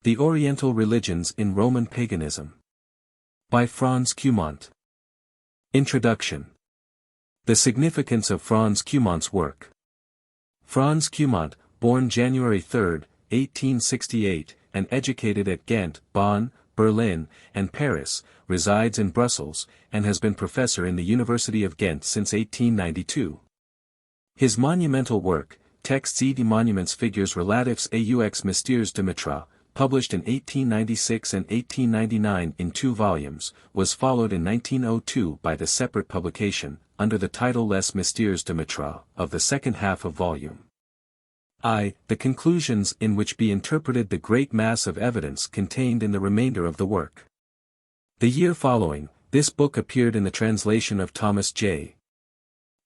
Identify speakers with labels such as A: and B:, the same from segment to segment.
A: The Oriental Religions in Roman Paganism. By Franz Cumont. Introduction. The significance of Franz Cumont's work. Franz Cumont, born January 3, 1868, and educated at Ghent, Bonn, Berlin, and Paris, resides in Brussels, and has been professor in the University of Ghent since 1892. His monumental work, Textes et Monuments Figures Relatifs aux Mystères de Mitra, published in 1896 and 1899 in 2 volumes, was followed in 1902 by the separate publication, under the title Les Mystères de Mitra, of the second half of volume I, the conclusions in which be interpreted the great mass of evidence contained in the remainder of the work. The year following, this book appeared in the translation of Thomas J.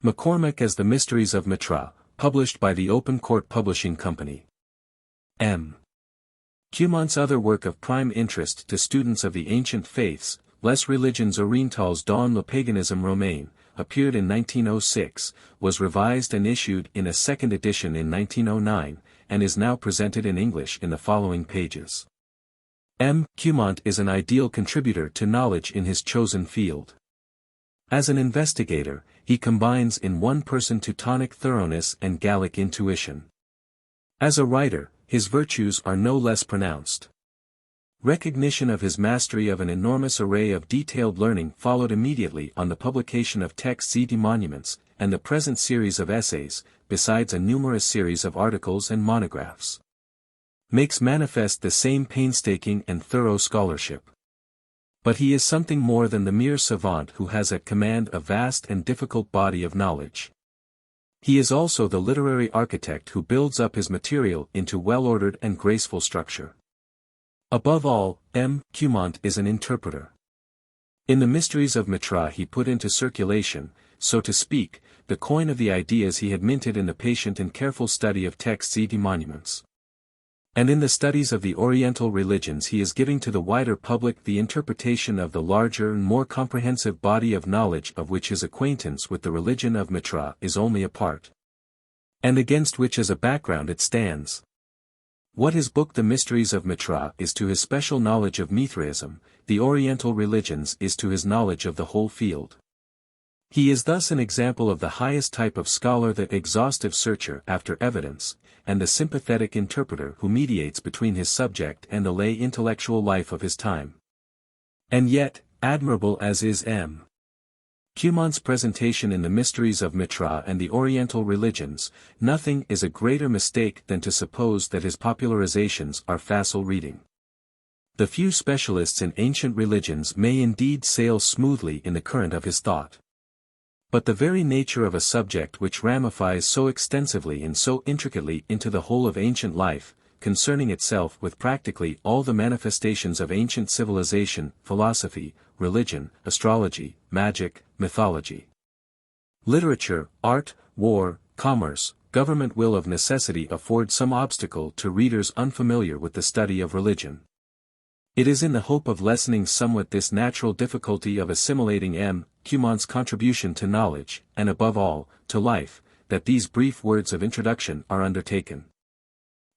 A: McCormack as The Mysteries of Mitra, published by the Open Court Publishing Company. M. Cumont's other work of prime interest to students of the ancient faiths, Les Religions Orientales dans le Paganisme Romain, appeared in 1906, was revised and issued in a second edition in 1909, and is now presented in English in the following pages. M. Cumont is an ideal contributor to knowledge in his chosen field. As an investigator, he combines in one person Teutonic thoroughness and Gallic intuition. As a writer, his virtues are no less pronounced. Recognition of his mastery of an enormous array of detailed learning followed immediately on the publication of Textes et Monuments, and the present series of essays, besides a numerous series of articles and monographs, makes manifest the same painstaking and thorough scholarship. But he is something more than the mere savant who has at command a vast and difficult body of knowledge. He is also the literary architect who builds up his material into well-ordered and graceful structure. Above all, M. Cumont is an interpreter. In the Mysteries of Mitra he put into circulation, so to speak, the coin of the ideas he had minted in the patient and careful study of Textes et Monuments. And in the studies of the Oriental religions he is giving to the wider public the interpretation of the larger and more comprehensive body of knowledge of which his acquaintance with the religion of Mitra is only a part, and against which as a background it stands. What his book The Mysteries of Mitra is to his special knowledge of Mithraism, the Oriental religions is to his knowledge of the whole field. He is thus an example of the highest type of scholar, the exhaustive searcher after evidence, and the sympathetic interpreter who mediates between his subject and the lay intellectual life of his time. And yet, admirable as is M. Cumont's presentation in the Mysteries of Mitra and the Oriental religions, nothing is a greater mistake than to suppose that his popularizations are facile reading. The few specialists in ancient religions may indeed sail smoothly in the current of his thought. But the very nature of a subject which ramifies so extensively and so intricately into the whole of ancient life, concerning itself with practically all the manifestations of ancient civilization, philosophy, religion, astrology, magic, mythology, literature, art, war, commerce, government, will of necessity afford some obstacle to readers unfamiliar with the study of religion. It is in the hope of lessening somewhat this natural difficulty of assimilating M. Cumont's contribution to knowledge, and above all, to life, that these brief words of introduction are undertaken.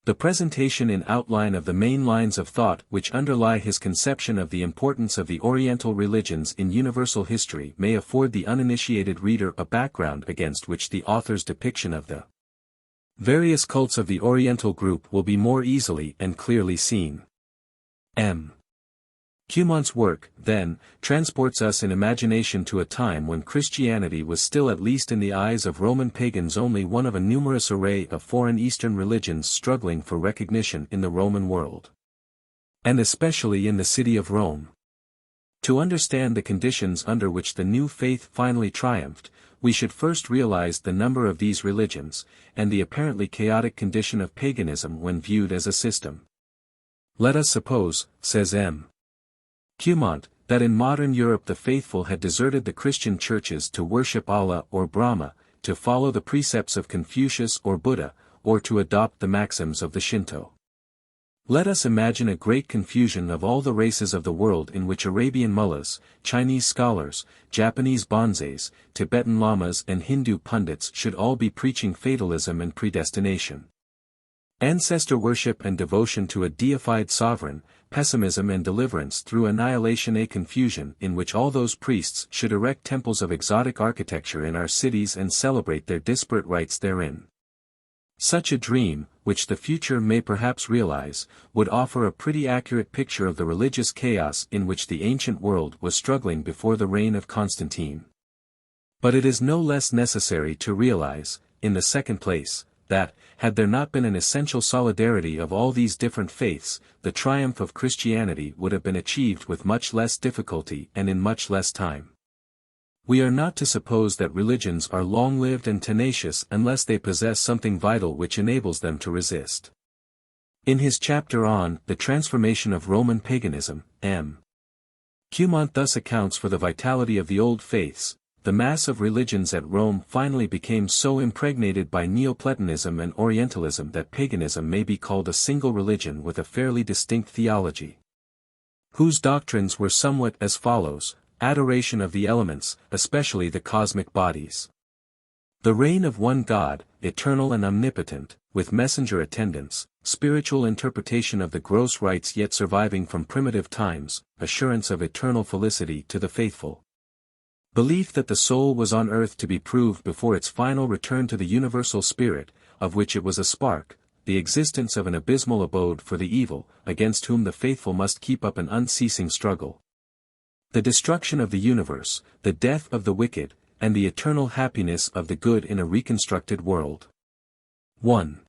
A: The presentation in outline of the main lines of thought which underlie his conception of the importance of the Oriental religions in universal history may afford the uninitiated reader a background against which the author's depiction of the various cults of the Oriental group will be more easily and clearly seen. M. Cumont's work, then, transports us in imagination to a time when Christianity was still, at least in the eyes of Roman pagans, only one of a numerous array of foreign Eastern religions struggling for recognition in the Roman world, and especially in the city of Rome. To understand the conditions under which the new faith finally triumphed, we should first realize the number of these religions, and the apparently chaotic condition of paganism when viewed as a system. Let us suppose, says M. Cumont, that in modern Europe the faithful had deserted the Christian churches to worship Allah or Brahma, to follow the precepts of Confucius or Buddha, or to adopt the maxims of the Shinto. Let us imagine a great confusion of all the races of the world in which Arabian mullahs, Chinese scholars, Japanese bonzes, Tibetan lamas and Hindu pundits should all be preaching fatalism and predestination. Ancestor worship and devotion to a deified sovereign, pessimism and deliverance through annihilation, a confusion in which all those priests should erect temples of exotic architecture in our cities and celebrate their disparate rites therein. Such a dream, which the future may perhaps realize, would offer a pretty accurate picture of the religious chaos in which the ancient world was struggling before the reign of Constantine. But it is no less necessary to realize, in the second place, that, had there not been an essential solidarity of all these different faiths, the triumph of Christianity would have been achieved with much less difficulty and in much less time. We are not to suppose that religions are long-lived and tenacious unless they possess something vital which enables them to resist. In his chapter on The Transformation of Roman Paganism, M. Cumont thus accounts for the vitality of the old faiths. The mass of religions at Rome finally became so impregnated by Neoplatonism and Orientalism that paganism may be called a single religion with a fairly distinct theology, whose doctrines were somewhat as follows: adoration of the elements, especially the cosmic bodies. The reign of one God, eternal and omnipotent, with messenger attendants, spiritual interpretation of the gross rites yet surviving from primitive times, assurance of eternal felicity to the faithful. Belief that the soul was on earth to be proved before its final return to the universal spirit, of which it was a spark, the existence of an abysmal abode for the evil, against whom the faithful must keep up an unceasing struggle. The destruction of the universe, the death of the wicked, and the eternal happiness of the good in a reconstructed world. 1.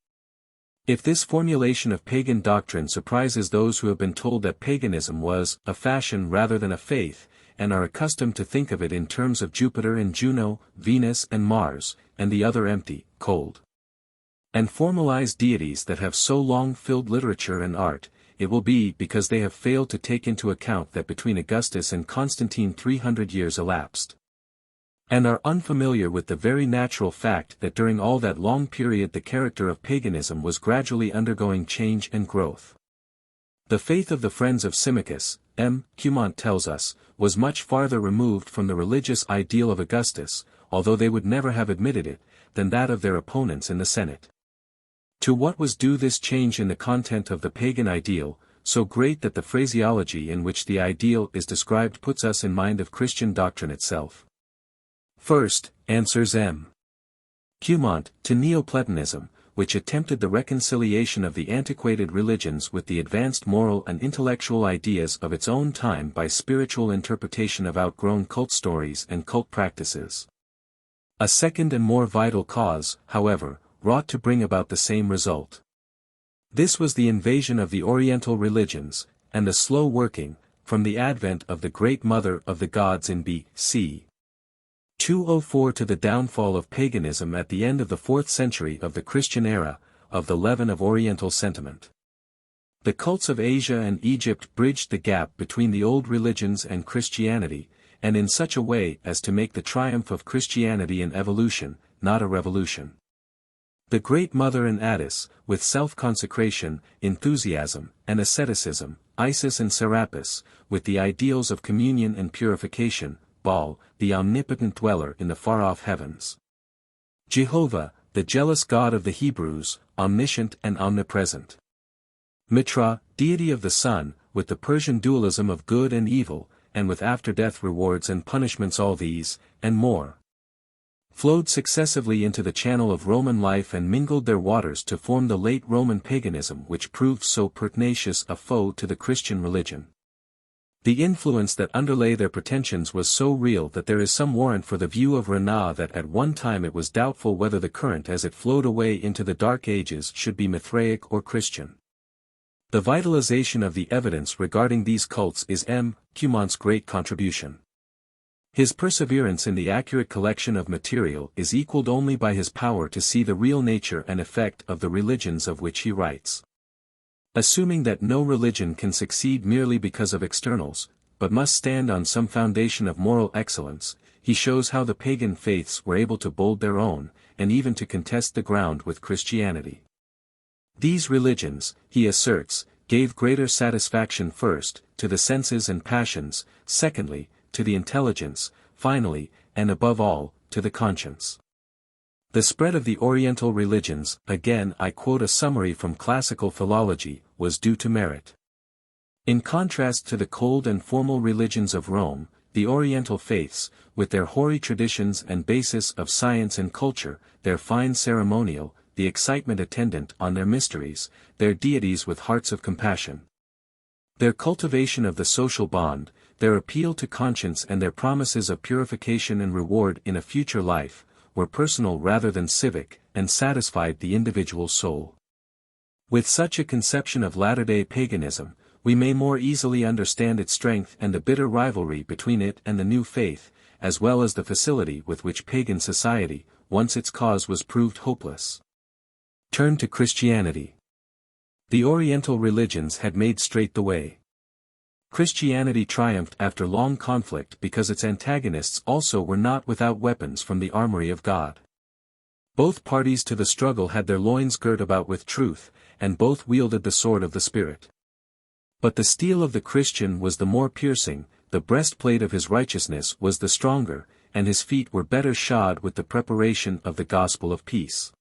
A: If this formulation of pagan doctrine surprises those who have been told that paganism was a fashion rather than a faith, and are accustomed to think of it in terms of Jupiter and Juno, Venus and Mars, and the other empty, cold, and formalized deities that have so long filled literature and art, it will be because they have failed to take into account that between Augustus and Constantine 300 years elapsed, and are unfamiliar with the very natural fact that during all that long period the character of paganism was gradually undergoing change and growth. The faith of the friends of Symmachus, M. Cumont tells us, was much farther removed from the religious ideal of Augustus, although they would never have admitted it, than that of their opponents in the Senate. To what was due this change in the content of the pagan ideal, so great that the phraseology in which the ideal is described puts us in mind of Christian doctrine itself? First, answers M. Cumont, to Neoplatonism, which attempted the reconciliation of the antiquated religions with the advanced moral and intellectual ideas of its own time by spiritual interpretation of outgrown cult stories and cult practices. A second and more vital cause, however, wrought to bring about the same result. This was the invasion of the Oriental religions, and the slow working, from the advent of the Great Mother of the Gods in B.C. 204 to the downfall of paganism at the end of the 4th century of the Christian era, of the leaven of Oriental sentiment. The cults of Asia and Egypt bridged the gap between the old religions and Christianity, and in such a way as to make the triumph of Christianity an evolution, not a revolution. The Great Mother and Attis, with self-consecration, enthusiasm, and asceticism, Isis and Serapis, with the ideals of communion and purification, Baal, the omnipotent dweller in the far-off heavens. Jehovah, the jealous God of the Hebrews, omniscient and omnipresent. Mitra, deity of the sun, with the Persian dualism of good and evil, and with after-death rewards and punishments, all these, and more, flowed successively into the channel of Roman life and mingled their waters to form the late Roman paganism which proved so pertinacious a foe to the Christian religion. The influence that underlay their pretensions was so real that there is some warrant for the view of Renan that at one time it was doubtful whether the current as it flowed away into the Dark Ages should be Mithraic or Christian. The vitalization of the evidence regarding these cults is M. Cumont's great contribution. His perseverance in the accurate collection of material is equaled only by his power to see the real nature and effect of the religions of which he writes. Assuming that no religion can succeed merely because of externals, but must stand on some foundation of moral excellence, he shows how the pagan faiths were able to build their own, and even to contest the ground with Christianity. These religions, he asserts, gave greater satisfaction first, to the senses and passions, secondly, to the intelligence, finally, and above all, to the conscience. The spread of the Oriental religions, again I quote a summary from classical philology, was due to merit. In contrast to the cold and formal religions of Rome, the Oriental faiths, with their hoary traditions and basis of science and culture, their fine ceremonial, the excitement attendant on their mysteries, their deities with hearts of compassion. Their cultivation of the social bond, their appeal to conscience and their promises of purification and reward in a future life, were personal rather than civic, and satisfied the individual soul. With such a conception of latter-day paganism, we may more easily understand its strength and the bitter rivalry between it and the new faith, as well as the facility with which pagan society, once its cause was proved hopeless, turned to Christianity. The Oriental religions had made straight the way. Christianity triumphed after long conflict because its antagonists also were not without weapons from the armory of God. Both parties to the struggle had their loins girt about with truth, and both wielded the sword of the Spirit. But the steel of the Christian was the more piercing, the breastplate of his righteousness was the stronger, and his feet were better shod with the preparation of the gospel of peace.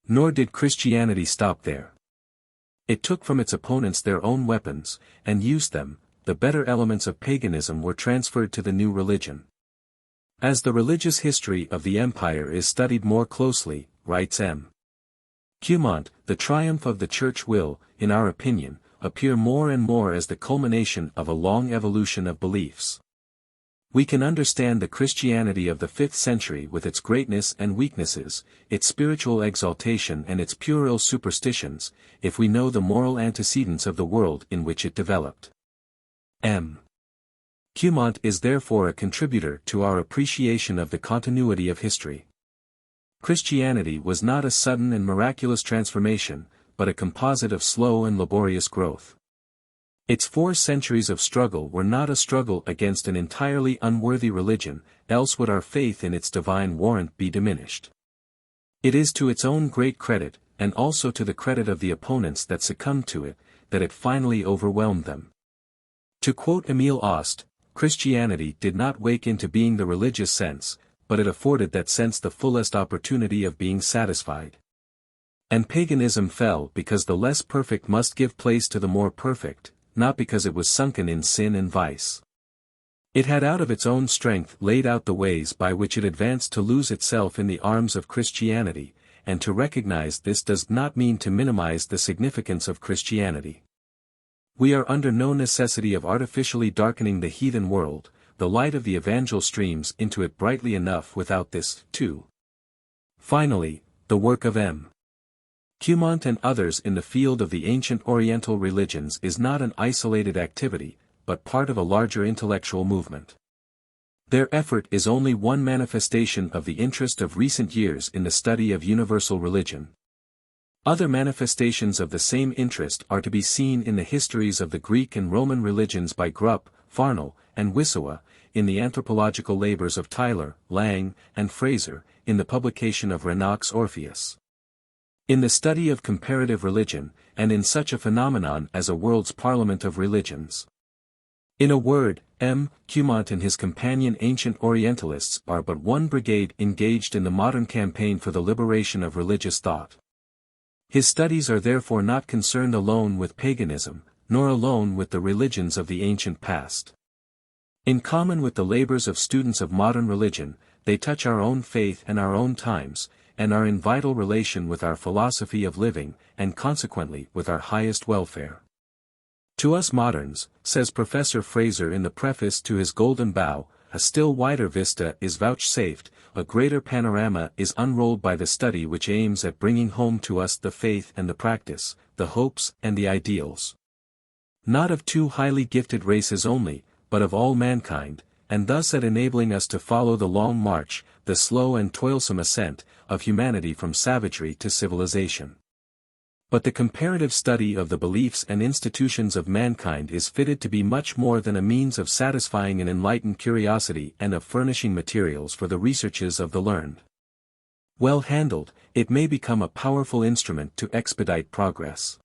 A: Nor did Christianity stop there. It took from its opponents their own weapons, and used them. The better elements of paganism were transferred to the new religion. As the religious history of the empire is studied more closely, writes M. Cumont, the triumph of the Church will, in our opinion, appear more and more as the culmination of a long evolution of beliefs. We can understand the Christianity of the 5th century with its greatness and weaknesses, its spiritual exaltation and its puerile superstitions, if we know the moral antecedents of the world in which it developed. M. Cumont is therefore a contributor to our appreciation of the continuity of history. Christianity was not a sudden and miraculous transformation, but a composite of slow and laborious growth. Its 4 centuries of struggle were not a struggle against an entirely unworthy religion, else would our faith in its divine warrant be diminished. It is to its own great credit, and also to the credit of the opponents that succumbed to it, that it finally overwhelmed them. To quote Emile Ost, Christianity did not wake into being the religious sense, but it afforded that sense the fullest opportunity of being satisfied. And paganism fell because the less perfect must give place to the more perfect, not because it was sunken in sin and vice. It had out of its own strength laid out the ways by which it advanced to lose itself in the arms of Christianity, and to recognize this does not mean to minimize the significance of Christianity. We are under no necessity of artificially darkening the heathen world, the light of the Evangel streams into it brightly enough without this, too. Finally, the work of M. Cumont and others in the field of the ancient Oriental religions is not an isolated activity, but part of a larger intellectual movement. Their effort is only one manifestation of the interest of recent years in the study of universal religion. Other manifestations of the same interest are to be seen in the histories of the Greek and Roman religions by Grupp, Farnell, and Wissowa, in the anthropological labors of Tyler, Lang, and Fraser, in the publication of Ranach's Orpheus. In the study of comparative religion, and in such a phenomenon as a world's parliament of religions. In a word, M. Cumont and his companion ancient Orientalists are but one brigade engaged in the modern campaign for the liberation of religious thought. His studies are therefore not concerned alone with paganism, nor alone with the religions of the ancient past. In common with the labors of students of modern religion, they touch our own faith and our own times, and are in vital relation with our philosophy of living, and consequently with our highest welfare. To us moderns, says Professor Fraser in the preface to his Golden Bough, a still wider vista is vouchsafed, a greater panorama is unrolled by the study which aims at bringing home to us the faith and the practice, the hopes and the ideals. Not of 2 highly gifted races only, but of all mankind, and thus at enabling us to follow the long march, the slow and toilsome ascent, of humanity from savagery to civilization. But the comparative study of the beliefs and institutions of mankind is fitted to be much more than a means of satisfying an enlightened curiosity and of furnishing materials for the researches of the learned. Well handled, it may become a powerful instrument to expedite progress.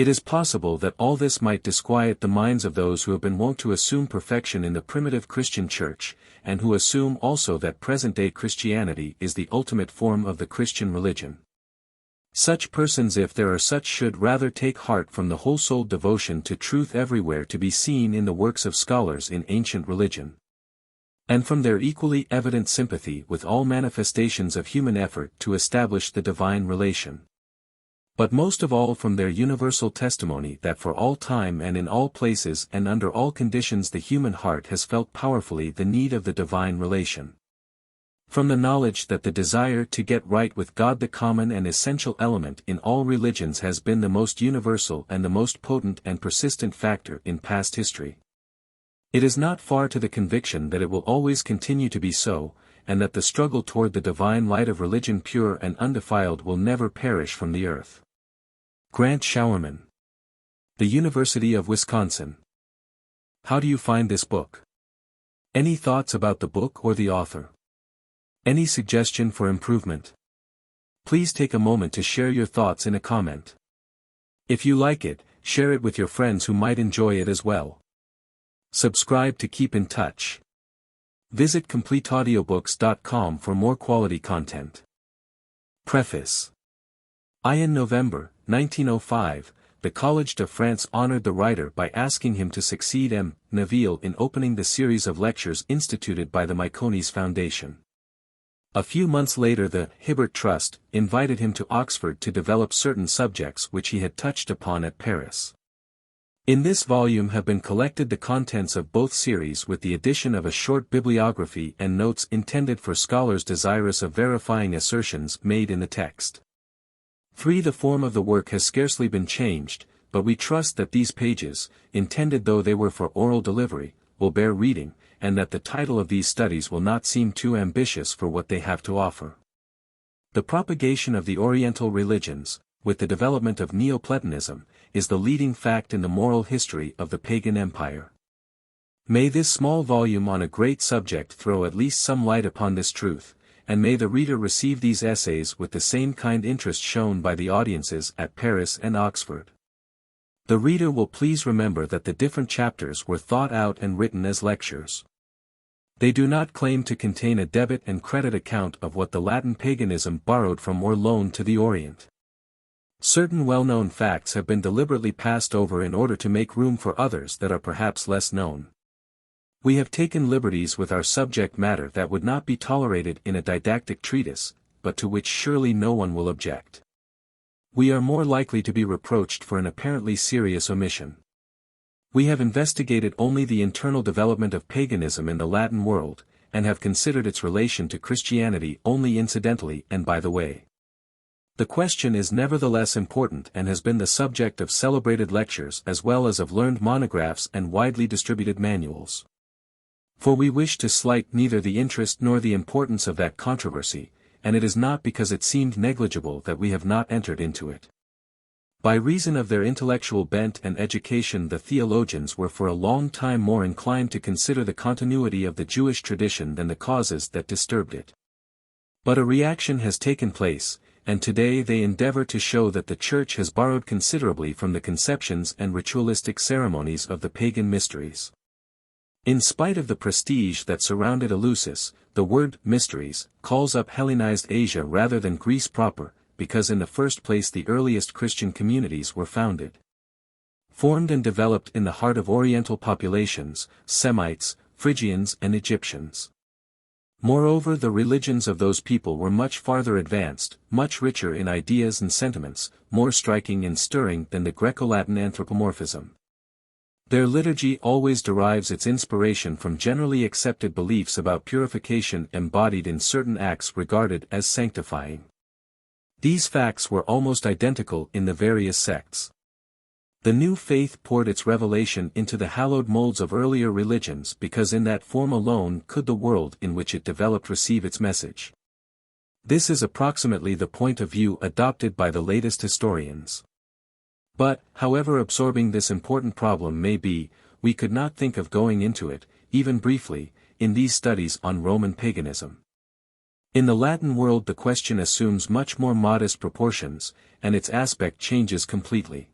A: It is possible that all this might disquiet the minds of those who have been wont to assume perfection in the primitive Christian Church, and who assume also that present-day Christianity is the ultimate form of the Christian religion. Such persons, if there are such, should rather take heart from the whole-souled devotion to truth everywhere to be seen in the works of scholars in ancient religion, and from their equally evident sympathy with all manifestations of human effort to establish the divine relation. But most of all from their universal testimony that for all time and in all places and under all conditions the human heart has felt powerfully the need of the divine relation. From the knowledge that the desire to get right with God, the common and essential element in all religions, has been the most universal and the most potent and persistent factor in past history. It is not far to the conviction that it will always continue to be so, and that the struggle toward the divine light of religion pure and undefiled will never perish from the earth. Grant Showerman. The University of Wisconsin. How do you find this book? Any thoughts about the book or the author? Any suggestion for improvement? Please take a moment to share your thoughts in a comment. If you like it, share it with your friends who might enjoy it as well. Subscribe to keep in touch. Visit CompleteAudiobooks.com for more quality content. Preface. In November 1905, the College de France honored the writer by asking him to succeed M. Neville in opening the series of lectures instituted by the Mycones Foundation. A few months later the Hibbert Trust invited him to Oxford to develop certain subjects which he had touched upon at Paris. In this volume have been collected the contents of both series with the addition of a short bibliography and notes intended for scholars desirous of verifying assertions made in the text. The form of the work has scarcely been changed, but we trust that these pages, intended though they were for oral delivery, will bear reading, and that the title of these studies will not seem too ambitious for what they have to offer. The propagation of the Oriental religions, with the development of Neoplatonism, is the leading fact in the moral history of the pagan empire. May this small volume on a great subject throw at least some light upon this truth, and may the reader receive these essays with the same kind interest shown by the audiences at Paris and Oxford. The reader will please remember that the different chapters were thought out and written as lectures. They do not claim to contain a debit and credit account of what the Latin paganism borrowed from or loaned to the Orient. Certain well-known facts have been deliberately passed over in order to make room for others that are perhaps less known. We have taken liberties with our subject matter that would not be tolerated in a didactic treatise, but to which surely no one will object. We are more likely to be reproached for an apparently serious omission. We have investigated only the internal development of paganism in the Latin world, and have considered its relation to Christianity only incidentally and by the way. The question is nevertheless important and has been the subject of celebrated lectures as well as of learned monographs and widely distributed manuals. For we wish to slight neither the interest nor the importance of that controversy, and it is not because it seemed negligible that we have not entered into it. By reason of their intellectual bent and education the theologians were for a long time more inclined to consider the continuity of the Jewish tradition than the causes that disturbed it. But a reaction has taken place, and today they endeavor to show that the Church has borrowed considerably from the conceptions and ritualistic ceremonies of the pagan mysteries. In spite of the prestige that surrounded Eleusis, the word mysteries calls up Hellenized Asia rather than Greece proper, because in the first place the earliest Christian communities were founded, formed and developed in the heart of Oriental populations, Semites, Phrygians and Egyptians. Moreover, the religions of those people were much farther advanced, much richer in ideas and sentiments, more striking and stirring than the Greco-Latin anthropomorphism. Their liturgy always derives its inspiration from generally accepted beliefs about purification embodied in certain acts regarded as sanctifying. These facts were almost identical in the various sects. The new faith poured its revelation into the hallowed molds of earlier religions because in that form alone could the world in which it developed receive its message. This is approximately the point of view adopted by the latest historians. But, however absorbing this important problem may be, we could not think of going into it, even briefly, in these studies on Roman paganism. In the Latin world the question assumes much more modest proportions, and its aspect changes completely.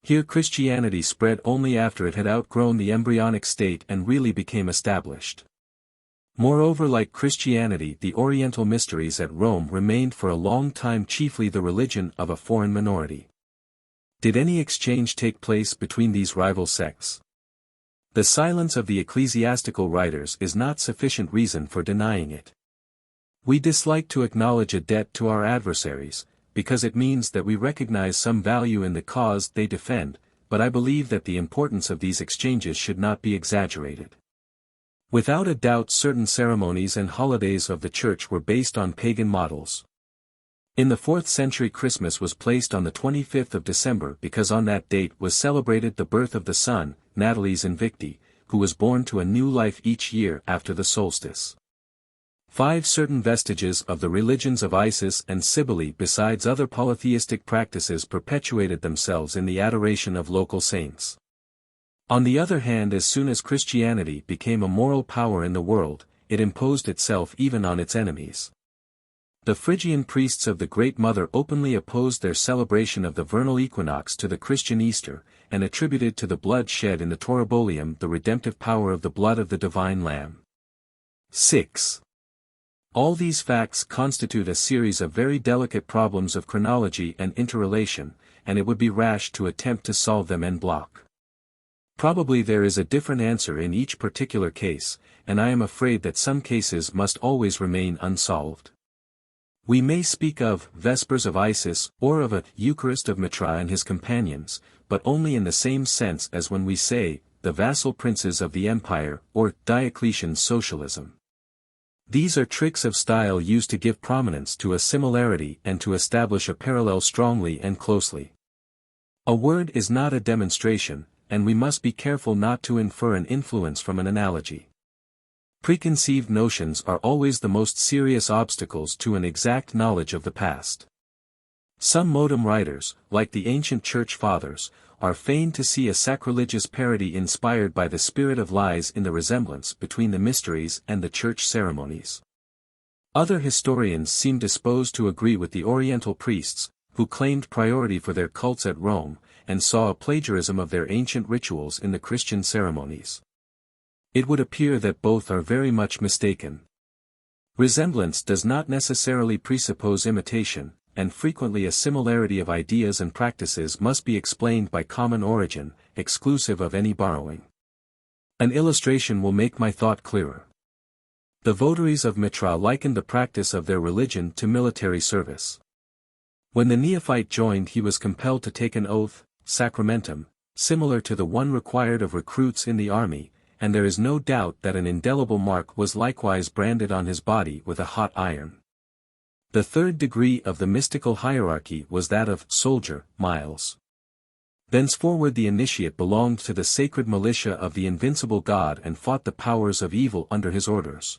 A: Here Christianity spread only after it had outgrown the embryonic state and really became established. Moreover, like Christianity, the Oriental mysteries at Rome remained for a long time chiefly the religion of a foreign minority. Did any exchange take place between these rival sects? The silence of the ecclesiastical writers is not sufficient reason for denying it. We dislike to acknowledge a debt to our adversaries, because it means that we recognize some value in the cause they defend, but I believe that the importance of these exchanges should not be exaggerated. Without a doubt, certain ceremonies and holidays of the Church were based on pagan models. In the 4th century, Christmas was placed on the 25th of December because on that date was celebrated the birth of the sun, Natalis Invicti, who was born to a new life each year after the solstice. 5. Certain vestiges of the religions of Isis and Cybele besides other polytheistic practices perpetuated themselves in the adoration of local saints. On the other hand, as soon as Christianity became a moral power in the world, it imposed itself even on its enemies. The Phrygian priests of the Great Mother openly opposed their celebration of the vernal equinox to the Christian Easter, and attributed to the blood shed in the Taurobolium the redemptive power of the blood of the divine Lamb. 6. All these facts constitute a series of very delicate problems of chronology and interrelation, and it would be rash to attempt to solve them en bloc. Probably there is a different answer in each particular case, and I am afraid that some cases must always remain unsolved. We may speak of Vespers of Isis or of a Eucharist of Mitra and his companions, but only in the same sense as when we say, the vassal princes of the empire, or Diocletian's socialism. These are tricks of style used to give prominence to a similarity and to establish a parallel strongly and closely. A word is not a demonstration, and we must be careful not to infer an influence from an analogy. Preconceived notions are always the most serious obstacles to an exact knowledge of the past. Some modem writers, like the ancient Church Fathers, are fain to see a sacrilegious parody inspired by the spirit of lies in the resemblance between the mysteries and the church ceremonies. Other historians seem disposed to agree with the Oriental priests, who claimed priority for their cults at Rome, and saw a plagiarism of their ancient rituals in the Christian ceremonies. It would appear that both are very much mistaken. Resemblance does not necessarily presuppose imitation, and frequently a similarity of ideas and practices must be explained by common origin, exclusive of any borrowing. An illustration will make my thought clearer. The votaries of Mitra likened the practice of their religion to military service. When the neophyte joined, he was compelled to take an oath, sacramentum, similar to the one required of recruits in the army, and there is no doubt that an indelible mark was likewise branded on his body with a hot iron. The third degree of the mystical hierarchy was that of soldier, miles. Thenceforward the initiate belonged to the sacred militia of the invincible God and fought the powers of evil under his orders.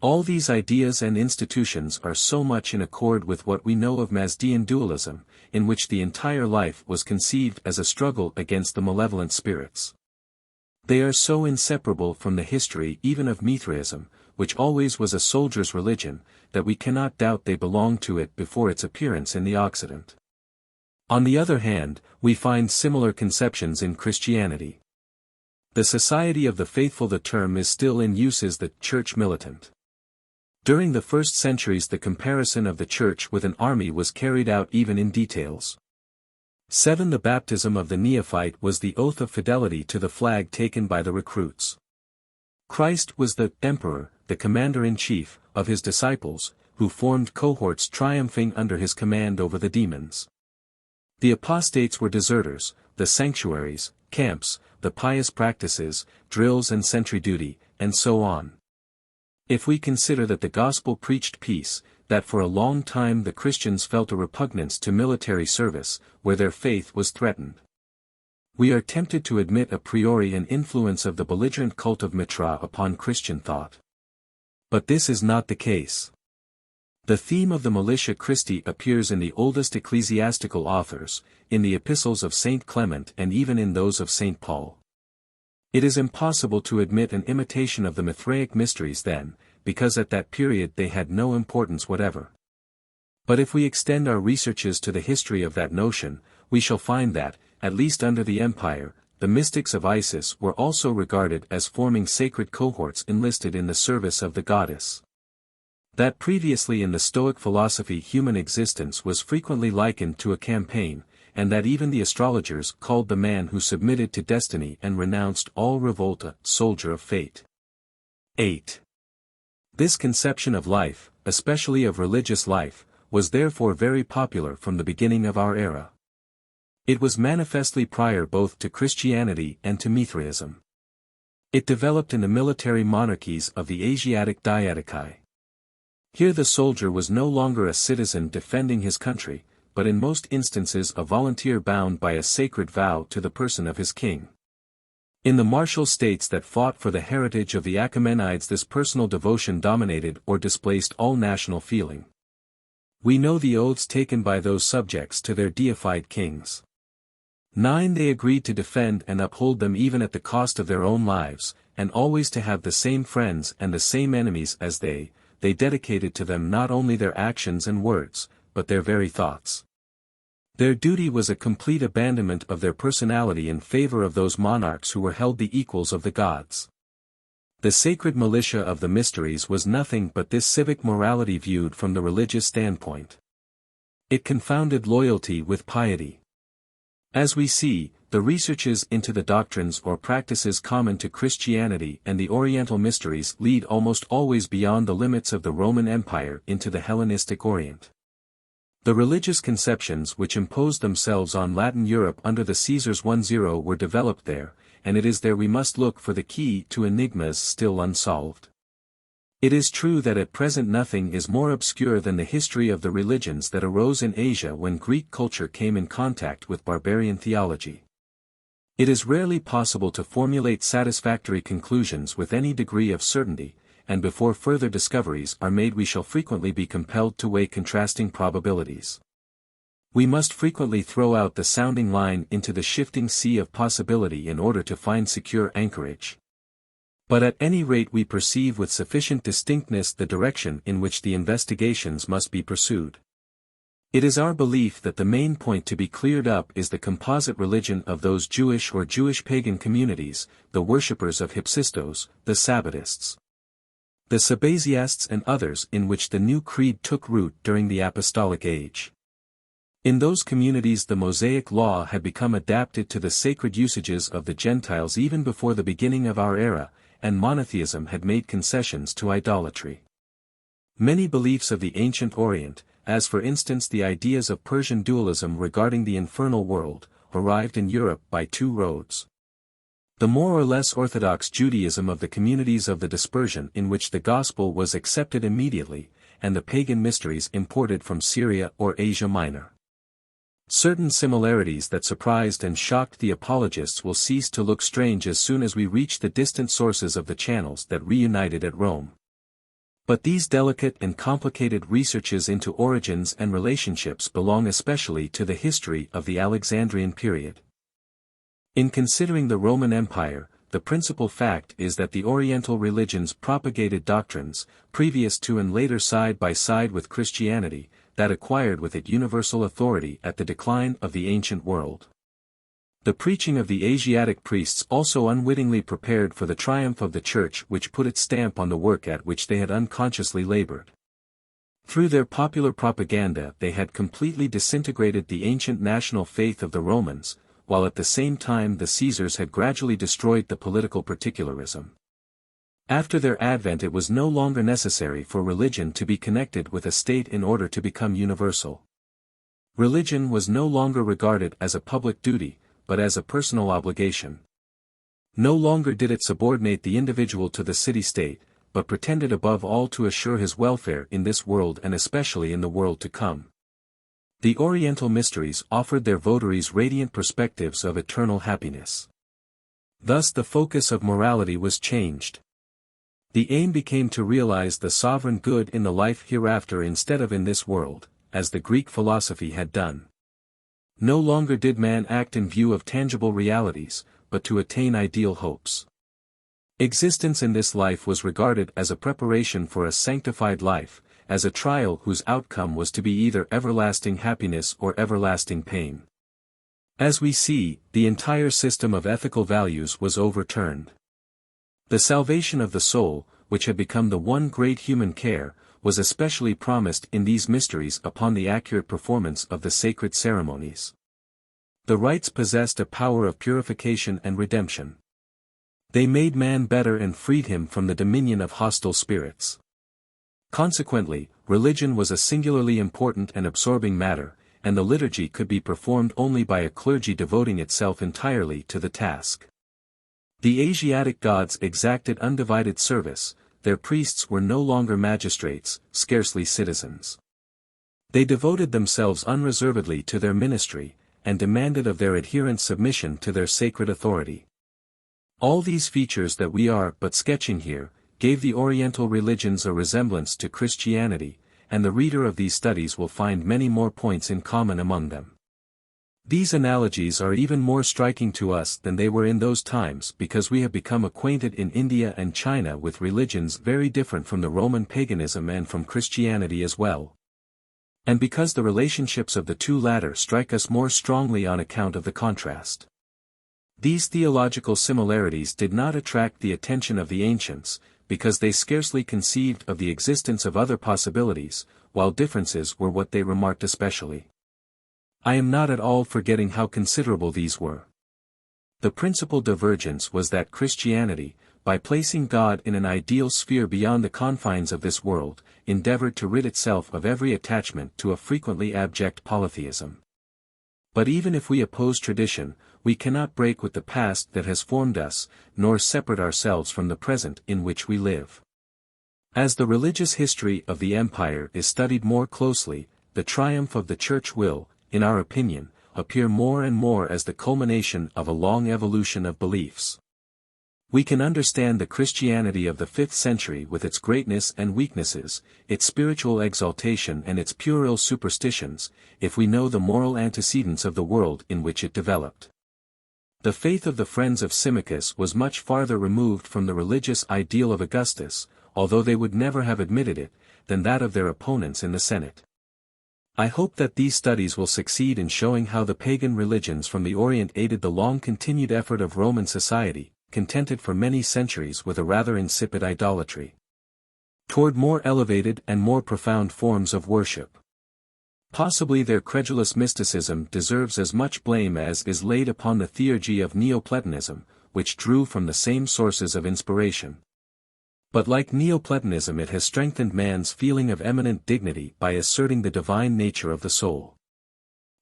A: All these ideas and institutions are so much in accord with what we know of Mazdean dualism, in which the entire life was conceived as a struggle against the malevolent spirits. They are so inseparable from the history even of Mithraism, which always was a soldier's religion, that we cannot doubt they belonged to it before its appearance in the Occident. On the other hand, we find similar conceptions in Christianity. The Society of the Faithful, the term is still in use as the Church Militant. During the first centuries the comparison of the Church with an army was carried out even in details. 7. The baptism of the neophyte was the oath of fidelity to the flag taken by the recruits. Christ was the emperor, the commander-in-chief, of his disciples, who formed cohorts triumphing under his command over the demons. The apostates were deserters, the sanctuaries, camps, the pious practices, drills and sentry duty, and so on. If we consider that the gospel preached peace, that for a long time the Christians felt a repugnance to military service, where their faith was threatened, we are tempted to admit a priori an influence of the belligerent cult of Mitra upon Christian thought. But this is not the case. The theme of the militia Christi appears in the oldest ecclesiastical authors, in the epistles of Saint Clement and even in those of Saint Paul. It is impossible to admit an imitation of the Mithraic mysteries then, because at that period they had no importance whatever. But if we extend our researches to the history of that notion, we shall find that, at least under the empire, the mystics of Isis were also regarded as forming sacred cohorts enlisted in the service of the goddess. That previously in the Stoic philosophy human existence was frequently likened to a campaign, and that even the astrologers called the man who submitted to destiny and renounced all revolt a soldier of fate. 8. This conception of life, especially of religious life, was therefore very popular from the beginning of our era. It was manifestly prior both to Christianity and to Mithraism. It developed in the military monarchies of the Asiatic Diadochi. Here the soldier was no longer a citizen defending his country, but in most instances a volunteer bound by a sacred vow to the person of his king. In the martial states that fought for the heritage of the Achaemenides, this personal devotion dominated or displaced all national feeling. We know the oaths taken by those subjects to their deified kings. 9. They agreed to defend and uphold them even at the cost of their own lives, and always to have the same friends and the same enemies as they dedicated to them not only their actions and words, but their very thoughts. Their duty was a complete abandonment of their personality in favor of those monarchs who were held the equals of the gods. The sacred militia of the mysteries was nothing but this civic morality viewed from the religious standpoint. It confounded loyalty with piety. As we see, the researches into the doctrines or practices common to Christianity and the Oriental mysteries lead almost always beyond the limits of the Roman Empire into the Hellenistic Orient. The religious conceptions which imposed themselves on Latin Europe under the Caesars 10 were developed there, and it is there we must look for the key to enigmas still unsolved. It is true that at present nothing is more obscure than the history of the religions that arose in Asia when Greek culture came in contact with barbarian theology. It is rarely possible to formulate satisfactory conclusions with any degree of certainty, and before further discoveries are made we shall frequently be compelled to weigh contrasting probabilities. We must frequently throw out the sounding line into the shifting sea of possibility in order to find secure anchorage. But at any rate we perceive with sufficient distinctness the direction in which the investigations must be pursued. It is our belief that the main point to be cleared up is the composite religion of those Jewish or Jewish pagan communities, the worshippers of Hypsistos, the Sabbatists, the Sabbasiasts and others in which the new creed took root during the Apostolic Age. In those communities the Mosaic law had become adapted to the sacred usages of the Gentiles even before the beginning of our era, and monotheism had made concessions to idolatry. Many beliefs of the ancient Orient, as for instance the ideas of Persian dualism regarding the infernal world, arrived in Europe by two roads. The more or less orthodox Judaism of the communities of the dispersion in which the gospel was accepted immediately, and the pagan mysteries imported from Syria or Asia Minor. Certain similarities that surprised and shocked the apologists will cease to look strange as soon as we reach the distant sources of the channels that reunited at Rome. But these delicate and complicated researches into origins and relationships belong especially to the history of the Alexandrian period. In considering the Roman Empire, the principal fact is that the Oriental religions propagated doctrines, previous to and later side by side with Christianity, that acquired with it universal authority at the decline of the ancient world. The preaching of the Asiatic priests also unwittingly prepared for the triumph of the Church which put its stamp on the work at which they had unconsciously labored. Through their popular propaganda they had completely disintegrated the ancient national faith of the Romans, while at the same time the Caesars had gradually destroyed the political particularism. After their advent it was no longer necessary for religion to be connected with a state in order to become universal. Religion was no longer regarded as a public duty, but as a personal obligation. No longer did it subordinate the individual to the city-state, but pretended above all to assure his welfare in this world and especially in the world to come. The Oriental mysteries offered their votaries radiant perspectives of eternal happiness. Thus the focus of morality was changed. The aim became to realize the sovereign good in the life hereafter instead of in this world, as the Greek philosophy had done. No longer did man act in view of tangible realities, but to attain ideal hopes. Existence in this life was regarded as a preparation for a sanctified life, as a trial whose outcome was to be either everlasting happiness or everlasting pain. As we see, the entire system of ethical values was overturned. The salvation of the soul, which had become the one great human care, was especially promised in these mysteries upon the accurate performance of the sacred ceremonies. The rites possessed a power of purification and redemption. They made man better and freed him from the dominion of hostile spirits. Consequently, religion was a singularly important and absorbing matter, and the liturgy could be performed only by a clergy devoting itself entirely to the task. The Asiatic gods exacted undivided service, their priests were no longer magistrates, scarcely citizens. They devoted themselves unreservedly to their ministry, and demanded of their adherents submission to their sacred authority. All these features that we are but sketching here, gave the Oriental religions a resemblance to Christianity, and the reader of these studies will find many more points in common among them. These analogies are even more striking to us than they were in those times because we have become acquainted in India and China with religions very different from the Roman paganism and from Christianity as well. And because the relationships of the two latter strike us more strongly on account of the contrast. These theological similarities did not attract the attention of the ancients, because they scarcely conceived of the existence of other possibilities, while differences were what they remarked especially. I am not at all forgetting how considerable these were. The principal divergence was that Christianity, by placing God in an ideal sphere beyond the confines of this world, endeavored to rid itself of every attachment to a frequently abject polytheism. But even if we oppose tradition, we cannot break with the past that has formed us, nor separate ourselves from the present in which we live. As the religious history of the empire is studied more closely, the triumph of the Church will, in our opinion, appear more and more as the culmination of a long evolution of beliefs. We can understand the Christianity of the 5th century with its greatness and weaknesses, its spiritual exaltation and its puerile superstitions, if we know the moral antecedents of the world in which it developed. The faith of the friends of Symmachus was much farther removed from the religious ideal of Augustus, although they would never have admitted it, than that of their opponents in the Senate. I hope that these studies will succeed in showing how the pagan religions from the Orient aided the long-continued effort of Roman society, contented for many centuries with a rather insipid idolatry, toward more elevated and more profound forms of worship. Possibly their credulous mysticism deserves as much blame as is laid upon the theurgy of Neoplatonism, which drew from the same sources of inspiration. But like Neoplatonism, it has strengthened man's feeling of eminent dignity by asserting the divine nature of the soul.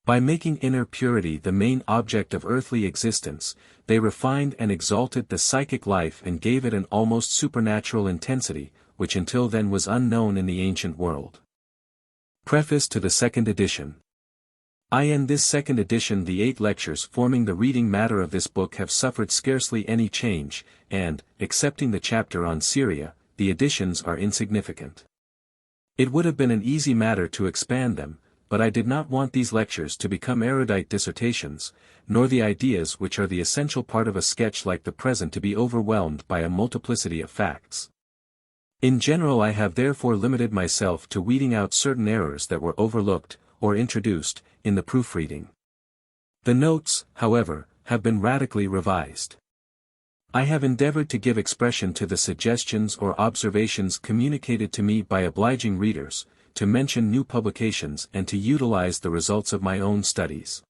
A: By making inner purity the main object of earthly existence, they refined and exalted the psychic life and gave it an almost supernatural intensity, which until then was unknown in the ancient world. Preface to the second edition. In this second edition the 8 lectures forming the reading matter of this book have suffered scarcely any change, and, excepting the chapter on Syria, the additions are insignificant. It would have been an easy matter to expand them, but I did not want these lectures to become erudite dissertations, nor the ideas which are the essential part of a sketch like the present to be overwhelmed by a multiplicity of facts. In general I have therefore limited myself to weeding out certain errors that were overlooked, or introduced, in the proofreading. The notes, however, have been radically revised. I have endeavored to give expression to the suggestions or observations communicated to me by obliging readers, to mention new publications and to utilize the results of my own studies.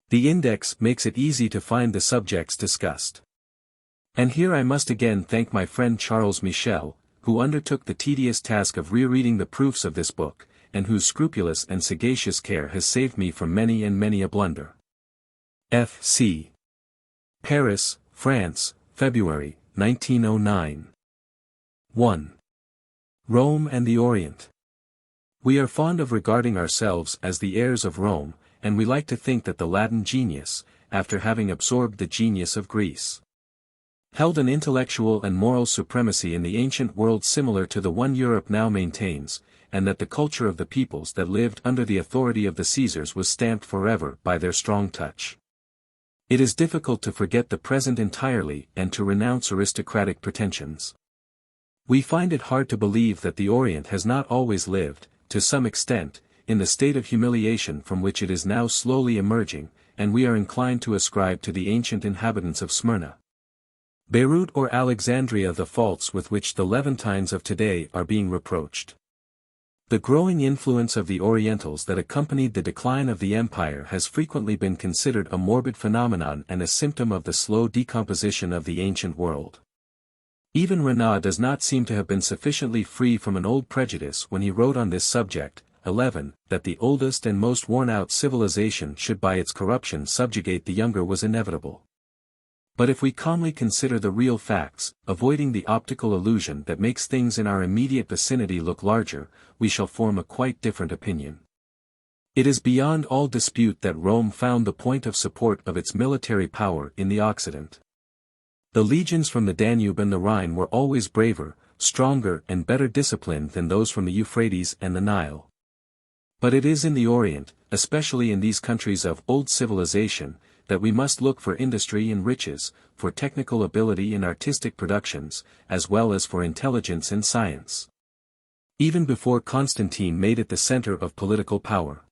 A: The index makes it easy to find the subjects discussed. And here I must again thank my friend Charles Michel, who undertook the tedious task of rereading the proofs of this book, and whose scrupulous and sagacious care has saved me from many and many a blunder. F.C. Paris, France, February, 1909. 1. Rome and the Orient. We are fond of regarding ourselves as the heirs of Rome, and we like to think that the Latin genius, after having absorbed the genius of Greece, held an intellectual and moral supremacy in the ancient world similar to the one Europe now maintains, and that the culture of the peoples that lived under the authority of the Caesars was stamped forever by their strong touch. It is difficult to forget the present entirely and to renounce aristocratic pretensions. We find it hard to believe that the Orient has not always lived, to some extent, in the state of humiliation from which it is now slowly emerging, and we are inclined to ascribe to the ancient inhabitants of Smyrna, Beirut or Alexandria the faults with which the Levantines of today are being reproached. The growing influence of the Orientals that accompanied the decline of the empire has frequently been considered a morbid phenomenon and a symptom of the slow decomposition of the ancient world. Even Renan does not seem to have been sufficiently free from an old prejudice when he wrote on this subject, 11, that the oldest and most worn-out civilization should by its corruption subjugate the younger was inevitable. But if we calmly consider the real facts, avoiding the optical illusion that makes things in our immediate vicinity look larger, we shall form a quite different opinion. It is beyond all dispute that Rome found the point of support of its military power in the Occident. The legions from the Danube and the Rhine were always braver, stronger and better disciplined than those from the Euphrates and the Nile. But it is in the Orient, especially in these countries of old civilization, that we must look for industry and riches, for technical ability and artistic productions, as well as for intelligence and science. Even before Constantine made it the center of political power.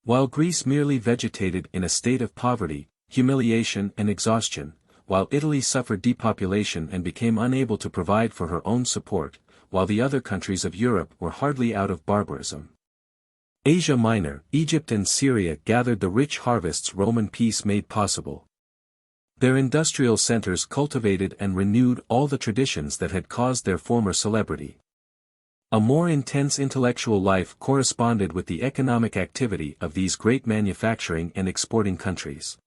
A: While Greece merely vegetated in a state of poverty, humiliation and exhaustion, while Italy suffered depopulation and became unable to provide for her own support, while the other countries of Europe were hardly out of barbarism. Asia Minor, Egypt and Syria gathered the rich harvests Roman peace made possible. Their industrial centers cultivated and renewed all the traditions that had caused their former celebrity. A more intense intellectual life corresponded with the economic activity of these great manufacturing and exporting countries.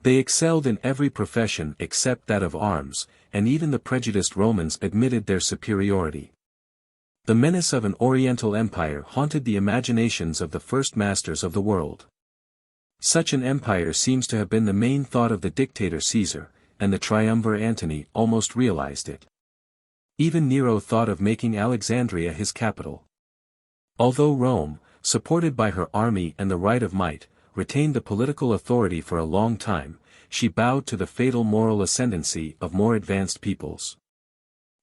A: They excelled in every profession except that of arms, and even the prejudiced Romans admitted their superiority. The menace of an Oriental empire haunted the imaginations of the first masters of the world. Such an empire seems to have been the main thought of the dictator Caesar, and the triumvir Antony almost realized it. Even Nero thought of making Alexandria his capital. Although Rome, supported by her army and the right of might, retained the political authority for a long time, she bowed to the fatal moral ascendancy of more advanced peoples.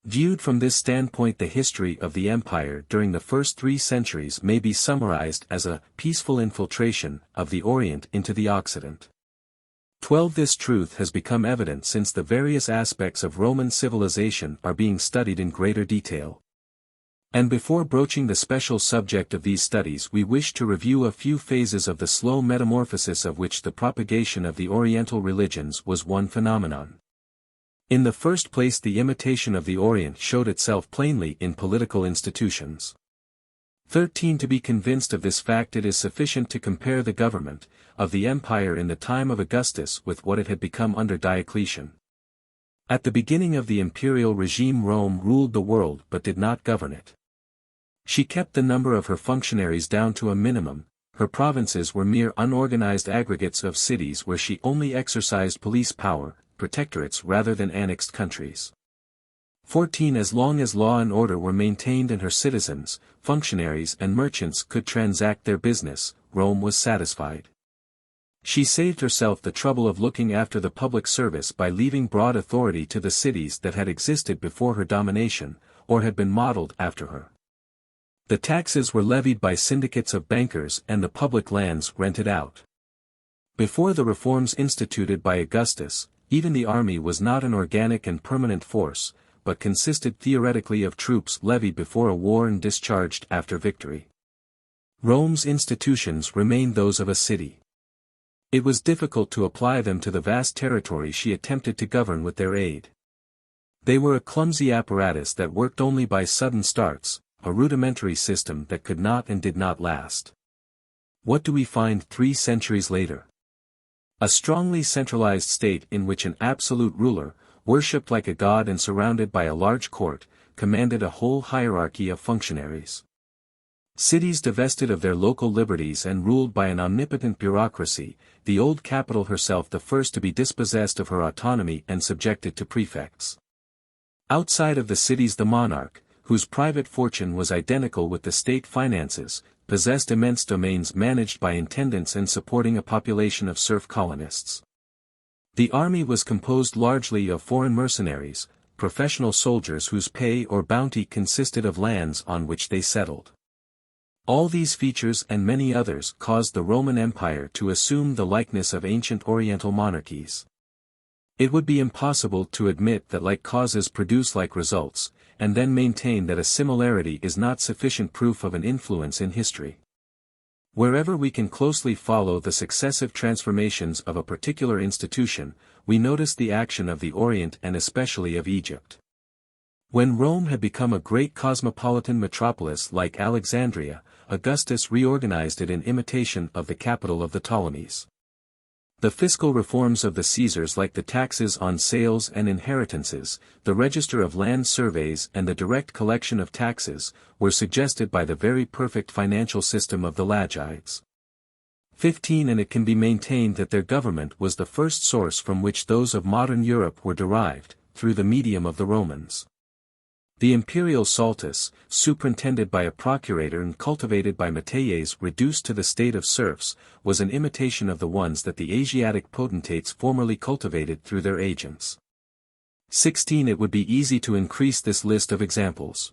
A: Viewed from this standpoint, the history of the empire during the first 3 centuries may be summarized as a peaceful infiltration of the Orient into the Occident. 12. This truth has become evident since the various aspects of Roman civilization are being studied in greater detail. And before broaching the special subject of these studies, we wish to review a few phases of the slow metamorphosis of which the propagation of the Oriental religions was one phenomenon. In the first place, the imitation of the Orient showed itself plainly in political institutions. 13. To be convinced of this fact, it is sufficient to compare the government of the empire in the time of Augustus with what it had become under Diocletian. At the beginning of the imperial regime, Rome ruled the world but did not govern it. She kept the number of her functionaries down to a minimum. Her provinces were mere unorganized aggregates of cities where she only exercised police power, protectorates rather than annexed countries. 14. As long as law and order were maintained and her citizens, functionaries and merchants could transact their business, Rome was satisfied. She saved herself the trouble of looking after the public service by leaving broad authority to the cities that had existed before her domination, or had been modeled after her. The taxes were levied by syndicates of bankers and the public lands rented out. Before the reforms instituted by Augustus, even the army was not an organic and permanent force, but consisted theoretically of troops levied before a war and discharged after victory. Rome's institutions remained those of a city. It was difficult to apply them to the vast territory she attempted to govern with their aid. They were a clumsy apparatus that worked only by sudden starts, a rudimentary system that could not and did not last. What do we find 3 centuries later? A strongly centralized state in which an absolute ruler, worshipped like a god and surrounded by a large court, commanded a whole hierarchy of functionaries. Cities divested of their local liberties and ruled by an omnipotent bureaucracy, the old capital herself the first to be dispossessed of her autonomy and subjected to prefects. Outside of the cities, the monarch, whose private fortune was identical with the state finances, possessed immense domains managed by intendants and supporting a population of serf colonists. The army was composed largely of foreign mercenaries, professional soldiers whose pay or bounty consisted of lands on which they settled. All these features and many others caused the Roman Empire to assume the likeness of ancient Oriental monarchies. It would be impossible to admit that like causes produce like results, and then maintain that a similarity is not sufficient proof of an influence in history. Wherever we can closely follow the successive transformations of a particular institution, we notice the action of the Orient and especially of Egypt. When Rome had become a great cosmopolitan metropolis like Alexandria, Augustus reorganized it in imitation of the capital of the Ptolemies. The fiscal reforms of the Caesars, like the taxes on sales and inheritances, the register of land surveys and the direct collection of taxes, were suggested by the very perfect financial system of the Lagides. 15 And it can be maintained that their government was the first source from which those of modern Europe were derived, through the medium of the Romans. The imperial saltus, superintended by a procurator and cultivated by métayers reduced to the state of serfs, was an imitation of the ones that the Asiatic potentates formerly cultivated through their agents. 16 It would be easy to increase this list of examples.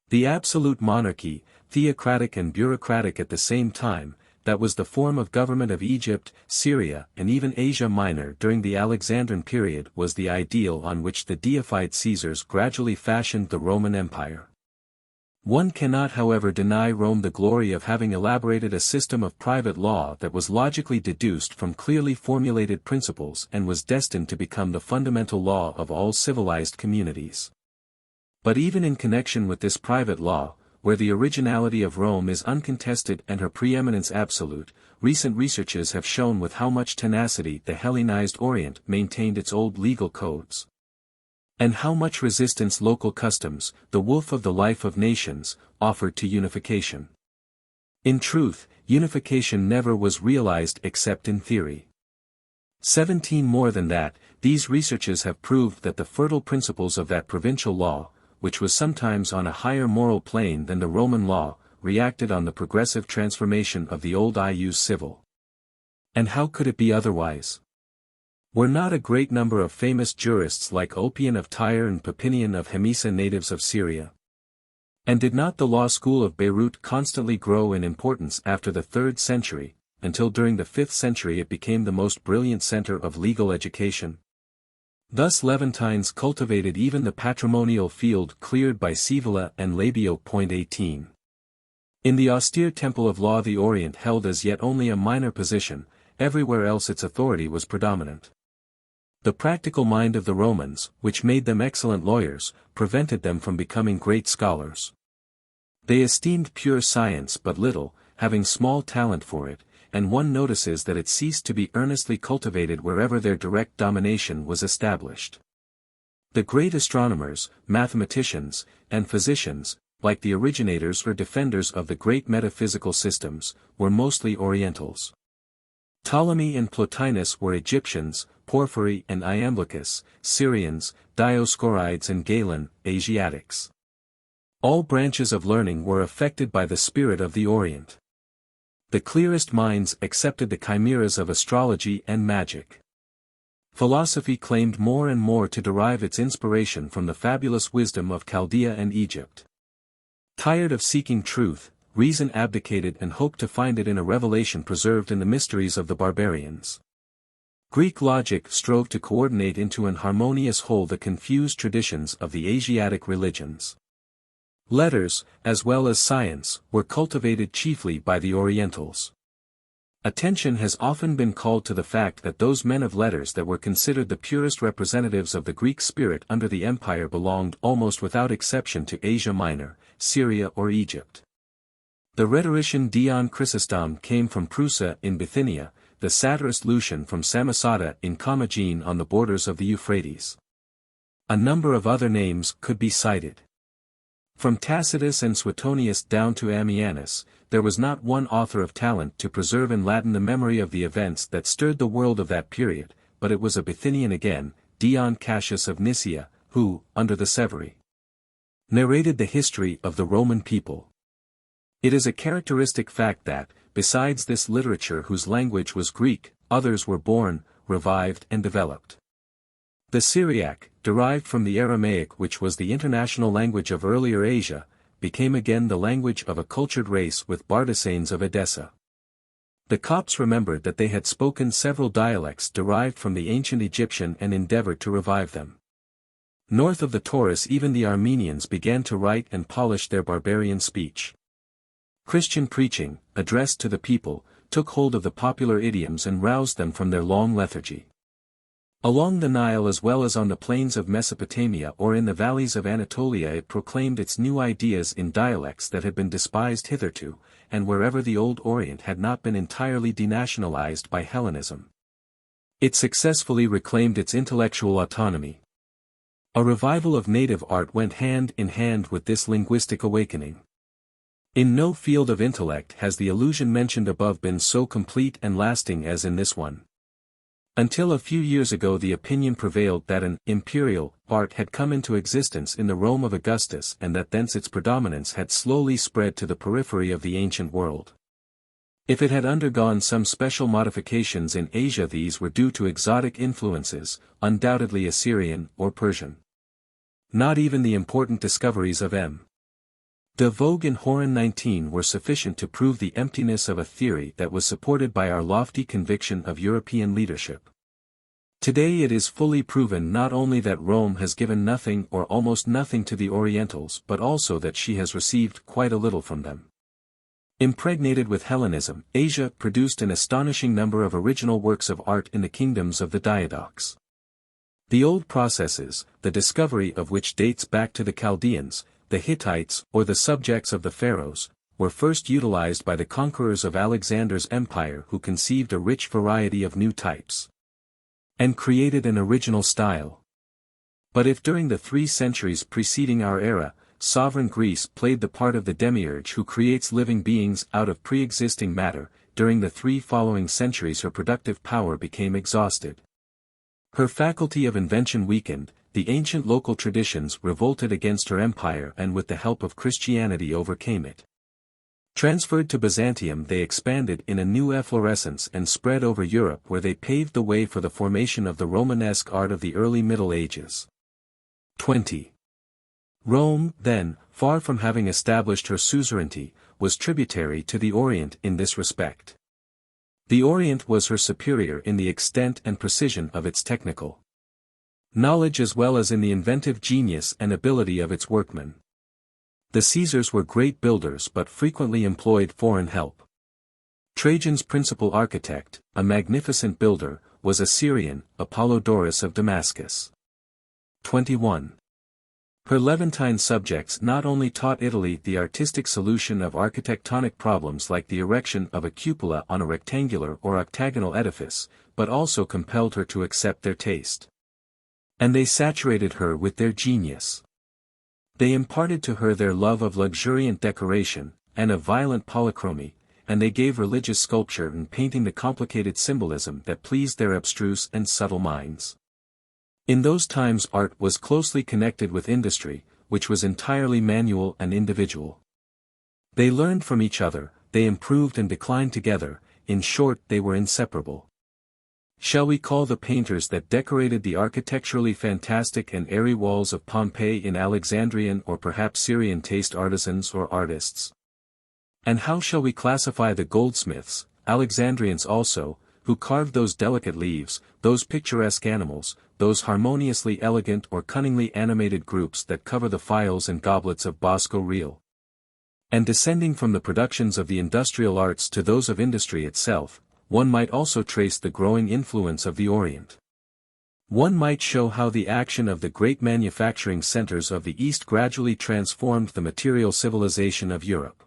A: The absolute monarchy, theocratic and bureaucratic at the same time, that was the form of government of Egypt, Syria, and even Asia Minor during the Alexandrine period, was the ideal on which the deified Caesars gradually fashioned the Roman Empire. One cannot however deny Rome the glory of having elaborated a system of private law that was logically deduced from clearly formulated principles and was destined to become the fundamental law of all civilized communities. But even in connection with this private law, where the originality of Rome is uncontested and her preeminence absolute, recent researches have shown with how much tenacity the Hellenized Orient maintained its old legal codes. And how much resistance local customs, the woof of the life of nations, offered to unification. In truth, unification never was realized except in theory. 17 More than that, these researches have proved that the fertile principles of that provincial law, which was sometimes on a higher moral plane than the Roman law, reacted on the progressive transformation of the old ius civil. And how could it be otherwise? Were not a great number of famous jurists like Ulpian of Tyre and Papinian of Hemisa natives of Syria? And did not the law school of Beirut constantly grow in importance after the 3rd century, until during the 5th century it became the most brilliant center of legal education? Thus Levantines cultivated even the patrimonial field cleared by Scaevola and Labeo. 18. In the austere temple of law the Orient held as yet only a minor position, everywhere else its authority was predominant. The practical mind of the Romans, which made them excellent lawyers, prevented them from becoming great scholars. They esteemed pure science but little, having small talent for it, and one notices that it ceased to be earnestly cultivated wherever their direct domination was established. The great astronomers, mathematicians, and physicians, like the originators or defenders of the great metaphysical systems, were mostly Orientals. Ptolemy and Plotinus were Egyptians, Porphyry and Iamblichus, Syrians, Dioscorides and Galen, Asiatics. All branches of learning were affected by the spirit of the Orient. The clearest minds accepted the chimeras of astrology and magic. Philosophy claimed more and more to derive its inspiration from the fabulous wisdom of Chaldea and Egypt. Tired of seeking truth, reason abdicated and hoped to find it in a revelation preserved in the mysteries of the barbarians. Greek logic strove to coordinate into an harmonious whole the confused traditions of the Asiatic religions. Letters, as well as science, were cultivated chiefly by the Orientals. Attention has often been called to the fact that those men of letters that were considered the purest representatives of the Greek spirit under the empire belonged almost without exception to Asia Minor, Syria or Egypt. The rhetorician Dion Chrysostom came from Prusa in Bithynia, the satirist Lucian from Samosata in Commagene on the borders of the Euphrates. A number of other names could be cited. From Tacitus and Suetonius down to Ammianus, there was not one author of talent to preserve in Latin the memory of the events that stirred the world of that period, but it was a Bithynian again, Dion Cassius of Nicaea, who, under the Severi, narrated the history of the Roman people. It is a characteristic fact that, besides this literature whose language was Greek, others were born, revived and developed. The Syriac, derived from the Aramaic which was the international language of earlier Asia, became again the language of a cultured race with Bardesanes of Edessa. The Copts remembered that they had spoken several dialects derived from the ancient Egyptian and endeavored to revive them. North of the Taurus even the Armenians began to write and polish their barbarian speech. Christian preaching, addressed to the people, took hold of the popular idioms and roused them from their long lethargy. Along the Nile as well as on the plains of Mesopotamia or in the valleys of Anatolia it proclaimed its new ideas in dialects that had been despised hitherto, and wherever the old Orient had not been entirely denationalized by Hellenism. It successfully reclaimed its intellectual autonomy. A revival of native art went hand in hand with this linguistic awakening. In no field of intellect has the illusion mentioned above been so complete and lasting as in this one. Until a few years ago the opinion prevailed that an imperial art had come into existence in the Rome of Augustus and that thence its predominance had slowly spread to the periphery of the ancient world. If it had undergone some special modifications in Asia these were due to exotic influences, undoubtedly Assyrian or Persian. Not even the important discoveries of M. De Vogue and Horan 19 were sufficient to prove the emptiness of a theory that was supported by our lofty conviction of European leadership. Today it is fully proven not only that Rome has given nothing or almost nothing to the Orientals but also that she has received quite a little from them. Impregnated with Hellenism, Asia produced an astonishing number of original works of art in the kingdoms of the Diadoques. The old processes, the discovery of which dates back to the Chaldeans, the Hittites, or the subjects of the pharaohs, were first utilized by the conquerors of Alexander's empire who conceived a rich variety of new types and created an original style. But if during the 3 centuries preceding our era, sovereign Greece played the part of the demiurge who creates living beings out of pre-existing matter, during the 3 following centuries her productive power became exhausted. Her faculty of invention weakened, the ancient local traditions revolted against her empire and with the help of Christianity overcame it. Transferred to Byzantium they expanded in a new efflorescence and spread over Europe where they paved the way for the formation of the Romanesque art of the early Middle Ages. 20. Rome, then, far from having established her suzerainty, was tributary to the Orient in this respect. The Orient was her superior in the extent and precision of its technical knowledge as well as in the inventive genius and ability of its workmen. The Caesars were great builders but frequently employed foreign help. Trajan's principal architect, a magnificent builder, was a Syrian, Apollodorus of Damascus. 21. Her Levantine subjects not only taught Italy the artistic solution of architectonic problems like the erection of a cupola on a rectangular or octagonal edifice, but also compelled her to accept their taste. And they saturated her with their genius. They imparted to her their love of luxuriant decoration, and of violent polychromy, and they gave religious sculpture and painting the complicated symbolism that pleased their abstruse and subtle minds. In those times art was closely connected with industry, which was entirely manual and individual. They learned from each other, they improved and declined together, in short they were inseparable. Shall we call the painters that decorated the architecturally fantastic and airy walls of Pompeii in Alexandrian or perhaps Syrian taste artisans or artists? And how shall we classify the goldsmiths, Alexandrians also, who carved those delicate leaves, those picturesque animals, those harmoniously elegant or cunningly animated groups that cover the phials and goblets of Bosco Real? And descending from the productions of the industrial arts to those of industry itself, one might also trace the growing influence of the Orient. One might show how the action of the great manufacturing centers of the East gradually transformed the material civilization of Europe.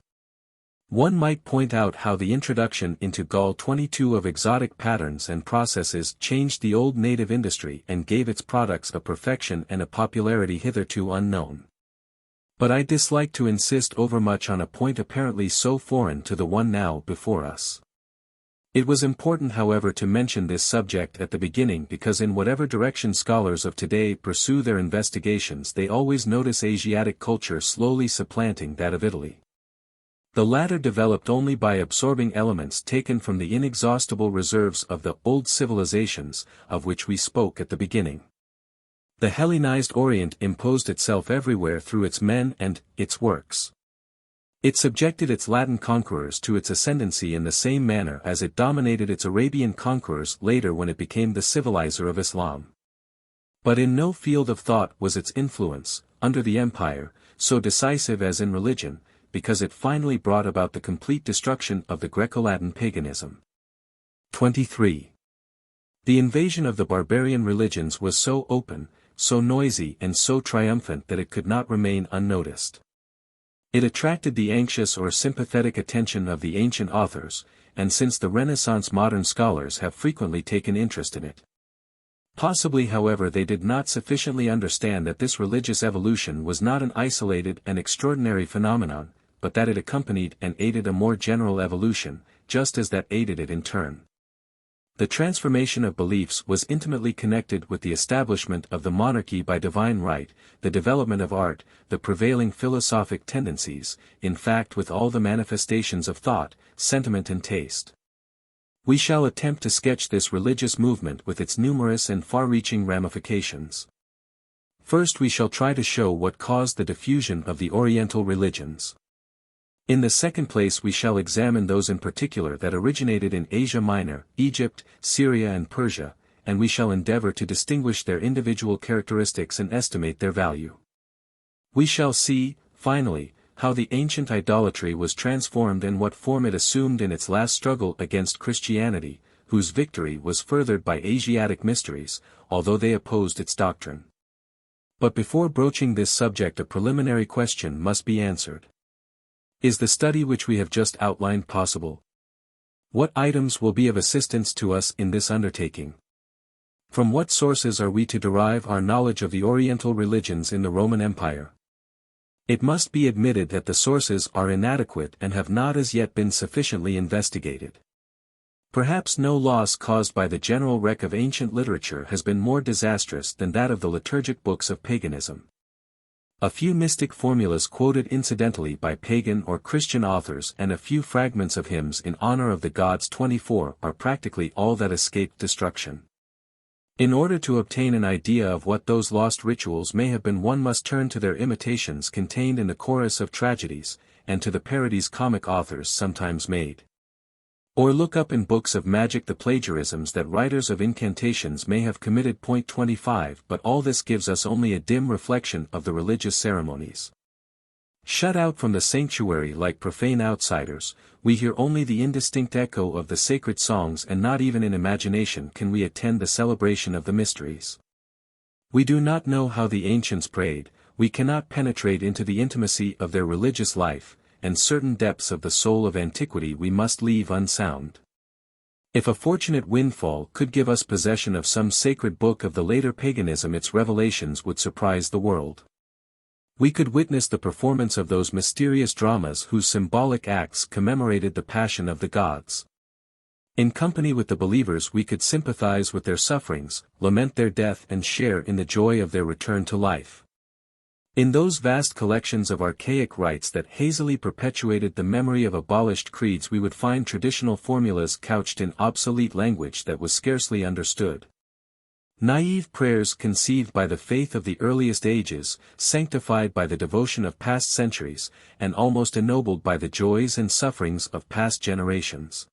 A: One might point out how the introduction into Gaul 22 of exotic patterns and processes changed the old native industry and gave its products a perfection and a popularity hitherto unknown. But I dislike to insist overmuch on a point apparently so foreign to the one now before us. It was important however to mention this subject at the beginning because in whatever direction scholars of today pursue their investigations they always notice Asiatic culture slowly supplanting that of Italy. The latter developed only by absorbing elements taken from the inexhaustible reserves of the old civilizations, of which we spoke at the beginning. The Hellenized Orient imposed itself everywhere through its men and its works. It subjected its Latin conquerors to its ascendancy in the same manner as it dominated its Arabian conquerors later when it became the civilizer of Islam. But in no field of thought was its influence, under the empire, so decisive as in religion, because it finally brought about the complete destruction of the Greco-Latin paganism. 23. The invasion of the barbarian religions was so open, so noisy and so triumphant that it could not remain unnoticed. It attracted the anxious or sympathetic attention of the ancient authors, and since the Renaissance modern scholars have frequently taken interest in it. Possibly however they did not sufficiently understand that this religious evolution was not an isolated and extraordinary phenomenon, but that it accompanied and aided a more general evolution, just as that aided it in turn. The transformation of beliefs was intimately connected with the establishment of the monarchy by divine right, the development of art, the prevailing philosophic tendencies, in fact with all the manifestations of thought, sentiment and taste. We shall attempt to sketch this religious movement with its numerous and far-reaching ramifications. First we shall try to show what caused the diffusion of the Oriental religions. In the second place we shall examine those in particular that originated in Asia Minor, Egypt, Syria and Persia, and we shall endeavor to distinguish their individual characteristics and estimate their value. We shall see, finally, how the ancient idolatry was transformed and what form it assumed in its last struggle against Christianity, whose victory was furthered by Asiatic mysteries, although they opposed its doctrine. But before broaching this subject a preliminary question must be answered. Is the study which we have just outlined possible? What items will be of assistance to us in this undertaking? From what sources are we to derive our knowledge of the Oriental religions in the Roman Empire? It must be admitted that the sources are inadequate and have not as yet been sufficiently investigated. Perhaps no loss caused by the general wreck of ancient literature has been more disastrous than that of the liturgic books of paganism. A few mystic formulas quoted incidentally by pagan or Christian authors and a few fragments of hymns in honor of the gods 24 are practically all that escaped destruction. In order to obtain an idea of what those lost rituals may have been one must turn to their imitations contained in the chorus of tragedies, and to the parodies comic authors sometimes made. Or look up in books of magic the plagiarisms that writers of incantations may have committed. 25 But all this gives us only a dim reflection of the religious ceremonies. Shut out from the sanctuary like profane outsiders, we hear only the indistinct echo of the sacred songs and not even in imagination can we attend the celebration of the mysteries. We do not know how the ancients prayed, we cannot penetrate into the intimacy of their religious life, and certain depths of the soul of antiquity we must leave unsound. If a fortunate windfall could give us possession of some sacred book of the later paganism its revelations would surprise the world. We could witness the performance of those mysterious dramas whose symbolic acts commemorated the passion of the gods. In company with the believers we could sympathize with their sufferings, lament their death and share in the joy of their return to life. In those vast collections of archaic rites that hazily perpetuated the memory of abolished creeds we would find traditional formulas couched in obsolete language that was scarcely understood. Naive prayers conceived by the faith of the earliest ages, sanctified by the devotion of past centuries, and almost ennobled by the joys and sufferings of past generations.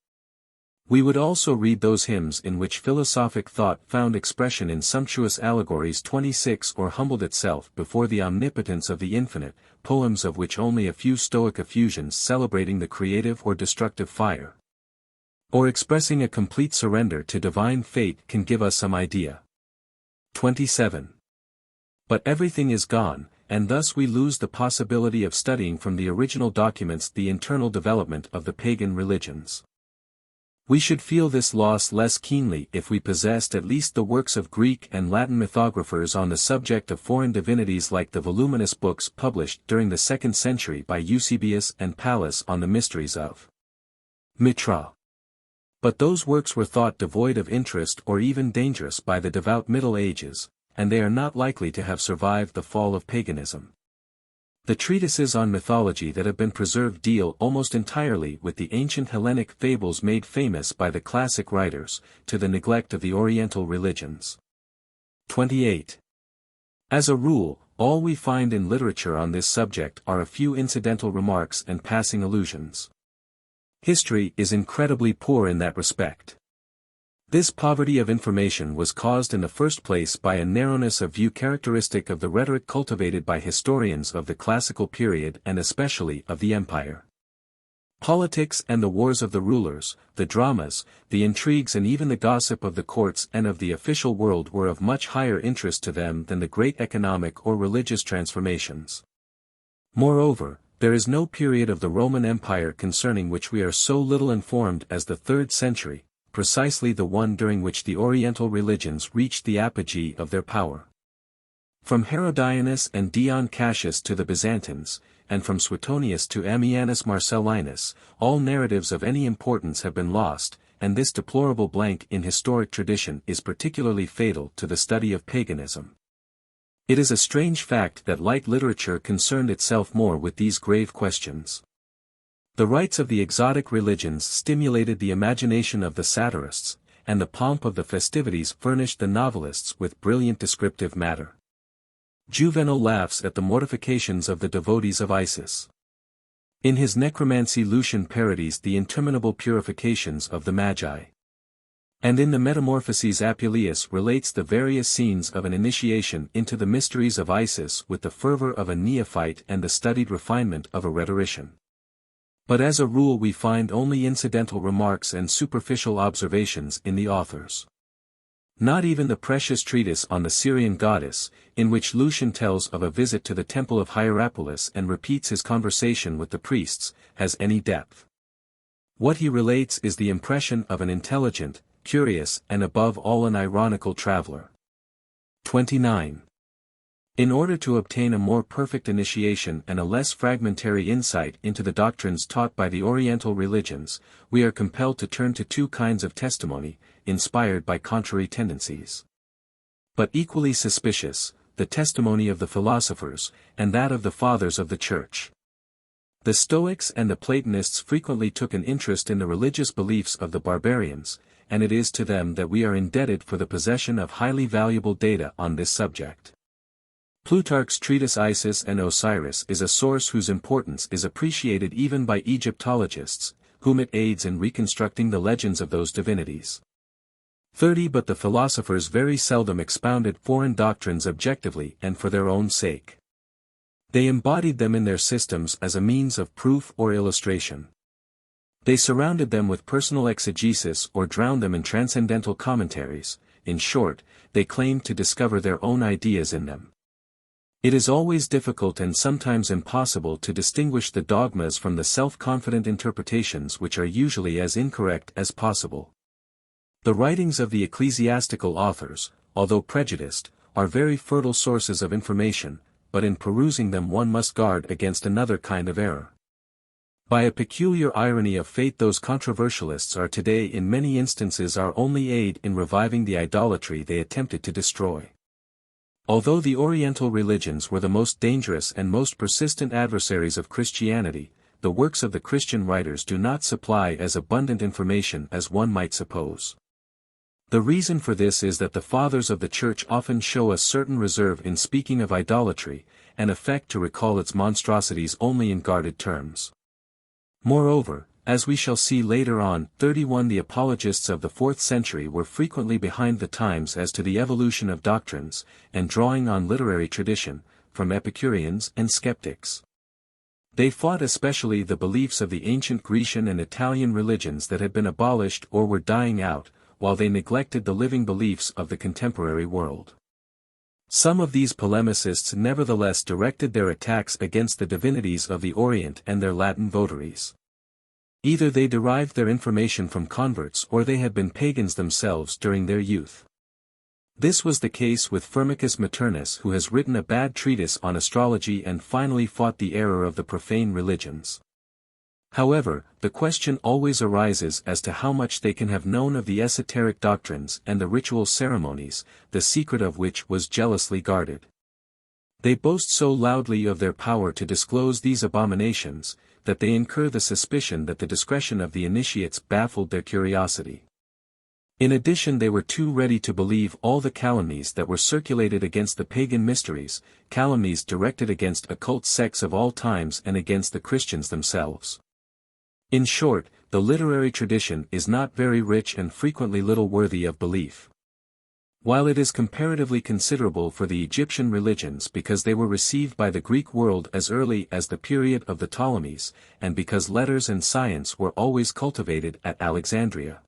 A: We would also read those hymns in which philosophic thought found expression in sumptuous allegories 26 or humbled itself before the omnipotence of the infinite, poems of which only a few Stoic effusions celebrating the creative or destructive fire, or expressing a complete surrender to divine fate can give us some idea. 27. But everything is gone, and thus we lose the possibility of studying from the original documents the internal development of the pagan religions. We should feel this loss less keenly if we possessed at least the works of Greek and Latin mythographers on the subject of foreign divinities like the voluminous books published during the 2nd century by Eusebius and Pallas on the mysteries of Mitra. But those works were thought devoid of interest or even dangerous by the devout Middle Ages, and they are not likely to have survived the fall of paganism. The treatises on mythology that have been preserved deal almost entirely with the ancient Hellenic fables made famous by the classic writers, to the neglect of the Oriental religions. 28. As a rule, All we find in literature on this subject are a few incidental remarks and passing allusions. History is incredibly poor in that respect. This poverty of information was caused in the first place by a narrowness of view characteristic of the rhetoric cultivated by historians of the classical period and especially of the empire. Politics and the wars of the rulers, the dramas, the intrigues and even the gossip of the courts and of the official world were of much higher interest to them than the great economic or religious transformations. Moreover, there is no period of the Roman Empire concerning which we are so little informed as the 3rd century, precisely the one during which the Oriental religions reached the apogee of their power. From Herodianus and Dion Cassius to the Byzantines, and from Suetonius to Ammianus Marcellinus, all narratives of any importance have been lost, and this deplorable blank in historic tradition is particularly fatal to the study of paganism. It is a strange fact that light literature concerned itself more with these grave questions. The rites of the exotic religions stimulated the imagination of the satirists, and the pomp of the festivities furnished the novelists with brilliant descriptive matter. Juvenal laughs at the mortifications of the devotees of Isis. In his necromancy Lucian parodies the interminable purifications of the Magi. And in the Metamorphoses Apuleius relates the various scenes of an initiation into the mysteries of Isis with the fervor of a neophyte and the studied refinement of a rhetorician. But as a rule we find only incidental remarks and superficial observations in the authors. Not even the precious treatise on the Syrian goddess, in which Lucian tells of a visit to the temple of Hierapolis and repeats his conversation with the priests, has any depth. What he relates is the impression of an intelligent, curious and above all an ironical traveler. 29. In order to obtain a more perfect initiation and a less fragmentary insight into the doctrines taught by the Oriental religions, we are compelled to turn to 2 kinds of testimony, inspired by contrary tendencies. But equally suspicious, the testimony of the philosophers, and that of the fathers of the Church. The Stoics and the Platonists frequently took an interest in the religious beliefs of the barbarians, and it is to them that we are indebted for the possession of highly valuable data on this subject. Plutarch's treatise Isis and Osiris is a source whose importance is appreciated even by Egyptologists, whom it aids in reconstructing the legends of those divinities. 30 But the philosophers very seldom expounded foreign doctrines objectively and for their own sake. They embodied them in their systems as a means of proof or illustration. They surrounded them with personal exegesis or drowned them in transcendental commentaries. In short, they claimed to discover their own ideas in them. It is always difficult and sometimes impossible to distinguish the dogmas from the self-confident interpretations which are usually as incorrect as possible. The writings of the ecclesiastical authors, although prejudiced, are very fertile sources of information, but in perusing them one must guard against another kind of error. By a peculiar irony of fate those controversialists are today in many instances our only aid in reviving the idolatry they attempted to destroy. Although the Oriental religions were the most dangerous and most persistent adversaries of Christianity, the works of the Christian writers do not supply as abundant information as one might suppose. The reason for this is that the fathers of the Church often show a certain reserve in speaking of idolatry, and affect to recall its monstrosities only in guarded terms. Moreover, as we shall see later on, 31 The apologists of the 4th century were frequently behind the times as to the evolution of doctrines, and drawing on literary tradition, from Epicureans and skeptics. They fought especially the beliefs of the ancient Grecian and Italian religions that had been abolished or were dying out, while they neglected the living beliefs of the contemporary world. Some of these polemicists nevertheless directed their attacks against the divinities of the Orient and their Latin votaries. Either they derived their information from converts or they had been pagans themselves during their youth. This was the case with Firmicus Maternus, who has written a bad treatise on astrology and finally fought the error of the profane religions. However, the question always arises as to how much they can have known of the esoteric doctrines and the ritual ceremonies, the secret of which was jealously guarded. They boast so loudly of their power to disclose these abominations, that they incur the suspicion that the discretion of the initiates baffled their curiosity. In addition, they were too ready to believe all the calumnies that were circulated against the pagan mysteries, calumnies directed against occult sects of all times and against the Christians themselves. In short, the literary tradition is not very rich and frequently little worthy of belief. While it is comparatively considerable for the Egyptian religions because they were received by the Greek world as early as the period of the Ptolemies, and because letters and science were always cultivated at Alexandria.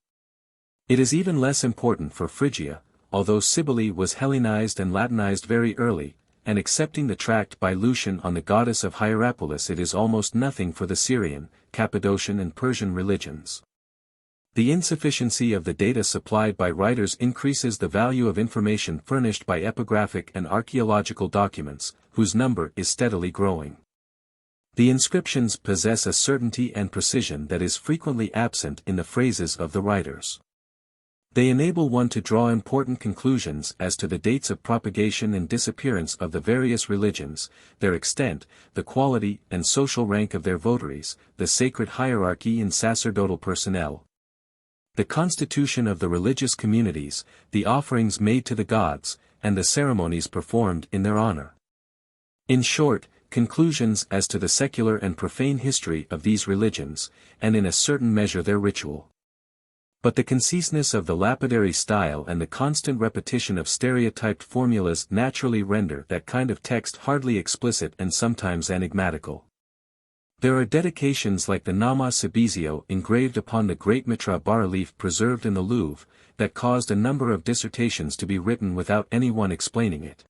A: It is even less important for Phrygia, although Cybele was Hellenized and Latinized very early, and accepting the tract by Lucian on the goddess of Hierapolis, it is almost nothing for the Syrian, Cappadocian and Persian religions. The insufficiency of the data supplied by writers increases the value of information furnished by epigraphic and archaeological documents, whose number is steadily growing. The inscriptions possess a certainty and precision that is frequently absent in the phrases of the writers. They enable one to draw important conclusions as to the dates of propagation and disappearance of the various religions, their extent, the quality and social rank of their votaries, the sacred hierarchy and sacerdotal personnel, the constitution of the religious communities, the offerings made to the gods, and the ceremonies performed in their honor. In short, conclusions as to the secular and profane history of these religions, and in a certain measure their ritual. But the conciseness of the lapidary style and the constant repetition of stereotyped formulas naturally render that kind of text hardly explicit and sometimes enigmatical. There are dedications like the Nama Cibizio engraved upon the great Mitra bas-relief preserved in the Louvre, that caused a number of dissertations to be written without anyone explaining it.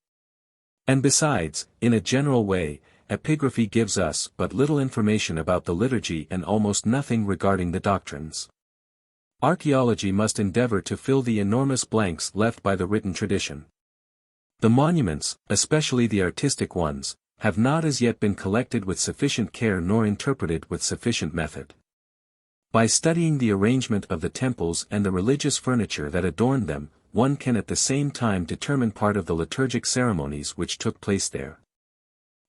A: And besides, in a general way, epigraphy gives us but little information about the liturgy and almost nothing regarding the doctrines. Archaeology must endeavor to fill the enormous blanks left by the written tradition. The monuments, especially the artistic ones, have not as yet been collected with sufficient care nor interpreted with sufficient method. By studying the arrangement of the temples and the religious furniture that adorned them, one can at the same time determine part of the liturgic ceremonies which took place there.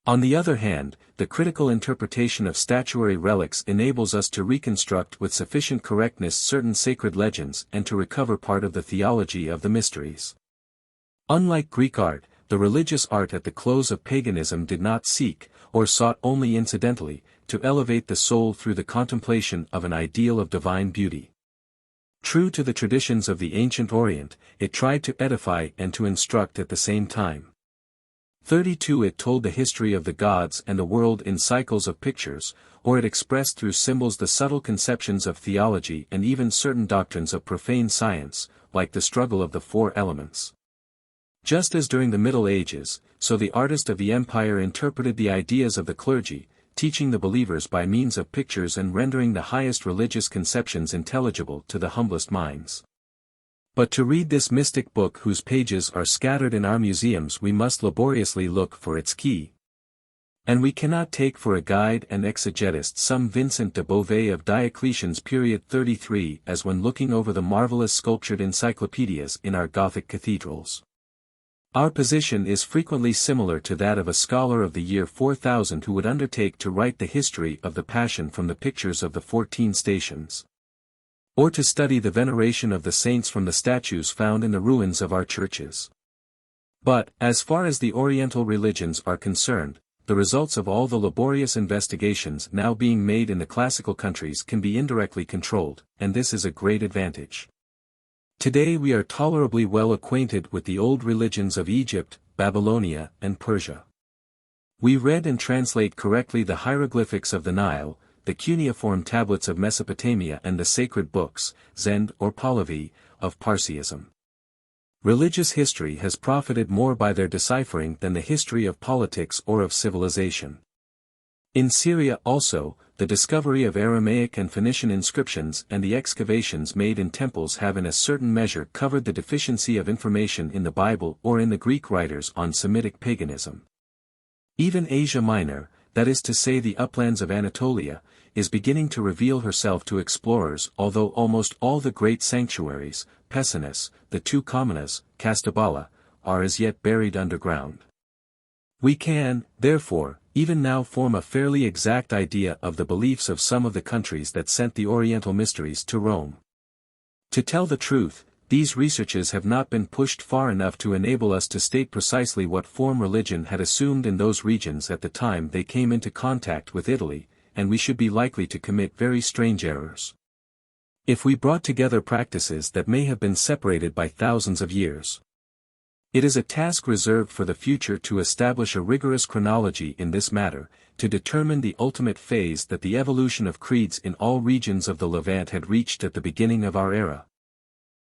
A: On the other hand, the critical interpretation of statuary relics enables us to reconstruct with sufficient correctness certain sacred legends and to recover part of the theology of the mysteries. Unlike Greek art, the religious art at the close of paganism did not seek, or sought only incidentally, to elevate the soul through the contemplation of an ideal of divine beauty. True to the traditions of the ancient Orient, it tried to edify and to instruct at the same time. 32 It told the history of the gods and the world in cycles of pictures, or it expressed through symbols the subtle conceptions of theology and even certain doctrines of profane science, like the struggle of the four elements. Just as during the Middle Ages, so the artist of the empire interpreted the ideas of the clergy, teaching the believers by means of pictures and rendering the highest religious conceptions intelligible to the humblest minds. But to read this mystic book whose pages are scattered in our museums we must laboriously look for its key. And we cannot take for a guide and exegetist some Vincent de Beauvais of Diocletian's period 33 as when looking over the marvelous sculptured encyclopedias in our Gothic cathedrals. Our position is frequently similar to that of a scholar of the year 4000 who would undertake to write the history of the Passion from the pictures of the 14 stations. Or to study the veneration of the saints from the statues found in the ruins of our churches. But, as far as the Oriental religions are concerned, the results of all the laborious investigations now being made in the classical countries can be indirectly controlled, and this is a great advantage. Today we are tolerably well acquainted with the old religions of Egypt, Babylonia, and Persia. We read and translate correctly the hieroglyphics of the Nile, the cuneiform tablets of Mesopotamia and the sacred books, Zend or Pahlavi, of Parsiism. Religious history has profited more by their deciphering than the history of politics or of civilization. In Syria also, the discovery of Aramaic and Phoenician inscriptions and the excavations made in temples have in a certain measure covered the deficiency of information in the Bible or in the Greek writers on Semitic paganism. Even Asia Minor, that is to say the uplands of Anatolia, is beginning to reveal herself to explorers although almost all the great sanctuaries, Pessinus, the two communas, Castabala, are as yet buried underground. We can, therefore, even now form a fairly exact idea of the beliefs of some of the countries that sent the Oriental mysteries to Rome. To tell the truth, these researches have not been pushed far enough to enable us to state precisely what form religion had assumed in those regions at the time they came into contact with Italy, and we should be likely to commit very strange errors if we brought together practices that may have been separated by thousands of years. It is a task reserved for the future to establish a rigorous chronology in this matter, to determine the ultimate phase that the evolution of creeds in all regions of the Levant had reached at the beginning of our era,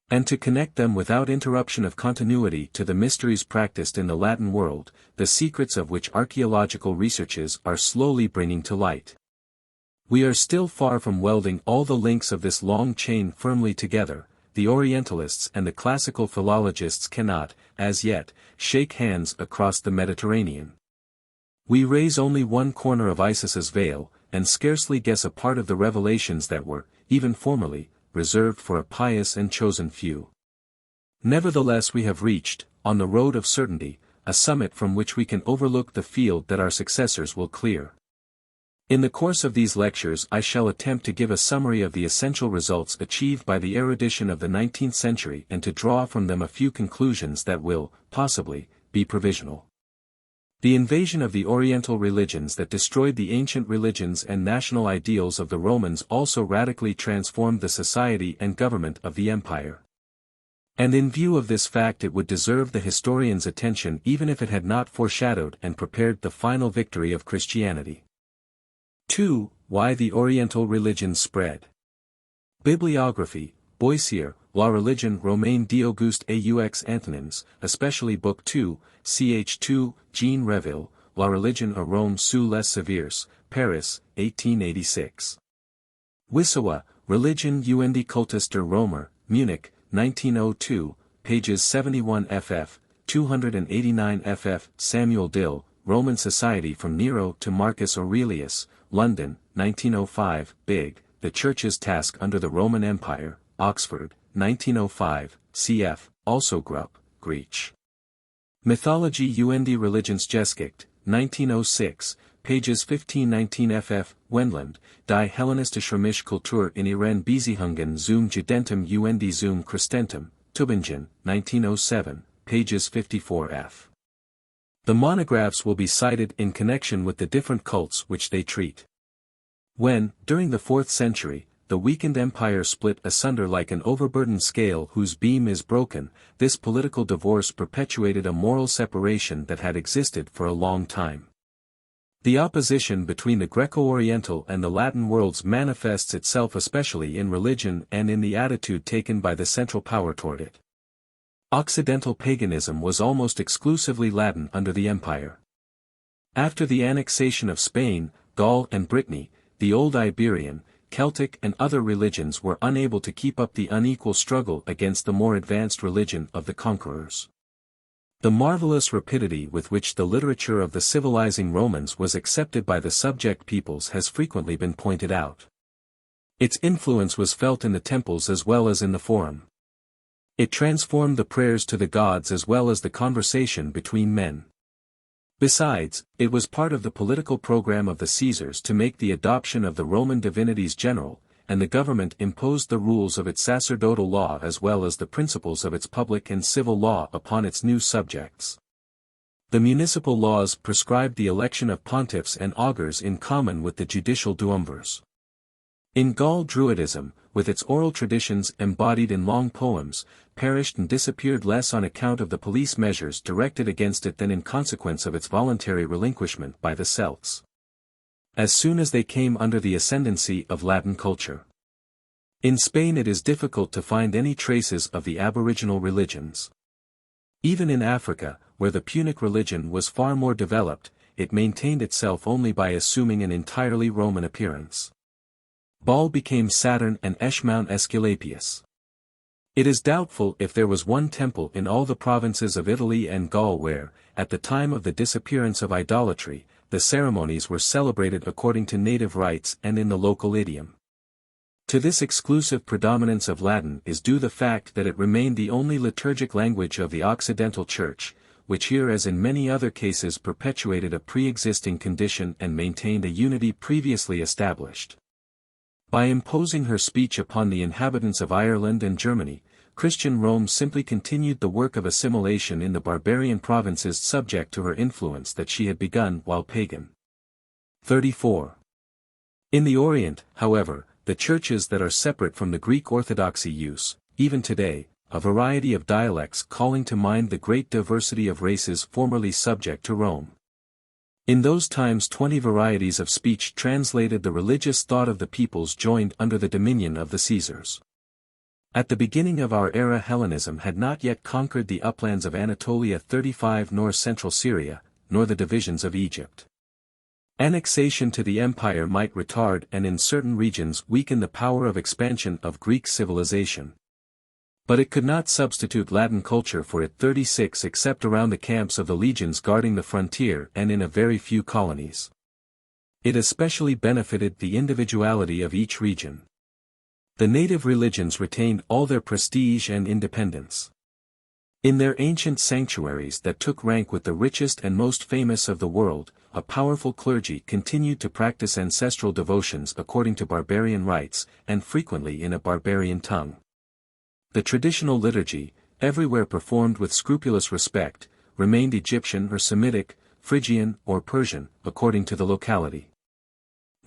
A: and to connect them without interruption of continuity to the mysteries practiced in the Latin world, the secrets of which archaeological researches are slowly bringing to light. We are still far from welding all the links of this long chain firmly together. The Orientalists and the classical philologists cannot, as yet, shake hands across the Mediterranean. We raise only one corner of Isis's veil, and scarcely guess a part of the revelations that were, even formerly, reserved for a pious and chosen few. Nevertheless we have reached, on the road of certainty, a summit from which we can overlook the field that our successors will clear. In the course of these lectures I shall attempt to give a summary of the essential results achieved by the erudition of the 19th century and to draw from them a few conclusions that will, possibly, be provisional. The invasion of the Oriental religions that destroyed the ancient religions and national ideals of the Romans also radically transformed the society and government of the empire. And in view of this fact it would deserve the historian's attention even if it had not foreshadowed and prepared the final victory of Christianity. 2. Why the Oriental Religions Spread. Bibliography, Boissier, La Religion Romaine d'Auguste aux Antonins, especially Book 2, ch. 2, Jean Reville, La Religion à Rome sous les Sévères, Paris, 1886. Wissawa, Religion und Kultus der Römer, Munich, 1902, pages 71 ff, 289 ff. Samuel Dill, Roman Society from Nero to Marcus Aurelius, London, 1905, Big, The Church's Task Under the Roman Empire, Oxford, 1905, cf. Also Grupp, Grieche. Mythology und Religionsgeschichte, 1906, pages 1519 ff. Wendland, Die Hellenistische Kultur in ihren Beziehungen zum Judentum und zum Christentum, Tübingen, 1907, pages 54 f. The monographs will be cited in connection with the different cults which they treat. When, during the 4th century, the weakened empire split asunder like an overburdened scale whose beam is broken, this political divorce perpetuated a moral separation that had existed for a long time. The opposition between the Greco-Oriental and the Latin worlds manifests itself especially in religion and in the attitude taken by the central power toward it. Occidental paganism was almost exclusively Latin under the empire. After the annexation of Spain, Gaul and Brittany, the old Iberian, Celtic and other religions were unable to keep up the unequal struggle against the more advanced religion of the conquerors. The marvelous rapidity with which the literature of the civilizing Romans was accepted by the subject peoples has frequently been pointed out. Its influence was felt in the temples as well as in the forum. It transformed the prayers to the gods as well as the conversation between men. Besides, it was part of the political program of the Caesars to make the adoption of the Roman divinities general, and the government imposed the rules of its sacerdotal law as well as the principles of its public and civil law upon its new subjects. The municipal laws prescribed the election of pontiffs and augurs in common with the judicial duumvirs. In Gaul Druidism, with its oral traditions embodied in long poems, perished and disappeared less on account of the police measures directed against it than in consequence of its voluntary relinquishment by the Celts, as soon as they came under the ascendancy of Latin culture. In Spain it is difficult to find any traces of the aboriginal religions. Even in Africa, where the Punic religion was far more developed, it maintained itself only by assuming an entirely Roman appearance. Baal became Saturn and Eshmount Aesculapius. It is doubtful if there was one temple in all the provinces of Italy and Gaul where, at the time of the disappearance of idolatry, the ceremonies were celebrated according to native rites and in the local idiom. To this exclusive predominance of Latin is due the fact that it remained the only liturgic language of the Occidental Church, which here as in many other cases perpetuated a pre-existing condition and maintained a unity previously established. By imposing her speech upon the inhabitants of Ireland and Germany, Christian Rome simply continued the work of assimilation in the barbarian provinces subject to her influence that she had begun while pagan. 34. In the Orient, however, the churches that are separate from the Greek Orthodoxy use, even today, a variety of dialects calling to mind the great diversity of races formerly subject to Rome. In those times 20 varieties of speech translated the religious thought of the peoples joined under the dominion of the Caesars. At the beginning of our era Hellenism had not yet conquered the uplands of Anatolia 35 nor central Syria, nor the divisions of Egypt. Annexation to the empire might retard and in certain regions weaken the power of expansion of Greek civilization. But it could not substitute Latin culture for it. 36 except around the camps of the legions guarding the frontier and in a very few colonies. It especially benefited the individuality of each region. The native religions retained all their prestige and independence. In their ancient sanctuaries that took rank with the richest and most famous of the world, a powerful clergy continued to practice ancestral devotions according to barbarian rites, and frequently in a barbarian tongue. The traditional liturgy, everywhere performed with scrupulous respect, remained Egyptian or Semitic, Phrygian or Persian, according to the locality.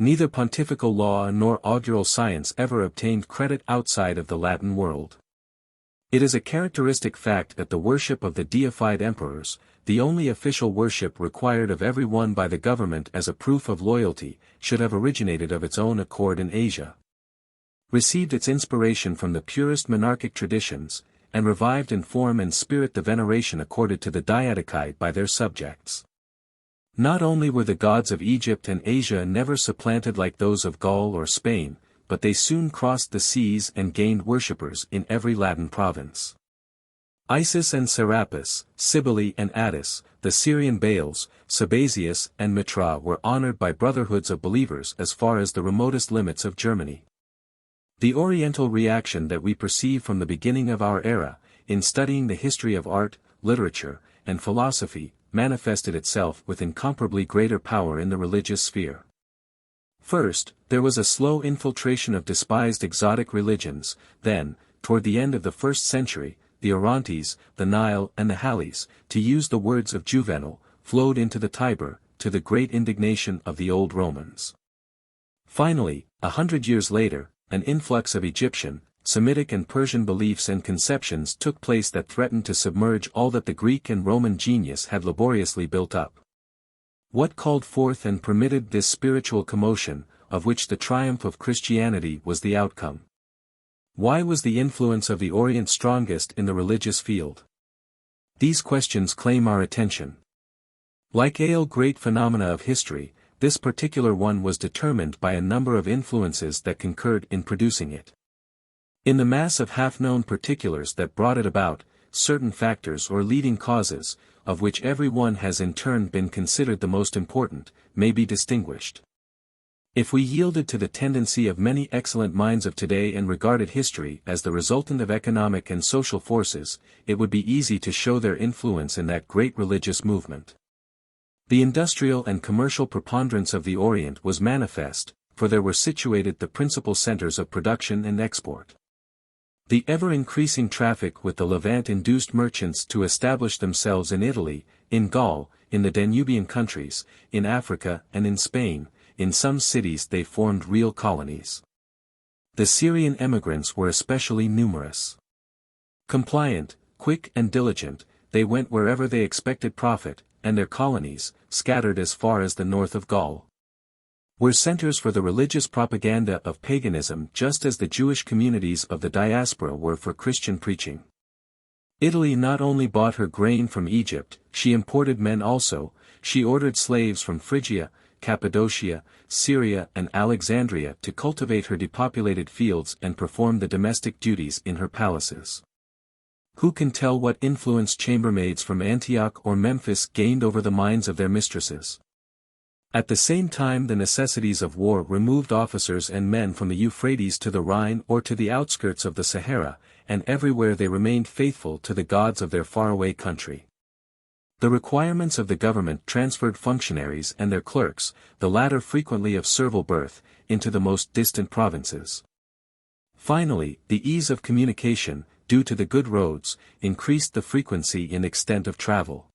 A: Neither pontifical law nor augural science ever obtained credit outside of the Latin world. It is a characteristic fact that the worship of the deified emperors, the only official worship required of everyone by the government as a proof of loyalty, should have originated of its own accord in Asia. Received its inspiration from the purest monarchic traditions, and revived in form and spirit the veneration accorded to the Diadochi by their subjects. Not only were the gods of Egypt and Asia never supplanted like those of Gaul or Spain, but they soon crossed the seas and gained worshippers in every Latin province. Isis and Serapis, Cybele and Attis, the Syrian Baals, Sabazius and Mitra were honored by brotherhoods of believers as far as the remotest limits of Germany. The Oriental reaction that we perceive from the beginning of our era, in studying the history of art, literature, and philosophy, manifested itself with incomparably greater power in the religious sphere. First, there was a slow infiltration of despised exotic religions, then, toward the end of the 1st century, the Orontes, the Nile and the Halys, to use the words of Juvenal, flowed into the Tiber, to the great indignation of the old Romans. Finally, 100 years later, an influx of Egyptian, Semitic and Persian beliefs and conceptions took place that threatened to submerge all that the Greek and Roman genius had laboriously built up. What called forth and permitted this spiritual commotion, of which the triumph of Christianity was the outcome? Why was the influence of the Orient strongest in the religious field? These questions claim our attention. Like all great phenomena of history, this particular one was determined by a number of influences that concurred in producing it. In the mass of half-known particulars that brought it about, certain factors or leading causes, of which every one has in turn been considered the most important, may be distinguished. If we yielded to the tendency of many excellent minds of today and regarded history as the resultant of economic and social forces, it would be easy to show their influence in that great religious movement. The industrial and commercial preponderance of the Orient was manifest, for there were situated the principal centers of production and export. The ever-increasing traffic with the Levant induced merchants to establish themselves in Italy, in Gaul, in the Danubian countries, in Africa and in Spain. In some cities they formed real colonies. The Syrian emigrants were especially numerous. Compliant, quick and diligent, they went wherever they expected profit, and their colonies, scattered as far as the north of Gaul, were centers for the religious propaganda of paganism just as the Jewish communities of the diaspora were for Christian preaching. Italy not only bought her grain from Egypt, she imported men also. She ordered slaves from Phrygia, Cappadocia, Syria and Alexandria to cultivate her depopulated fields and perform the domestic duties in her palaces. Who can tell what influence chambermaids from Antioch or Memphis gained over the minds of their mistresses? At the same time the necessities of war removed officers and men from the Euphrates to the Rhine or to the outskirts of the Sahara, and everywhere they remained faithful to the gods of their faraway country. The requirements of the government transferred functionaries and their clerks, the latter frequently of servile birth, into the most distant provinces. Finally, the ease of communication, due to the good roads, increased the frequency and extent of travel.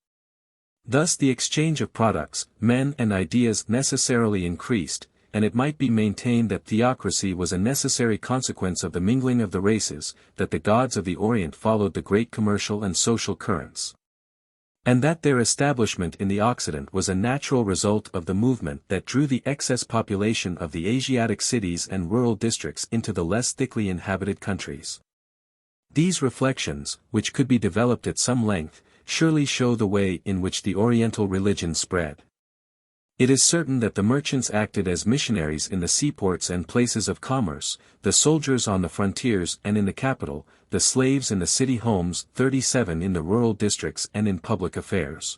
A: Thus the exchange of products, men and ideas necessarily increased, and it might be maintained that theocracy was a necessary consequence of the mingling of the races, that the gods of the Orient followed the great commercial and social currents, and that their establishment in the Occident was a natural result of the movement that drew the excess population of the Asiatic cities and rural districts into the less thickly inhabited countries. These reflections, which could be developed at some length, surely show the way in which the Oriental religion spread. It is certain that the merchants acted as missionaries in the seaports and places of commerce, the soldiers on the frontiers and in the capital, the slaves in the city homes, 37 in the rural districts and in public affairs.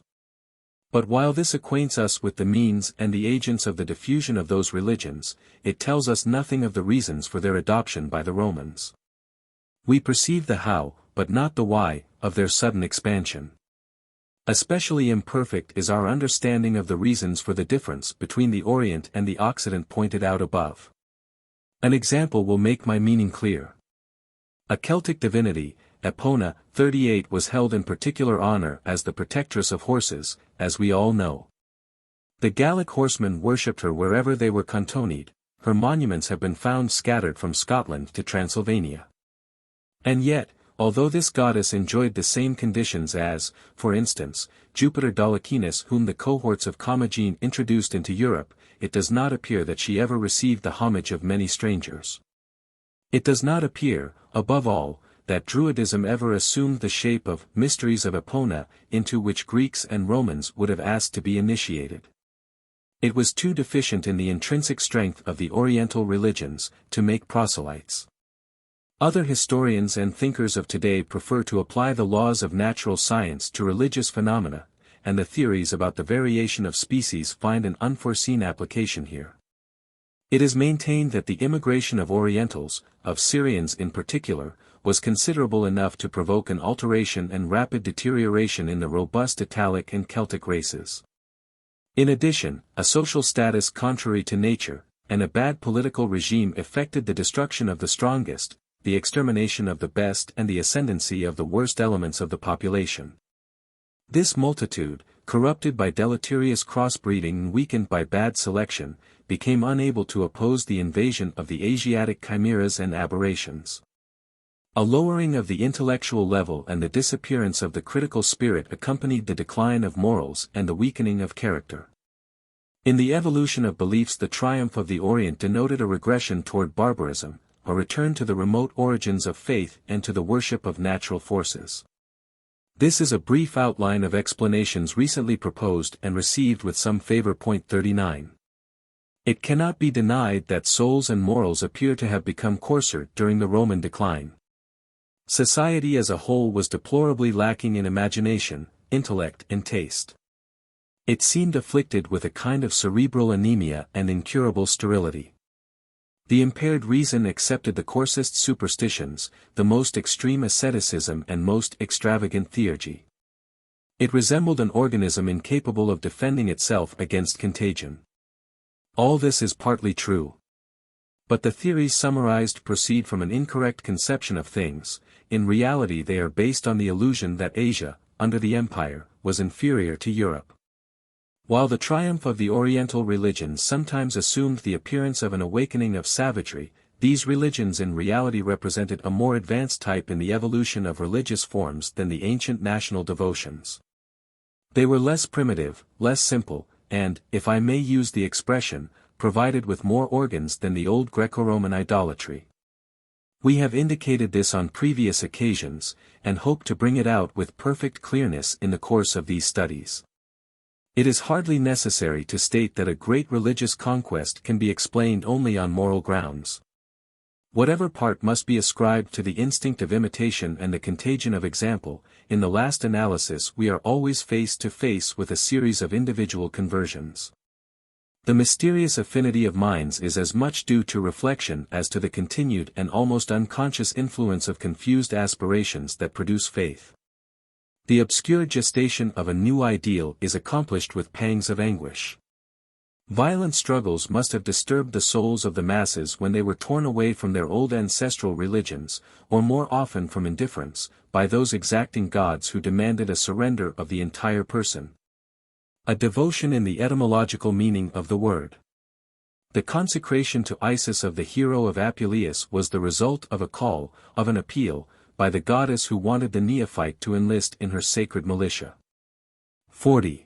A: But while this acquaints us with the means and the agents of the diffusion of those religions, it tells us nothing of the reasons for their adoption by the Romans. We perceive the how, but not the why, of their sudden expansion. Especially imperfect is our understanding of the reasons for the difference between the Orient and the Occident pointed out above. An example will make my meaning clear. A Celtic divinity, Epona, 38 was held in particular honor as the protectress of horses, as we all know. The Gallic horsemen worshipped her wherever they were cantoned. Her monuments have been found scattered from Scotland to Transylvania. And yet, although this goddess enjoyed the same conditions as, for instance, Jupiter Dolichinas whom the cohorts of Commagene introduced into Europe, it does not appear that she ever received the homage of many strangers. It does not appear, above all, that Druidism ever assumed the shape of mysteries of Epona, into which Greeks and Romans would have asked to be initiated. It was too deficient in the intrinsic strength of the Oriental religions, to make proselytes. Other historians and thinkers of today prefer to apply the laws of natural science to religious phenomena, and the theories about the variation of species find an unforeseen application here. It is maintained that the immigration of Orientals, of Syrians in particular, was considerable enough to provoke an alteration and rapid deterioration in the robust Italic and Celtic races. In addition, a social status contrary to nature, and a bad political regime effected the destruction of the strongest, the extermination of the best and the ascendancy of the worst elements of the population. This multitude, corrupted by deleterious crossbreeding and weakened by bad selection, became unable to oppose the invasion of the Asiatic chimeras and aberrations. A lowering of the intellectual level and the disappearance of the critical spirit accompanied the decline of morals and the weakening of character. In the evolution of beliefs, the triumph of the Orient denoted a regression toward barbarism, a return to the remote origins of faith and to the worship of natural forces. This is a brief outline of explanations recently proposed and received with some favor. Point 39. It cannot be denied that souls and morals appear to have become coarser during the Roman decline. Society as a whole was deplorably lacking in imagination, intellect and taste. It seemed afflicted with a kind of cerebral anemia and incurable sterility. The impaired reason accepted the coarsest superstitions, the most extreme asceticism and most extravagant theurgy. It resembled an organism incapable of defending itself against contagion. All this is partly true. But the theories summarized proceed from an incorrect conception of things. In reality they are based on the illusion that Asia, under the Empire, was inferior to Europe. While the triumph of the Oriental religions sometimes assumed the appearance of an awakening of savagery, these religions in reality represented a more advanced type in the evolution of religious forms than the ancient national devotions. They were less primitive, less simple, and, if I may use the expression, provided with more organs than the old Greco-Roman idolatry. We have indicated this on previous occasions, and hope to bring it out with perfect clearness in the course of these studies. It is hardly necessary to state that a great religious conquest can be explained only on moral grounds. Whatever part must be ascribed to the instinct of imitation and the contagion of example, in the last analysis we are always face to face with a series of individual conversions. The mysterious affinity of minds is as much due to reflection as to the continued and almost unconscious influence of confused aspirations that produce faith. The obscure gestation of a new ideal is accomplished with pangs of anguish. Violent struggles must have disturbed the souls of the masses when they were torn away from their old ancestral religions, or more often from indifference, by those exacting gods who demanded a surrender of the entire person. A devotion in the etymological meaning of the word. The consecration to Isis of the hero of Apuleius was the result of a call, of an appeal, by the goddess who wanted the neophyte to enlist in her sacred militia. 40.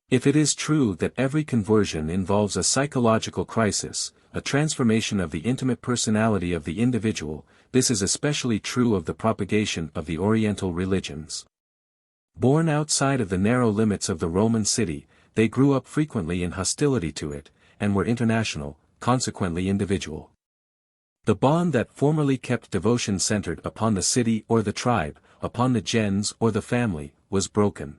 A: If it is true that every conversion involves a psychological crisis, a transformation of the intimate personality of the individual, this is especially true of the propagation of the Oriental religions. Born outside of the narrow limits of the Roman city, they grew up frequently in hostility to it, and were international, consequently individual. The bond that formerly kept devotion centered upon the city or the tribe, upon the gens or the family, was broken.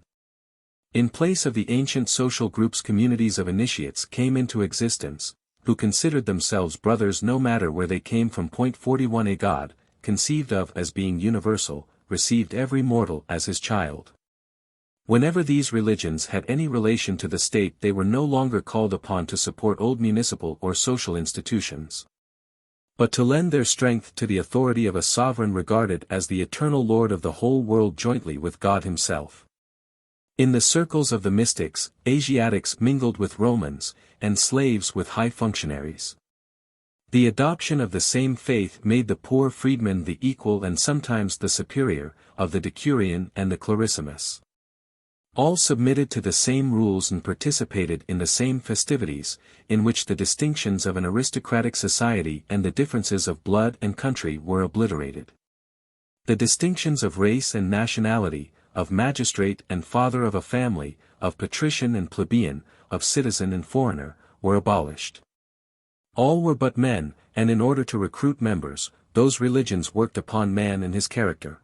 A: In place of the ancient social groups, communities of initiates came into existence, who considered themselves brothers no matter where they came from. 41 A God, conceived of as being universal, received every mortal as his child. Whenever these religions had any relation to the state, they were no longer called upon to support old municipal or social institutions, but to lend their strength to the authority of a sovereign regarded as the eternal Lord of the whole world jointly with God himself. In the circles of the mystics, Asiatics mingled with Romans, and slaves with high functionaries. The adoption of the same faith made the poor freedman the equal and sometimes the superior, of the decurion and the clarissimus. All submitted to the same rules and participated in the same festivities, in which the distinctions of an aristocratic society and the differences of blood and country were obliterated. The distinctions of race and nationality, of magistrate and father of a family, of patrician and plebeian, of citizen and foreigner, were abolished. All were but men, and in order to recruit members, those religions worked upon man and his character.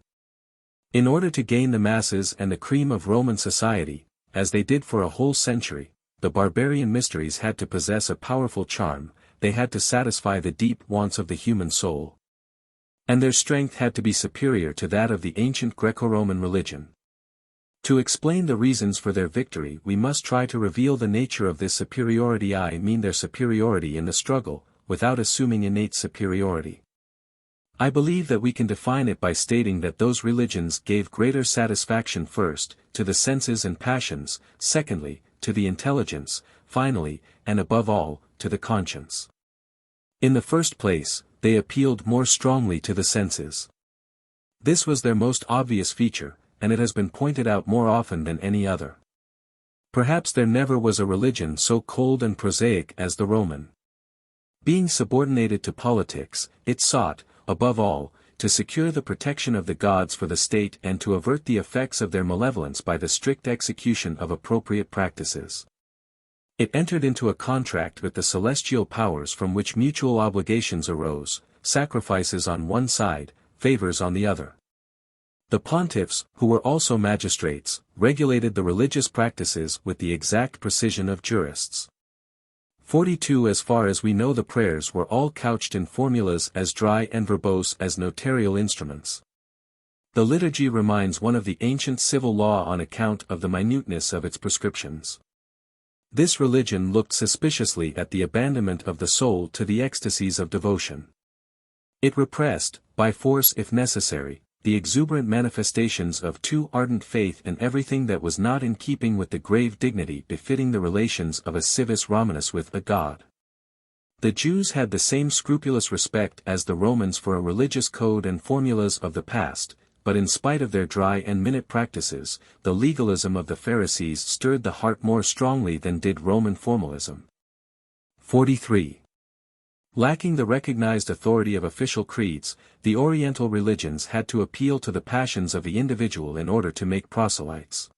A: In order to gain the masses and the cream of Roman society, as they did for a whole century, the barbarian mysteries had to possess a powerful charm, they had to satisfy the deep wants of the human soul. And their strength had to be superior to that of the ancient Greco-Roman religion. To explain the reasons for their victory, we must try to reveal the nature of this superiority, I mean their superiority in the struggle, without assuming innate superiority. I believe that we can define it by stating that those religions gave greater satisfaction first, to the senses and passions, secondly, to the intelligence, finally, and above all, to the conscience. In the first place, they appealed more strongly to the senses. This was their most obvious feature, and it has been pointed out more often than any other. Perhaps there never was a religion so cold and prosaic as the Roman. Being subordinated to politics, it sought, above all, to secure the protection of the gods for the state and to avert the effects of their malevolence by the strict execution of appropriate practices. It entered into a contract with the celestial powers from which mutual obligations arose, sacrifices on one side, favors on the other. The pontiffs, who were also magistrates, regulated the religious practices with the exact precision of jurists. 42 As far as we know, the prayers were all couched in formulas as dry and verbose as notarial instruments. The liturgy reminds one of the ancient civil law on account of the minuteness of its prescriptions. This religion looked suspiciously at the abandonment of the soul to the ecstasies of devotion. It repressed, by force if necessary, the exuberant manifestations of too ardent faith in everything that was not in keeping with the grave dignity befitting the relations of a civis Romanus with a god. The Jews had the same scrupulous respect as the Romans for a religious code and formulas of the past, but in spite of their dry and minute practices, the legalism of the Pharisees stirred the heart more strongly than did Roman formalism. 43. Lacking the recognized authority of official creeds, the Oriental religions had to appeal to the passions of the individual in order to make proselytes.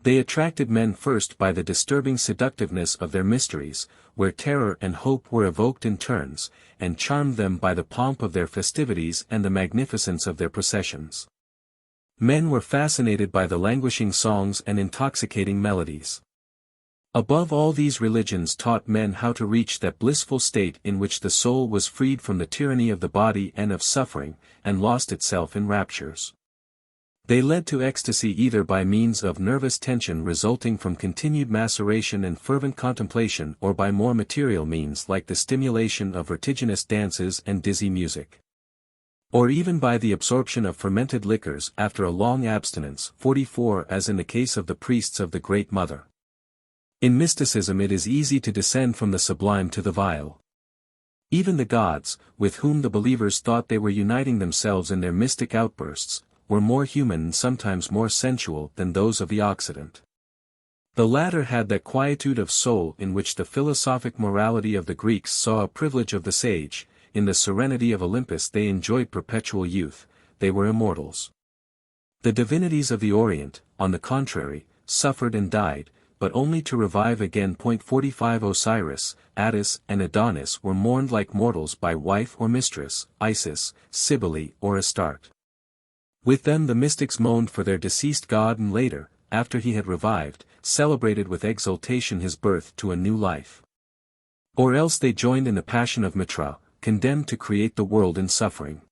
A: They attracted men first by the disturbing seductiveness of their mysteries, where terror and hope were evoked in turns, and charmed them by the pomp of their festivities and the magnificence of their processions. Men were fascinated by the languishing songs and intoxicating melodies. Above all, these religions taught men how to reach that blissful state in which the soul was freed from the tyranny of the body and of suffering, and lost itself in raptures. They led to ecstasy either by means of nervous tension resulting from continued maceration and fervent contemplation or by more material means like the stimulation of vertiginous dances and dizzy music. Or even by the absorption of fermented liquors after a long abstinence 44 as in the case of the priests of the Great Mother. In mysticism it is easy to descend from the sublime to the vile. Even the gods, with whom the believers thought they were uniting themselves in their mystic outbursts, were more human and sometimes more sensual than those of the Occident. The latter had that quietude of soul in which the philosophic morality of the Greeks saw a privilege of the sage. In the serenity of Olympus they enjoyed perpetual youth, they were immortals. The divinities of the Orient, on the contrary, suffered and died, but only to revive again. 45 Osiris, Attis and Adonis were mourned like mortals by wife or mistress, Isis, Cybele or Astarte. With them the mystics moaned for their deceased god and later, after he had revived, celebrated with exultation his birth to a new life. Or else they joined in the passion of Mitra, condemned to create the world in suffering.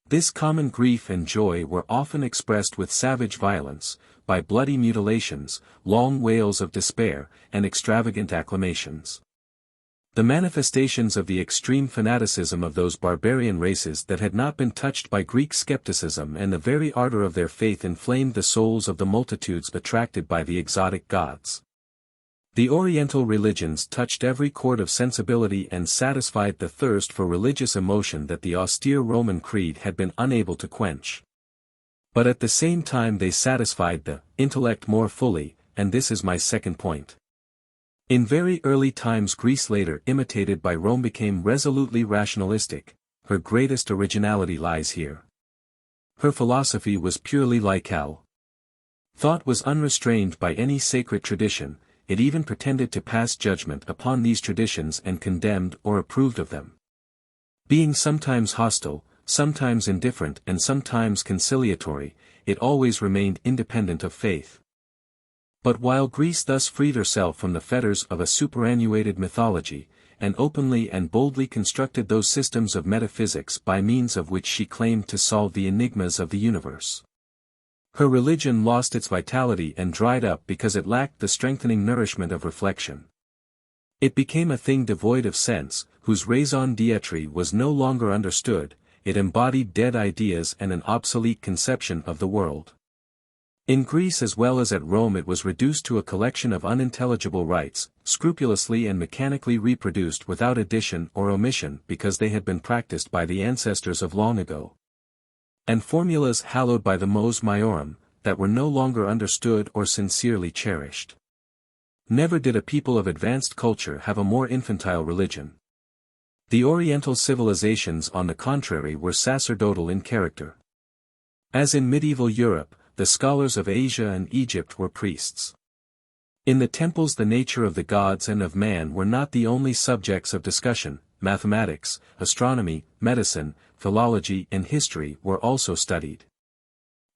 A: This common grief and joy were often expressed with savage violence, by bloody mutilations, long wails of despair, and extravagant acclamations. The manifestations of the extreme fanaticism of those barbarian races that had not been touched by Greek skepticism and the very ardor of their faith inflamed the souls of the multitudes attracted by the exotic gods. The Oriental religions touched every chord of sensibility and satisfied the thirst for religious emotion that the austere Roman creed had been unable to quench. But at the same time they satisfied the intellect more fully, and this is my second point. In very early times Greece, later imitated by Rome, became resolutely rationalistic. Her greatest originality lies here. Her philosophy was purely laical. Thought was unrestrained by any sacred tradition, it even pretended to pass judgment upon these traditions and condemned or approved of them. Being sometimes hostile, sometimes indifferent and sometimes conciliatory, it always remained independent of faith. But while Greece thus freed herself from the fetters of a superannuated mythology, and openly and boldly constructed those systems of metaphysics by means of which she claimed to solve the enigmas of the universe, her religion lost its vitality and dried up because it lacked the strengthening nourishment of reflection. It became a thing devoid of sense, whose raison d'être was no longer understood, it embodied dead ideas and an obsolete conception of the world. In Greece as well as at Rome it was reduced to a collection of unintelligible rites, scrupulously and mechanically reproduced without addition or omission because they had been practiced by the ancestors of long ago. And formulas hallowed by the mos maiorum, that were no longer understood or sincerely cherished. Never did a people of advanced culture have a more infantile religion. The Oriental civilizations on the contrary were sacerdotal in character. As in medieval Europe, the scholars of Asia and Egypt were priests. In the temples the nature of the gods and of man were not the only subjects of discussion, mathematics, astronomy, medicine, philology and history were also studied.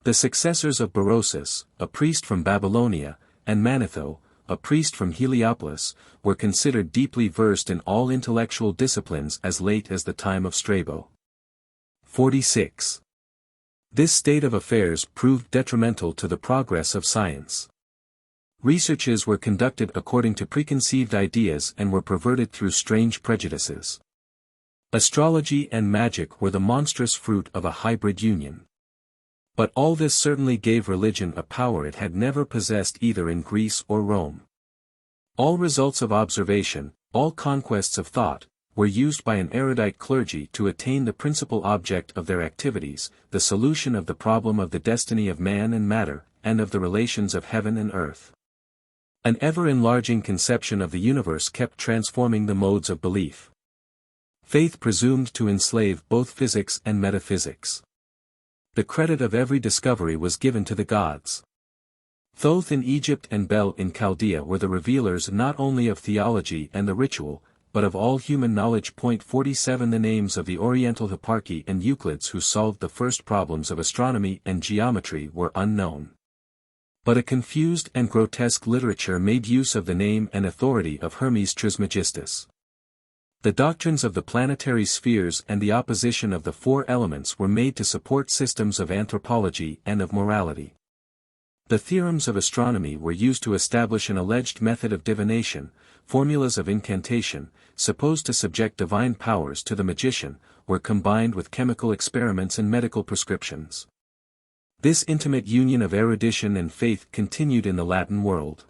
A: The successors of Berosus, a priest from Babylonia, and Manetho, a priest from Heliopolis, were considered deeply versed in all intellectual disciplines as late as the time of Strabo. 46. This state of affairs proved detrimental to the progress of science. Researches were conducted according to preconceived ideas and were perverted through strange prejudices. Astrology and magic were the monstrous fruit of a hybrid union. But all this certainly gave religion a power it had never possessed either in Greece or Rome. All results of observation, all conquests of thought, were used by an erudite clergy to attain the principal object of their activities, the solution of the problem of the destiny of man and matter, and of the relations of heaven and earth. An ever-enlarging conception of the universe kept transforming the modes of belief. Faith presumed to enslave both physics and metaphysics. The credit of every discovery was given to the gods. Thoth in Egypt and Bel in Chaldea were the revealers not only of theology and the ritual, but of all human knowledge. 47 The names of the Oriental Hipparchy and Euclids who solved the first problems of astronomy and geometry were unknown. But a confused and grotesque literature made use of the name and authority of Hermes Trismegistus. The doctrines of the planetary spheres and the opposition of the four elements were made to support systems of anthropology and of morality. The theorems of astronomy were used to establish an alleged method of divination, formulas of incantation, supposed to subject divine powers to the magician, were combined with chemical experiments and medical prescriptions. This intimate union of erudition and faith continued in the Latin world.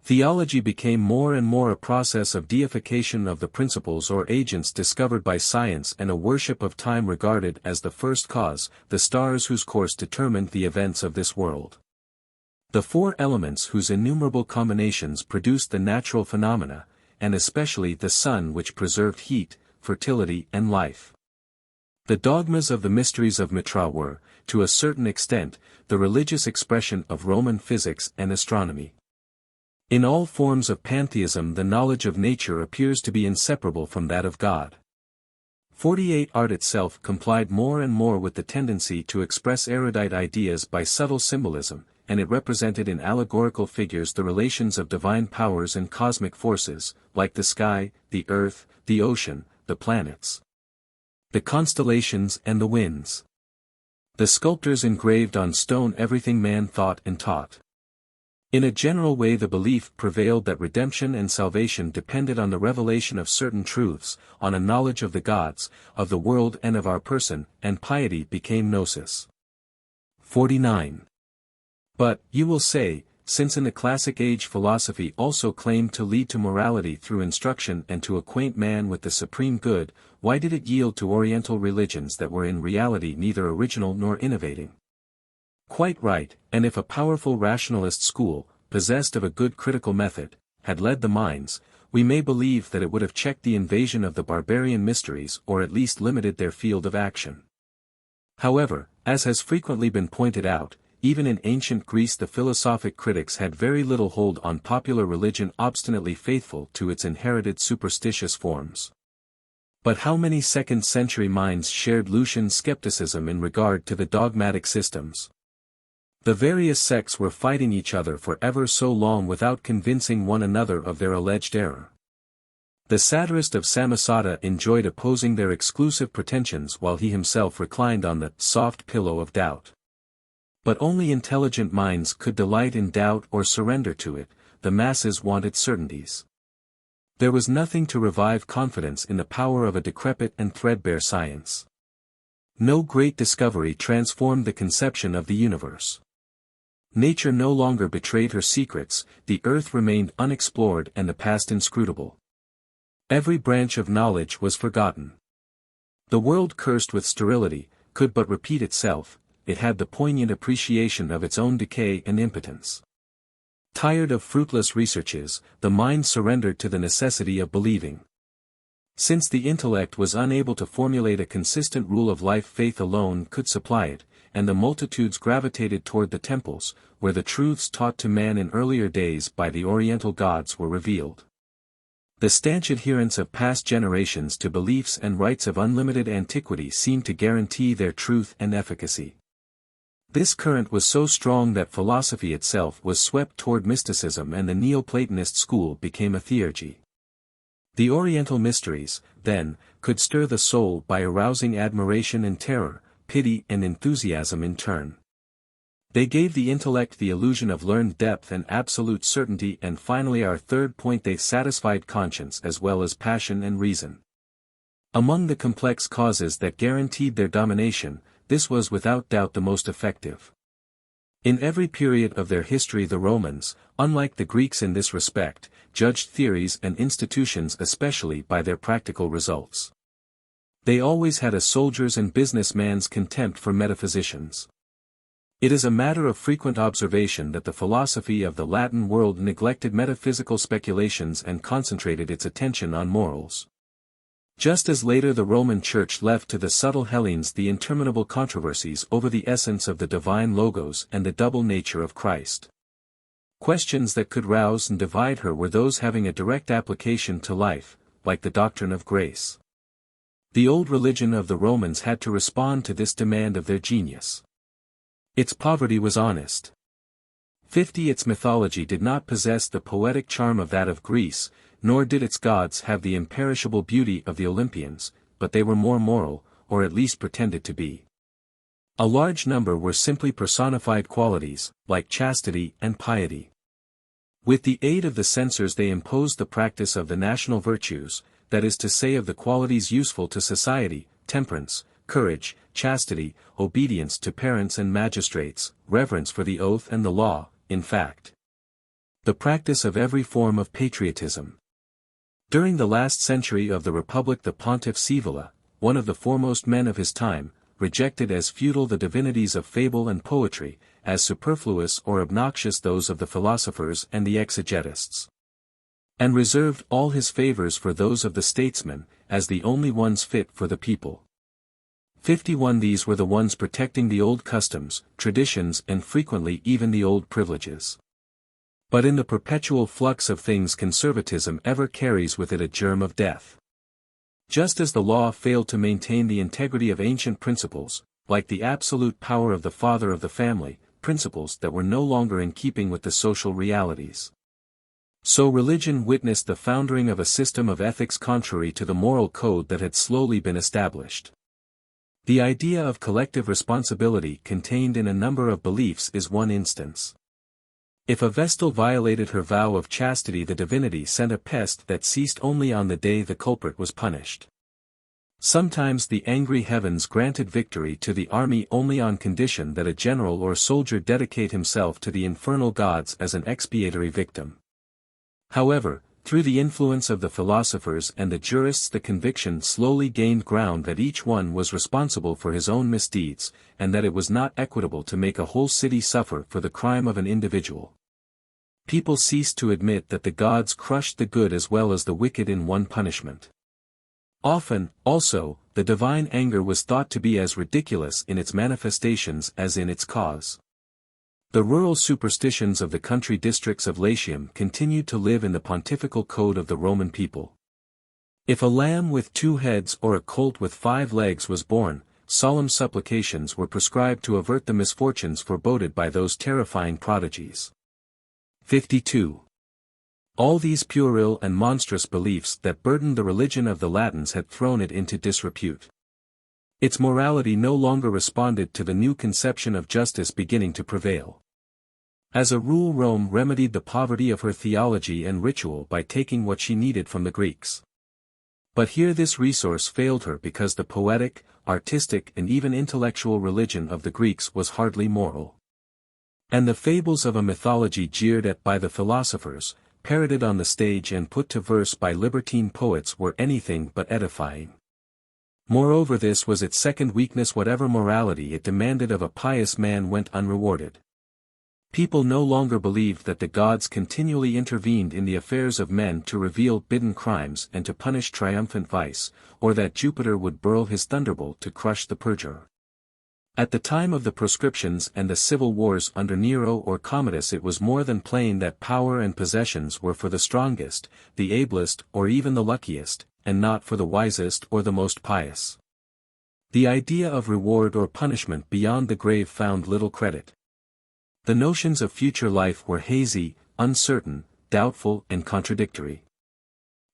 A: Theology became more and more a process of deification of the principles or agents discovered by science and a worship of time regarded as the first cause, the stars whose course determined the events of this world. The four elements whose innumerable combinations produced the natural phenomena, and especially the sun which preserved heat, fertility and life. The dogmas of the mysteries of Mitra were, to a certain extent, the religious expression of Roman physics and astronomy. In all forms of pantheism the knowledge of nature appears to be inseparable from that of God. 48 Art itself complied more and more with the tendency to express erudite ideas by subtle symbolism, and it represented in allegorical figures the relations of divine powers and cosmic forces, like the sky, the earth, the ocean, the planets, the constellations and the winds. The sculptors engraved on stone everything man thought and taught. In a general way the belief prevailed that redemption and salvation depended on the revelation of certain truths, on a knowledge of the gods, of the world and of our person, and piety became gnosis. 49. But, you will say, since in the classic age philosophy also claimed to lead to morality through instruction and to acquaint man with the supreme good, why did it yield to Oriental religions that were in reality neither original nor innovating? Quite right, and if a powerful rationalist school, possessed of a good critical method, had led the minds, we may believe that it would have checked the invasion of the barbarian mysteries or at least limited their field of action. However, as has frequently been pointed out, even in ancient Greece the philosophic critics had very little hold on popular religion obstinately faithful to its inherited superstitious forms. But how many second-century minds shared Lucian's skepticism in regard to the dogmatic systems? The various sects were fighting each other for ever so long without convincing one another of their alleged error. The satirist of Samosata enjoyed opposing their exclusive pretensions while he himself reclined on the soft pillow of doubt. But only intelligent minds could delight in doubt or surrender to it, the masses wanted certainties. There was nothing to revive confidence in the power of a decrepit and threadbare science. No great discovery transformed the conception of the universe. Nature no longer betrayed her secrets, the earth remained unexplored and the past inscrutable. Every branch of knowledge was forgotten. The world cursed with sterility, could but repeat itself, it had the poignant appreciation of its own decay and impotence. Tired of fruitless researches, the mind surrendered to the necessity of believing. Since the intellect was unable to formulate a consistent rule of life, faith alone could supply it, and the multitudes gravitated toward the temples, where the truths taught to man in earlier days by the Oriental gods were revealed. The stanch adherence of past generations to beliefs and rites of unlimited antiquity seemed to guarantee their truth and efficacy. This current was so strong that philosophy itself was swept toward mysticism and the Neoplatonist school became a theurgy. The Oriental mysteries, then, could stir the soul by arousing admiration and terror, pity and enthusiasm in turn. They gave the intellect the illusion of learned depth and absolute certainty, and finally our third point, they satisfied conscience as well as passion and reason. Among the complex causes that guaranteed their domination, this was without doubt the most effective. In every period of their history the Romans, unlike the Greeks in this respect, judged theories and institutions especially by their practical results. They always had a soldier's and businessman's contempt for metaphysicians. It is a matter of frequent observation that the philosophy of the Latin world neglected metaphysical speculations and concentrated its attention on morals. Just as later the Roman Church left to the subtle Hellenes the interminable controversies over the essence of the divine logos and the double nature of Christ. Questions that could rouse and divide her were those having a direct application to life, like the doctrine of grace. The old religion of the Romans had to respond to this demand of their genius. Its poverty was honest. 50. Its mythology did not possess the poetic charm of that of Greece, nor did its gods have the imperishable beauty of the Olympians, but they were more moral, or at least pretended to be. A large number were simply personified qualities, like chastity and piety. With the aid of the censors they imposed the practice of the national virtues, that is to say of the qualities useful to society, temperance, courage, chastity, obedience to parents and magistrates, reverence for the oath and the law, in fact. The practice of every form of patriotism. During the last century of the Republic the Pontiff Scaevola, one of the foremost men of his time, rejected as futile the divinities of fable and poetry, as superfluous or obnoxious those of the philosophers and the exegetists. And reserved all his favors for those of the statesmen, as the only ones fit for the people. 51. These were the ones protecting the old customs, traditions and frequently even the old privileges. But in the perpetual flux of things conservatism ever carries with it a germ of death. Just as the law failed to maintain the integrity of ancient principles, like the absolute power of the father of the family, principles that were no longer in keeping with the social realities. So religion witnessed the foundering of a system of ethics contrary to the moral code that had slowly been established. The idea of collective responsibility contained in a number of beliefs is one instance. If a Vestal violated her vow of chastity, the divinity sent a pest that ceased only on the day the culprit was punished. Sometimes the angry heavens granted victory to the army only on condition that a general or soldier dedicate himself to the infernal gods as an expiatory victim. However, through the influence of the philosophers and the jurists the conviction slowly gained ground that each one was responsible for his own misdeeds, and that it was not equitable to make a whole city suffer for the crime of an individual. People ceased to admit that the gods crushed the good as well as the wicked in one punishment. Often, also, the divine anger was thought to be as ridiculous in its manifestations as in its cause. The rural superstitions of the country districts of Latium continued to live in the pontifical code of the Roman people. If a lamb with 2 heads or a colt with 5 legs was born, solemn supplications were prescribed to avert the misfortunes foreboded by those terrifying prodigies. 52. All these puerile and monstrous beliefs that burdened the religion of the Latins had thrown it into disrepute. Its morality no longer responded to the new conception of justice beginning to prevail. As a rule, Rome remedied the poverty of her theology and ritual by taking what she needed from the Greeks. But here this resource failed her because the poetic, artistic and even intellectual religion of the Greeks was hardly moral. And the fables of a mythology jeered at by the philosophers, parodied on the stage and put to verse by libertine poets were anything but edifying. Moreover, this was its second weakness: whatever morality it demanded of a pious man went unrewarded. People no longer believed that the gods continually intervened in the affairs of men to reveal hidden crimes and to punish triumphant vice, or that Jupiter would hurl his thunderbolt to crush the perjurer. At the time of the proscriptions and the civil wars under Nero or Commodus, it was more than plain that power and possessions were for the strongest, the ablest or even the luckiest, and not for the wisest or the most pious. The idea of reward or punishment beyond the grave found little credit. The notions of future life were hazy, uncertain, doubtful and contradictory.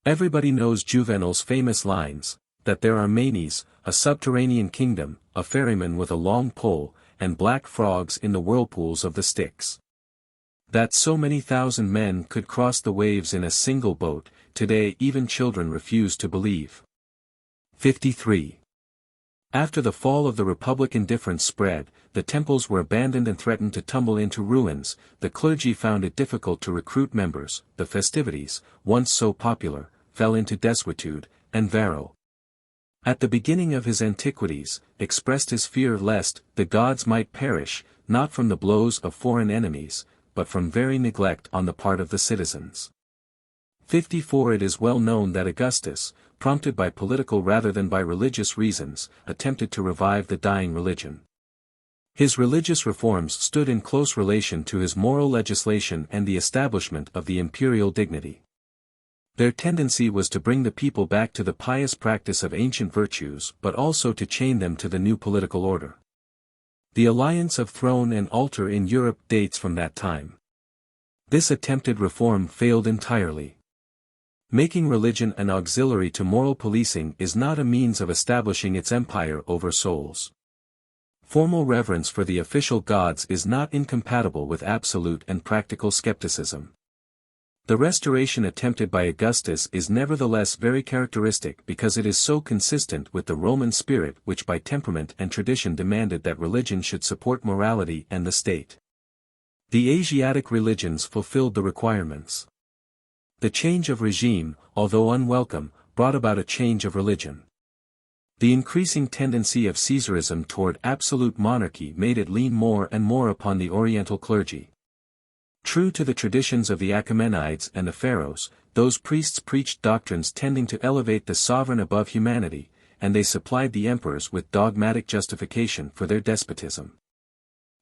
A: Everybody knows Juvenal's famous lines, that there are manes, a subterranean kingdom, a ferryman with a long pole, and black frogs in the whirlpools of the Styx. That so many thousand men could cross the waves in a single boat, today even children refuse to believe. 53. After the fall of the Republic, indifference spread, the temples were abandoned and threatened to tumble into ruins, the clergy found it difficult to recruit members, the festivities, once so popular, fell into desuetude, and Varro, at the beginning of his Antiquities, expressed his fear lest the gods might perish, not from the blows of foreign enemies, but from very neglect on the part of the citizens. 54. It is well known that Augustus, prompted by political rather than by religious reasons, attempted to revive the dying religion. His religious reforms stood in close relation to his moral legislation and the establishment of the imperial dignity. Their tendency was to bring the people back to the pious practice of ancient virtues but also to chain them to the new political order. The alliance of throne and altar in Europe dates from that time. This attempted reform failed entirely. Making religion an auxiliary to moral policing is not a means of establishing its empire over souls. Formal reverence for the official gods is not incompatible with absolute and practical skepticism. The restoration attempted by Augustus is nevertheless very characteristic because it is so consistent with the Roman spirit which by temperament and tradition demanded that religion should support morality and the state. The Asiatic religions fulfilled the requirements. The change of regime, although unwelcome, brought about a change of religion. The increasing tendency of Caesarism toward absolute monarchy made it lean more and more upon the Oriental clergy. True to the traditions of the Achaemenides and the Pharaohs, those priests preached doctrines tending to elevate the sovereign above humanity, and they supplied the emperors with dogmatic justification for their despotism.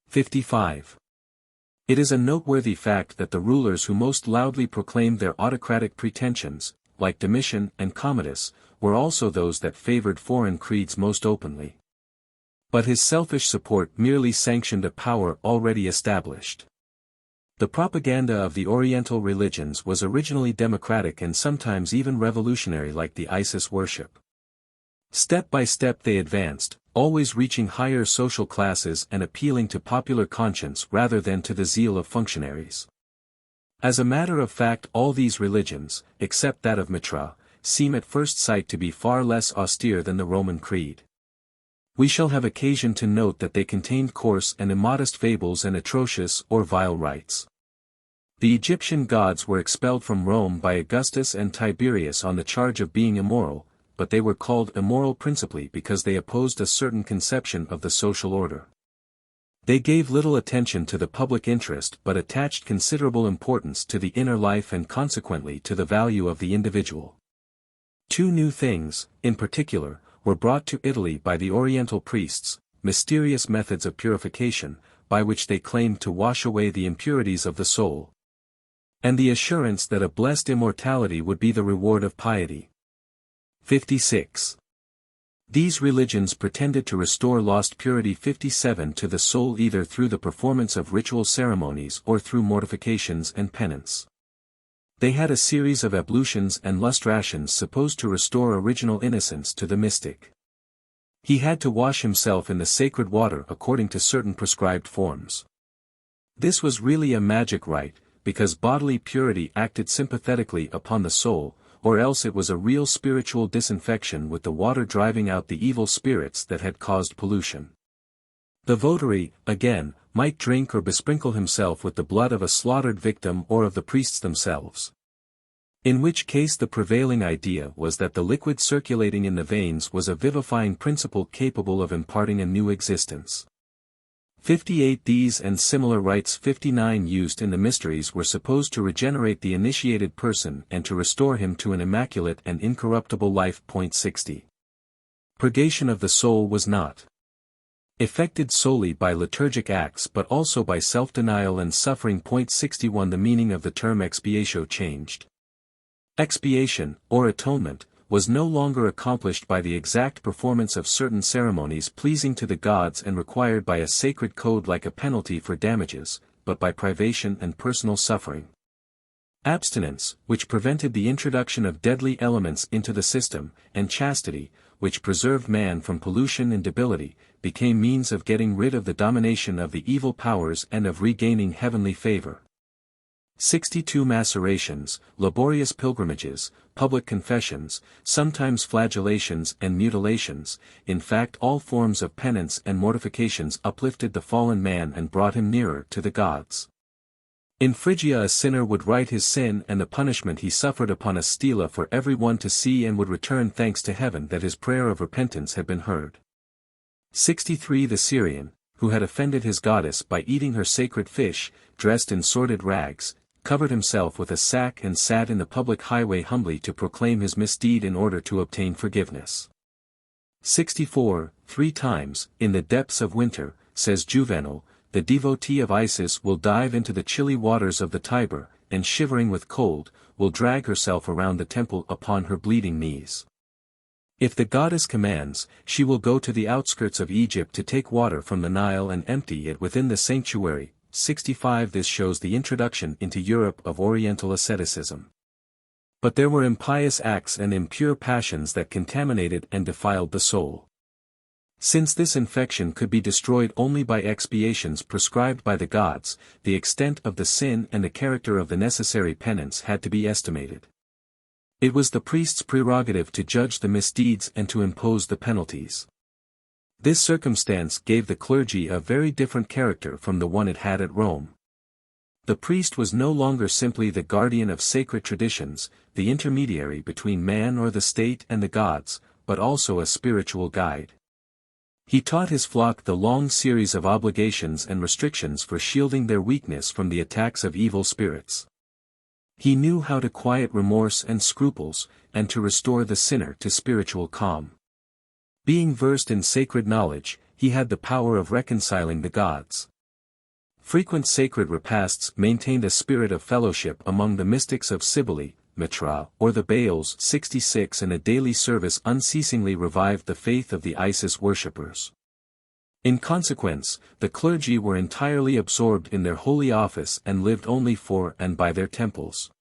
A: 55. It is a noteworthy fact that the rulers who most loudly proclaimed their autocratic pretensions, like Domitian and Commodus, were also those that favored foreign creeds most openly. But his selfish support merely sanctioned a power already established. The propaganda of the Oriental religions was originally democratic and sometimes even revolutionary, like the Isis worship. Step by step they advanced, always reaching higher social classes and appealing to popular conscience rather than to the zeal of functionaries. As a matter of fact, all these religions, except that of Mitra, seem at first sight to be far less austere than the Roman creed. We shall have occasion to note that they contained coarse and immodest fables and atrocious or vile rites. The Egyptian gods were expelled from Rome by Augustus and Tiberius on the charge of being immoral, but they were called immoral principally because they opposed a certain conception of the social order. They gave little attention to the public interest but attached considerable importance to the inner life and consequently to the value of the individual. Two new things, in particular, were brought to Italy by the Oriental priests: mysterious methods of purification, by which they claimed to wash away the impurities of the soul, and the assurance that a blessed immortality would be the reward of piety. 56. These religions pretended to restore lost purity 57 to the soul either through the performance of ritual ceremonies or through mortifications and penance. They had a series of ablutions and lustrations supposed to restore original innocence to the mystic. He had to wash himself in the sacred water according to certain prescribed forms. This was really a magic rite, because bodily purity acted sympathetically upon the soul, or else it was a real spiritual disinfection with the water driving out the evil spirits that had caused pollution. The votary, again, might drink or besprinkle himself with the blood of a slaughtered victim or of the priests themselves. In which case the prevailing idea was that the liquid circulating in the veins was a vivifying principle capable of imparting a new existence. 58. These and similar rites 59 used in the mysteries were supposed to regenerate the initiated person and to restore him to an immaculate and incorruptible life. 60. Purgation of the soul was not effected solely by liturgic acts but also by self-denial and suffering. 61. The meaning of the term expiatio changed. Expiation, or atonement, was no longer accomplished by the exact performance of certain ceremonies pleasing to the gods and required by a sacred code like a penalty for damages, but by privation and personal suffering. Abstinence, which prevented the introduction of deadly elements into the system, and chastity, which preserved man from pollution and debility, became means of getting rid of the domination of the evil powers and of regaining heavenly favor. 62. Macerations, laborious pilgrimages, public confessions, sometimes flagellations and mutilations, in fact all forms of penance and mortifications uplifted the fallen man and brought him nearer to the gods. In Phrygia a sinner would write his sin and the punishment he suffered upon a stela for every one to see and would return thanks to heaven that his prayer of repentance had been heard. 63. The Syrian, who had offended his goddess by eating her sacred fish, dressed in sordid rags, covered himself with a sack and sat in the public highway humbly to proclaim his misdeed in order to obtain forgiveness. 64. 3 times, in the depths of winter, says Juvenal, the devotee of Isis will dive into the chilly waters of the Tiber, and shivering with cold, will drag herself around the temple upon her bleeding knees. If the goddess commands, she will go to the outskirts of Egypt to take water from the Nile and empty it within the sanctuary, 65. This shows the introduction into Europe of Oriental asceticism. But there were impious acts and impure passions that contaminated and defiled the soul. Since this infection could be destroyed only by expiations prescribed by the gods, the extent of the sin and the character of the necessary penance had to be estimated. It was the priest's prerogative to judge the misdeeds and to impose the penalties. This circumstance gave the clergy a very different character from the one it had at Rome. The priest was no longer simply the guardian of sacred traditions, the intermediary between man or the state and the gods, but also a spiritual guide. He taught his flock the long series of obligations and restrictions for shielding their weakness from the attacks of evil spirits. He knew how to quiet remorse and scruples, and to restore the sinner to spiritual calm. Being versed in sacred knowledge, he had the power of reconciling the gods. Frequent sacred repasts maintained a spirit of fellowship among the mystics of Cybele, Mitra, or the Baals 66, and a daily service unceasingly revived the faith of the Isis worshippers. In consequence, the clergy were entirely absorbed in their holy office and lived only for and by their temples.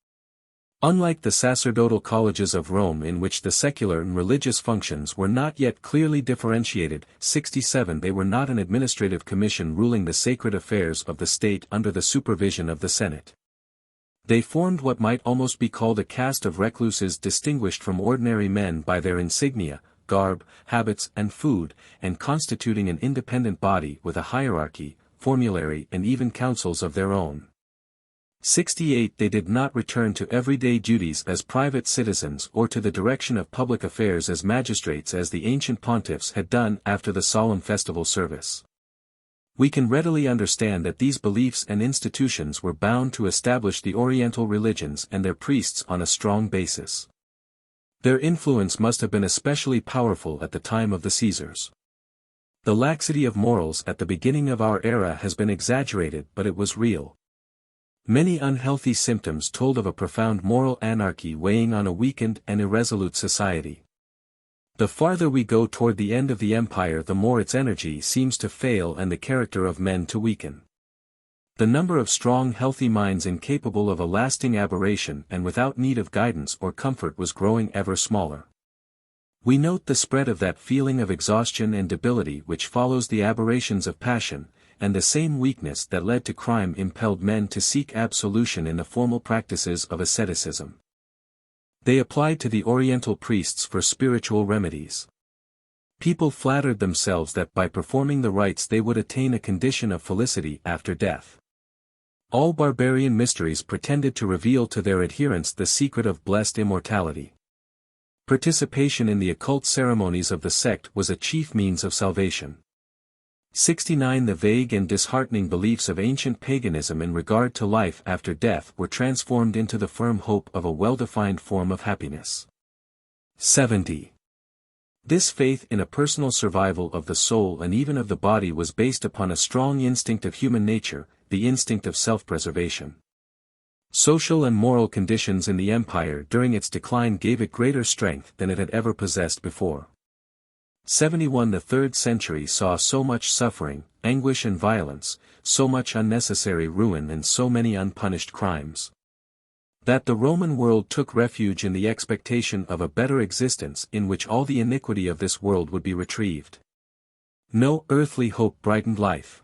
A: Unlike the sacerdotal colleges of Rome in which the secular and religious functions were not yet clearly differentiated, 67, they were not an administrative commission ruling the sacred affairs of the state under the supervision of the Senate. They formed what might almost be called a caste of recluses distinguished from ordinary men by their insignia, garb, habits and food, and constituting an independent body with a hierarchy, formulary and even councils of their own. 68 They did not return to everyday duties as private citizens or to the direction of public affairs as magistrates as the ancient pontiffs had done after the solemn festival service. We can readily understand that these beliefs and institutions were bound to establish the Oriental religions and their priests on a strong basis. Their influence must have been especially powerful at the time of the Caesars. The laxity of morals at the beginning of our era has been exaggerated, but it was real. Many unhealthy symptoms told of a profound moral anarchy weighing on a weakened and irresolute society. The farther we go toward the end of the empire, the more its energy seems to fail and the character of men to weaken. The number of strong healthy minds incapable of a lasting aberration and without need of guidance or comfort was growing ever smaller. We note the spread of that feeling of exhaustion and debility which follows the aberrations of passion, and the same weakness that led to crime impelled men to seek absolution in the formal practices of asceticism. They applied to the Oriental priests for spiritual remedies. People flattered themselves that by performing the rites they would attain a condition of felicity after death. All barbarian mysteries pretended to reveal to their adherents the secret of blessed immortality. Participation in the occult ceremonies of the sect was a chief means of salvation. 69 The vague and disheartening beliefs of ancient paganism in regard to life after death were transformed into the firm hope of a well-defined form of happiness. 70. This faith in a personal survival of the soul and even of the body was based upon a strong instinct of human nature, the instinct of self-preservation. Social and moral conditions in the empire during its decline gave it greater strength than it had ever possessed before. 71 The 3rd century saw so much suffering, anguish and violence, so much unnecessary ruin and so many unpunished crimes, that the Roman world took refuge in the expectation of a better existence in which all the iniquity of this world would be retrieved. No earthly hope brightened life.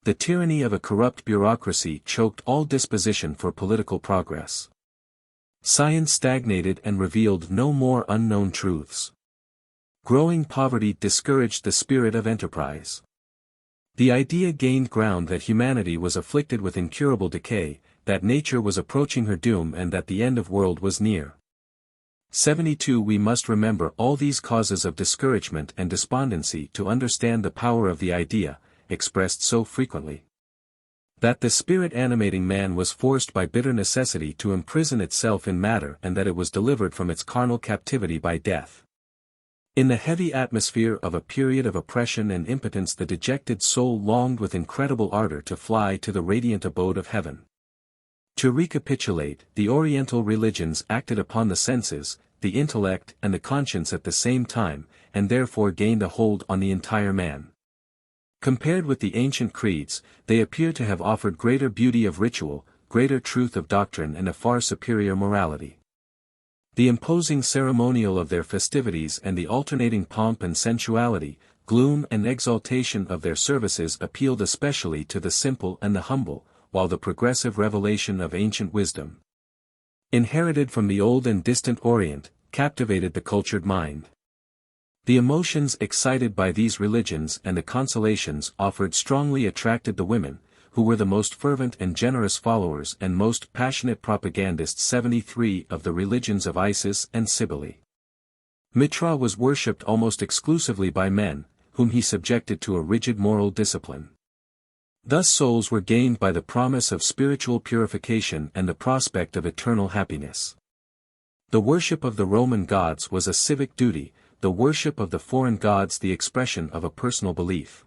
A: The tyranny of a corrupt bureaucracy choked all disposition for political progress. Science stagnated and revealed no more unknown truths. Growing poverty discouraged the spirit of enterprise. The idea gained ground that humanity was afflicted with incurable decay, that nature was approaching her doom and that the end of world was near. 72 We must remember all these causes of discouragement and despondency to understand the power of the idea, expressed so frequently, that the spirit animating man was forced by bitter necessity to imprison itself in matter and that it was delivered from its carnal captivity by death. In the heavy atmosphere of a period of oppression and impotence the dejected soul longed with incredible ardor to fly to the radiant abode of heaven. To recapitulate, the Oriental religions acted upon the senses, the intellect and the conscience at the same time, and therefore gained a hold on the entire man. Compared with the ancient creeds, they appear to have offered greater beauty of ritual, greater truth of doctrine and a far superior morality. The imposing ceremonial of their festivities and the alternating pomp and sensuality, gloom and exaltation of their services appealed especially to the simple and the humble, while the progressive revelation of ancient wisdom, inherited from the old and distant Orient, captivated the cultured mind. The emotions excited by these religions and the consolations offered strongly attracted the women, who were the most fervent and generous followers and most passionate propagandists 73 of the religions of Isis and Cybele. Mitra was worshipped almost exclusively by men, whom he subjected to a rigid moral discipline. Thus souls were gained by the promise of spiritual purification and the prospect of eternal happiness. The worship of the Roman gods was a civic duty, the worship of the foreign gods the expression of a personal belief.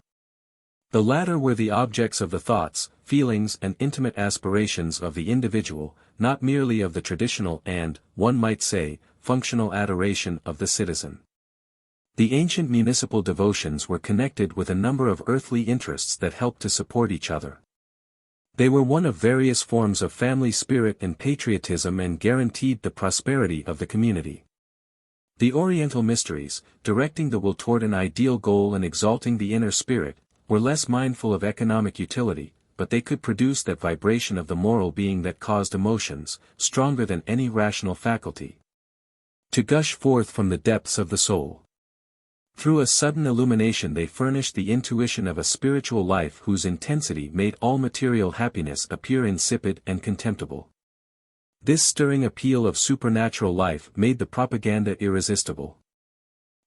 A: The latter were the objects of the thoughts, feelings and intimate aspirations of the individual, not merely of the traditional and, one might say, functional adoration of the citizen. The ancient municipal devotions were connected with a number of earthly interests that helped to support each other. They were one of various forms of family spirit and patriotism and guaranteed the prosperity of the community. The Oriental mysteries, directing the will toward an ideal goal and exalting the inner spirit, were less mindful of economic utility, but they could produce that vibration of the moral being that caused emotions, stronger than any rational faculty, to gush forth from the depths of the soul. Through a sudden illumination they furnished the intuition of a spiritual life whose intensity made all material happiness appear insipid and contemptible. This stirring appeal of supernatural life made the propaganda irresistible.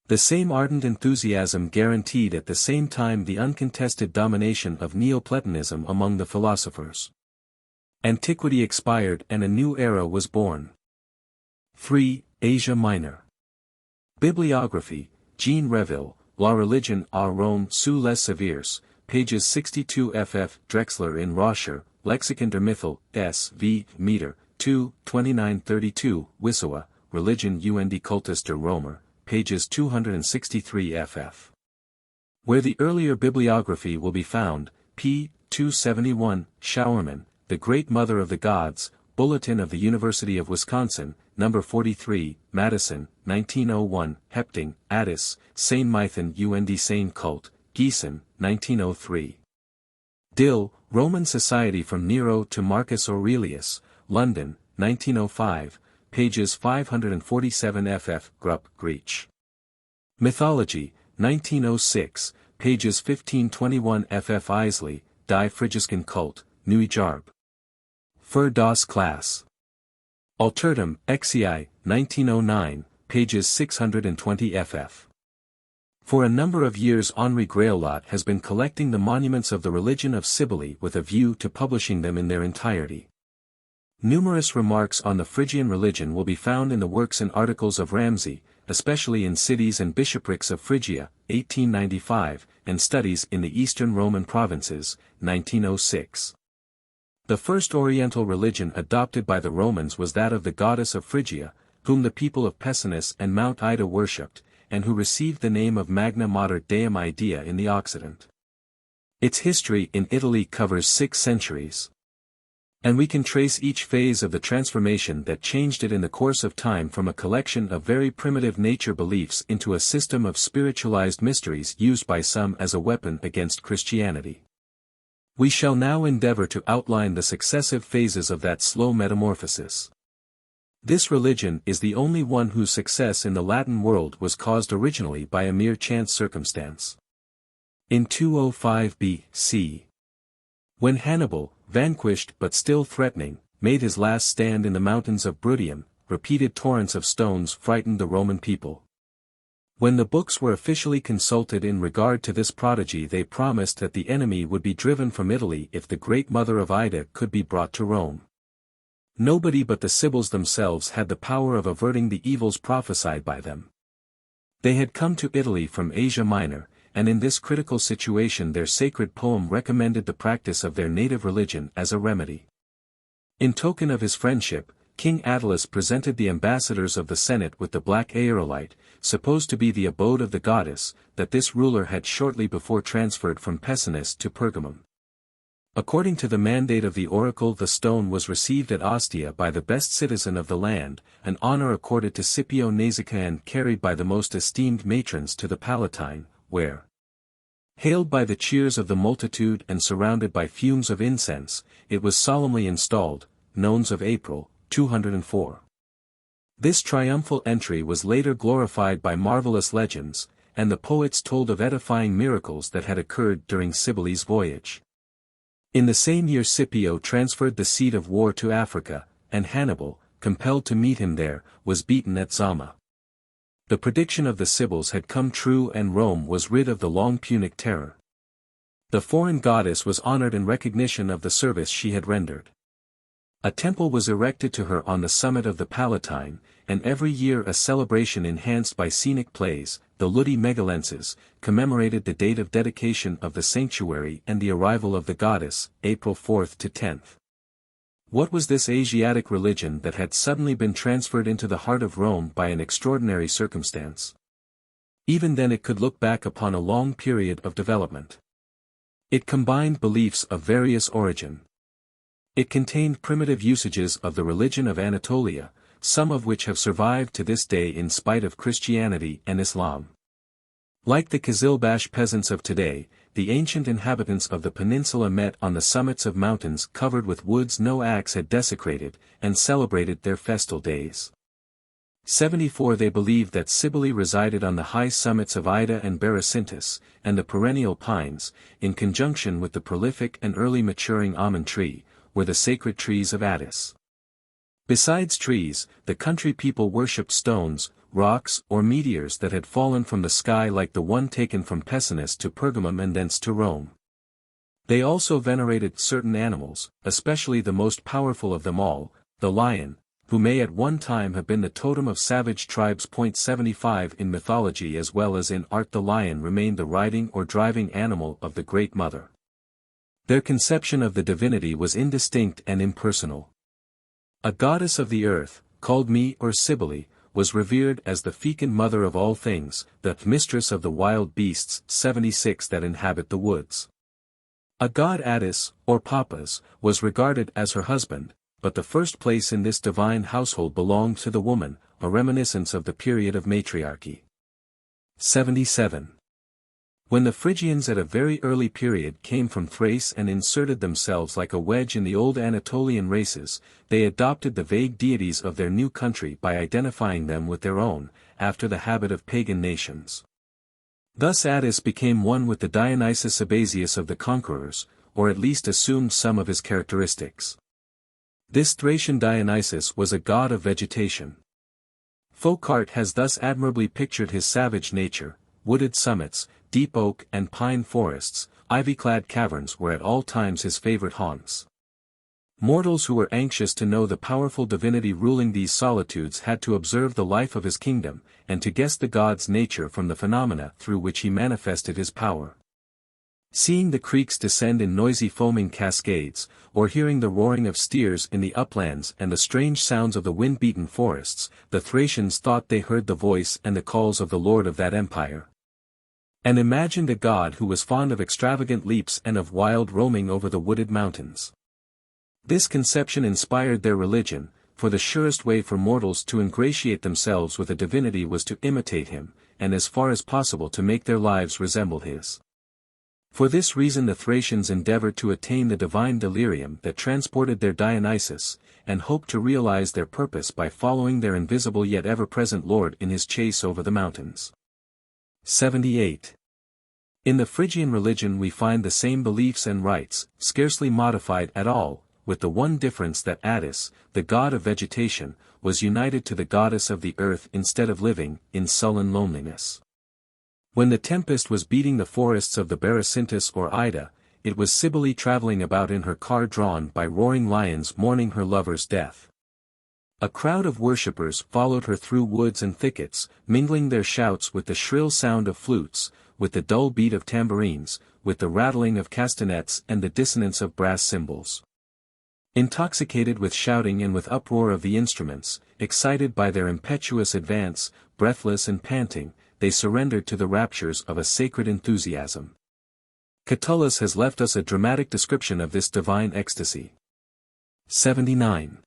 A: The same ardent enthusiasm guaranteed at the same time the uncontested domination of Neoplatonism among the philosophers. Antiquity expired and a new era was born. 3. Asia Minor. Bibliography, Jean Reville, La Religion à Rome sous les Sévères, pages 62 ff. Drexler in Roscher, Lexicon der Mittel, S. v. Meter, 2, 2932, Wissowa, Religion und Kultus der Römer, pages 263 ff. Where the earlier bibliography will be found, p. 271, Schauerman, The Great Mother of the Gods, Bulletin of the University of Wisconsin, No. 43, Madison, 1901, Hepting, Addis, Saint Mython und Saint Cult, Gießen, 1903. Dill, Roman Society from Nero to Marcus Aurelius, London, 1905, pages 547 ff. Grupp, Grieche. Mythology, 1906, pages 1521 ff. Isley, Die Phrygiscan Cult, Neue Jarb. Für das Class. Altertum, Exii, 1909, pages 620 ff. For a number of years Henri Graillot has been collecting the monuments of the religion of Cybele with a view to publishing them in their entirety. Numerous remarks on the Phrygian religion will be found in the works and articles of Ramsay, especially in Cities and Bishoprics of Phrygia, 1895, and Studies in the Eastern Roman Provinces, 1906. The first Oriental religion adopted by the Romans was that of the goddess of Phrygia, whom the people of Pessinus and Mount Ida worshipped, and who received the name of Magna Mater Deum Idea in the Occident. Its history in Italy covers 6 centuries. And we can trace each phase of the transformation that changed it in the course of time from a collection of very primitive nature beliefs into a system of spiritualized mysteries used by some as a weapon against Christianity. We shall now endeavor to outline the successive phases of that slow metamorphosis. This religion is the only one whose success in the Latin world was caused originally by a mere chance circumstance. In 205 B.C., when Hannibal, vanquished but still threatening, made his last stand in the mountains of Bruttium, repeated torrents of stones frightened the Roman people. When the books were officially consulted in regard to this prodigy, they promised that the enemy would be driven from Italy if the great mother of Ida could be brought to Rome. Nobody but the Sibyls themselves had the power of averting the evils prophesied by them. They had come to Italy from Asia Minor, and in this critical situation their sacred poem recommended the practice of their native religion as a remedy. In token of his friendship, King Attalus presented the ambassadors of the Senate with the black aerolite, supposed to be the abode of the goddess, that this ruler had shortly before transferred from Pessinus to Pergamum. According to the mandate of the oracle, the stone was received at Ostia by the best citizen of the land, an honor accorded to Scipio Nazica and carried by the most esteemed matrons to the Palatine, where, hailed by the cheers of the multitude and surrounded by fumes of incense, it was solemnly installed, Nones of April, 204. This triumphal entry was later glorified by marvelous legends, and the poets told of edifying miracles that had occurred during Cybele's voyage. In the same year Scipio transferred the seat of war to Africa, and Hannibal, compelled to meet him there, was beaten at Zama. The prediction of the Sibyls had come true and Rome was rid of the long Punic terror. The foreign goddess was honored in recognition of the service she had rendered. A temple was erected to her on the summit of the Palatine, and every year a celebration enhanced by scenic plays, the Ludi Megalenses, commemorated the date of dedication of the sanctuary and the arrival of the goddess, April 4th to 10th. What was this Asiatic religion that had suddenly been transferred into the heart of Rome by an extraordinary circumstance? Even then it could look back upon a long period of development. It combined beliefs of various origin. It contained primitive usages of the religion of Anatolia, some of which have survived to this day in spite of Christianity and Islam. Like the Kizilbash peasants of today, the ancient inhabitants of the peninsula met on the summits of mountains covered with woods no axe had desecrated, and celebrated their festal days. 74 They believed that Cybele resided on the high summits of Ida and Beresintis, and the perennial pines, in conjunction with the prolific and early maturing almond tree, were the sacred trees of Attis. Besides trees, the country people worshipped stones, rocks or meteors that had fallen from the sky like the one taken from Pessinus to Pergamum and thence to Rome. They also venerated certain animals, especially the most powerful of them all, the lion, who may at one time have been the totem of savage tribes. 75 In mythology as well as in art the lion remained the riding or driving animal of the Great Mother. Their conception of the divinity was indistinct and impersonal. A goddess of the earth, called Me or Cybele, was revered as the fecund mother of all things, the mistress of the wild beasts 76 that inhabit the woods. A god Attis, or Papas, was regarded as her husband, but the first place in this divine household belonged to the woman, a reminiscence of the period of matriarchy. 77. When the Phrygians at a very early period came from Thrace and inserted themselves like a wedge in the old Anatolian races, they adopted the vague deities of their new country by identifying them with their own, after the habit of pagan nations. Thus Attis became one with the Dionysus Sabazius of the conquerors, or at least assumed some of his characteristics. This Thracian Dionysus was a god of vegetation. Foucault has thus admirably pictured his savage nature: wooded summits, deep oak and pine forests, ivy-clad caverns were at all times his favorite haunts. Mortals who were anxious to know the powerful divinity ruling these solitudes had to observe the life of his kingdom, and to guess the god's nature from the phenomena through which he manifested his power. Seeing the creeks descend in noisy foaming cascades, or hearing the roaring of steers in the uplands and the strange sounds of the wind-beaten forests, the Thracians thought they heard the voice and the calls of the lord of that empire, and imagined a god who was fond of extravagant leaps and of wild roaming over the wooded mountains. This conception inspired their religion, for the surest way for mortals to ingratiate themselves with a divinity was to imitate him, and as far as possible to make their lives resemble his. For this reason the Thracians endeavored to attain the divine delirium that transported their Dionysus, and hoped to realize their purpose by following their invisible yet ever-present lord in his chase over the mountains. 78. In the Phrygian religion we find the same beliefs and rites, scarcely modified at all, with the one difference that Attis, the god of vegetation, was united to the goddess of the earth instead of living in sullen loneliness. When the tempest was beating the forests of the Beresintis or Ida, it was Cybele traveling about in her car drawn by roaring lions mourning her lover's death. A crowd of worshippers followed her through woods and thickets, mingling their shouts with the shrill sound of flutes, with the dull beat of tambourines, with the rattling of castanets and the dissonance of brass cymbals. Intoxicated with shouting and with uproar of the instruments, excited by their impetuous advance, breathless and panting, they surrendered to the raptures of a sacred enthusiasm. Catullus has left us a dramatic description of this divine ecstasy. 79.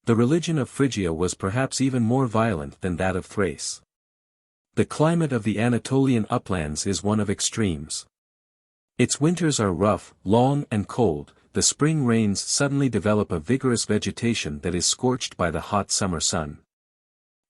A: The religion of Phrygia was perhaps even more violent than that of Thrace. The climate of the Anatolian uplands is one of extremes. Its winters are rough, long and cold, the spring rains suddenly develop a vigorous vegetation that is scorched by the hot summer sun.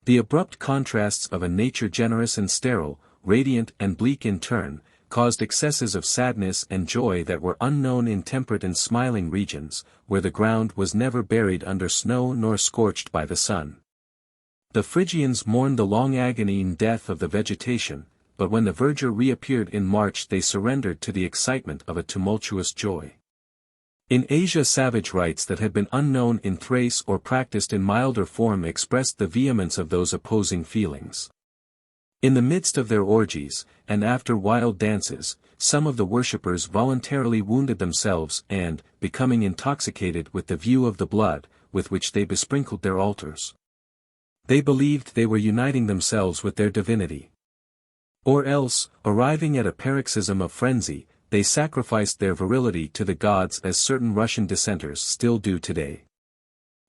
A: The abrupt contrasts of a nature generous and sterile, radiant and bleak in turn, caused excesses of sadness and joy that were unknown in temperate and smiling regions, where the ground was never buried under snow nor scorched by the sun. The Phrygians mourned the long agony and death of the vegetation, but when the verdure reappeared in March they surrendered to the excitement of a tumultuous joy. In Asia savage rites that had been unknown in Thrace or practiced in milder form expressed the vehemence of those opposing feelings. In the midst of their orgies, and after wild dances, some of the worshippers voluntarily wounded themselves and, becoming intoxicated with the view of the blood, with which they besprinkled their altars, they believed they were uniting themselves with their divinity. Or else, arriving at a paroxysm of frenzy, they sacrificed their virility to the gods as certain Russian dissenters still do today.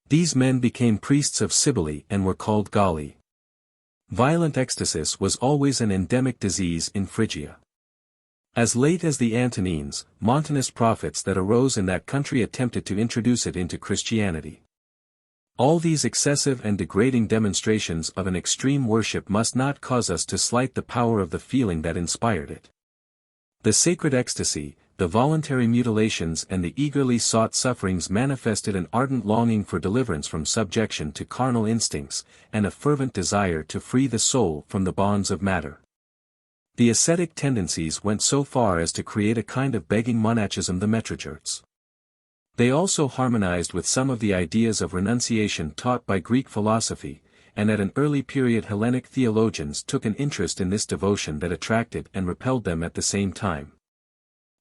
A: These men became priests of Cybele and were called Galli. Violent ecstasis was always an endemic disease in Phrygia. As late as the Antonines, Montanist prophets that arose in that country attempted to introduce it into Christianity. All these excessive and degrading demonstrations of an extreme worship must not cause us to slight the power of the feeling that inspired it. The sacred ecstasy, the voluntary mutilations and the eagerly sought sufferings manifested an ardent longing for deliverance from subjection to carnal instincts, and a fervent desire to free the soul from the bonds of matter. The ascetic tendencies went so far as to create a kind of begging monachism, the metrogerts. They also harmonized with some of the ideas of renunciation taught by Greek philosophy, and at an early period Hellenic theologians took an interest in this devotion that attracted and repelled them at the same time.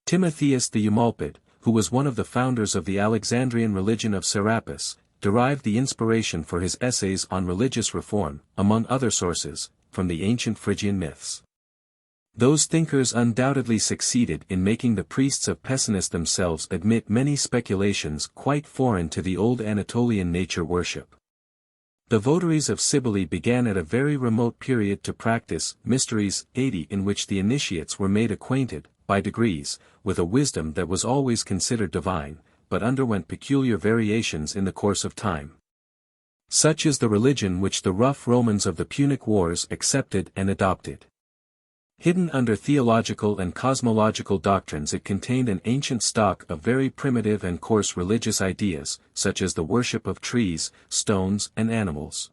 A: Timotheus the Eumolpid, who was one of the founders of the Alexandrian religion of Serapis, derived the inspiration for his essays on religious reform, among other sources, from the ancient Phrygian myths. Those thinkers undoubtedly succeeded in making the priests of Pessinus themselves admit many speculations quite foreign to the old Anatolian nature worship. The votaries of Cybele began at a very remote period to practice mysteries 80 in which the initiates were made acquainted, by degrees, with a wisdom that was always considered divine, but underwent peculiar variations in the course of time. Such is the religion which the rough Romans of the Punic Wars accepted and adopted. Hidden under theological and cosmological doctrines, it contained an ancient stock of very primitive and coarse religious ideas, such as the worship of trees, stones, and animals.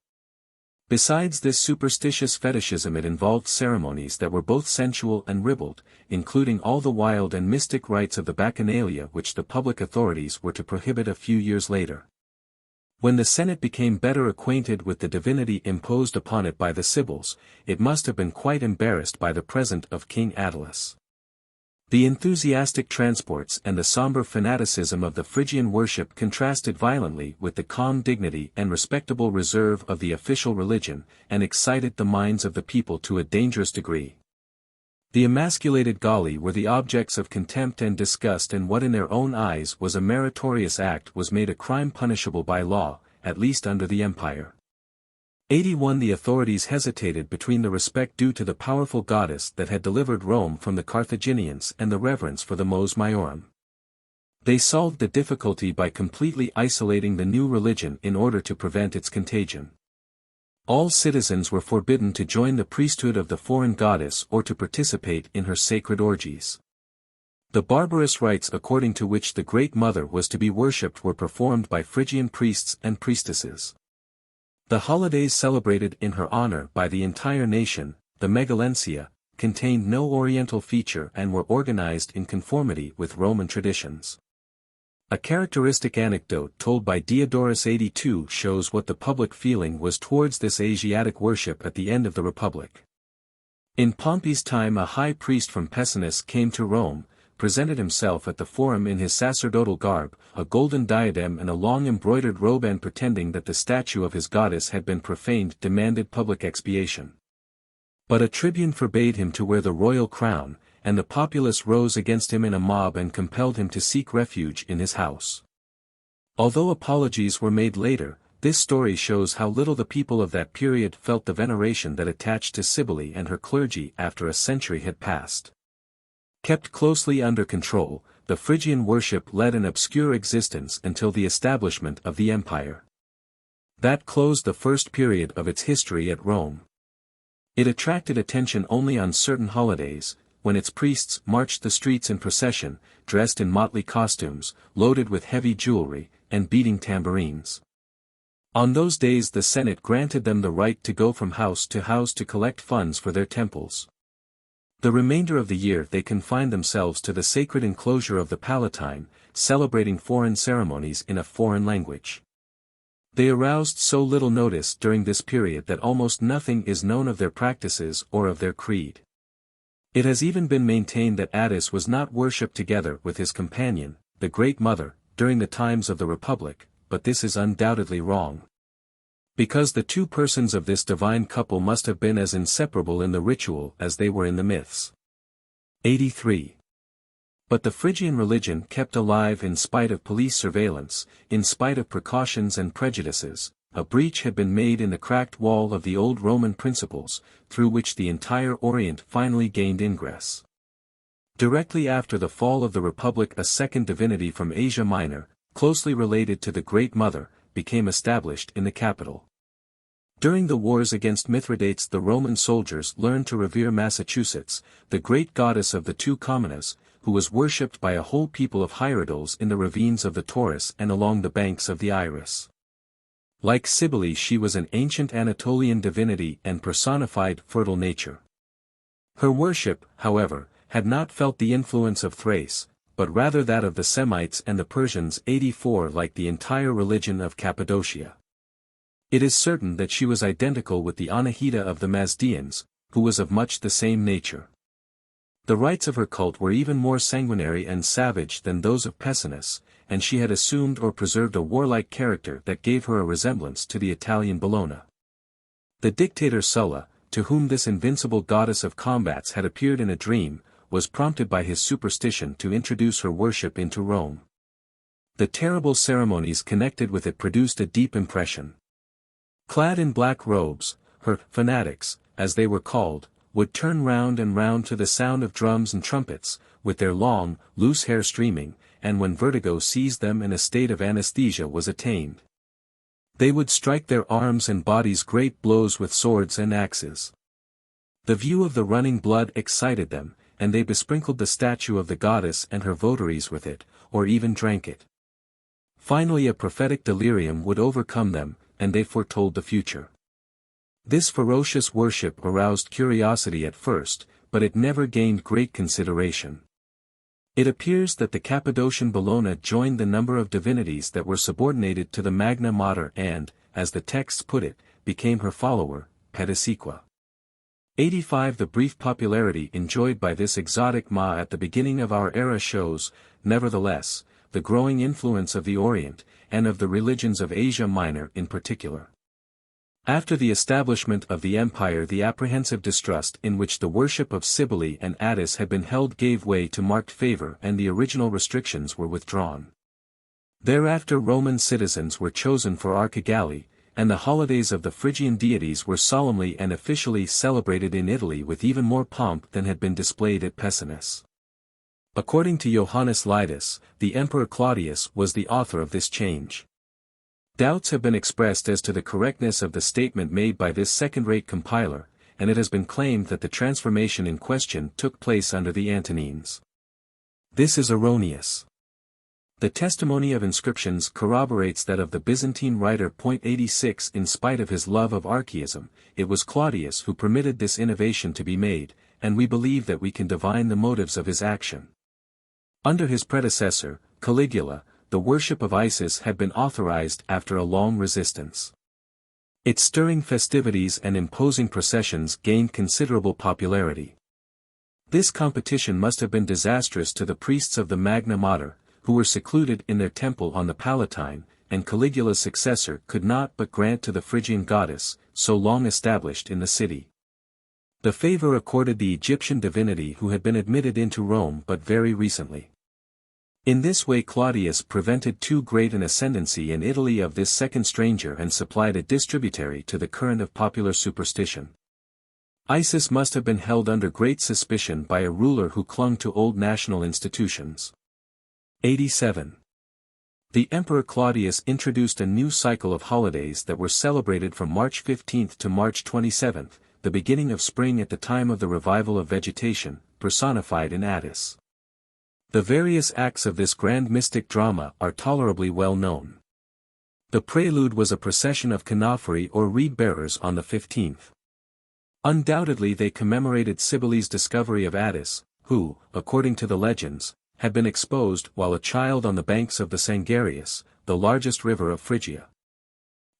A: Besides this superstitious fetishism, it involved ceremonies that were both sensual and ribald, including all the wild and mystic rites of the Bacchanalia which the public authorities were to prohibit a few years later. When the Senate became better acquainted with the divinity imposed upon it by the Sibyls, it must have been quite embarrassed by the present of King Attalus. The enthusiastic transports and the somber fanaticism of the Phrygian worship contrasted violently with the calm dignity and respectable reserve of the official religion, and excited the minds of the people to a dangerous degree. The emasculated Galli were the objects of contempt and disgust, and what in their own eyes was a meritorious act was made a crime punishable by law, at least under the empire. 81 The authorities hesitated between the respect due to the powerful goddess that had delivered Rome from the Carthaginians and the reverence for the Mos Maiorum. They solved the difficulty by completely isolating the new religion in order to prevent its contagion. All citizens were forbidden to join the priesthood of the foreign goddess or to participate in her sacred orgies. The barbarous rites according to which the Great Mother was to be worshipped were performed by Phrygian priests and priestesses. The holidays celebrated in her honor by the entire nation, the Megalensia, contained no Oriental feature and were organized in conformity with Roman traditions. A characteristic anecdote told by Diodorus 82 shows what the public feeling was towards this Asiatic worship at the end of the Republic. In Pompey's time a high priest from Pessinus came to Rome, presented himself at the forum in his sacerdotal garb, a golden diadem and a long embroidered robe, and pretending that the statue of his goddess had been profaned demanded public expiation. But a tribune forbade him to wear the royal crown, and the populace rose against him in a mob and compelled him to seek refuge in his house. Although apologies were made later, this story shows how little the people of that period felt the veneration that attached to Cybele and her clergy after a century had passed. Kept closely under control, the Phrygian worship led an obscure existence until the establishment of the empire. That closed the first period of its history at Rome. It attracted attention only on certain holidays, when its priests marched the streets in procession, dressed in motley costumes, loaded with heavy jewelry, and beating tambourines. On those days the Senate granted them the right to go from house to collect funds for their temples. The remainder of the year they confined themselves to the sacred enclosure of the Palatine, celebrating foreign ceremonies in a foreign language. They aroused so little notice during this period that almost nothing is known of their practices or of their creed. It has even been maintained that Attis was not worshipped together with his companion, the Great Mother, during the times of the Republic, but this is undoubtedly wrong. Because the two persons of this divine couple must have been as inseparable in the ritual as they were in the myths. 83. But the Phrygian religion kept alive in spite of police surveillance, in spite of precautions and prejudices. A breach had been made in the cracked wall of the old Roman principles, through which the entire Orient finally gained ingress. Directly after the fall of the Republic, a second divinity from Asia Minor, closely related to the Great Mother, became established in the capital. During the wars against Mithridates, the Roman soldiers learned to revere Massachusetts, the great goddess of the two Communas, who was worshipped by a whole people of hierodoles in the ravines of the Taurus and along the banks of the Iris. Like Cybele, she was an ancient Anatolian divinity and personified fertile nature. Her worship, however, had not felt the influence of Thrace, but rather that of the Semites and the Persians. 84. Like the entire religion of Cappadocia. It is certain that she was identical with the Anahita of the Mazdeans, who was of much the same nature. The rites of her cult were even more sanguinary and savage than those of Pessinus, and she had assumed or preserved a warlike character that gave her a resemblance to the Italian Bellona. The dictator Sulla, to whom this invincible goddess of combats had appeared in a dream, was prompted by his superstition to introduce her worship into Rome. The terrible ceremonies connected with it produced a deep impression. Clad in black robes, her fanatics, as they were called, would turn round and round to the sound of drums and trumpets, with their long, loose hair streaming, and when vertigo seized them and a state of anesthesia was attained, they would strike their arms and bodies great blows with swords and axes. The view of the running blood excited them, and they besprinkled the statue of the goddess and her votaries with it, or even drank it. Finally a prophetic delirium would overcome them, and they foretold the future. This ferocious worship aroused curiosity at first, but it never gained great consideration. It appears that the Cappadocian Bellona joined the number of divinities that were subordinated to the Magna Mater and, as the texts put it, became her follower, Petasequa. 85. The brief popularity enjoyed by this exotic Ma at the beginning of our era shows, nevertheless, the growing influence of the Orient, and of the religions of Asia Minor in particular. After the establishment of the empire, the apprehensive distrust in which the worship of Cybele and Attis had been held gave way to marked favor, and the original restrictions were withdrawn. Thereafter Roman citizens were chosen for archigalli, and the holidays of the Phrygian deities were solemnly and officially celebrated in Italy with even more pomp than had been displayed at Pessinus. According to Johannes Laetus, the Emperor Claudius was the author of this change. Doubts have been expressed as to the correctness of the statement made by this second-rate compiler, and it has been claimed that the transformation in question took place under the Antonines. This is erroneous. The testimony of inscriptions corroborates that of the Byzantine writer. 86. In spite of his love of archaism, it was Claudius who permitted this innovation to be made, and we believe that we can divine the motives of his action. Under his predecessor, Caligula, the worship of Isis had been authorized after a long resistance. Its stirring festivities and imposing processions gained considerable popularity. This competition must have been disastrous to the priests of the Magna Mater, who were secluded in their temple on the Palatine, and Caligula's successor could not but grant to the Phrygian goddess, so long established in the city, the favor accorded the Egyptian divinity who had been admitted into Rome but very recently. In this way Claudius prevented too great an ascendancy in Italy of this second stranger and supplied a distributary to the current of popular superstition. Isis must have been held under great suspicion by a ruler who clung to old national institutions. 87. The Emperor Claudius introduced a new cycle of holidays that were celebrated from March 15 to March 27, the beginning of spring at the time of the revival of vegetation, personified in Attis. The various acts of this grand mystic drama are tolerably well known. The prelude was a procession of canophory or reed-bearers on the 15th. Undoubtedly they commemorated Cybele's discovery of Attis, who, according to the legends, had been exposed while a child on the banks of the Sangarius, the largest river of Phrygia.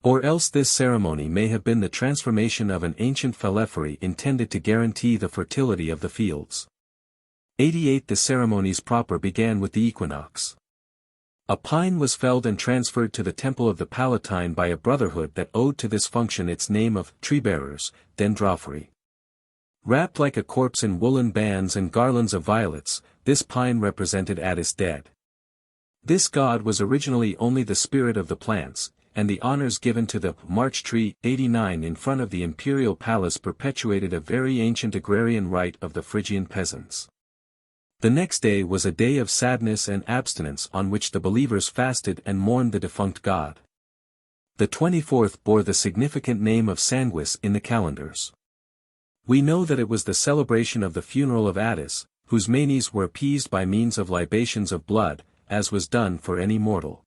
A: Or else this ceremony may have been the transformation of an ancient phyllophary intended to guarantee the fertility of the fields. 88. The ceremonies proper began with the equinox. A pine was felled and transferred to the temple of the Palatine by a brotherhood that owed to this function its name of tree-bearers, dendrophori. Wrapped like a corpse in woolen bands and garlands of violets, this pine represented Attis dead. This god was originally only the spirit of the plants, and the honors given to the March tree 89 in front of the imperial palace perpetuated a very ancient agrarian rite of the Phrygian peasants. The next day was a day of sadness and abstinence on which the believers fasted and mourned the defunct god. The 24th bore the significant name of Sanguis in the calendars. We know that it was the celebration of the funeral of Attis, whose manes were appeased by means of libations of blood, as was done for any mortal.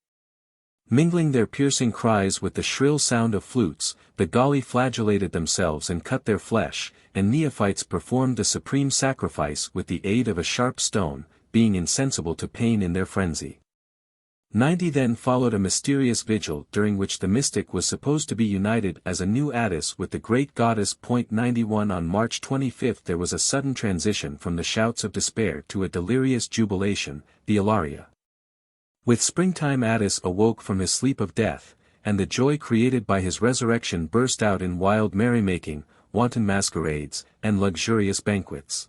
A: Mingling their piercing cries with the shrill sound of flutes, the Galli flagellated themselves and cut their flesh, and neophytes performed the supreme sacrifice with the aid of a sharp stone, being insensible to pain in their frenzy. 90. Then followed a mysterious vigil during which the mystic was supposed to be united as a new Attis with the great goddess. 91. On March 25 there was a sudden transition from the shouts of despair to a delirious jubilation, the Ilaria. With springtime Attis awoke from his sleep of death, and the joy created by his resurrection burst out in wild merrymaking, wanton masquerades, and luxurious banquets.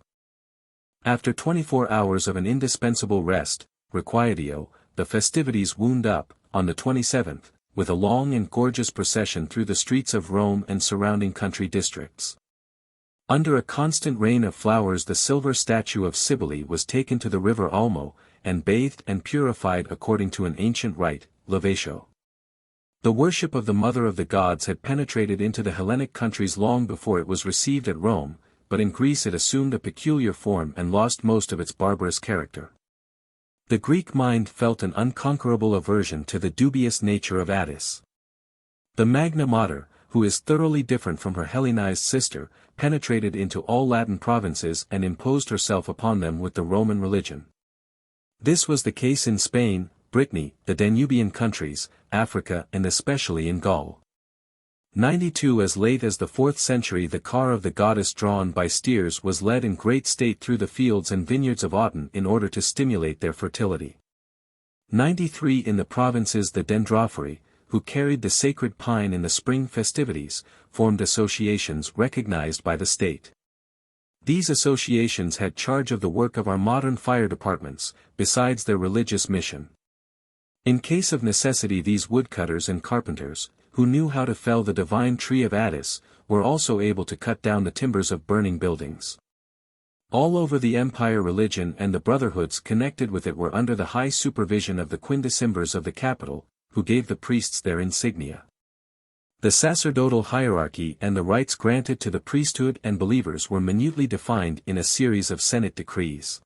A: After 24 hours of an indispensable rest, requietio, the festivities wound up, on the 27th, with a long and gorgeous procession through the streets of Rome and surrounding country districts. Under a constant rain of flowers the silver statue of Cybele was taken to the river Almo, and bathed and purified according to an ancient rite, lavatio. The worship of the Mother of the Gods had penetrated into the Hellenic countries long before it was received at Rome, but in Greece it assumed a peculiar form and lost most of its barbarous character. The Greek mind felt an unconquerable aversion to the dubious nature of Attis. The Magna Mater, who is thoroughly different from her Hellenized sister, penetrated into all Latin provinces and imposed herself upon them with the Roman religion. This was the case in Spain, Brittany, the Danubian countries, Africa and especially in Gaul. 92. As late as the 4th century the car of the goddess drawn by steers was led in great state through the fields and vineyards of Autun in order to stimulate their fertility. 93. In the provinces the dendrophori, who carried the sacred pine in the spring festivities, formed associations recognized by the state. These associations had charge of the work of our modern fire departments, besides their religious mission. In case of necessity these woodcutters and carpenters, who knew how to fell the divine tree of Attis, were also able to cut down the timbers of burning buildings. All over the empire religion and the brotherhoods connected with it were under the high supervision of the quindecimvirs of the capital, who gave the priests their insignia. The sacerdotal hierarchy and the rights granted to the priesthood and believers were minutely defined in a series of Senate decrees.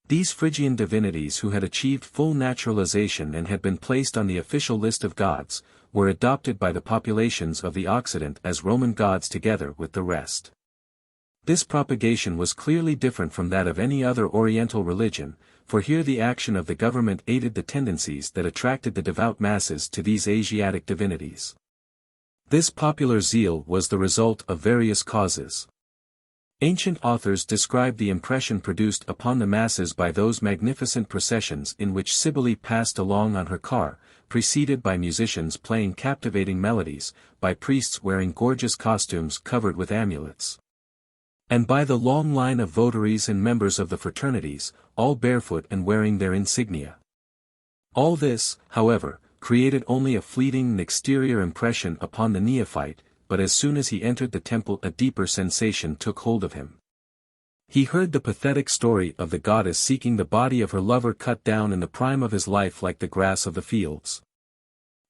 A: These Phrygian divinities who had achieved full naturalization and had been placed on the official list of gods, were adopted by the populations of the Occident as Roman gods together with the rest. This propagation was clearly different from that of any other Oriental religion, for here the action of the government aided the tendencies that attracted the devout masses to these Asiatic divinities. This popular zeal was the result of various causes. Ancient authors describe the impression produced upon the masses by those magnificent processions in which Cybele passed along on her car, preceded by musicians playing captivating melodies, by priests wearing gorgeous costumes covered with amulets, and by the long line of votaries and members of the fraternities, all barefoot and wearing their insignia. All this, however, created only a fleeting and exterior impression upon the neophyte, but as soon as he entered the temple a deeper sensation took hold of him. He heard the pathetic story of the goddess seeking the body of her lover cut down in the prime of his life like the grass of the fields.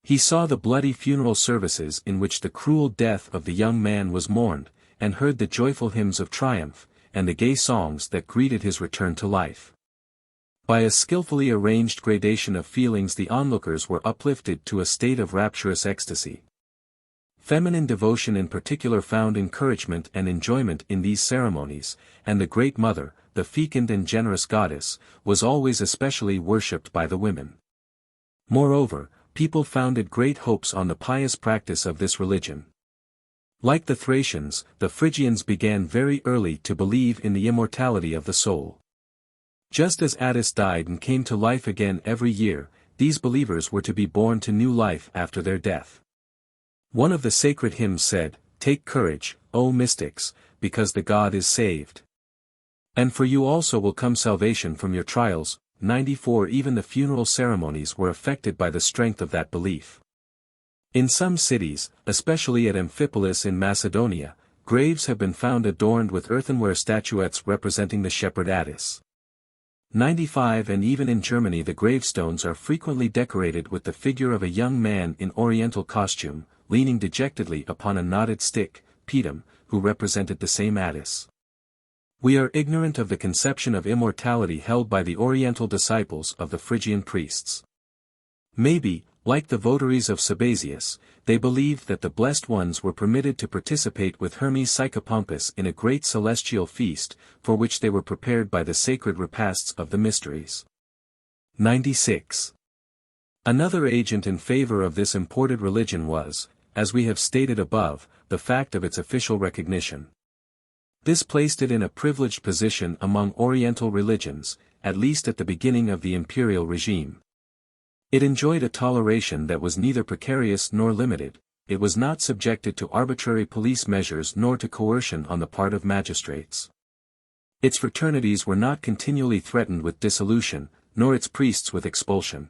A: He saw the bloody funeral services in which the cruel death of the young man was mourned, and heard the joyful hymns of triumph, and the gay songs that greeted his return to life. By a skillfully arranged gradation of feelings the onlookers were uplifted to a state of rapturous ecstasy. Feminine devotion in particular found encouragement and enjoyment in these ceremonies, and the Great Mother, the fecund and generous goddess, was always especially worshipped by the women. Moreover, people founded great hopes on the pious practice of this religion. Like the Thracians, the Phrygians began very early to believe in the immortality of the soul. Just as Attis died and came to life again every year, these believers were to be born to new life after their death. One of the sacred hymns said, "Take courage, O mystics, because the God is saved. And for you also will come salvation from your trials." 94 Even the funeral ceremonies were affected by the strength of that belief. In some cities, especially at Amphipolis in Macedonia, graves have been found adorned with earthenware statuettes representing the shepherd Attis. 95 And even in Germany the gravestones are frequently decorated with the figure of a young man in Oriental costume, leaning dejectedly upon a knotted stick, Pedum, who represented the same Attis. We are ignorant of the conception of immortality held by the Oriental disciples of the Phrygian priests. Maybe, like the votaries of Sabazius, they believed that the blessed ones were permitted to participate with Hermes Psychopompus in a great celestial feast, for which they were prepared by the sacred repasts of the mysteries. 96. Another agent in favor of this imported religion was, as we have stated above, the fact of its official recognition. This placed it in a privileged position among Oriental religions, at least at the beginning of the imperial regime. It enjoyed a toleration that was neither precarious nor limited, it was not subjected to arbitrary police measures nor to coercion on the part of magistrates. Its fraternities were not continually threatened with dissolution, nor its priests with expulsion.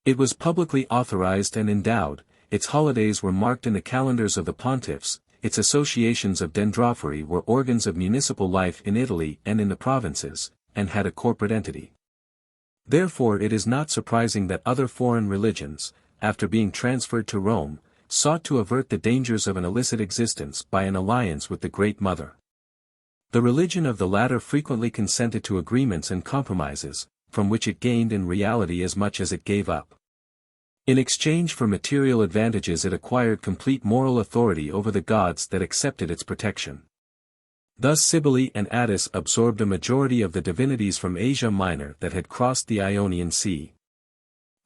A: It was publicly authorized and endowed, its holidays were marked in the calendars of the pontiffs, its associations of dendrophory were organs of municipal life in Italy and in the provinces, and had a corporate entity. Therefore it is not surprising that other foreign religions, after being transferred to Rome, sought to avert the dangers of an illicit existence by an alliance with the Great Mother. The religion of the latter frequently consented to agreements and compromises, from which it gained in reality as much as it gave up. In exchange for material advantages it acquired complete moral authority over the gods that accepted its protection. Thus Cybele and Attis absorbed a majority of the divinities from Asia Minor that had crossed the Ionian Sea.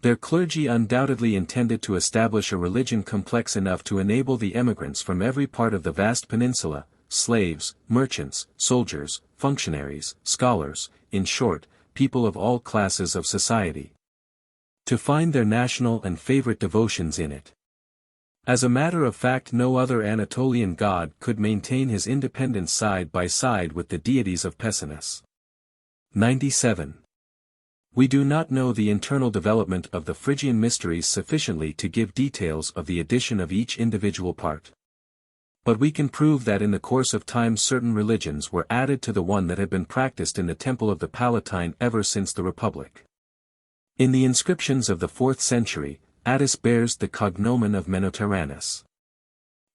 A: Their clergy undoubtedly intended to establish a religion complex enough to enable the emigrants from every part of the vast peninsula, slaves, merchants, soldiers, functionaries, scholars, in short, people of all classes of society, to find their national and favorite devotions in it. As a matter of fact, no other Anatolian god could maintain his independence side by side with the deities of Pessinus. 97. We do not know the internal development of the Phrygian mysteries sufficiently to give details of the addition of each individual part. But we can prove that in the course of time certain religions were added to the one that had been practiced in the Temple of the Palatine ever since the Republic. In the inscriptions of the 4th century, Attis bears the cognomen of Menotyrannus.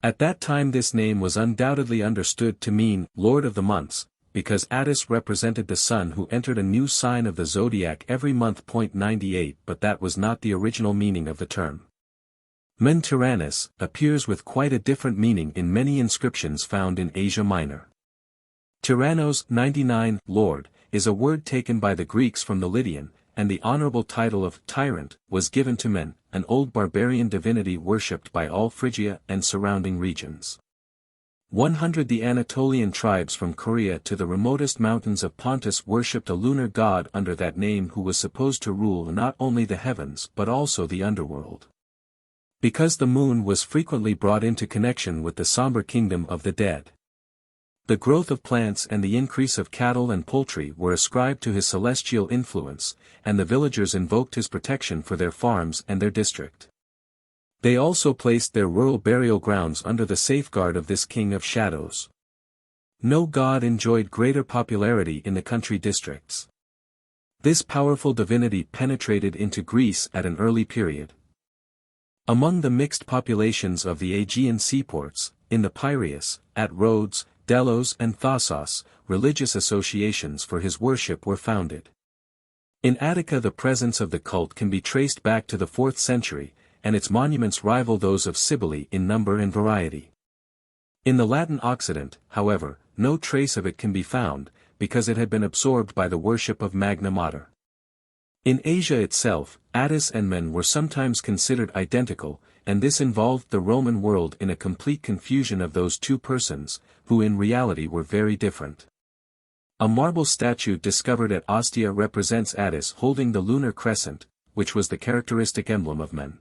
A: At that time this name was undoubtedly understood to mean Lord of the Months, because Attis represented the sun who entered a new sign of the zodiac every month. 98 But that was not the original meaning of the term. Men-Tyrannus appears with quite a different meaning in many inscriptions found in Asia Minor. Tyrannos 99 Lord, is a word taken by the Greeks from the Lydian, and the honorable title of tyrant was given to Men, an old barbarian divinity worshipped by all Phrygia and surrounding regions. 100 The Anatolian tribes from Korea to the remotest mountains of Pontus worshipped a lunar god under that name who was supposed to rule not only the heavens but also the underworld. Because the moon was frequently brought into connection with the somber kingdom of the dead. The growth of plants and the increase of cattle and poultry were ascribed to his celestial influence, and the villagers invoked his protection for their farms and their district. They also placed their rural burial grounds under the safeguard of this king of shadows. No god enjoyed greater popularity in the country districts. This powerful divinity penetrated into Greece at an early period. Among the mixed populations of the Aegean seaports, in the Piraeus, at Rhodes, Delos and Thassos, religious associations for his worship were founded. In Attica the presence of the cult can be traced back to the 4th century, and its monuments rival those of Cybele in number and variety. In the Latin Occident, however, no trace of it can be found, because it had been absorbed by the worship of Magna Mater. In Asia itself, Attis and Men were sometimes considered identical, and this involved the Roman world in a complete confusion of those two persons, who in reality were very different. A marble statue discovered at Ostia represents Attis holding the lunar crescent, which was the characteristic emblem of Men.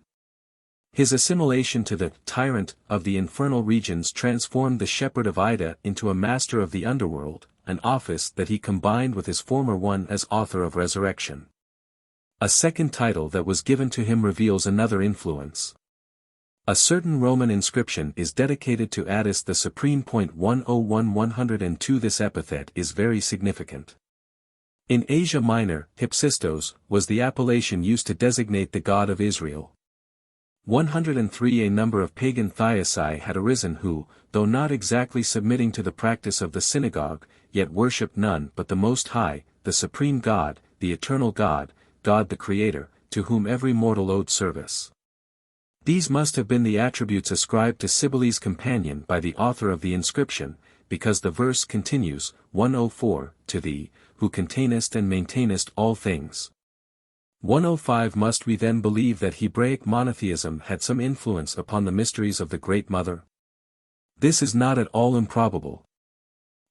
A: His assimilation to the tyrant of the infernal regions transformed the shepherd of Ida into a master of the underworld, an office that he combined with his former one as author of resurrection. A second title that was given to him reveals another influence. A certain Roman inscription is dedicated to Attis the Supreme. 101-102 This epithet is very significant. In Asia Minor, Hypsistos was the appellation used to designate the god of Israel. 103 A number of pagan Thiasai had arisen who, though not exactly submitting to the practice of the synagogue, yet worshipped none but the Most High, the Supreme God, the Eternal God, God the Creator, to whom every mortal owed service. These must have been the attributes ascribed to Cybele's companion by the author of the inscription, because the verse continues, 104, to thee, who containest and maintainest all things. 105 Must we then believe that Hebraic monotheism had some influence upon the mysteries of the Great Mother? This is not at all improbable.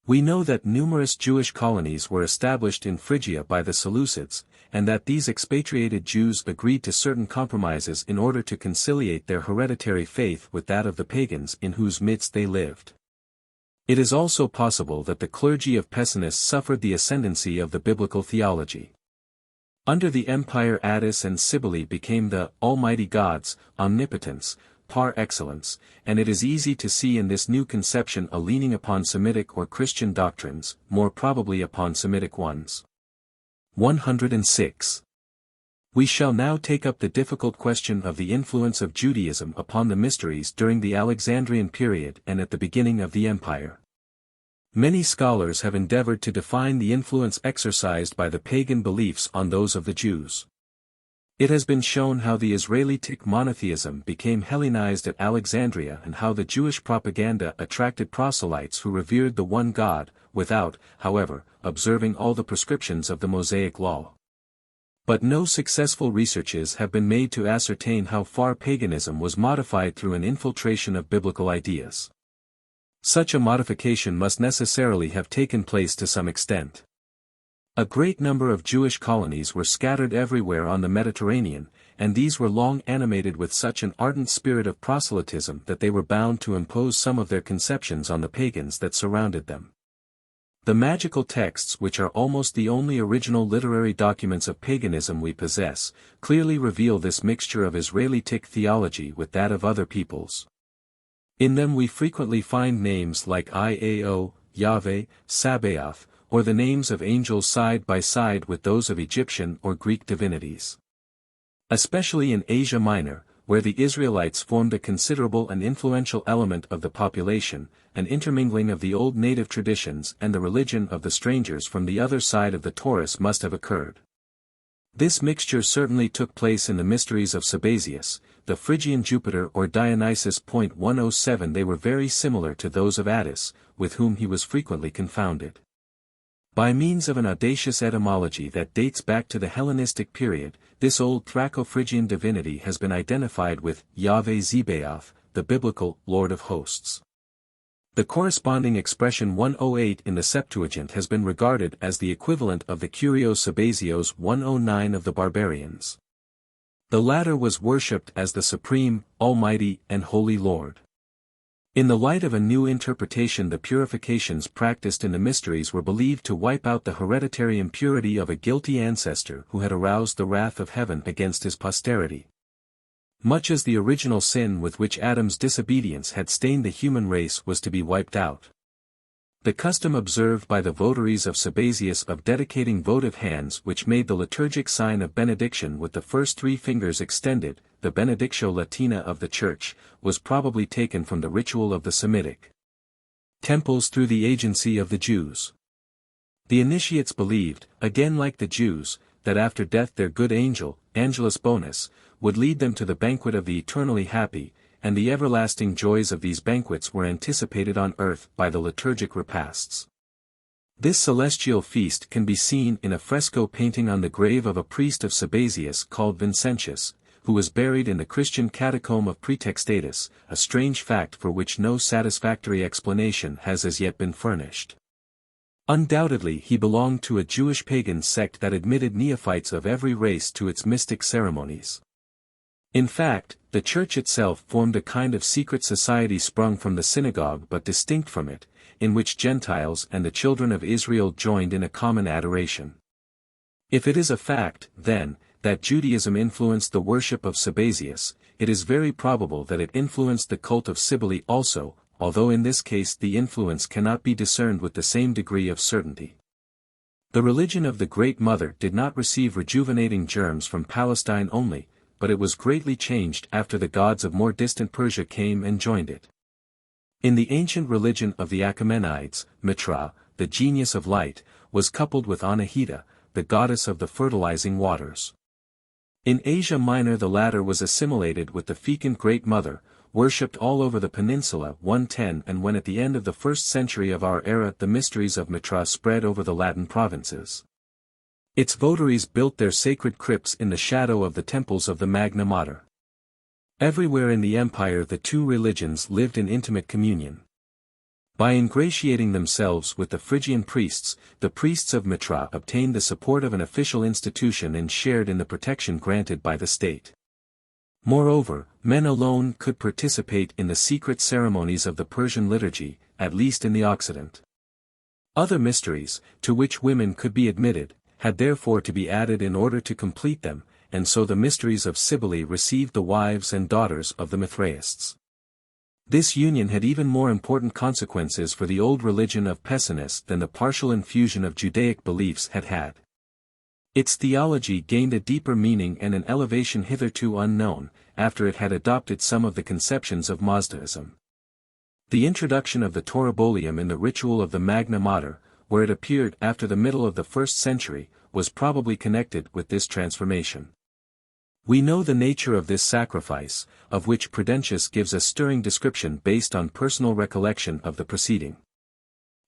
A: We know that numerous Jewish colonies were established in Phrygia by the Seleucids, and that these expatriated Jews agreed to certain compromises in order to conciliate their hereditary faith with that of the pagans in whose midst they lived. It is also possible that the clergy of Pessinus suffered the ascendancy of the biblical theology. Under the empire Attis and Cybele became the almighty gods, omnipotence, par excellence, and it is easy to see in this new conception a leaning upon Semitic or Christian doctrines, more probably upon Semitic ones. 106. We shall now take up the difficult question of the influence of Judaism upon the mysteries during the Alexandrian period and at the beginning of the empire. Many scholars have endeavored to define the influence exercised by the pagan beliefs on those of the Jews. It has been shown how the Israelitic monotheism became Hellenized at Alexandria and how the Jewish propaganda attracted proselytes who revered the one God, without, however, observing all the prescriptions of the Mosaic law. But no successful researches have been made to ascertain how far paganism was modified through an infiltration of biblical ideas. Such a modification must necessarily have taken place to some extent. A great number of Jewish colonies were scattered everywhere on the Mediterranean, and these were long animated with such an ardent spirit of proselytism that they were bound to impose some of their conceptions on the pagans that surrounded them. The magical texts, which are almost the only original literary documents of paganism we possess, clearly reveal this mixture of Israelitic theology with that of other peoples. In them we frequently find names like Iao, Yahweh, Sabaoth, or the names of angels side by side with those of Egyptian or Greek divinities. Especially in Asia Minor, where the Israelites formed a considerable and influential element of the population, an intermingling of the old native traditions and the religion of the strangers from the other side of the Taurus must have occurred. This mixture certainly took place in the mysteries of Sabazius, the Phrygian Jupiter or Dionysus. 107 They were very similar to those of Attis, with whom he was frequently confounded. By means of an audacious etymology that dates back to the Hellenistic period, this old Thraco-Phrygian divinity has been identified with Yahweh Zebaoth, the biblical Lord of Hosts. The corresponding expression 108 in the Septuagint has been regarded as the equivalent of the Kyrios Sabazios 109 of the barbarians. The latter was worshipped as the supreme, almighty, and holy Lord. In the light of a new interpretation, the purifications practiced in the mysteries were believed to wipe out the hereditary impurity of a guilty ancestor who had aroused the wrath of heaven against his posterity. Much as the original sin with which Adam's disobedience had stained the human race was to be wiped out. The custom observed by the votaries of Sabazius of dedicating votive hands which made the liturgic sign of benediction with the first 3 fingers extended, the Benedictio Latina of the Church, was probably taken from the ritual of the Semitic temples through the agency of the Jews. The initiates believed, again like the Jews, that after death their good angel, Angelus Bonus, would lead them to the banquet of the eternally happy, and the everlasting joys of these banquets were anticipated on earth by the liturgic repasts. This celestial feast can be seen in a fresco painting on the grave of a priest of Sabazius called Vincentius, who was buried in the Christian catacomb of Praetextatus, a strange fact for which no satisfactory explanation has as yet been furnished. Undoubtedly he belonged to a Jewish pagan sect that admitted neophytes of every race to its mystic ceremonies. In fact, the church itself formed a kind of secret society sprung from the synagogue but distinct from it, in which Gentiles and the children of Israel joined in a common adoration. If it is a fact, then, that Judaism influenced the worship of Sabazius, it is very probable that it influenced the cult of Cybele also, although in this case the influence cannot be discerned with the same degree of certainty. The religion of the Great Mother did not receive rejuvenating germs from Palestine only, but it was greatly changed after the gods of more distant Persia came and joined it. In the ancient religion of the Achaemenides, Mitra, the genius of light, was coupled with Anahita, the goddess of the fertilizing waters. In Asia Minor the latter was assimilated with the fecund Great Mother, worshipped all over the peninsula 110, and when at the end of the 1st century of our era the mysteries of Mitra spread over the Latin provinces. Its votaries built their sacred crypts in the shadow of the temples of the Magna Mater. Everywhere in the empire the 2 religions lived in intimate communion. By ingratiating themselves with the Phrygian priests, the priests of Mitra obtained the support of an official institution and shared in the protection granted by the state. Moreover, men alone could participate in the secret ceremonies of the Persian liturgy, at least in the Occident. Other mysteries, to which women could be admitted, had therefore to be added in order to complete them, and so the mysteries of Cybele received the wives and daughters of the Mithraists. This union had even more important consequences for the old religion of Pessinus than the partial infusion of Judaic beliefs had had. Its theology gained a deeper meaning and an elevation hitherto unknown, after it had adopted some of the conceptions of Mazdaism. The introduction of the Toribolium in the ritual of the Magna Mater, where it appeared after the middle of the 1st century, was probably connected with this transformation. We know the nature of this sacrifice, of which Prudentius gives a stirring description based on personal recollection of the proceeding.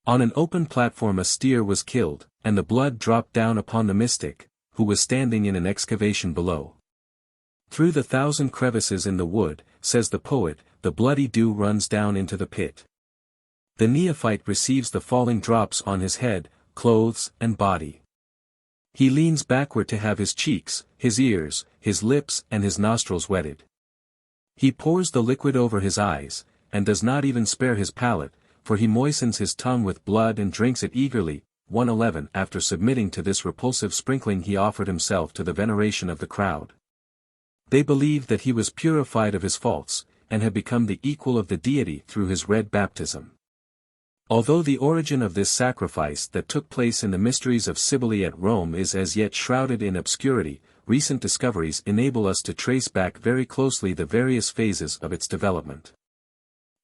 A: On an open platform a steer was killed, and the blood dropped down upon the mystic, who was standing in an excavation below. Through the 1,000 crevices in the wood, says the poet, the bloody dew runs down into the pit. The neophyte receives the falling drops on his head, clothes, and body. He leans backward to have his cheeks, his ears, his lips and his nostrils wetted. He pours the liquid over his eyes, and does not even spare his palate, for he moistens his tongue with blood and drinks it eagerly. 111 After submitting to this repulsive sprinkling he offered himself to the veneration of the crowd. They believed that he was purified of his faults, and had become the equal of the deity through his red baptism. Although the origin of this sacrifice that took place in the mysteries of Cybele at Rome is as yet shrouded in obscurity, recent discoveries enable us to trace back very closely the various phases of its development.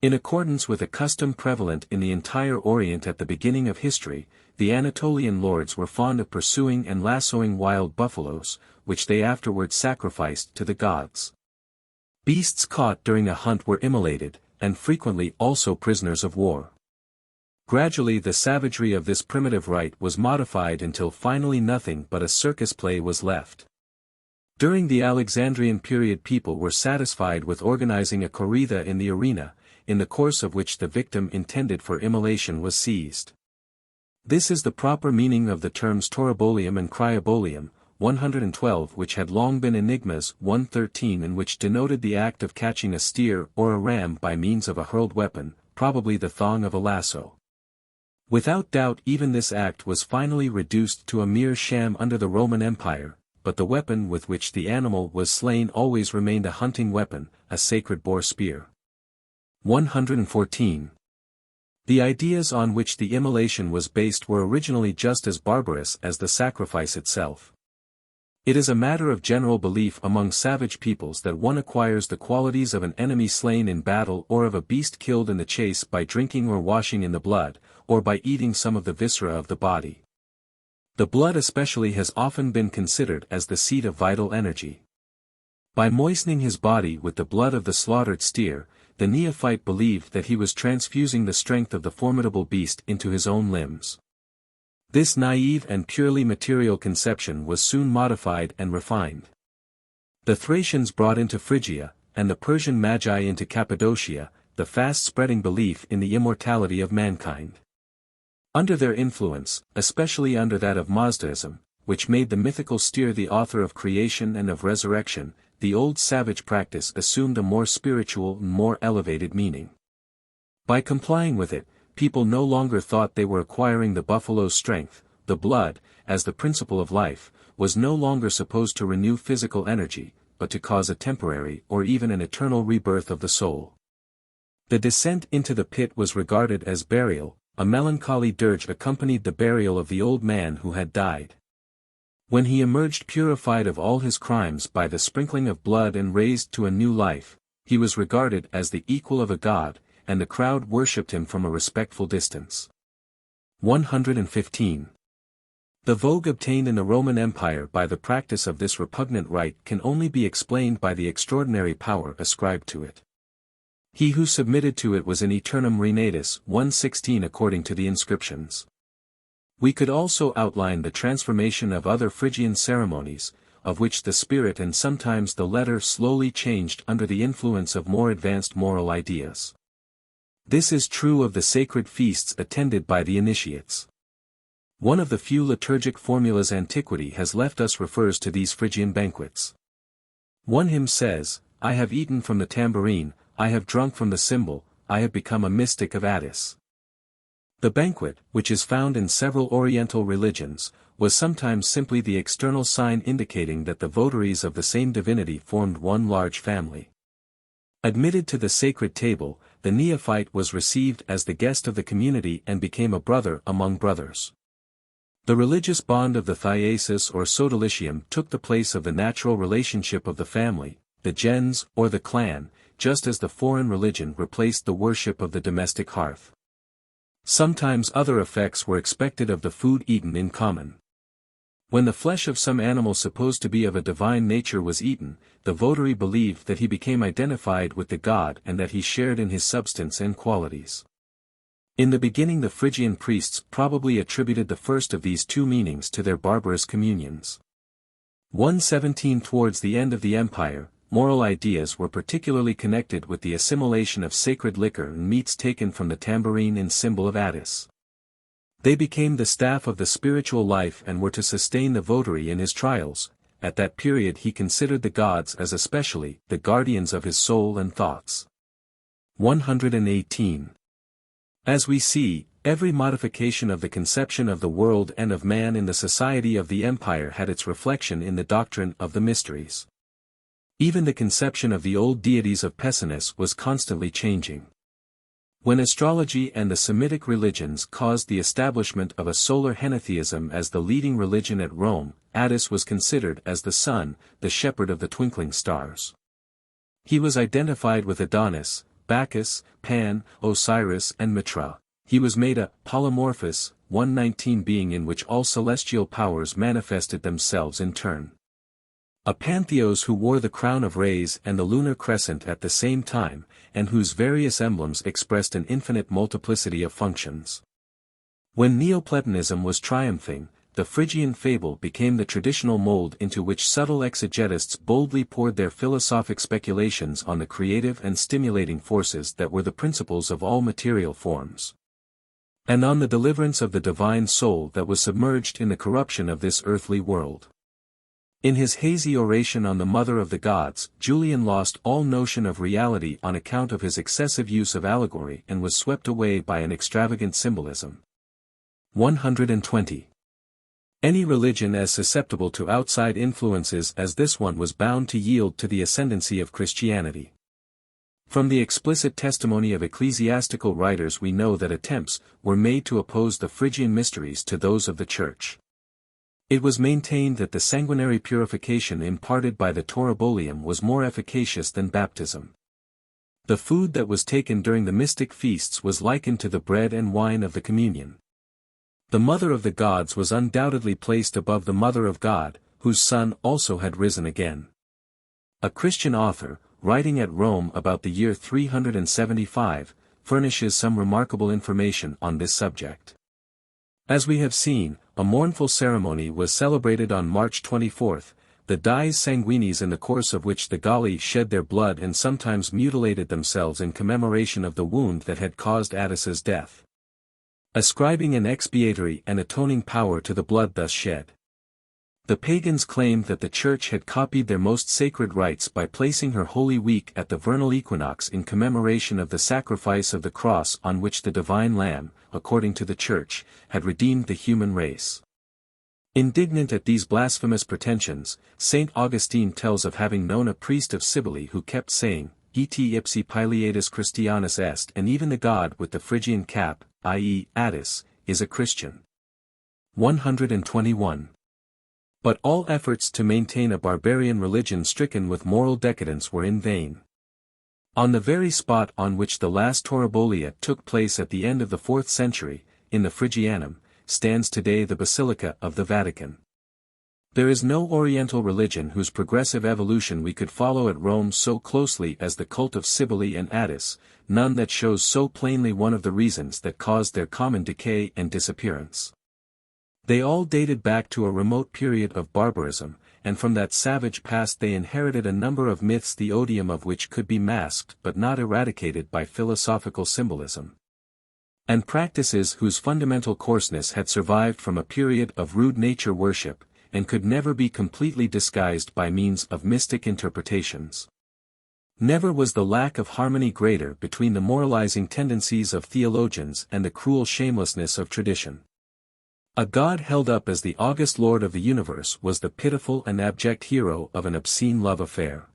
A: In accordance with a custom prevalent in the entire Orient at the beginning of history, the Anatolian lords were fond of pursuing and lassoing wild buffaloes, which they afterwards sacrificed to the gods. Beasts caught during a hunt were immolated, and frequently also prisoners of war. Gradually the savagery of this primitive rite was modified until finally nothing but a circus play was left. During the Alexandrian period people were satisfied with organizing a corrida in the arena, in the course of which the victim intended for immolation was seized. This is the proper meaning of the terms torabolium and cryobolium, 112, which had long been enigmas, 113, and which denoted the act of catching a steer or a ram by means of a hurled weapon, probably the thong of a lasso. Without doubt even this act was finally reduced to a mere sham under the Roman Empire, but the weapon with which the animal was slain always remained a hunting weapon, a sacred boar spear. 114. The ideas on which the immolation was based were originally just as barbarous as the sacrifice itself. It is a matter of general belief among savage peoples that one acquires the qualities of an enemy slain in battle or of a beast killed in the chase by drinking or washing in the blood, or by eating some of the viscera of the body. The blood especially has often been considered as the seat of vital energy. By moistening his body with the blood of the slaughtered steer, the neophyte believed that he was transfusing the strength of the formidable beast into his own limbs. This naive and purely material conception was soon modified and refined. The Thracians brought into Phrygia, and the Persian Magi into Cappadocia, the fast-spreading belief in the immortality of mankind. Under their influence, especially under that of Mazdaism, which made the mythical steer the author of creation and of resurrection, the old savage practice assumed a more spiritual and more elevated meaning. By complying with it, people no longer thought they were acquiring the buffalo's strength. The blood, as the principle of life, was no longer supposed to renew physical energy, but to cause a temporary or even an eternal rebirth of the soul. The descent into the pit was regarded as burial. A melancholy dirge accompanied the burial of the old man who had died. When he emerged purified of all his crimes by the sprinkling of blood and raised to a new life, he was regarded as the equal of a god, and the crowd worshipped him from a respectful distance. 115. The vogue obtained in the Roman Empire by the practice of this repugnant rite can only be explained by the extraordinary power ascribed to it. He who submitted to it was in aeternum renatus, 116 according to the inscriptions. We could also outline the transformation of other Phrygian ceremonies, of which the spirit and sometimes the letter slowly changed under the influence of more advanced moral ideas. This is true of the sacred feasts attended by the initiates. One of the few liturgic formulas antiquity has left us refers to these Phrygian banquets. One hymn says, "I have eaten from the tambourine, I have drunk from the cymbal, I have become a mystic of Attis." The banquet, which is found in several Oriental religions, was sometimes simply the external sign indicating that the votaries of the same divinity formed one large family. Admitted to the sacred table, the neophyte was received as the guest of the community and became a brother among brothers. The religious bond of the thyasis or sodalicium took the place of the natural relationship of the family, the gens or the clan, just as the foreign religion replaced the worship of the domestic hearth. Sometimes other effects were expected of the food eaten in common. When the flesh of some animal supposed to be of a divine nature was eaten, the votary believed that he became identified with the god and that he shared in his substance and qualities. In the beginning the Phrygian priests probably attributed the first of these two meanings to their barbarous communions. 117 Towards the end of the empire, moral ideas were particularly connected with the assimilation of sacred liquor and meats taken from the tambourine and cymbal of Attis. They became the staff of the spiritual life and were to sustain the votary in his trials. At that period he considered the gods as especially the guardians of his soul and thoughts. 118. As we see, every modification of the conception of the world and of man in the society of the empire had its reflection in the doctrine of the mysteries. Even the conception of the old deities of Pessinus was constantly changing. When astrology and the Semitic religions caused the establishment of a solar henotheism as the leading religion at Rome, Attis was considered as the sun, the shepherd of the twinkling stars. He was identified with Adonis, Bacchus, Pan, Osiris and Mitra. He was made a polymorphous, 119 being in which all celestial powers manifested themselves in turn. A pantheos who wore the crown of rays and the lunar crescent at the same time, and whose various emblems expressed an infinite multiplicity of functions. When Neoplatonism was triumphing, the Phrygian fable became the traditional mold into which subtle exegetists boldly poured their philosophic speculations on the creative and stimulating forces that were the principles of all material forms, and on the deliverance of the divine soul that was submerged in the corruption of this earthly world. In his hazy oration on the Mother of the Gods, Julian lost all notion of reality on account of his excessive use of allegory and was swept away by an extravagant symbolism. 120. Any religion as susceptible to outside influences as this one was bound to yield to the ascendancy of Christianity. From the explicit testimony of ecclesiastical writers we know that attempts were made to oppose the Phrygian mysteries to those of the Church. It was maintained that the sanguinary purification imparted by the Taurobolium was more efficacious than baptism. The food that was taken during the mystic feasts was likened to the bread and wine of the communion. The Mother of the Gods was undoubtedly placed above the Mother of God, whose Son also had risen again. A Christian author, writing at Rome about the year 375, furnishes some remarkable information on this subject. As we have seen, a mournful ceremony was celebrated on March 24, the dies sanguinis, in the course of which the Galli shed their blood and sometimes mutilated themselves in commemoration of the wound that had caused Attis's death, ascribing an expiatory and atoning power to the blood thus shed. The pagans claimed that the Church had copied their most sacred rites by placing her Holy Week at the vernal equinox in commemoration of the sacrifice of the cross on which the divine Lamb, according to the Church, had redeemed the human race. Indignant at these blasphemous pretensions, St. Augustine tells of having known a priest of Cybele who kept saying, "Et ipsi Pileatus Christianus est," and even the god with the Phrygian cap, i.e., Attis, is a Christian. 121. But all efforts to maintain a barbarian religion stricken with moral decadence were in vain. On the very spot on which the last Taurobolium took place at the end of the 4th century, in the Phrygianum, stands today the Basilica of the Vatican. There is no Oriental religion whose progressive evolution we could follow at Rome so closely as the cult of Cybele and Attis, none that shows so plainly one of the reasons that caused their common decay and disappearance. They all dated back to a remote period of barbarism, and from that savage past they inherited a number of myths the odium of which could be masked but not eradicated by philosophical symbolism, and practices whose fundamental coarseness had survived from a period of rude nature worship, and could never be completely disguised by means of mystic interpretations. Never was the lack of harmony greater between the moralizing tendencies of theologians and the cruel shamelessness of tradition. A god held up as the august Lord of the universe was the pitiful and abject hero of an obscene love affair.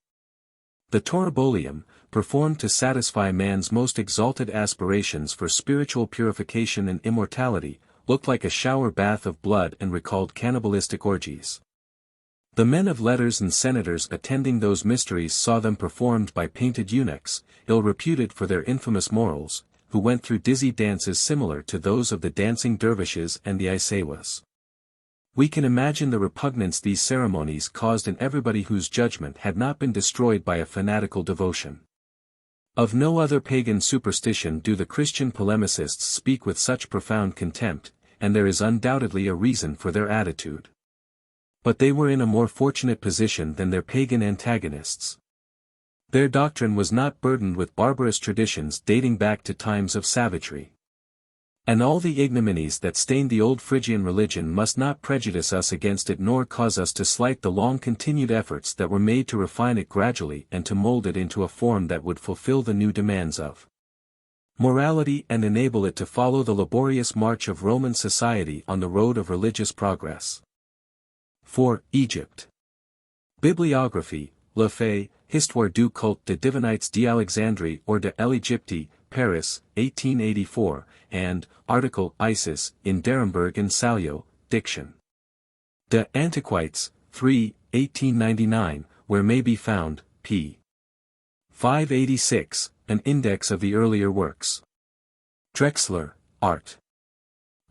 A: The Taurobolium, performed to satisfy man's most exalted aspirations for spiritual purification and immortality, looked like a shower bath of blood and recalled cannibalistic orgies. The men of letters and senators attending those mysteries saw them performed by painted eunuchs, ill-reputed for their infamous morals, who went through dizzy dances similar to those of the dancing dervishes and the Isawas. We can imagine the repugnance these ceremonies caused in everybody whose judgment had not been destroyed by a fanatical devotion. Of no other pagan superstition do the Christian polemicists speak with such profound contempt, and there is undoubtedly a reason for their attitude. But they were in a more fortunate position than their pagan antagonists. Their doctrine was not burdened with barbarous traditions dating back to times of savagery. And all the ignominies that stained the old Phrygian religion must not prejudice us against it nor cause us to slight the long-continued efforts that were made to refine it gradually and to mold it into a form that would fulfill the new demands of morality and enable it to follow the laborious march of Roman society on the road of religious progress. 4. Egypt. Bibliography, Le Fay, Histoire du culte des divinités d'Alexandrie or de l'Égypte, Paris, 1884, and, article Isis, in Derenberg and Salio, Diction. De Antiquités, 3, 1899, where may be found, p. 586, an index of the earlier works. Drexler, Art.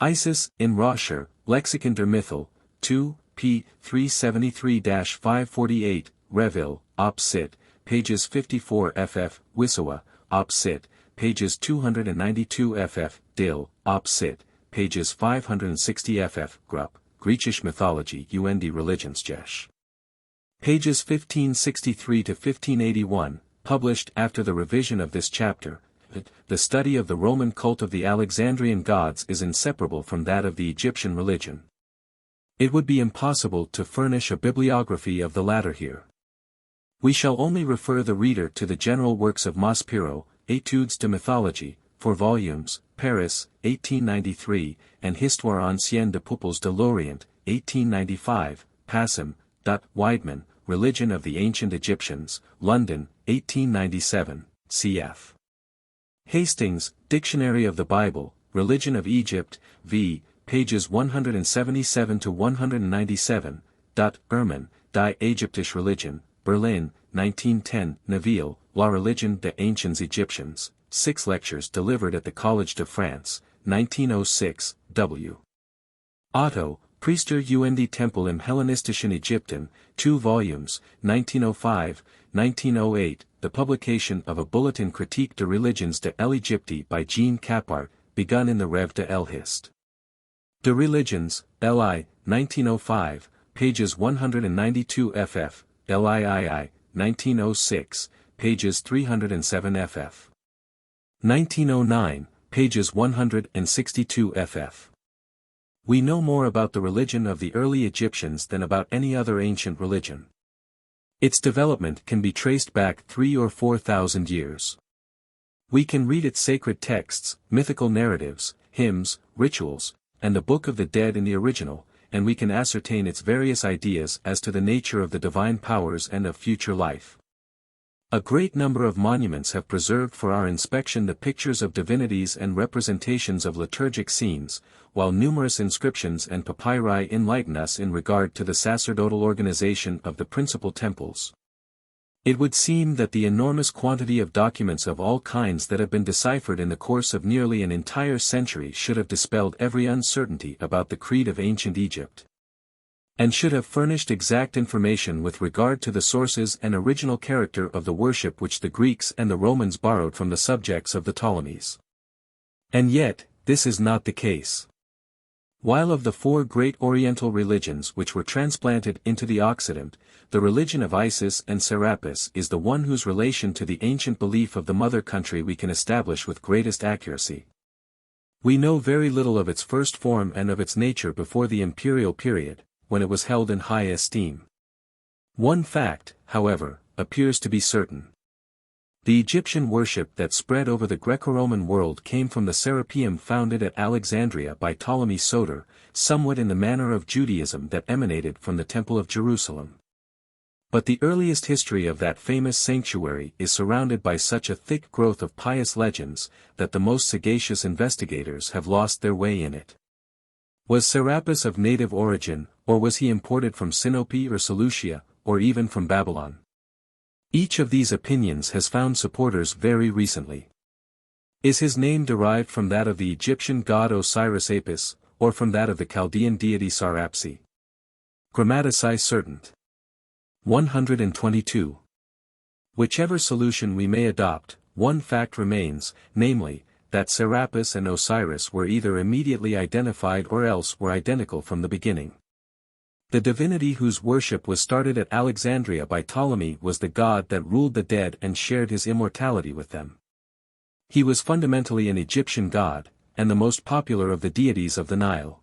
A: Isis, in Roscher, Lexikon der Mythel, 2, p. 373-548, Reville, Op. Cit., pages 54 ff, Wissowa, Op. Cit., pages 292 ff, Dill, Op. Cit., pages 560 ff, Grupp, Griechische Mythologie und Religionsgeschichte. Pages 1563 to 1581, published after the revision of this chapter. The study of the Roman cult of the Alexandrian gods is inseparable from that of the Egyptian religion. It would be impossible to furnish a bibliography of the latter here. We shall only refer the reader to the general works of Maspero, Études de Mythologie, 4 volumes, Paris, 1893, and Histoire ancienne des peuples de l'Orient, 1895, Passam, Weidman, Religion of the Ancient Egyptians, London, 1897, cf. Hastings, Dictionary of the Bible, Religion of Egypt, v. pages 177 to 197. Ehrman, Die Ägyptische Religion, Berlin, 1910. Neville, La Religion des Anciens Egyptiens, 6 lectures delivered at the College de France, 1906. W. Otto, Priester und Tempel im Hellenistischen Ägypten, 2 volumes, 1905, 1908, the publication of a Bulletin Critique de Religions de l'Égypte by Jean Capart, begun in the Rev de l'Hist. De Religions, L.I., 1905, pages 192 ff, LIII, 1906, pages 307 ff. 1909, pages 162 ff. We know more about the religion of the early Egyptians than about any other ancient religion. Its development can be traced back 3,000 or 4,000 years. We can read its sacred texts, mythical narratives, hymns, rituals, and the Book of the Dead in the original, and we can ascertain its various ideas as to the nature of the divine powers and of future life. A great number of monuments have preserved for our inspection the pictures of divinities and representations of liturgic scenes, while numerous inscriptions and papyri enlighten us in regard to the sacerdotal organization of the principal temples. It would seem that the enormous quantity of documents of all kinds that have been deciphered in the course of nearly an entire century should have dispelled every uncertainty about the creed of ancient Egypt, and should have furnished exact information with regard to the sources and original character of the worship which the Greeks and the Romans borrowed from the subjects of the Ptolemies. And yet, this is not the case. While of the 4 great Oriental religions which were transplanted into the Occident, the religion of Isis and Serapis is the one whose relation to the ancient belief of the mother country we can establish with greatest accuracy. We know very little of its first form and of its nature before the imperial period, when it was held in high esteem. One fact, however, appears to be certain. The Egyptian worship that spread over the Greco-Roman world came from the Serapeum founded at Alexandria by Ptolemy Soter, somewhat in the manner of Judaism that emanated from the Temple of Jerusalem. But the earliest history of that famous sanctuary is surrounded by such a thick growth of pious legends, that the most sagacious investigators have lost their way in it. Was Serapis of native origin, or was he imported from Sinope or Seleucia, or even from Babylon? Each of these opinions has found supporters very recently. Is his name derived from that of the Egyptian god Osiris Apis, or from that of the Chaldean deity Sarapsi? Grammatici certant. 122. Whichever solution we may adopt, one fact remains, namely, that Serapis and Osiris were either immediately identified or else were identical from the beginning. The divinity whose worship was started at Alexandria by Ptolemy was the god that ruled the dead and shared his immortality with them. He was fundamentally an Egyptian god, and the most popular of the deities of the Nile.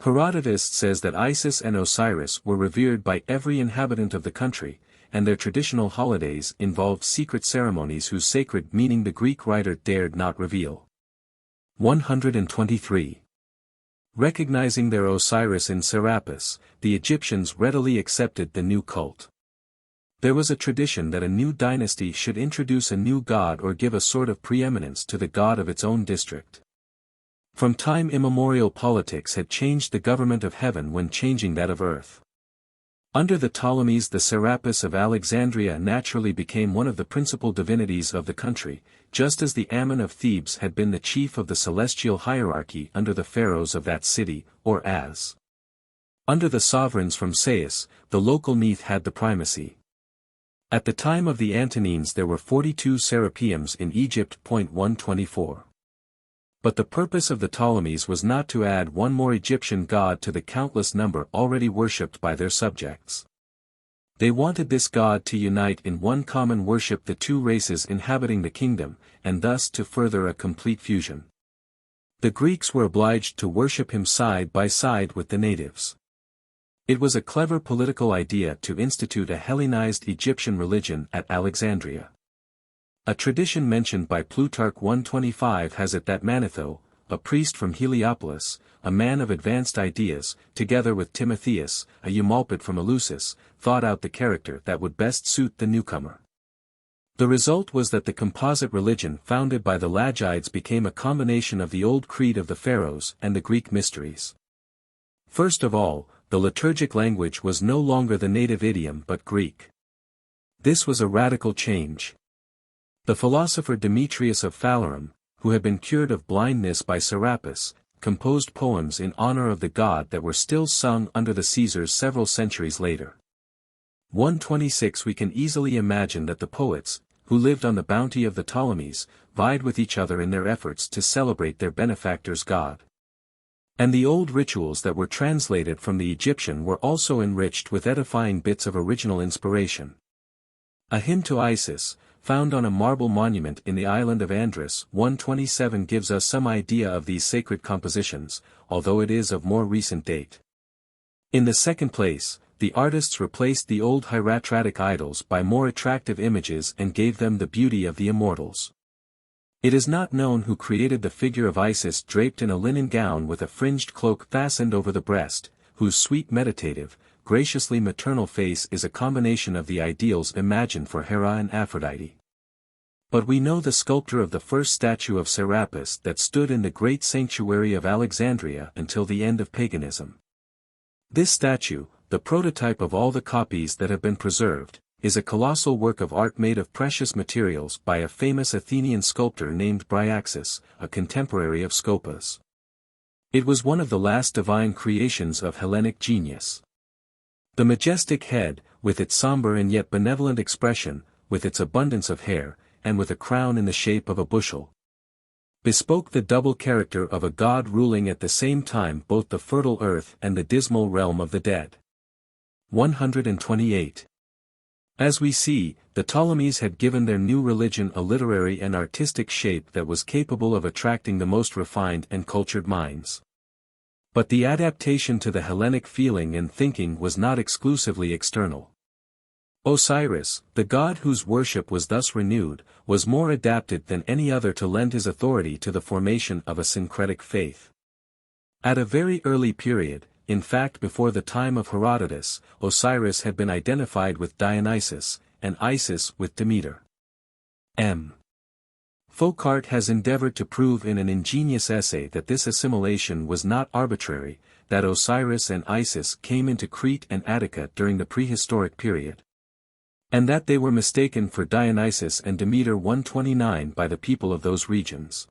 A: Herodotus says that Isis and Osiris were revered by every inhabitant of the country, and their traditional holidays involved secret ceremonies whose sacred meaning the Greek writer dared not reveal. 123. Recognizing their Osiris in Serapis, the Egyptians readily accepted the new cult. There was a tradition that a new dynasty should introduce a new god or give a sort of preeminence to the god of its own district. From time immemorial politics had changed the government of heaven when changing that of earth. Under the Ptolemies the Serapis of Alexandria naturally became one of the principal divinities of the country, just as the Ammon of Thebes had been the chief of the celestial hierarchy under the pharaohs of that city, or as. Under the sovereigns from Sais, the local Neith had the primacy. At the time of the Antonines there were 42 Serapeums in Egypt. 124. But the purpose of the Ptolemies was not to add one more Egyptian god to the countless number already worshipped by their subjects. They wanted this god to unite in one common worship the two races inhabiting the kingdom, and thus to further a complete fusion. The Greeks were obliged to worship him side by side with the natives. It was a clever political idea to institute a Hellenized Egyptian religion at Alexandria. A tradition mentioned by Plutarch 125 has it that Manetho, a priest from Heliopolis, a man of advanced ideas, together with Timotheus, a Eumolpid from Eleusis, thought out the character that would best suit the newcomer. The result was that the composite religion founded by the Lagides became a combination of the old creed of the pharaohs and the Greek mysteries. First of all, the liturgic language was no longer the native idiom but Greek. This was a radical change. The philosopher Demetrius of Phalerum, who had been cured of blindness by Serapis, composed poems in honor of the god that were still sung under the Caesars several centuries later. 126 We can easily imagine that the poets, who lived on the bounty of the Ptolemies, vied with each other in their efforts to celebrate their benefactor's god. And the old rituals that were translated from the Egyptian were also enriched with edifying bits of original inspiration. A hymn to Isis, found on a marble monument in the island of Andros 127 gives us some idea of these sacred compositions, although it is of more recent date. In the second place, the artists replaced the old hieratratic idols by more attractive images and gave them the beauty of the immortals. It is not known who created the figure of Isis draped in a linen gown with a fringed cloak fastened over the breast, whose sweet meditative, graciously maternal face is a combination of the ideals imagined for Hera and Aphrodite. But we know the sculptor of the first statue of Serapis that stood in the great sanctuary of Alexandria until the end of paganism. This statue, the prototype of all the copies that have been preserved, is a colossal work of art made of precious materials by a famous Athenian sculptor named Bryaxis, a contemporary of Scopas. It was one of the last divine creations of Hellenic genius. The majestic head, with its somber and yet benevolent expression, with its abundance of hair, and with a crown in the shape of a bushel, bespoke the double character of a god ruling at the same time both the fertile earth and the dismal realm of the dead. 128. As we see, the Ptolemies had given their new religion a literary and artistic shape that was capable of attracting the most refined and cultured minds. But the adaptation to the Hellenic feeling and thinking was not exclusively external. Osiris, the god whose worship was thus renewed, was more adapted than any other to lend his authority to the formation of a syncretic faith. At a very early period, in fact before the time of Herodotus, Osiris had been identified with Dionysus, and Isis with Demeter. M. Foucault has endeavored to prove in an ingenious essay that this assimilation was not arbitrary, that Osiris and Isis came into Crete and Attica during the prehistoric period, and that they were mistaken for Dionysus and Demeter 129 by the people of those regions.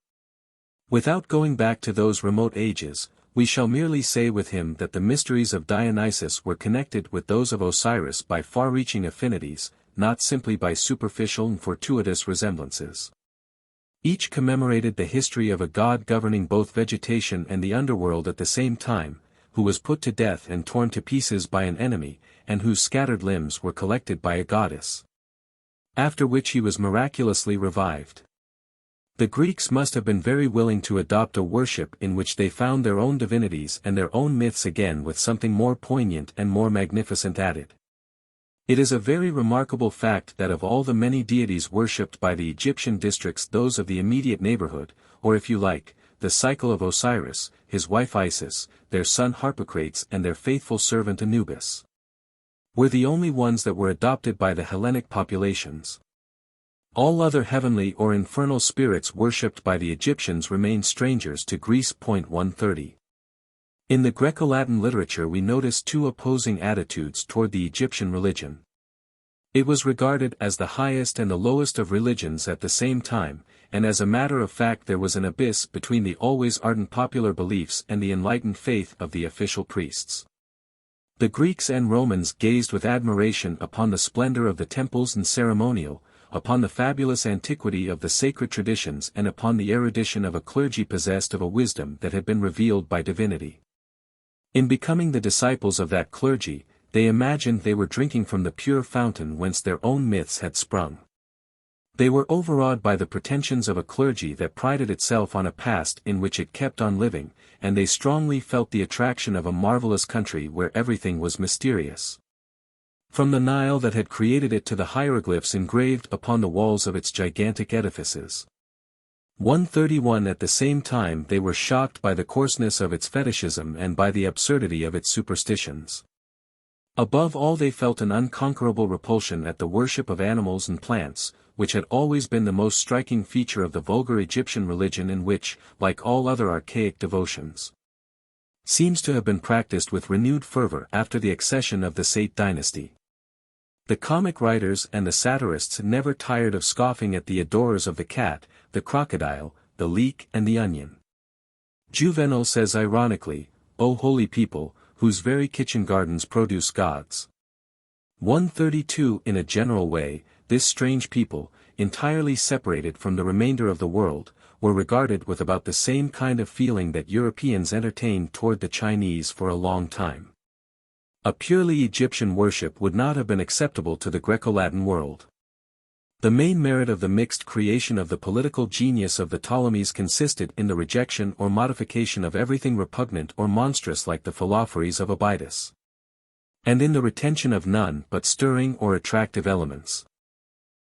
A: Without going back to those remote ages, we shall merely say with him that the mysteries of Dionysus were connected with those of Osiris by far-reaching affinities, not simply by superficial and fortuitous resemblances. Each commemorated the history of a god governing both vegetation and the underworld at the same time, who was put to death and torn to pieces by an enemy, and whose scattered limbs were collected by a goddess, after which he was miraculously revived. The Greeks must have been very willing to adopt a worship in which they found their own divinities and their own myths again with something more poignant and more magnificent added. It is a very remarkable fact that of all the many deities worshipped by the Egyptian districts those of the immediate neighborhood, or if you like, the cycle of Osiris, his wife Isis, their son Harpocrates and their faithful servant Anubis, were the only ones that were adopted by the Hellenic populations. All other heavenly or infernal spirits worshipped by the Egyptians remained strangers to Greece. 130. In the Greco-Latin literature we notice two opposing attitudes toward the Egyptian religion. It was regarded as the highest and the lowest of religions at the same time, and as a matter of fact there was an abyss between the always ardent popular beliefs and the enlightened faith of the official priests. The Greeks and Romans gazed with admiration upon the splendor of the temples and ceremonial, upon the fabulous antiquity of the sacred traditions and upon the erudition of a clergy possessed of a wisdom that had been revealed by divinity. In becoming the disciples of that clergy, they imagined they were drinking from the pure fountain whence their own myths had sprung. They were overawed by the pretensions of a clergy that prided itself on a past in which it kept on living, and they strongly felt the attraction of a marvelous country where everything was mysterious. From the Nile that had created it to the hieroglyphs engraved upon the walls of its gigantic edifices. 131 At the same time they were shocked by the coarseness of its fetishism and by the absurdity of its superstitions. Above all they felt an unconquerable repulsion at the worship of animals and plants, which had always been the most striking feature of the vulgar Egyptian religion and which, like all other archaic devotions, seems to have been practiced with renewed fervor after the accession of the Saite dynasty. The comic writers and the satirists never tired of scoffing at the adorers of the cat, the crocodile, the leek and the onion. Juvenal says ironically, "O holy people, whose very kitchen gardens produce gods." 132 In a general way, this strange people, entirely separated from the remainder of the world, were regarded with about the same kind of feeling that Europeans entertained toward the Chinese for a long time. A purely Egyptian worship would not have been acceptable to the Greco-Latin world. The main merit of the mixed creation of the political genius of the Ptolemies consisted in the rejection or modification of everything repugnant or monstrous like the phyllophores of Abydos, and in the retention of none but stirring or attractive elements.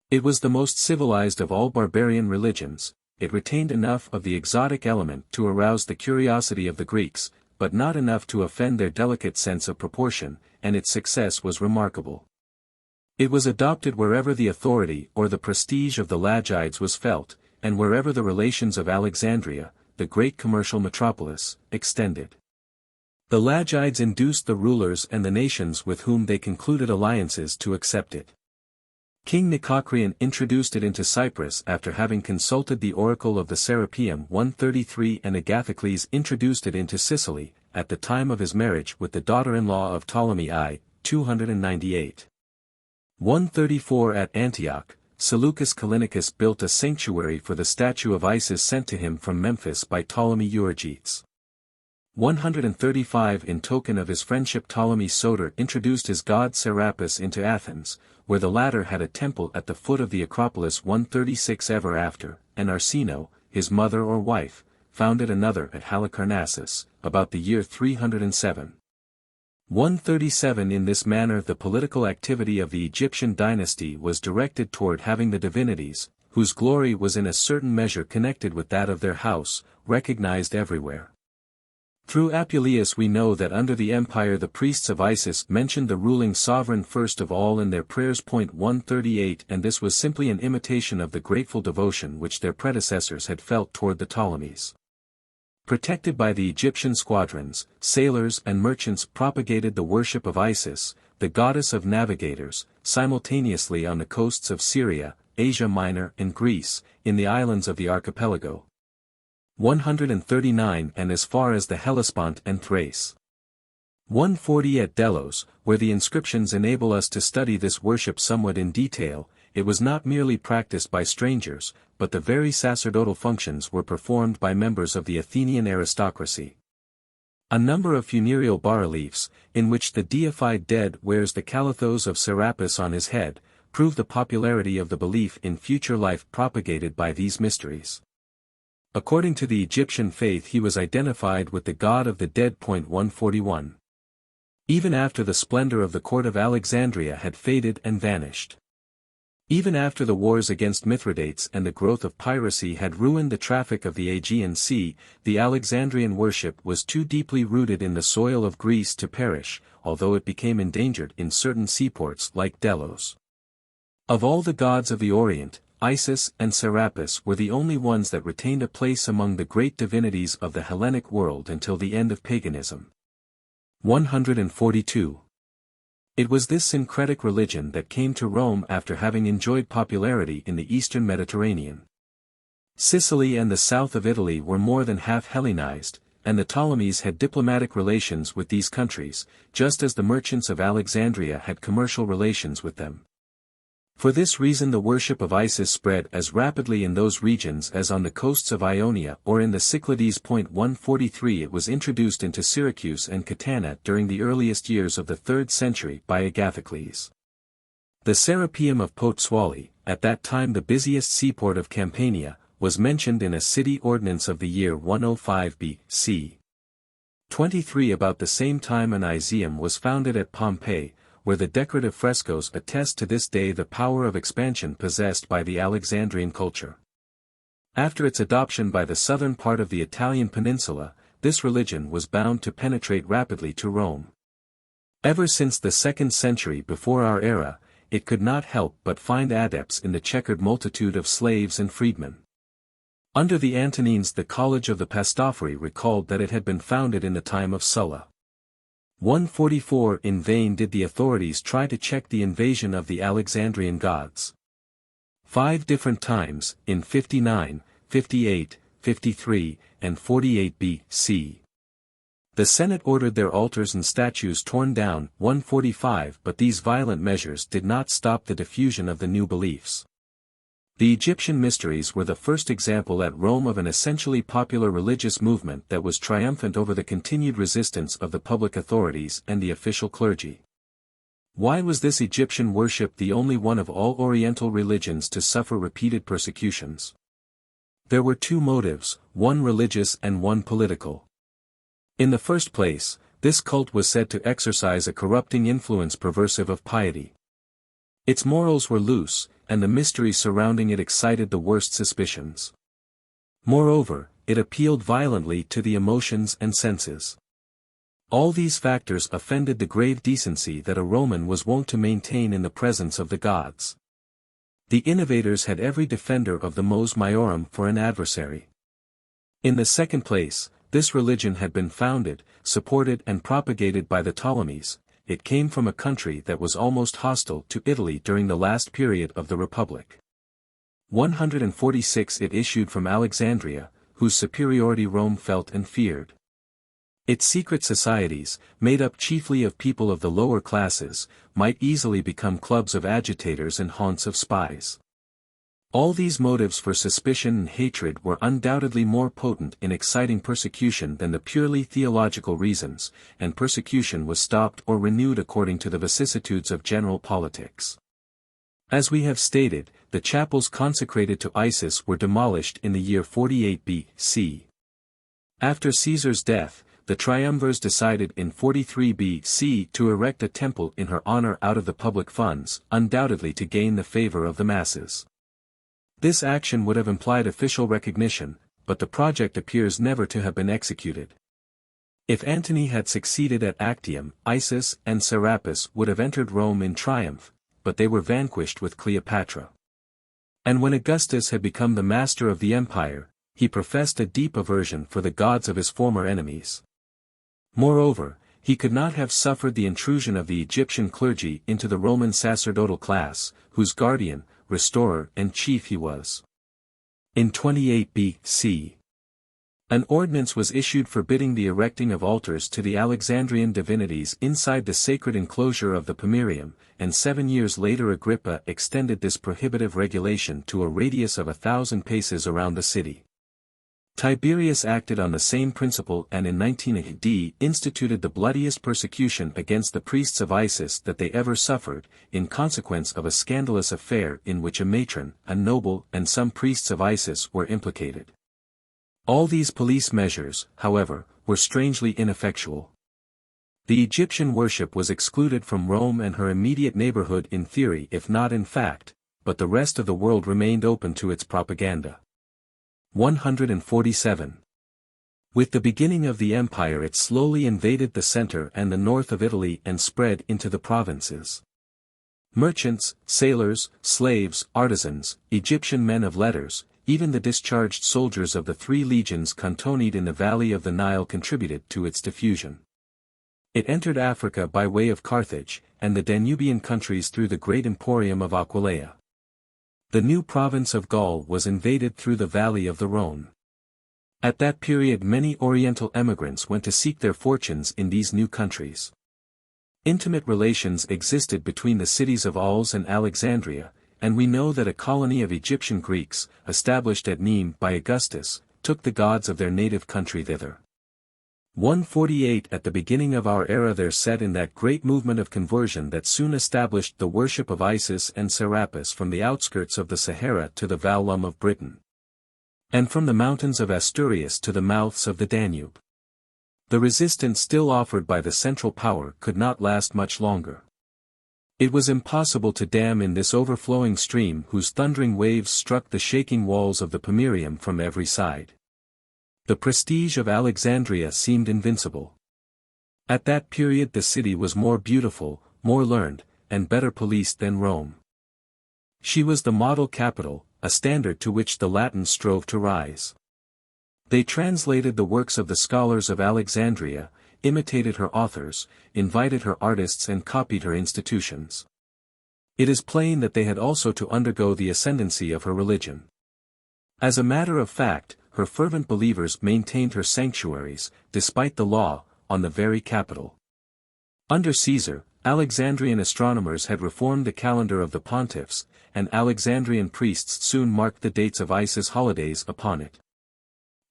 A: It was the most civilized of all barbarian religions. It retained enough of the exotic element to arouse the curiosity of the Greeks, but not enough to offend their delicate sense of proportion, and its success was remarkable. It was adopted wherever the authority or the prestige of the Lagides was felt, and wherever the relations of Alexandria, the great commercial metropolis, extended. The Lagides induced the rulers and the nations with whom they concluded alliances to accept it. King Nicocreon introduced it into Cyprus after having consulted the oracle of the Serapeum 133 and Agathocles introduced it into Sicily, at the time of his marriage with the daughter-in-law of Ptolemy I, 298. 134 At Antioch, Seleucus Callinicus built a sanctuary for the statue of Isis sent to him from Memphis by Ptolemy Euergetes. 135 In token of his friendship Ptolemy Soter introduced his god Serapis into Athens, where the latter had a temple at the foot of the Acropolis. 136 Ever after, and Arsinoe, his mother or wife, founded another at Halicarnassus, about the year 307. 137 In this manner the political activity of the Egyptian dynasty was directed toward having the divinities, whose glory was in a certain measure connected with that of their house, recognized everywhere. Through Apuleius we know that under the empire the priests of Isis mentioned the ruling sovereign first of all in their prayers. 138 And this was simply an imitation of the grateful devotion which their predecessors had felt toward the Ptolemies. Protected by the Egyptian squadrons, sailors and merchants propagated the worship of Isis, the goddess of navigators, simultaneously on the coasts of Syria, Asia Minor and Greece, in the islands of the archipelago. 139 And as far as the Hellespont and Thrace. 140 At Delos, where the inscriptions enable us to study this worship somewhat in detail, it was not merely practiced by strangers, but the very sacerdotal functions were performed by members of the Athenian aristocracy. A number of funereal bas-reliefs, in which the deified dead wears the calathos of Serapis on his head, prove the popularity of the belief in future life propagated by these mysteries. According to the Egyptian faith he was identified with the god of the dead. 141. Even after the splendor of the court of Alexandria had faded and vanished. Even after the wars against Mithridates and the growth of piracy had ruined the traffic of the Aegean Sea, the Alexandrian worship was too deeply rooted in the soil of Greece to perish, although it became endangered in certain seaports like Delos. Of all the gods of the Orient, Isis and Serapis were the only ones that retained a place among the great divinities of the Hellenic world until the end of paganism. 142. It was this syncretic religion that came to Rome after having enjoyed popularity in the eastern Mediterranean. Sicily and the south of Italy were more than half Hellenized, and the Ptolemies had diplomatic relations with these countries, just as the merchants of Alexandria had commercial relations with them. For this reason the worship of Isis spread as rapidly in those regions as on the coasts of Ionia or in the Cyclades. 143 It was introduced into Syracuse and Catana during the earliest years of the 3rd century by Agathocles. The Serapeum of Pozzuoli, at that time the busiest seaport of Campania, was mentioned in a city ordinance of the year 105 B.C. 23. About the same time an Iseum was founded at Pompeii, where the decorative frescoes attest to this day the power of expansion possessed by the Alexandrian culture. After its adoption by the southern part of the Italian peninsula, this religion was bound to penetrate rapidly to Rome. Ever since the 2nd century before our era, it could not help but find adepts in the checkered multitude of slaves and freedmen. Under the Antonines the College of the Pastafari recalled that it had been founded in the time of Sulla. 144 In vain did the authorities try to check the invasion of the Alexandrian gods. 5 different times, in 59, 58, 53, and 48 B.C. The Senate ordered their altars and statues torn down. 145 But these violent measures did not stop the diffusion of the new beliefs. The Egyptian mysteries were the first example at Rome of an essentially popular religious movement that was triumphant over the continued resistance of the public authorities and the official clergy. Why was this Egyptian worship the only one of all Oriental religions to suffer repeated persecutions? There were 2 motives, one religious and one political. In the first place, this cult was said to exercise a corrupting influence perversive of piety. Its morals were loose, and the mystery surrounding it excited the worst suspicions. Moreover, it appealed violently to the emotions and senses. All these factors offended the grave decency that a Roman was wont to maintain in the presence of the gods. The innovators had every defender of the mos maiorum for an adversary. In the second place, this religion had been founded, supported and propagated by the Ptolemies. It came from a country that was almost hostile to Italy during the last period of the Republic. 146 It issued from Alexandria, whose superiority Rome felt and feared. Its secret societies, made up chiefly of people of the lower classes, might easily become clubs of agitators and haunts of spies. All these motives for suspicion and hatred were undoubtedly more potent in exciting persecution than the purely theological reasons, and persecution was stopped or renewed according to the vicissitudes of general politics. As we have stated, the chapels consecrated to Isis were demolished in the year 48 B.C. After Caesar's death, the triumvirs decided in 43 B.C. to erect a temple in her honor out of the public funds, undoubtedly to gain the favor of the masses. This action would have implied official recognition, but the project appears never to have been executed. If Antony had succeeded at Actium, Isis and Serapis would have entered Rome in triumph, but they were vanquished with Cleopatra. And when Augustus had become the master of the empire, he professed a deep aversion for the gods of his former enemies. Moreover, he could not have suffered the intrusion of the Egyptian clergy into the Roman sacerdotal class, whose guardian, restorer and chief he was. In 28 B.C. an ordinance was issued forbidding the erecting of altars to the Alexandrian divinities inside the sacred enclosure of the Pomerium, and 7 years later Agrippa extended this prohibitive regulation to a radius of 1,000 paces around the city. Tiberius acted on the same principle and in 19 AD instituted the bloodiest persecution against the priests of Isis that they ever suffered, in consequence of a scandalous affair in which a matron, a noble and some priests of Isis were implicated. All these police measures, however, were strangely ineffectual. The Egyptian worship was excluded from Rome and her immediate neighborhood in theory if not in fact, but the rest of the world remained open to its propaganda. 147. With the beginning of the empire it slowly invaded the center and the north of Italy and spread into the provinces. Merchants, sailors, slaves, artisans, Egyptian men of letters, even the discharged soldiers of the 3 legions cantoned in the valley of the Nile contributed to its diffusion. It entered Africa by way of Carthage, and the Danubian countries through the great emporium of Aquileia. The new province of Gaul was invaded through the valley of the Rhone. At that period many Oriental emigrants went to seek their fortunes in these new countries. Intimate relations existed between the cities of Alès and Alexandria, and we know that a colony of Egyptian Greeks, established at Nîmes by Augustus, took the gods of their native country thither. 148 At the beginning of our era there set in that great movement of conversion that soon established the worship of Isis and Serapis from the outskirts of the Sahara to the vallum of Britain, and from the mountains of Asturias to the mouths of the Danube. The resistance still offered by the central power could not last much longer. It was impossible to dam in this overflowing stream whose thundering waves struck the shaking walls of the Pomerium from every side. The prestige of Alexandria seemed invincible. At that period the city was more beautiful, more learned, and better policed than Rome. She was the model capital, a standard to which the Latins strove to rise. They translated the works of the scholars of Alexandria, imitated her authors, invited her artists and copied her institutions. It is plain that they had also to undergo the ascendancy of her religion. As a matter of fact, her fervent believers maintained her sanctuaries, despite the law, on the very capital. Under Caesar, Alexandrian astronomers had reformed the calendar of the pontiffs, and Alexandrian priests soon marked the dates of Isis holidays upon it.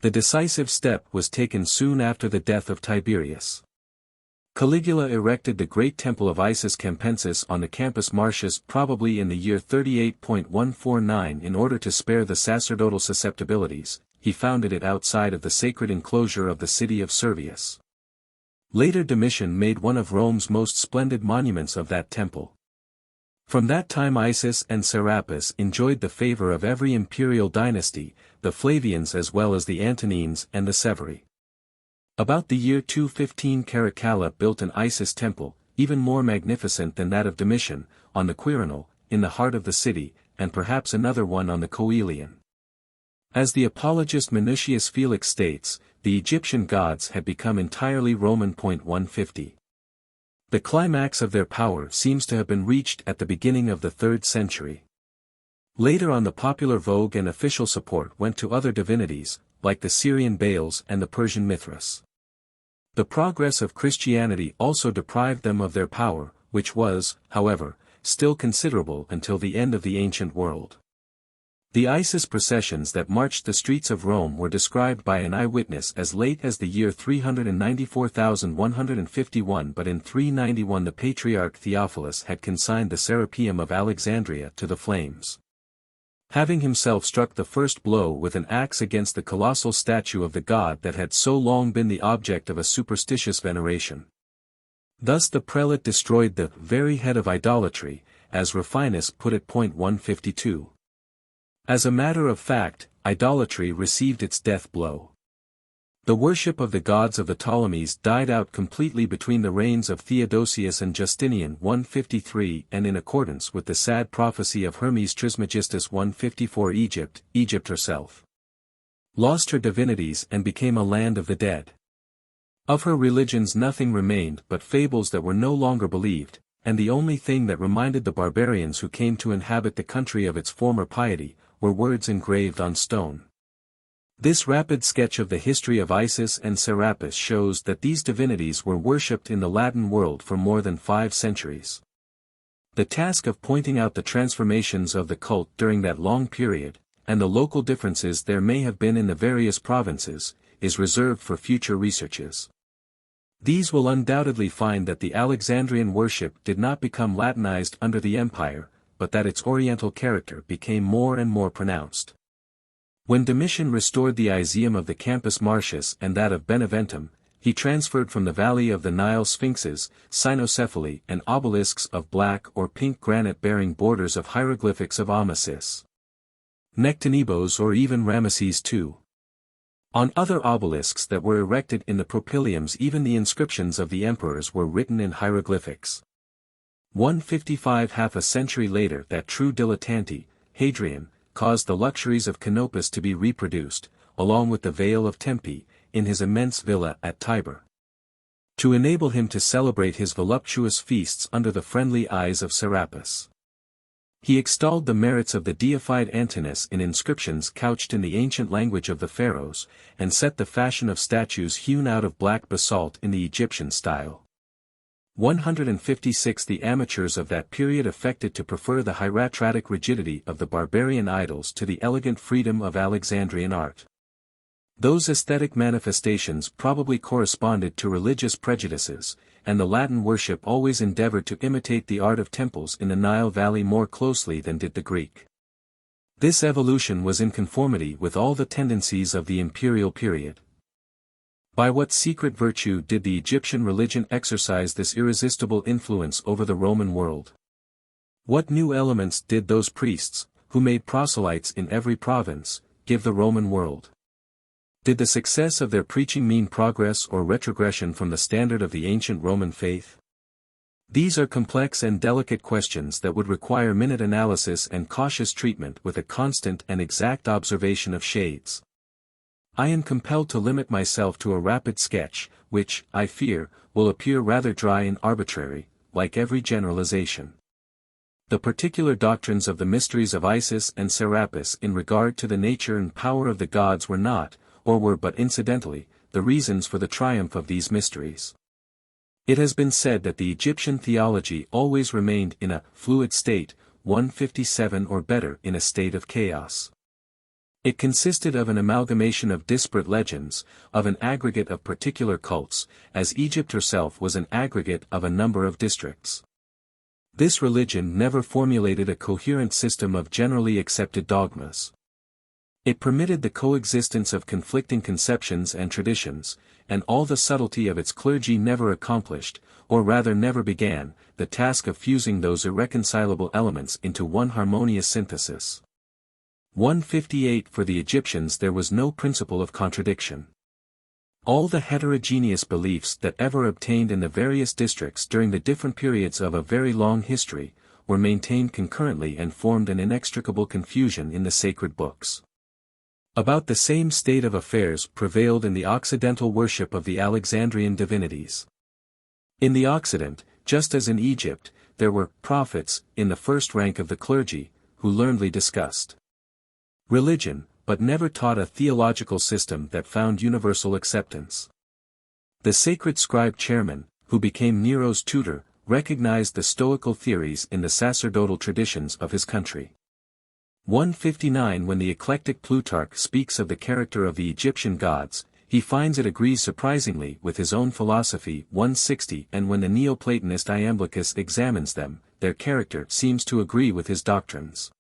A: The decisive step was taken soon after the death of Tiberius. Caligula erected the great temple of Isis Campensis on the Campus Martius probably in the year 38.149 in order to spare the sacerdotal susceptibilities. He founded it outside of the sacred enclosure of the city of Servius. Later Domitian made one of Rome's most splendid monuments of that temple. From that time Isis and Serapis enjoyed the favor of every imperial dynasty, the Flavians as well as the Antonines and the Severi. About the year 215 Caracalla built an Isis temple, even more magnificent than that of Domitian, on the Quirinal, in the heart of the city, and perhaps another one on the Coelian. As the apologist Minucius Felix states, the Egyptian gods had become entirely Roman. 150. The climax of their power seems to have been reached at the beginning of the 3rd century. Later on the popular vogue and official support went to other divinities, like the Syrian Baals and the Persian Mithras. The progress of Christianity also deprived them of their power, which was, however, still considerable until the end of the ancient world. The Isis processions that marched the streets of Rome were described by an eyewitness as late as the year 394,151, but in 391 the Patriarch Theophilus had consigned the Serapeum of Alexandria to the flames, having himself struck the first blow with an axe against the colossal statue of the god that had so long been the object of a superstitious veneration. Thus the prelate destroyed the very head of idolatry, as Rufinus put it. 152. As a matter of fact, idolatry received its death blow. The worship of the gods of the Ptolemies died out completely between the reigns of Theodosius and Justinian 153, and in accordance with the sad prophecy of Hermes Trismegistus 154 Egypt herself lost her divinities and became a land of the dead. Of her religions nothing remained but fables that were no longer believed, and the only thing that reminded the barbarians who came to inhabit the country of its former piety, were words engraved on stone. This rapid sketch of the history of Isis and Serapis shows that these divinities were worshipped in the Latin world for more than 5 centuries. The task of pointing out the transformations of the cult during that long period, and the local differences there may have been in the various provinces, is reserved for future researches. These will undoubtedly find that the Alexandrian worship did not become Latinized under the empire, but that its Oriental character became more and more pronounced. When Domitian restored the Iseum of the Campus Martius and that of Beneventum, he transferred from the valley of the Nile sphinxes, cynocephaly and obelisks of black or pink granite bearing borders of hieroglyphics of Amasis, Nectanebos or even Ramesses II. On other obelisks that were erected in the propylaeums even the inscriptions of the emperors were written in hieroglyphics. 155 Half a century later that true dilettante, Hadrian, caused the luxuries of Canopus to be reproduced, along with the Vale of Tempe, in his immense villa at Tibur, to enable him to celebrate his voluptuous feasts under the friendly eyes of Serapis. He extolled the merits of the deified Antinous in inscriptions couched in the ancient language of the pharaohs, and set the fashion of statues hewn out of black basalt in the Egyptian style. 156 The amateurs of that period affected to prefer the hieratic rigidity of the barbarian idols to the elegant freedom of Alexandrian art. Those aesthetic manifestations probably corresponded to religious prejudices, and the Latin worship always endeavored to imitate the art of temples in the Nile Valley more closely than did the Greek. This evolution was in conformity with all the tendencies of the imperial period. By what secret virtue did the Egyptian religion exercise this irresistible influence over the Roman world? What new elements did those priests, who made proselytes in every province, give the Roman world? Did the success of their preaching mean progress or retrogression from the standard of the ancient Roman faith? These are complex and delicate questions that would require minute analysis and cautious treatment with a constant and exact observation of shades. I am compelled to limit myself to a rapid sketch, which, I fear, will appear rather dry and arbitrary, like every generalization. The particular doctrines of the mysteries of Isis and Serapis in regard to the nature and power of the gods were not, or were but incidentally, the reasons for the triumph of these mysteries. It has been said that the Egyptian theology always remained in a fluid state, 157 or better in a state of chaos. It consisted of an amalgamation of disparate legends, of an aggregate of particular cults, as Egypt herself was an aggregate of a number of districts. This religion never formulated a coherent system of generally accepted dogmas. It permitted the coexistence of conflicting conceptions and traditions, and all the subtlety of its clergy never accomplished, or rather never began, the task of fusing those irreconcilable elements into one harmonious synthesis. 158 For the Egyptians there was no principle of contradiction. All the heterogeneous beliefs that ever obtained in the various districts during the different periods of a very long history, were maintained concurrently and formed an inextricable confusion in the sacred books. About the same state of affairs prevailed in the Occidental worship of the Alexandrian divinities. In the Occident, just as in Egypt, there were prophets in the first rank of the clergy, who learnedly discussed religion, but never taught a theological system that found universal acceptance. The sacred scribe chairman, who became Nero's tutor, recognized the Stoical theories in the sacerdotal traditions of his country. 159 When the eclectic Plutarch speaks of the character of the Egyptian gods, he finds it agrees surprisingly with his own philosophy. 160 And when the Neoplatonist Iamblichus examines them, their character seems to agree with his doctrines.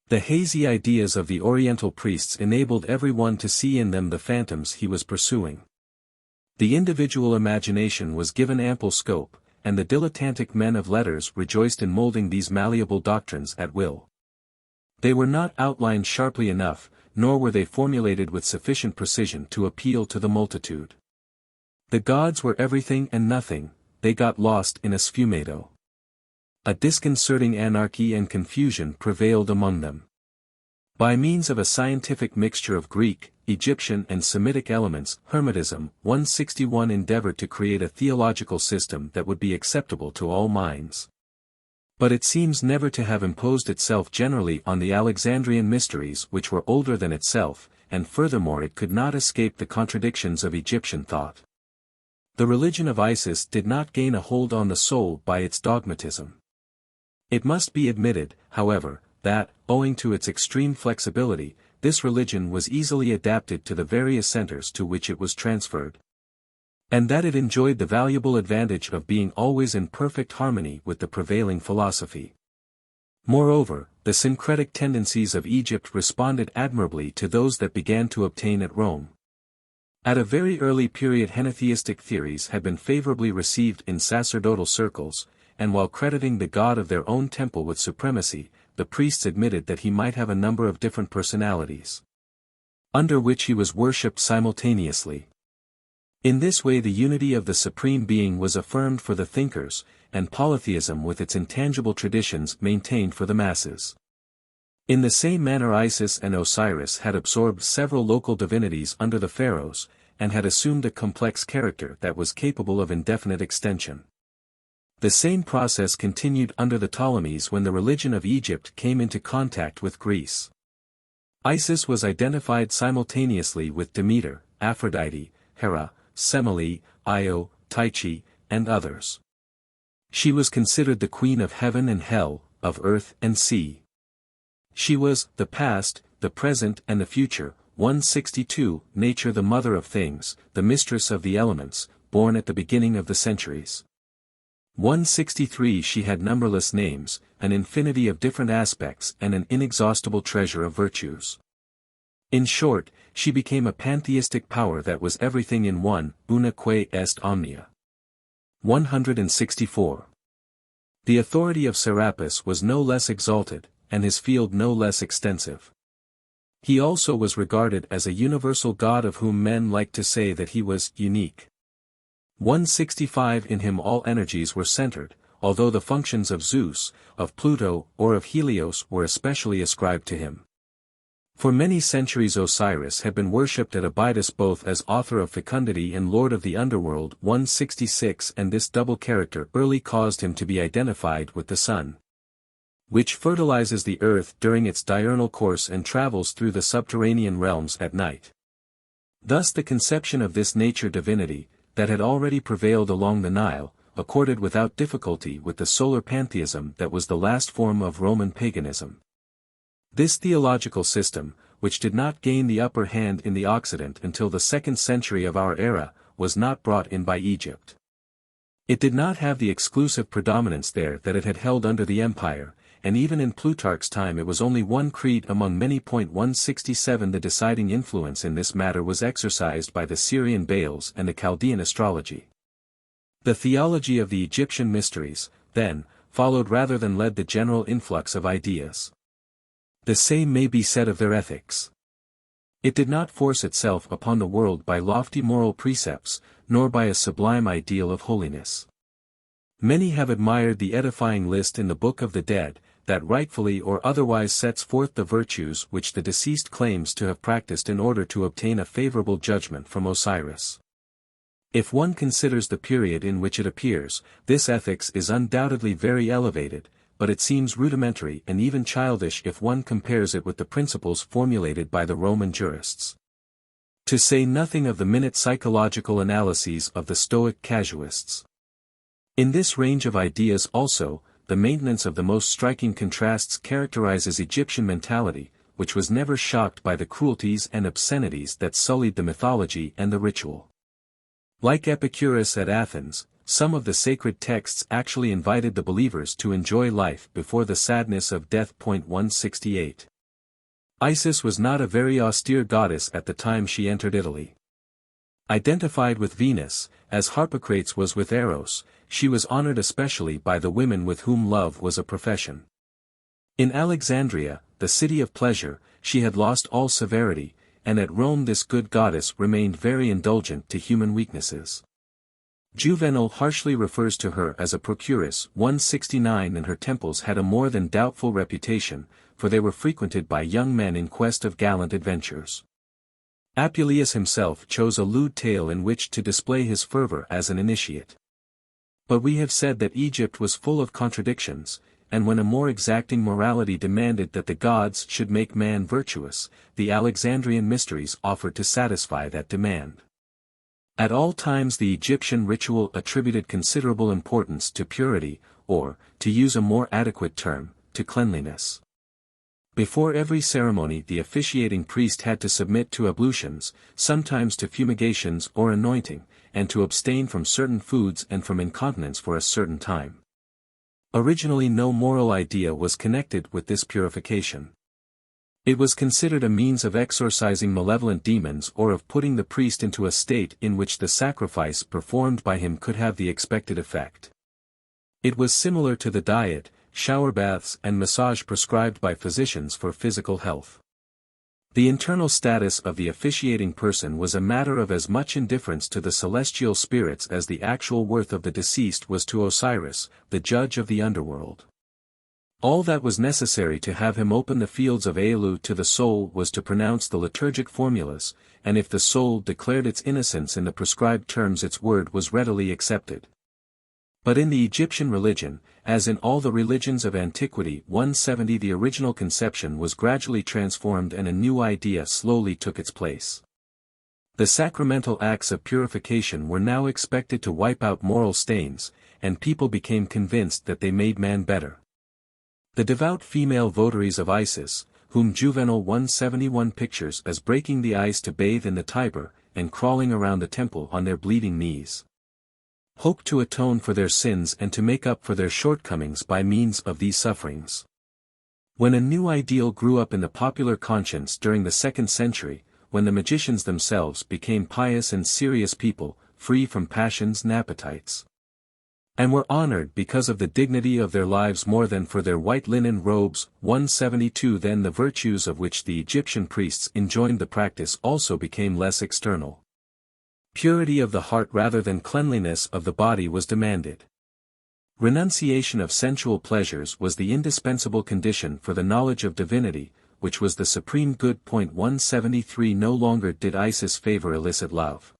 A: The hazy ideas of the Oriental priests enabled everyone to see in them the phantoms he was pursuing. The individual imagination was given ample scope, and the dilettantic men of letters rejoiced in molding these malleable doctrines at will. They were not outlined sharply enough, nor were they formulated with sufficient precision to appeal to the multitude. The gods were everything and nothing, they got lost in a sfumato. A disconcerting anarchy and confusion prevailed among them. By means of a scientific mixture of Greek, Egyptian and Semitic elements, Hermetism, 161 endeavored to create a theological system that would be acceptable to all minds. But it seems never to have imposed itself generally on the Alexandrian mysteries which were older than itself, and furthermore it could not escape the contradictions of Egyptian thought. The religion of Isis did not gain a hold on the soul by its dogmatism. It must be admitted, however, that, owing to its extreme flexibility, this religion was easily adapted to the various centers to which it was transferred. And that it enjoyed the valuable advantage of being always in perfect harmony with the prevailing philosophy. Moreover, the syncretic tendencies of Egypt responded admirably to those that began to obtain at Rome. At a very early period henotheistic theories had been favorably received in sacerdotal circles, and while crediting the god of their own temple with supremacy, the priests admitted that he might have a number of different personalities, under which he was worshipped simultaneously. In this way the unity of the Supreme Being was affirmed for the thinkers, and polytheism with its intangible traditions maintained for the masses. In the same manner Isis and Osiris had absorbed several local divinities under the pharaohs, and had assumed a complex character that was capable of indefinite extension. The same process continued under the Ptolemies when the religion of Egypt came into contact with Greece. Isis was identified simultaneously with Demeter, Aphrodite, Hera, Semele, Io, Tyche, and others. She was considered the queen of heaven and hell, of earth and sea. She was the past, the present and the future. 162, Nature the mother of things, the mistress of the elements, born at the beginning of the centuries. 163 She had numberless names, an infinity of different aspects and an inexhaustible treasure of virtues. In short, she became a pantheistic power that was everything in one, una quae est omnia. 164. The authority of Serapis was no less exalted, and his field no less extensive. He also was regarded as a universal god of whom men liked to say that he was unique. 165 In him all energies were centered, although the functions of Zeus, of Pluto, or of Helios were especially ascribed to him. For many centuries Osiris had been worshipped at Abydos both as author of fecundity and lord of the underworld. 166 And this double character early caused him to be identified with the sun, which fertilizes the earth during its diurnal course and travels through the subterranean realms at night. Thus the conception of this nature divinity, that had already prevailed along the Nile, accorded without difficulty with the solar pantheism that was the last form of Roman paganism. This theological system, which did not gain the upper hand in the Occident until the 2nd century of our era, was not brought in by Egypt. It did not have the exclusive predominance there that it had held under the empire, and even in Plutarch's time it was only one creed among many. 167 The deciding influence in this matter was exercised by the Syrian Baals and the Chaldean astrology. The theology of the Egyptian mysteries, then, followed rather than led the general influx of ideas. The same may be said of their ethics. It did not force itself upon the world by lofty moral precepts, nor by a sublime ideal of holiness. Many have admired the edifying list in the Book of the Dead, that rightfully or otherwise sets forth the virtues which the deceased claims to have practiced in order to obtain a favorable judgment from Osiris. If one considers the period in which it appears, this ethics is undoubtedly very elevated, but it seems rudimentary and even childish if one compares it with the principles formulated by the Roman jurists. To say nothing of the minute psychological analyses of the Stoic casuists. In this range of ideas also, the maintenance of the most striking contrasts characterizes Egyptian mentality, which was never shocked by the cruelties and obscenities that sullied the mythology and the ritual. Like Epicurus at Athens, some of the sacred texts actually invited the believers to enjoy life before the sadness of death. 168. Isis was not a very austere goddess at the time she entered Italy. Identified with Venus, as Harpocrates was with Eros, she was honored especially by the women with whom love was a profession. In Alexandria, the city of pleasure, she had lost all severity, and at Rome this good goddess remained very indulgent to human weaknesses. Juvenal harshly refers to her as a procuress. 169 And her temples had a more than doubtful reputation, for they were frequented by young men in quest of gallant adventures. Apuleius himself chose a lewd tale in which to display his fervor as an initiate. But we have said that Egypt was full of contradictions, and when a more exacting morality demanded that the gods should make man virtuous, the Alexandrian mysteries offered to satisfy that demand. At all times the Egyptian ritual attributed considerable importance to purity, or, to use a more adequate term, to cleanliness. Before every ceremony the officiating priest had to submit to ablutions, sometimes to fumigations or anointing, and to abstain from certain foods and from incontinence for a certain time. Originally no moral idea was connected with this purification. It was considered a means of exorcising malevolent demons or of putting the priest into a state in which the sacrifice performed by him could have the expected effect. It was similar to the diet, shower baths and massage prescribed by physicians for physical health. The internal status of the officiating person was a matter of as much indifference to the celestial spirits as the actual worth of the deceased was to Osiris, the judge of the underworld. All that was necessary to have him open the fields of Aelu to the soul was to pronounce the liturgic formulas, and if the soul declared its innocence in the prescribed terms its word was readily accepted. But in the Egyptian religion, as in all the religions of antiquity, 170 the original conception was gradually transformed and a new idea slowly took its place. The sacramental acts of purification were now expected to wipe out moral stains, and people became convinced that they made man better. The devout female votaries of Isis, whom Juvenal 171 pictures as breaking the ice to bathe in the Tiber, and crawling around the temple on their bleeding knees, hoped to atone for their sins and to make up for their shortcomings by means of these sufferings. When a new ideal grew up in the popular conscience during the 2nd century, when the magicians themselves became pious and serious people, free from passions and appetites, and were honored because of the dignity of their lives more than for their white linen robes, 172 then the virtues of which the Egyptian priests enjoined the practice also became less external. Purity of the heart rather than cleanliness of the body was demanded. Renunciation of sensual pleasures was the indispensable condition for the knowledge of divinity, which was the supreme good. 173 No longer did Isis favor illicit love.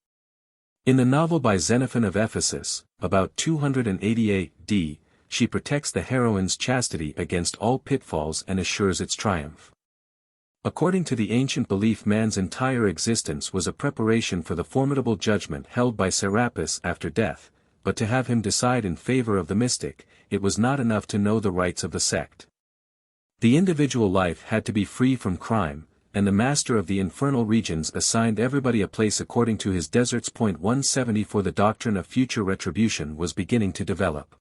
A: In the novel by Xenophon of Ephesus, about 288 d, she protects the heroine's chastity against all pitfalls and assures its triumph. According to the ancient belief, man's entire existence was a preparation for the formidable judgment held by Serapis after death, but to have him decide in favor of the mystic, it was not enough to know the rites of the sect. The individual life had to be free from crime, and the master of the infernal regions assigned everybody a place according to his deserts. 170 For the doctrine of future retribution was beginning to develop.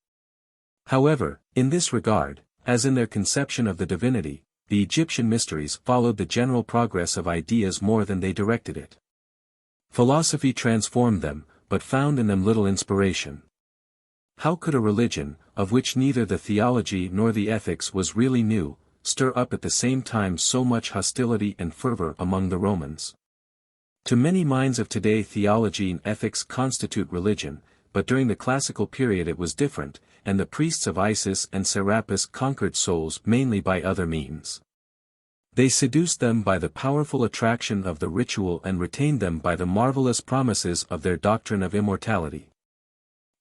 A: However, in this regard, as in their conception of the divinity, the Egyptian mysteries followed the general progress of ideas more than they directed it. Philosophy transformed them, but found in them little inspiration. How could a religion, of which neither the theology nor the ethics was really new, stir up at the same time so much hostility and fervor among the Romans? To many minds of today theology and ethics constitute religion, but during the classical period it was different, and the priests of Isis and Serapis conquered souls mainly by other means. They seduced them by the powerful attraction of the ritual and retained them by the marvelous promises of their doctrine of immortality.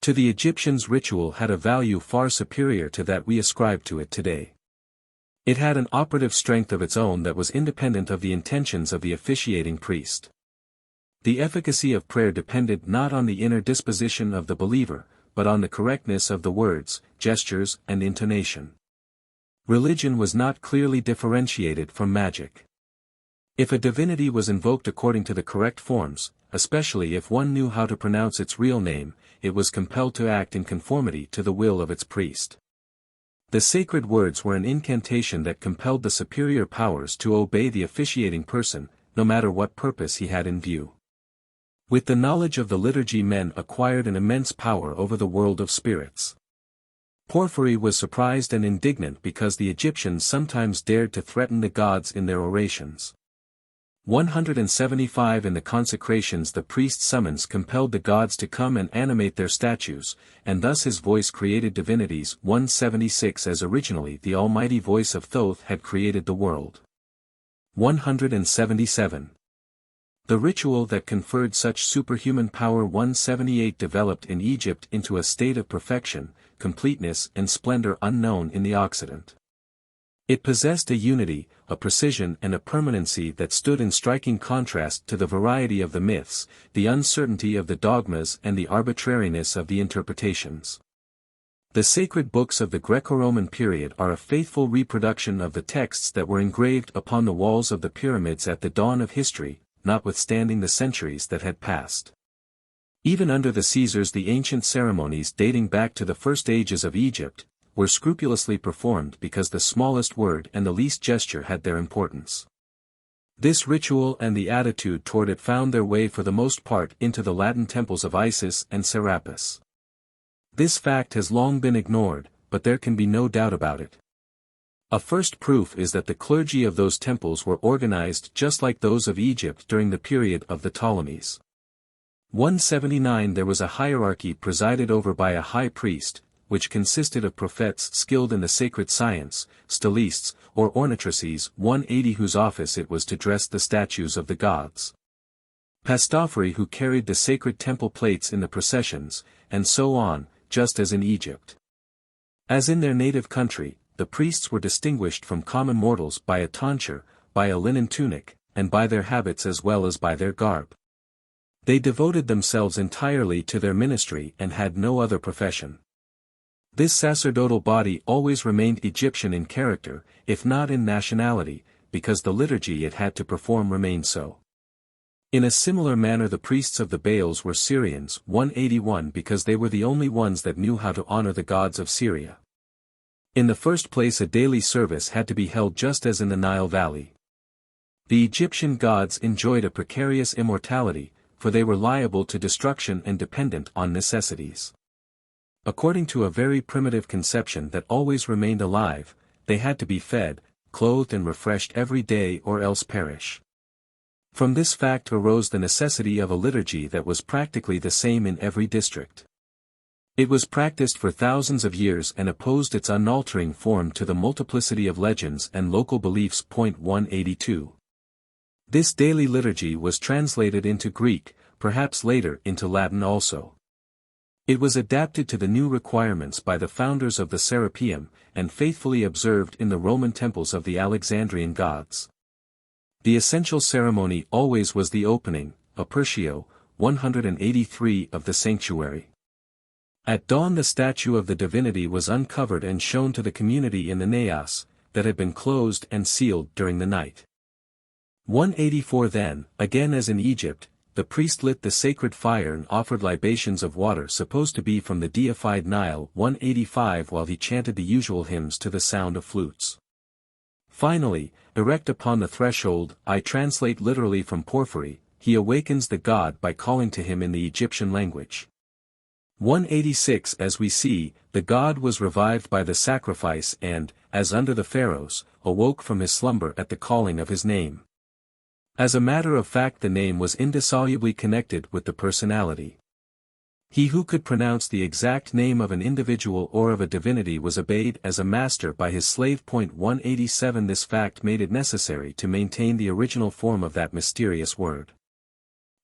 A: To the Egyptians ritual had a value far superior to that we ascribe to it today. It had an operative strength of its own that was independent of the intentions of the officiating priest. The efficacy of prayer depended not on the inner disposition of the believer, but on the correctness of the words, gestures, and intonation. Religion was not clearly differentiated from magic. If a divinity was invoked according to the correct forms, especially if one knew how to pronounce its real name, it was compelled to act in conformity to the will of its priest. The sacred words were an incantation that compelled the superior powers to obey the officiating person, no matter what purpose he had in view. With the knowledge of the liturgy men acquired an immense power over the world of spirits. Porphyry was surprised and indignant because the Egyptians sometimes dared to threaten the gods in their orations. 175 In the consecrations the priest's summons compelled the gods to come and animate their statues, and thus his voice created divinities. 176 As originally the almighty voice of Thoth had created the world. 177. The ritual that conferred such superhuman power. 178 Developed in Egypt into a state of perfection, completeness and splendor unknown in the Occident. It possessed a unity, a precision and a permanency that stood in striking contrast to the variety of the myths, the uncertainty of the dogmas and the arbitrariness of the interpretations. The sacred books of the Greco-Roman period are a faithful reproduction of the texts that were engraved upon the walls of the pyramids at the dawn of history, notwithstanding the centuries that had passed. Even under the Caesars the ancient ceremonies dating back to the first ages of Egypt, were scrupulously performed because the smallest word and the least gesture had their importance. This ritual and the attitude toward it found their way for the most part into the Latin temples of Isis and Serapis. This fact has long been ignored, but there can be no doubt about it. A first proof is that the clergy of those temples were organized just like those of Egypt during the period of the Ptolemies. 179 There was a hierarchy presided over by a high priest, which consisted of prophets skilled in the sacred science, stylistes, or ornatrices. 180 Whose office it was to dress the statues of the gods. Pastafari who carried the sacred temple plates in the processions, and so on, just as in Egypt. As in their native country, the priests were distinguished from common mortals by a tonsure, by a linen tunic, and by their habits as well as by their garb. They devoted themselves entirely to their ministry and had no other profession. This sacerdotal body always remained Egyptian in character, if not in nationality, because the liturgy it had to perform remained so. In a similar manner the priests of the Baals were Syrians 181 because they were the only ones that knew how to honor the gods of Syria. In the first place a daily service had to be held just as in the Nile Valley. The Egyptian gods enjoyed a precarious immortality, for they were liable to destruction and dependent on necessities. According to a very primitive conception that always remained alive, they had to be fed, clothed and refreshed every day or else perish. From this fact arose the necessity of a liturgy that was practically the same in every district. It was practiced for thousands of years and opposed its unaltering form to the multiplicity of legends and local beliefs. 182. This daily liturgy was translated into Greek, perhaps later into Latin also. It was adapted to the new requirements by the founders of the Serapeum, and faithfully observed in the Roman temples of the Alexandrian gods. The essential ceremony always was the opening, Apertio, 183 of the sanctuary. At dawn the statue of the divinity was uncovered and shown to the community in the naos, that had been closed and sealed during the night. 184 Then, again as in Egypt, the priest lit the sacred fire and offered libations of water supposed to be from the deified Nile. 185 While he chanted the usual hymns to the sound of flutes. Finally, erect upon the threshold, I translate literally from Porphyry, he awakens the god by calling to him in the Egyptian language. 186 As we see, the god was revived by the sacrifice and, as under the pharaohs, awoke from his slumber at the calling of his name. As a matter of fact the name was indissolubly connected with the personality. He who could pronounce the exact name of an individual or of a divinity was obeyed as a master by his slave. 187 This fact made it necessary to maintain the original form of that mysterious word.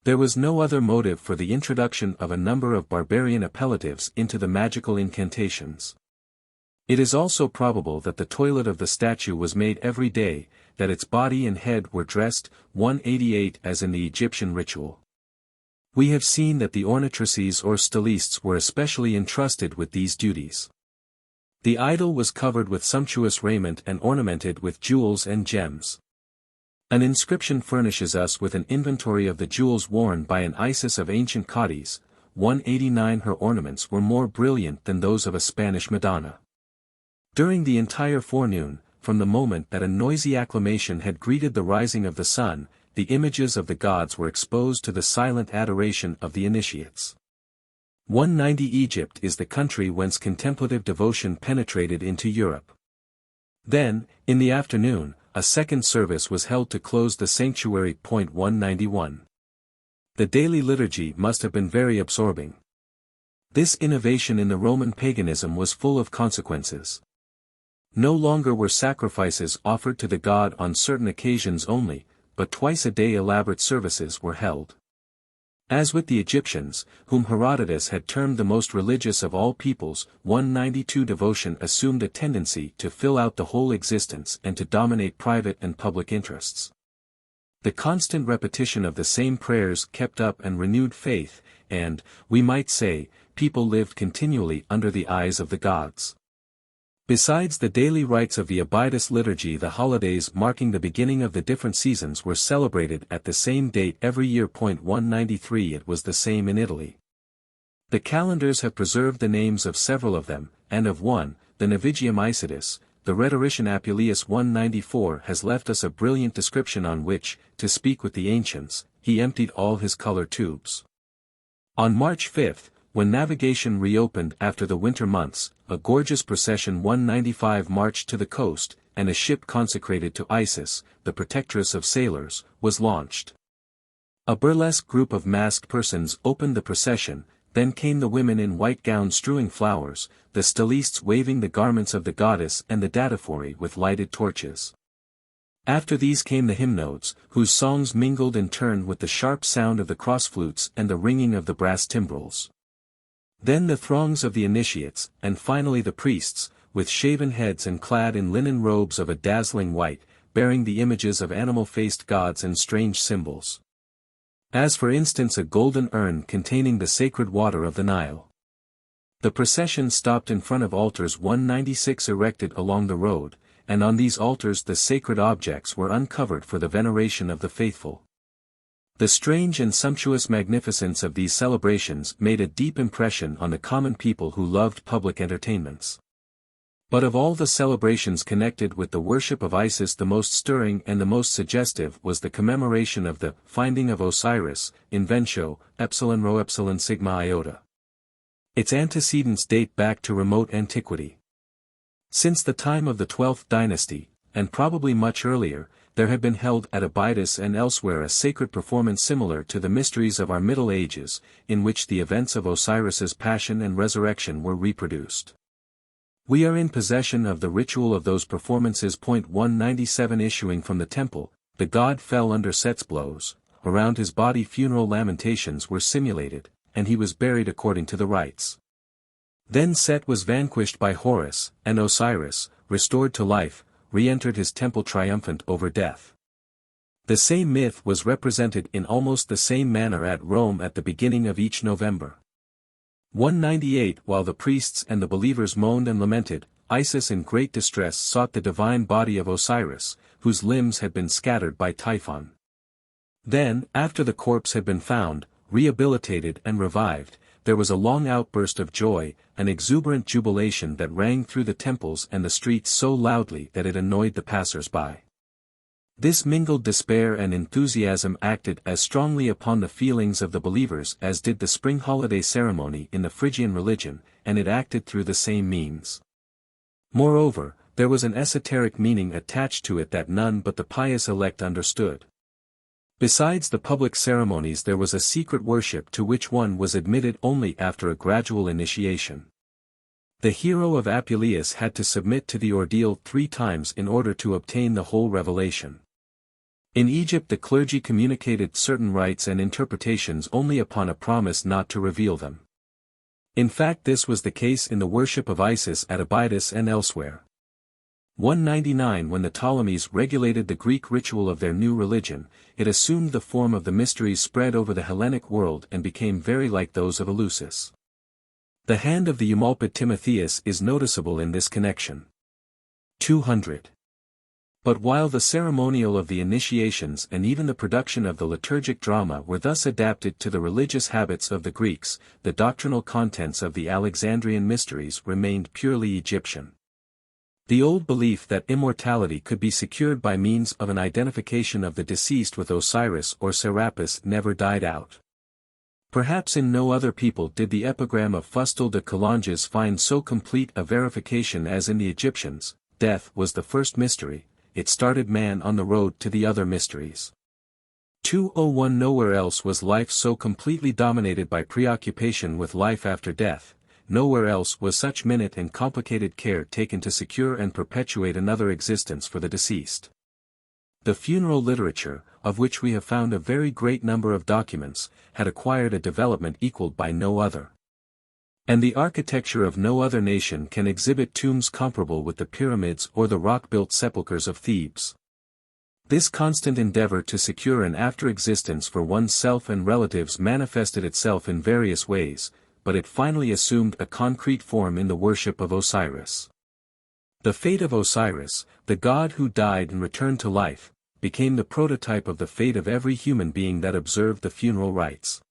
A: There was no other motive for the introduction of a number of barbarian appellatives into the magical incantations. It is also probable that the toilet of the statue was made every day, that its body and head were dressed. 188 As in the Egyptian ritual. We have seen that the ornatrices or stylistes were especially entrusted with these duties. The idol was covered with sumptuous raiment and ornamented with jewels and gems. An inscription furnishes us with an inventory of the jewels worn by an Isis of ancient Cadiz. 189 Her ornaments were more brilliant than those of a Spanish Madonna. During the entire forenoon, from the moment that a noisy acclamation had greeted the rising of the sun, the images of the gods were exposed to the silent adoration of the initiates. 190 Egypt is the country whence contemplative devotion penetrated into Europe. Then, in the afternoon, a second service was held to close the sanctuary. 191. The daily liturgy must have been very absorbing. This innovation in the Roman paganism was full of consequences. No longer were sacrifices offered to the god on certain occasions only, but twice a day elaborate services were held. As with the Egyptians, whom Herodotus had termed the most religious of all peoples, 192 devotion assumed a tendency to fill out the whole existence and to dominate private and public interests. The constant repetition of the same prayers kept up and renewed faith, and, we might say, people lived continually under the eyes of the gods. Besides the daily rites of the Abydos liturgy, the holidays marking the beginning of the different seasons were celebrated at the same date every year. 193 It was the same in Italy. The calendars have preserved the names of several of them, and of one, the Navigium Isidis. The rhetorician Apuleius 194 has left us a brilliant description on which, to speak with the ancients, he emptied all his color tubes. On March 5, when navigation reopened after the winter months, a gorgeous procession 195 marched to the coast, and a ship consecrated to Isis, the protectress of sailors, was launched. A burlesque group of masked persons opened the procession, then came the women in white gowns strewing flowers, the stylistes waving the garments of the goddess and the dataphori with lighted torches. After these came the hymnodes, whose songs mingled in turn with the sharp sound of the cross flutes and the ringing of the brass timbrels. Then the throngs of the initiates, and finally the priests, with shaven heads and clad in linen robes of a dazzling white, bearing the images of animal-faced gods and strange symbols. As for instance a golden urn containing the sacred water of the Nile. The procession stopped in front of altars 196 erected along the road, and on these altars the sacred objects were uncovered for the veneration of the faithful. The strange and sumptuous magnificence of these celebrations made a deep impression on the common people who loved public entertainments. But of all the celebrations connected with the worship of Isis, the most stirring and the most suggestive was the commemoration of the finding of Osiris, inventio, epsilon rho epsilon sigma iota. Its antecedents date back to remote antiquity. Since the time of the 12th dynasty, and probably much earlier, there had been held at Abydos and elsewhere a sacred performance similar to the mysteries of our Middle Ages, in which the events of Osiris's passion and resurrection were reproduced. We are in possession of the ritual of those performances. 197 Issuing from the temple, the god fell under Set's blows, around his body funeral lamentations were simulated, and he was buried according to the rites. Then Set was vanquished by Horus, and Osiris, restored to life, re-entered his temple triumphant over death. The same myth was represented in almost the same manner at Rome at the beginning of each November. 198 While the priests and the believers moaned and lamented, Isis in great distress sought the divine body of Osiris, whose limbs had been scattered by Typhon. Then, after the corpse had been found, rehabilitated and revived, there was a long outburst of joy, an exuberant jubilation that rang through the temples and the streets so loudly that it annoyed the passers-by. This mingled despair and enthusiasm acted as strongly upon the feelings of the believers as did the spring holiday ceremony in the Phrygian religion, and it acted through the same means. Moreover, there was an esoteric meaning attached to it that none but the pious elect understood. Besides the public ceremonies, there was a secret worship to which one was admitted only after a gradual initiation. The hero of Apuleius had to submit to the ordeal 3 times in order to obtain the whole revelation. In Egypt the clergy communicated certain rites and interpretations only upon a promise not to reveal them. In fact, this was the case in the worship of Isis at Abydos and elsewhere. 199 When the Ptolemies regulated the Greek ritual of their new religion, it assumed the form of the mysteries spread over the Hellenic world and became very like those of Eleusis. The hand of the Eumolpid Timotheus is noticeable in this connection. 200. But while the ceremonial of the initiations and even the production of the liturgic drama were thus adapted to the religious habits of the Greeks, the doctrinal contents of the Alexandrian mysteries remained purely Egyptian. The old belief that immortality could be secured by means of an identification of the deceased with Osiris or Serapis never died out. Perhaps in no other people did the epigram of Fustel de Coulanges find so complete a verification as in the Egyptians. Death was the first mystery, it started man on the road to the other mysteries. 201 Nowhere else was life so completely dominated by preoccupation with life after death. Nowhere else was such minute and complicated care taken to secure and perpetuate another existence for the deceased. The funeral literature, of which we have found a very great number of documents, had acquired a development equaled by no other. And the architecture of no other nation can exhibit tombs comparable with the pyramids or the rock-built sepulchres of Thebes. This constant endeavor to secure an after-existence for oneself and relatives manifested itself in various ways, but it finally assumed a concrete form in the worship of Osiris. The fate of Osiris, the god who died and returned to life, became the prototype of the fate of every human being that observed the funeral rites.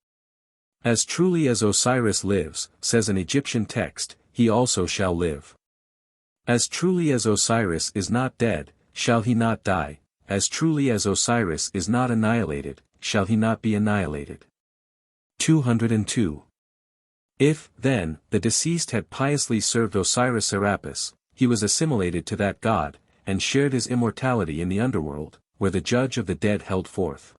A: As truly as Osiris lives, says an Egyptian text, he also shall live. As truly as Osiris is not dead, shall he not die, as truly as Osiris is not annihilated, shall he not be annihilated. 202. If, then, the deceased had piously served Osiris Serapis, he was assimilated to that god, and shared his immortality in the underworld, where the judge of the dead held forth.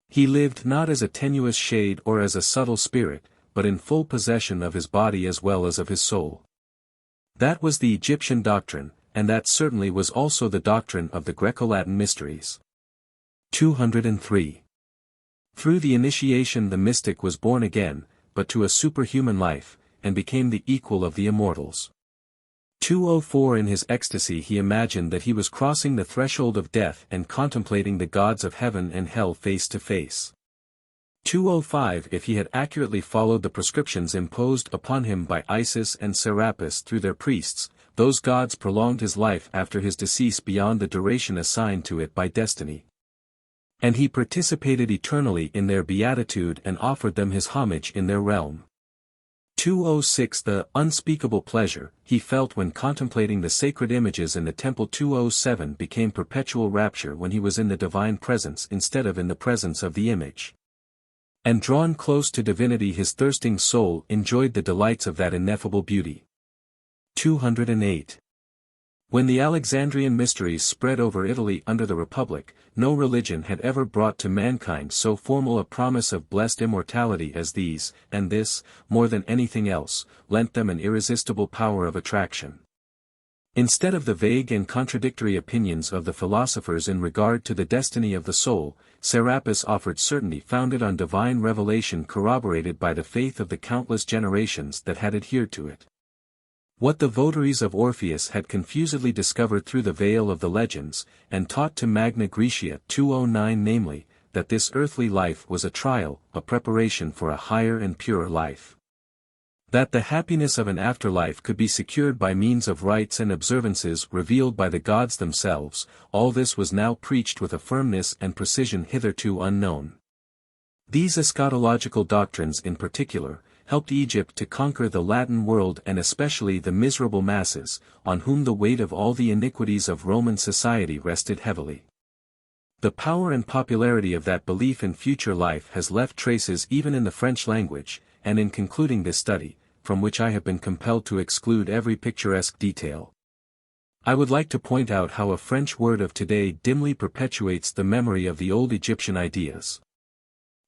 A: He lived not as a tenuous shade or as a subtle spirit, but in full possession of his body as well as of his soul. That was the Egyptian doctrine, and that certainly was also the doctrine of the Greco-Latin mysteries. 203. Through the initiation the mystic was born again, but to a superhuman life, and became the equal of the immortals. 204 In his ecstasy he imagined that he was crossing the threshold of death and contemplating the gods of heaven and hell face to face. 205 If he had accurately followed the prescriptions imposed upon him by Isis and Serapis through their priests, those gods prolonged his life after his decease beyond the duration assigned to it by destiny. And he participated eternally in their beatitude and offered them his homage in their realm. 206 The unspeakable pleasure he felt when contemplating the sacred images in the temple. 207 became perpetual rapture when he was in the divine presence instead of in the presence of the image. And drawn close to divinity his thirsting soul enjoyed the delights of that ineffable beauty. 208 When the Alexandrian mysteries spread over Italy under the Republic, no religion had ever brought to mankind so formal a promise of blessed immortality as these, and this, more than anything else, lent them an irresistible power of attraction. Instead of the vague and contradictory opinions of the philosophers in regard to the destiny of the soul, Serapis offered certainty founded on divine revelation corroborated by the faith of the countless generations that had adhered to it. What the votaries of Orpheus had confusedly discovered through the veil of the legends, and taught to Magna Graecia 209 namely, that this earthly life was a trial, a preparation for a higher and purer life. That the happiness of an afterlife could be secured by means of rites and observances revealed by the gods themselves, all this was now preached with a firmness and precision hitherto unknown. These eschatological doctrines in particular, helped Egypt to conquer the Latin world and especially the miserable masses, on whom the weight of all the iniquities of Roman society rested heavily. The power and popularity of that belief in future life has left traces even in the French language, and in concluding this study, from which I have been compelled to exclude every picturesque detail, I would like to point out how a French word of today dimly perpetuates the memory of the old Egyptian ideas.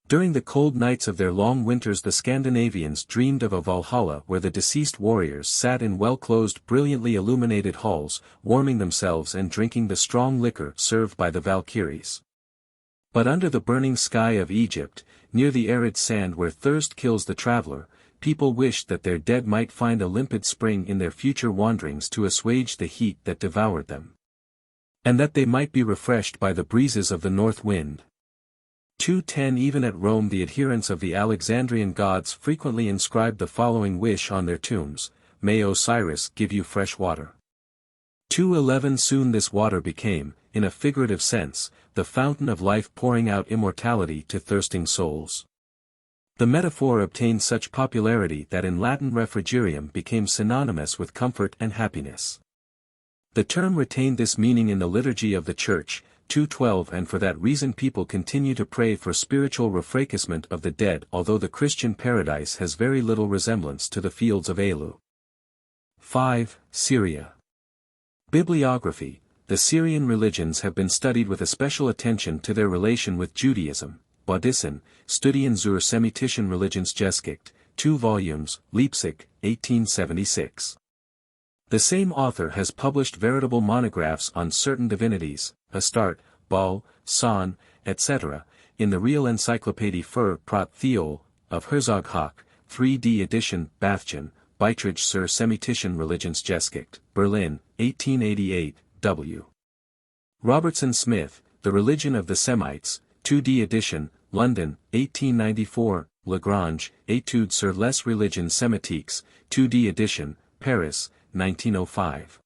A: During the cold nights of their long winters the Scandinavians dreamed of a Valhalla where the deceased warriors sat in well-closed brilliantly illuminated halls, warming themselves and drinking the strong liquor served by the Valkyries. But under the burning sky of Egypt, near the arid sand where thirst kills the traveler, people wished that their dead might find a limpid spring in their future wanderings to assuage the heat that devoured them. And that they might be refreshed by the breezes of the north wind. 210 Even at Rome the adherents of the Alexandrian gods frequently inscribed the following wish on their tombs: "May Osiris give you fresh water." 211 Soon this water became, in a figurative sense, the fountain of life pouring out immortality to thirsting souls. The metaphor obtained such popularity that in Latin refrigerium became synonymous with comfort and happiness. The term retained this meaning in the liturgy of the Church, 212 and for that reason people continue to pray for spiritual refracement of the dead although the Christian paradise has very little resemblance to the fields of Elu. 5. Syria. Bibliography. The Syrian religions have been studied with especial attention to their relation with Judaism. Baudissen, Studien zur Semitischen Religionsgeschichte, 2 volumes, Leipzig, 1876. The same author has published veritable monographs on certain divinities, Astarte, Baal, San, etc., in the Real Encyclopédie für Prot-Theol, of Herzog Hoch, 3d edition, Bathgen, Beitrag zur Semitischen Religionsgeschichte, Berlin, 1888, W. Robertson Smith, The Religion of the Semites, 2d edition, London, 1894, Lagrange, Études sur les religions sémitiques, 2d edition, Paris, 1905.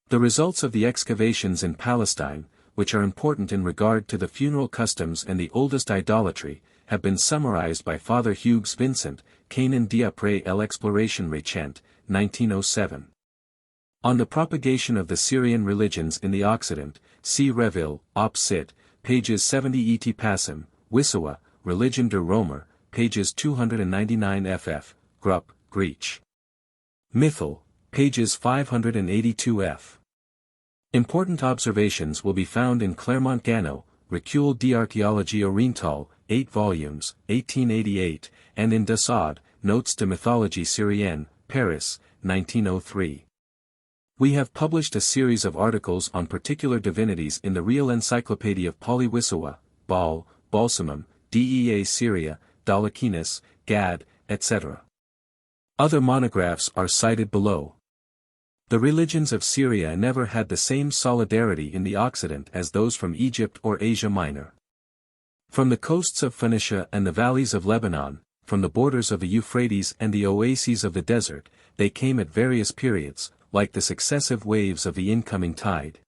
A: The results of the excavations in Palestine, which are important in regard to the funeral customs and the oldest idolatry, have been summarized by Father Hugues Vincent, Canaan d'après l'exploration récente, 1907. On the propagation of the Syrian religions in the Occident, see Reville, Op. Cit., pages 70 et Passim, Wissawa, Religion de Romer, pages 299 ff., Grupp, Griech. Mythal, pages 582 f. Important observations will be found in Clermont-Ganneau, Recul d'Archéologie Orientale, 8 volumes, 1888, and in Desaud, Notes de Mythologie Syrienne, Paris, 1903. We have published a series of articles on particular divinities in the Real Encyclopedia of Polywissawa, Baal, Balsamum, Dea Syria, Dolichinas, Gad, etc. Other monographs are cited below. The religions of Syria never had the same solidarity in the Occident as those from Egypt or Asia Minor. From the coasts of Phoenicia and the valleys of Lebanon, from the borders of the Euphrates and the oases of the desert, they came at various periods, like the successive waves of the incoming tide,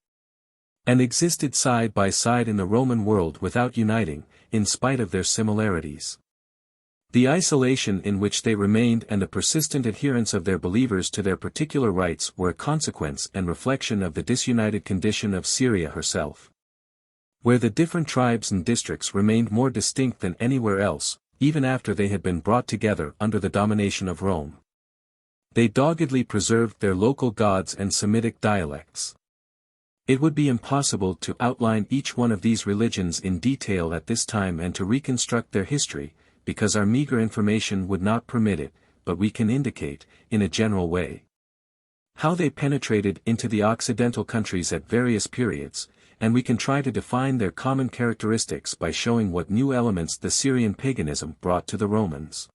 A: and existed side by side in the Roman world without uniting, in spite of their similarities. The isolation in which they remained and the persistent adherence of their believers to their particular rites were a consequence and reflection of the disunited condition of Syria herself, where the different tribes and districts remained more distinct than anywhere else, even after they had been brought together under the domination of Rome. They doggedly preserved their local gods and Semitic dialects. It would be impossible to outline each one of these religions in detail at this time and to reconstruct their history, because our meager information would not permit it, but we can indicate, in a general way, how they penetrated into the Occidental countries at various periods, and we can try to define their common characteristics by showing what new elements the Syrian paganism brought to the Romans.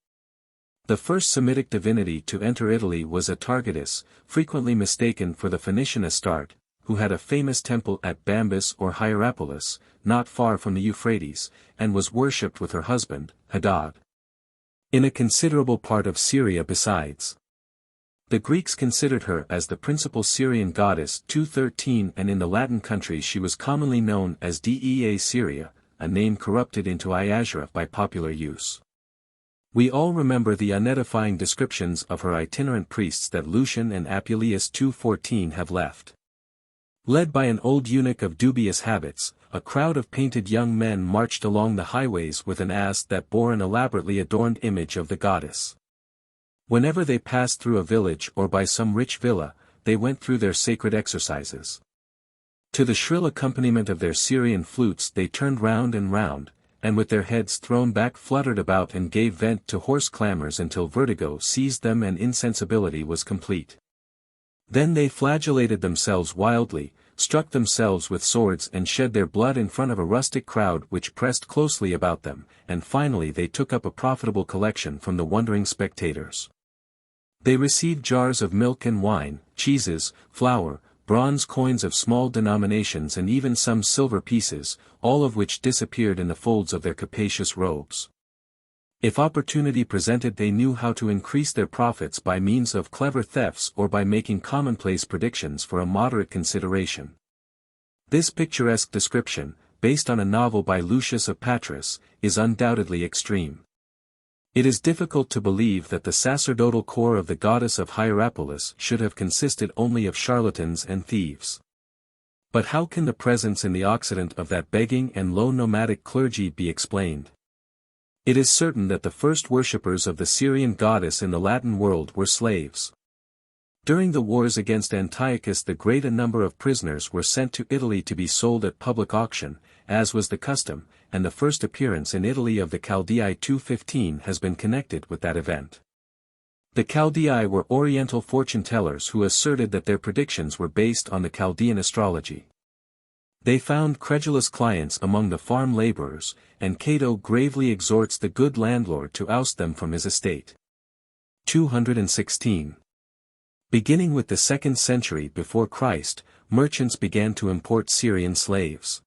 A: The first Semitic divinity to enter Italy was Atargatis, frequently mistaken for the Phoenician Astarte, who had a famous temple at Bambus or Hierapolis, not far from the Euphrates, and was worshipped with her husband, Hadad, in a considerable part of Syria besides. The Greeks considered her as the principal Syrian goddess 213, and in the Latin countries she was commonly known as Dea Syria, a name corrupted into Iasra by popular use. We all remember the unedifying descriptions of her itinerant priests that Lucian and Apuleius 214 have left. Led by an old eunuch of dubious habits, a crowd of painted young men marched along the highways with an ass that bore an elaborately adorned image of the goddess. Whenever they passed through a village or by some rich villa, they went through their sacred exercises. To the shrill accompaniment of their Syrian flutes they turned round, and with their heads thrown back fluttered about and gave vent to hoarse clamors until vertigo seized them and insensibility was complete. Then they flagellated themselves wildly, struck themselves with swords and shed their blood in front of a rustic crowd which pressed closely about them, and finally they took up a profitable collection from the wondering spectators. They received jars of milk and wine, cheeses, flour, bronze coins of small denominations and even some silver pieces, all of which disappeared in the folds of their capacious robes. If opportunity presented, they knew how to increase their profits by means of clever thefts or by making commonplace predictions for a moderate consideration. This picturesque description, based on a novel by Lucius of Patras, is undoubtedly extreme. It is difficult to believe that the sacerdotal corps of the goddess of Hierapolis should have consisted only of charlatans and thieves. But how can the presence in the Occident of that begging and low nomadic clergy be explained? It is certain that the first worshippers of the Syrian goddess in the Latin world were slaves. During the wars against Antiochus the Great, a number of prisoners were sent to Italy to be sold at public auction, as was the custom, and the first appearance in Italy of the Chaldei 215 has been connected with that event. The Chaldei were Oriental fortune-tellers who asserted that their predictions were based on the Chaldean astrology. They found credulous clients among the farm laborers, and Cato gravely exhorts the good landlord to oust them from his estate. 216. Beginning with the 2nd century before Christ, merchants began to import Syrian slaves.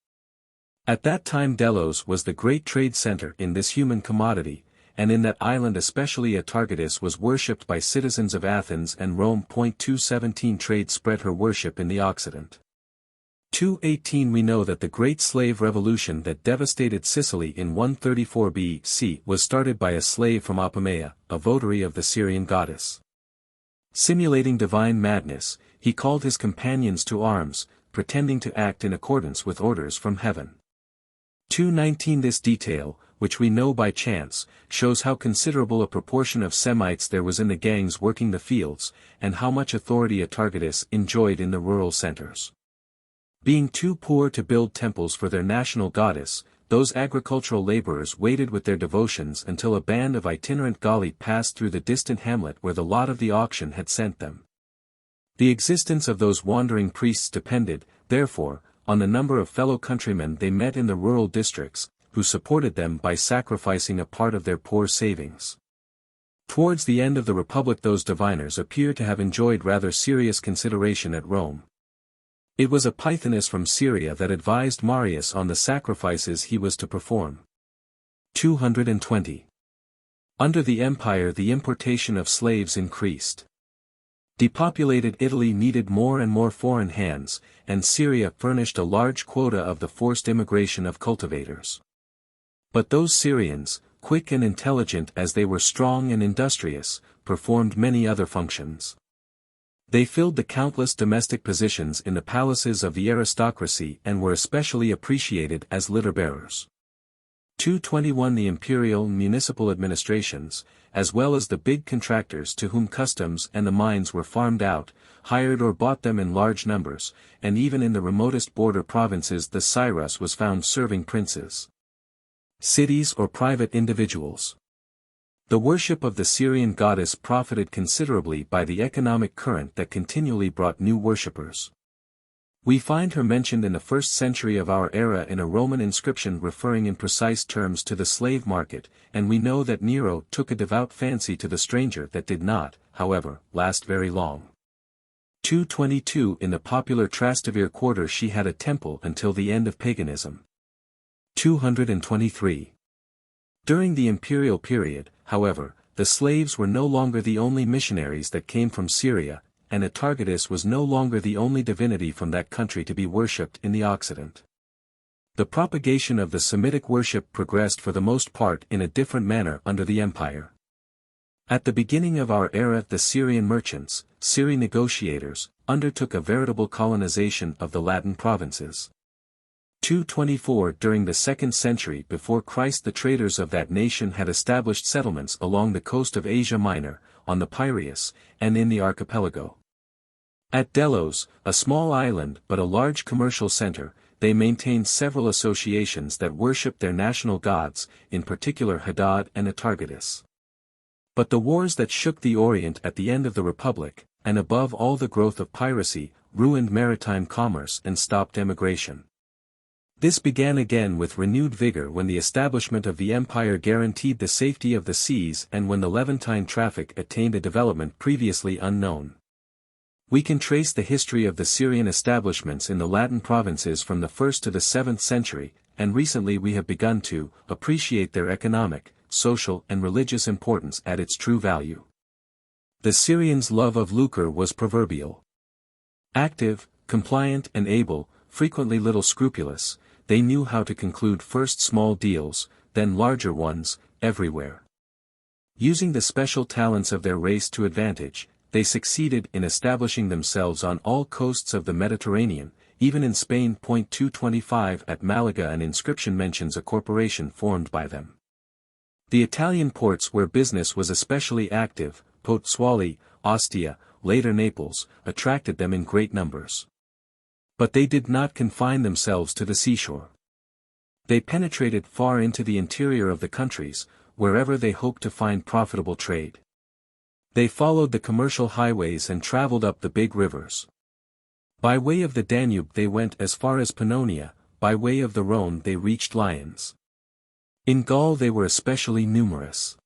A: At that time Delos was the great trade center in this human commodity, and in that island especially Atargatis was worshipped by citizens of Athens and Rome. 217 Trade spread her worship in the Occident. 218 We know that the great slave revolution that devastated Sicily in 134 BC was started by a slave from Apamea, a votary of the Syrian goddess. Simulating divine madness, he called his companions to arms, pretending to act in accordance with orders from heaven. 219 This detail, which we know by chance, shows how considerable a proportion of Semites there was in the gangs working the fields, and how much authority Atargatis enjoyed in the rural centers. Being too poor to build temples for their national goddess, those agricultural laborers waited with their devotions until a band of itinerant Galli passed through the distant hamlet where the lot of the auction had sent them. The existence of those wandering priests depended, therefore, on the number of fellow countrymen they met in the rural districts, who supported them by sacrificing a part of their poor savings. Towards the end of the Republic those diviners appear to have enjoyed rather serious consideration at Rome. It was a Pythoness from Syria that advised Marius on the sacrifices he was to perform. 220. Under the empire the importation of slaves increased. Depopulated Italy needed more and more foreign hands, and Syria furnished a large quota of the forced immigration of cultivators. But those Syrians, quick and intelligent as they were strong and industrious, performed many other functions. They filled the countless domestic positions in the palaces of the aristocracy and were especially appreciated as litter-bearers. 221 The imperial and municipal administrations, as well as the big contractors to whom customs and the mines were farmed out, hired or bought them in large numbers, and even in the remotest border provinces the Cyrus was found serving princes, cities or private individuals. The worship of the Syrian goddess profited considerably by the economic current that continually brought new worshippers. We find her mentioned in the 1st century of our era in a Roman inscription referring in precise terms to the slave market, and we know that Nero took a devout fancy to the stranger that did not, however, last very long. 222 In the popular Trastevere quarter she had a temple until the end of paganism. 223. During the imperial period, however, the slaves were no longer the only missionaries that came from Syria, and Atargatis was no longer the only divinity from that country to be worshipped in the Occident. The propagation of the Semitic worship progressed for the most part in a different manner under the empire. At the beginning of our era the Syrian merchants, Syrian negotiators, undertook a veritable colonization of the Latin provinces. 224 During the 2nd century before Christ the traders of that nation had established settlements along the coast of Asia Minor, on the Piraeus, and in the archipelago. At Delos, a small island but a large commercial center, they maintained several associations that worshipped their national gods, in particular Hadad and Atargatis. But the wars that shook the Orient at the end of the Republic, and above all the growth of piracy, ruined maritime commerce and stopped emigration. This began again with renewed vigor when the establishment of the empire guaranteed the safety of the seas and when the Levantine traffic attained a development previously unknown. We can trace the history of the Syrian establishments in the Latin provinces from the 1st to the 7th century, and recently we have begun to appreciate their economic, social and religious importance at its true value. The Syrians' love of lucre was proverbial. Active, compliant and able, frequently little scrupulous, they knew how to conclude first small deals, then larger ones, everywhere. Using the special talents of their race to advantage, they succeeded in establishing themselves on all coasts of the Mediterranean, even in Spain. 225 At Malaga an inscription mentions a corporation formed by them. The Italian ports where business was especially active, Pozzuoli, Ostia, later Naples, attracted them in great numbers. But they did not confine themselves to the seashore. They penetrated far into the interior of the countries, wherever they hoped to find profitable trade. They followed the commercial highways and traveled up the big rivers. By way of the Danube they went as far as Pannonia, by way of the Rhone they reached Lyons. In Gaul they were especially numerous.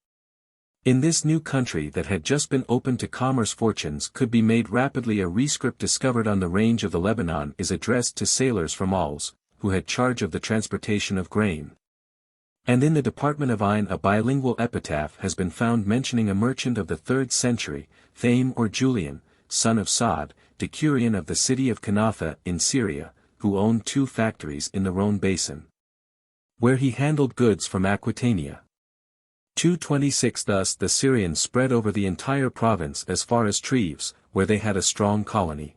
A: In this new country that had just been opened to commerce fortunes could be made rapidly. A rescript discovered on the range of the Lebanon is addressed to sailors from Aulus, who had charge of the transportation of grain. And in the department of Ain a bilingual epitaph has been found mentioning a merchant of the 3rd century, Thame or Julian, son of Saad, decurion of the city of Kanatha in Syria, who owned 2 factories in the Rhone basin, where he handled goods from Aquitania. 226 Thus the Syrians spread over the entire province as far as Treves, where they had a strong colony.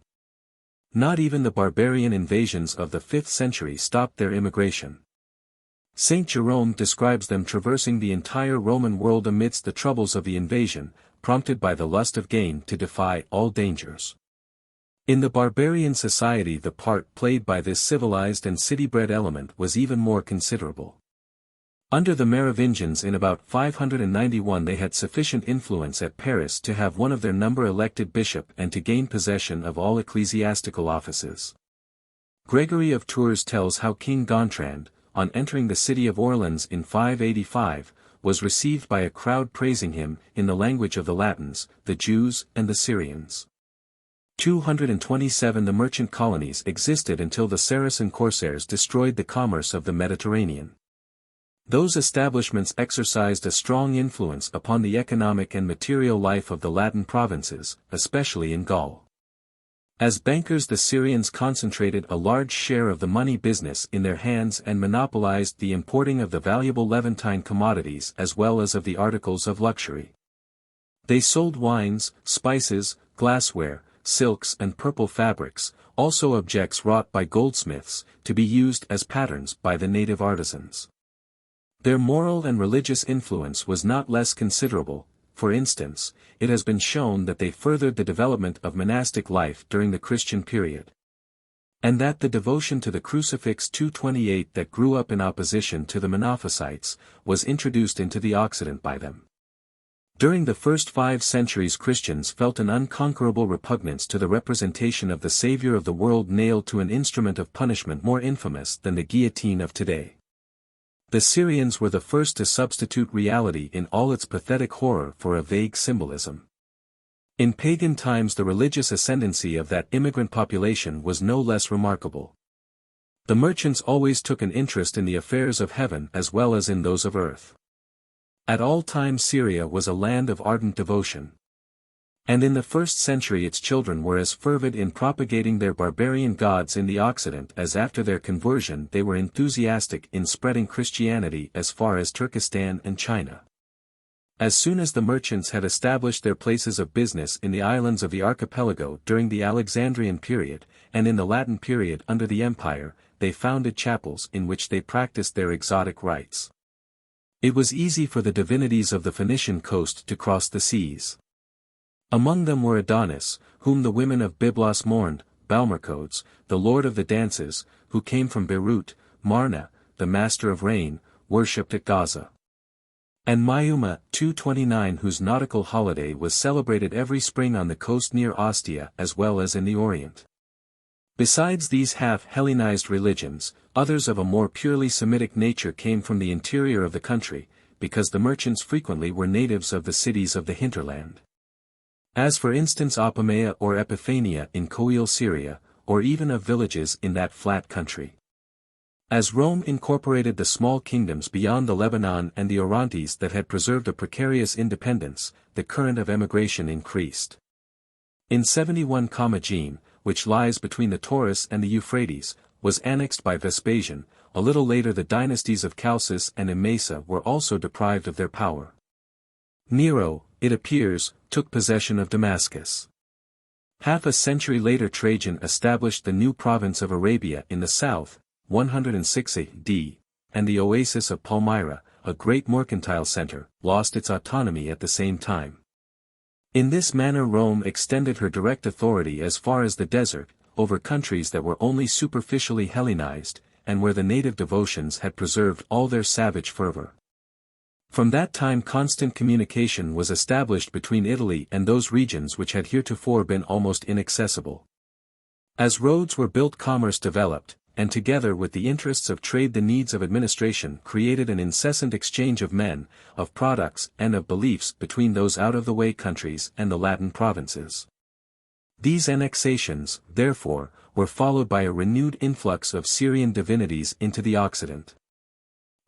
A: Not even the barbarian invasions of the 5th century stopped their immigration. Saint Jerome describes them traversing the entire Roman world amidst the troubles of the invasion, prompted by the lust of gain to defy all dangers. In the barbarian society the part played by this civilized and city-bred element was even more considerable. Under the Merovingians in about 591 they had sufficient influence at Paris to have one of their number elected bishop and to gain possession of all ecclesiastical offices. Gregory of Tours tells how King Gontran, on entering the city of Orleans in 585, was received by a crowd praising him in the language of the Latins, the Jews and the Syrians. 227 The merchant colonies existed until the Saracen corsairs destroyed the commerce of the Mediterranean. Those establishments exercised a strong influence upon the economic and material life of the Latin provinces, especially in Gaul. As bankers, the Syrians concentrated a large share of the money business in their hands and monopolized the importing of the valuable Levantine commodities as well as of the articles of luxury. They sold wines, spices, glassware, silks and purple fabrics, also objects wrought by goldsmiths, to be used as patterns by the native artisans. Their moral and religious influence was not less considerable. For instance, it has been shown that they furthered the development of monastic life during the Christian period. And that the devotion to the crucifix 228 that grew up in opposition to the Monophysites, was introduced into the Occident by them. During the first 5 centuries, Christians felt an unconquerable repugnance to the representation of the Savior of the world nailed to an instrument of punishment more infamous than the guillotine of today. The Syrians were the first to substitute reality in all its pathetic horror for a vague symbolism. In pagan times, the religious ascendancy of that immigrant population was no less remarkable. The merchants always took an interest in the affairs of heaven as well as in those of earth. At all times Syria was a land of ardent devotion. And in the first century its children were as fervid in propagating their barbarian gods in the Occident as after their conversion they were enthusiastic in spreading Christianity as far as Turkestan and China. As soon as the merchants had established their places of business in the islands of the archipelago during the Alexandrian period, and in the Latin period under the Empire, they founded chapels in which they practiced their exotic rites. It was easy for the divinities of the Phoenician coast to cross the seas. Among them were Adonis, whom the women of Byblos mourned, Balmercodes, the lord of the dances, who came from Beirut, Marna, the master of rain, worshipped at Gaza. And Mayuma, 229, whose nautical holiday was celebrated every spring on the coast near Ostia as well as in the Orient. Besides these half-Hellenized religions, others of a more purely Semitic nature came from the interior of the country, because the merchants frequently were natives of the cities of the hinterland. As for instance Apamea or Epiphania in Coele Syria, or even of villages in that flat country. As Rome incorporated the small kingdoms beyond the Lebanon and the Orontes that had preserved a precarious independence, the current of emigration increased. In 71 Commagene, which lies between the Taurus and the Euphrates, was annexed by Vespasian. A little later the dynasties of Chalcis and Emesa were also deprived of their power. Nero, it appears, took possession of Damascus. Half a century later Trajan established the new province of Arabia in the south, 106 AD, and the oasis of Palmyra, a great mercantile center, lost its autonomy at the same time. In this manner Rome extended her direct authority as far as the desert, over countries that were only superficially Hellenized, and where the native devotions had preserved all their savage fervor. From that time constant communication was established between Italy and those regions which had heretofore been almost inaccessible. As roads were built, commerce developed, and together with the interests of trade the needs of administration created an incessant exchange of men, of products and of beliefs between those out-of-the-way countries and the Latin provinces. These annexations, therefore, were followed by a renewed influx of Syrian divinities into the Occident.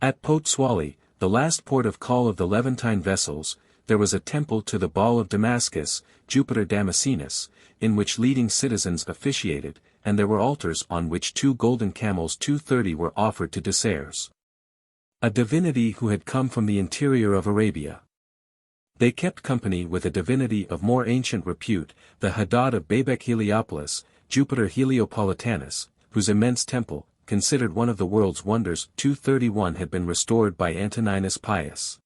A: At Pot-Swali, the last port of call of the Levantine vessels, there was a temple to the Baal of Damascus, Jupiter Damascenus, in which leading citizens officiated, and there were altars on which 2 golden camels 230 were offered to Deceres, a divinity who had come from the interior of Arabia. They kept company with a divinity of more ancient repute, the Hadad of Babek Heliopolis, Jupiter Heliopolitanus, whose immense temple, considered one of the world's wonders, 231 had been restored by Antoninus Pius,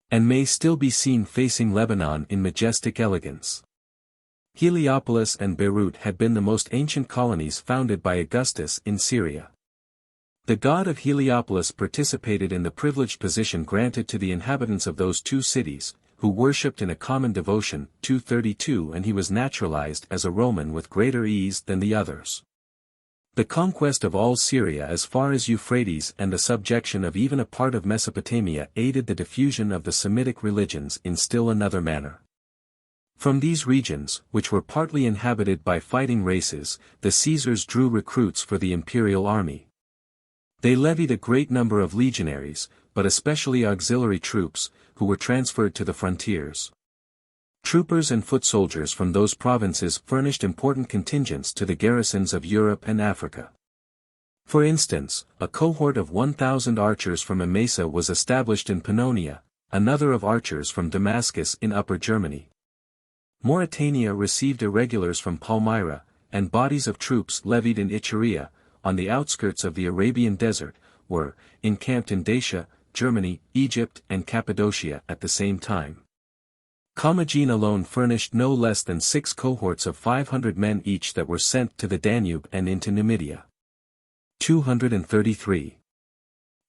A: and may still be seen facing Lebanon in majestic elegance. Heliopolis and Beirut had been the most ancient colonies founded by Augustus in Syria. The god of Heliopolis participated in the privileged position granted to the inhabitants of those 2 cities, who worshipped in a common devotion, 232, and he was naturalized as a Roman with greater ease than the others. The conquest of all Syria as far as Euphrates and the subjection of even a part of Mesopotamia aided the diffusion of the Semitic religions in still another manner. From these regions, which were partly inhabited by fighting races, the Caesars drew recruits for the imperial army. They levied a great number of legionaries, but especially auxiliary troops, who were transferred to the frontiers. Troopers and foot soldiers from those provinces furnished important contingents to the garrisons of Europe and Africa. For instance, a cohort of 1,000 archers from Emesa was established in Pannonia, another of archers from Damascus in Upper Germany. Mauritania received irregulars from Palmyra, and bodies of troops levied in Icharia, on the outskirts of the Arabian desert, were encamped in Dacia, Germany, Egypt and Cappadocia at the same time. Commagene alone furnished no less than 6 cohorts of 500 men each that were sent to the Danube and into Numidia. 233.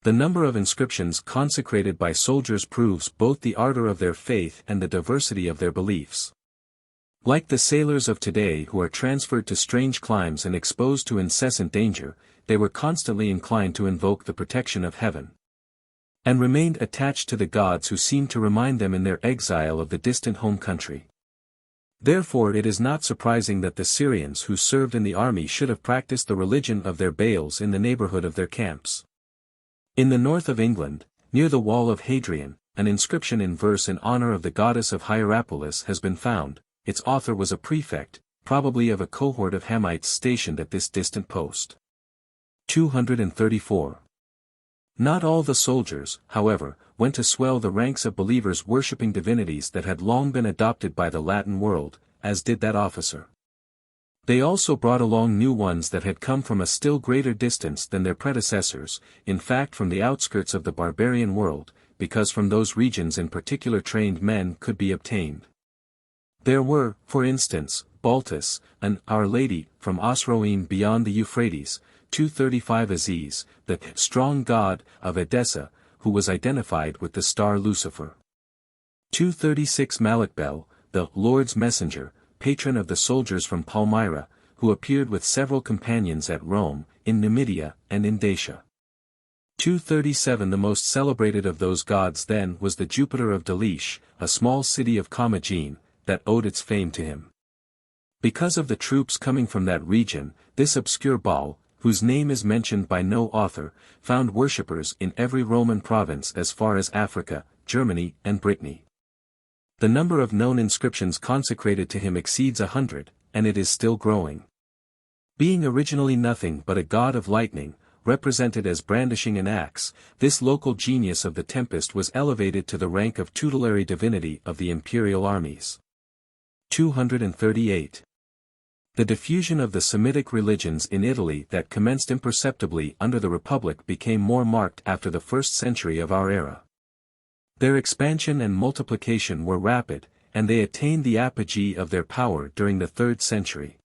A: The number of inscriptions consecrated by soldiers proves both the ardor of their faith and the diversity of their beliefs. Like the sailors of today who are transferred to strange climes and exposed to incessant danger, they were constantly inclined to invoke the protection of heaven, and remained attached to the gods who seemed to remind them in their exile of the distant home country. Therefore it is not surprising that the Syrians who served in the army should have practiced the religion of their Baals in the neighborhood of their camps. In the north of England, near the wall of Hadrian, an inscription in verse in honor of the goddess of Hierapolis has been found. Its author was a prefect, probably of a cohort of Hamites stationed at this distant post. 234. Not all the soldiers, however, went to swell the ranks of believers worshipping divinities that had long been adopted by the Latin world, as did that officer. They also brought along new ones that had come from a still greater distance than their predecessors, in fact from the outskirts of the barbarian world, because from those regions in particular trained men could be obtained. There were, for instance, Baltus, an Our Lady, from Osroene beyond the Euphrates, 235 Aziz, the strong god of Edessa, who was identified with the star Lucifer. 236 Malakbel, the Lord's messenger, patron of the soldiers from Palmyra, who appeared with several companions at Rome, in Numidia, and in Dacia. 237 The most celebrated of those gods then was the Jupiter of Delish, a small city of Commagene, that owed its fame to him. Because of the troops coming from that region, this obscure Baal, whose name is mentioned by no author, found worshippers in every Roman province as far as Africa, Germany and Brittany. The number of known inscriptions consecrated to him exceeds 100, and it is still growing. Being originally nothing but a god of lightning, represented as brandishing an axe, this local genius of the tempest was elevated to the rank of tutelary divinity of the imperial armies. 238. The diffusion of the Semitic religions in Italy that commenced imperceptibly under the Republic became more marked after the 1st century of our era. Their expansion and multiplication were rapid, and they attained the apogee of their power during the 3rd century.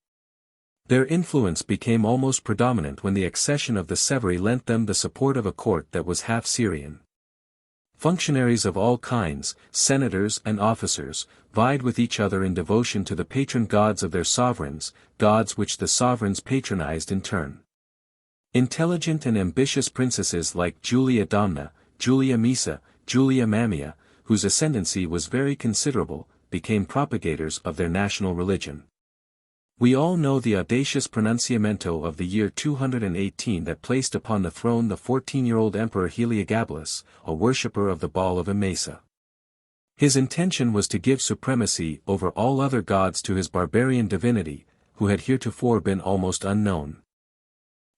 A: Their influence became almost predominant when the accession of the Severi lent them the support of a court that was half Syrian. Functionaries of all kinds, senators and officers, vied with each other in devotion to the patron gods of their sovereigns, gods which the sovereigns patronized in turn. Intelligent and ambitious princesses like Julia Domna, Julia Misa, Julia Mammia, whose ascendancy was very considerable, became propagators of their national religion. We all know the audacious pronunciamento of the year 218 that placed upon the throne the 14-year-old Emperor Heliogabalus, a worshipper of the Baal of Emesa. His intention was to give supremacy over all other gods to his barbarian divinity, who had heretofore been almost unknown.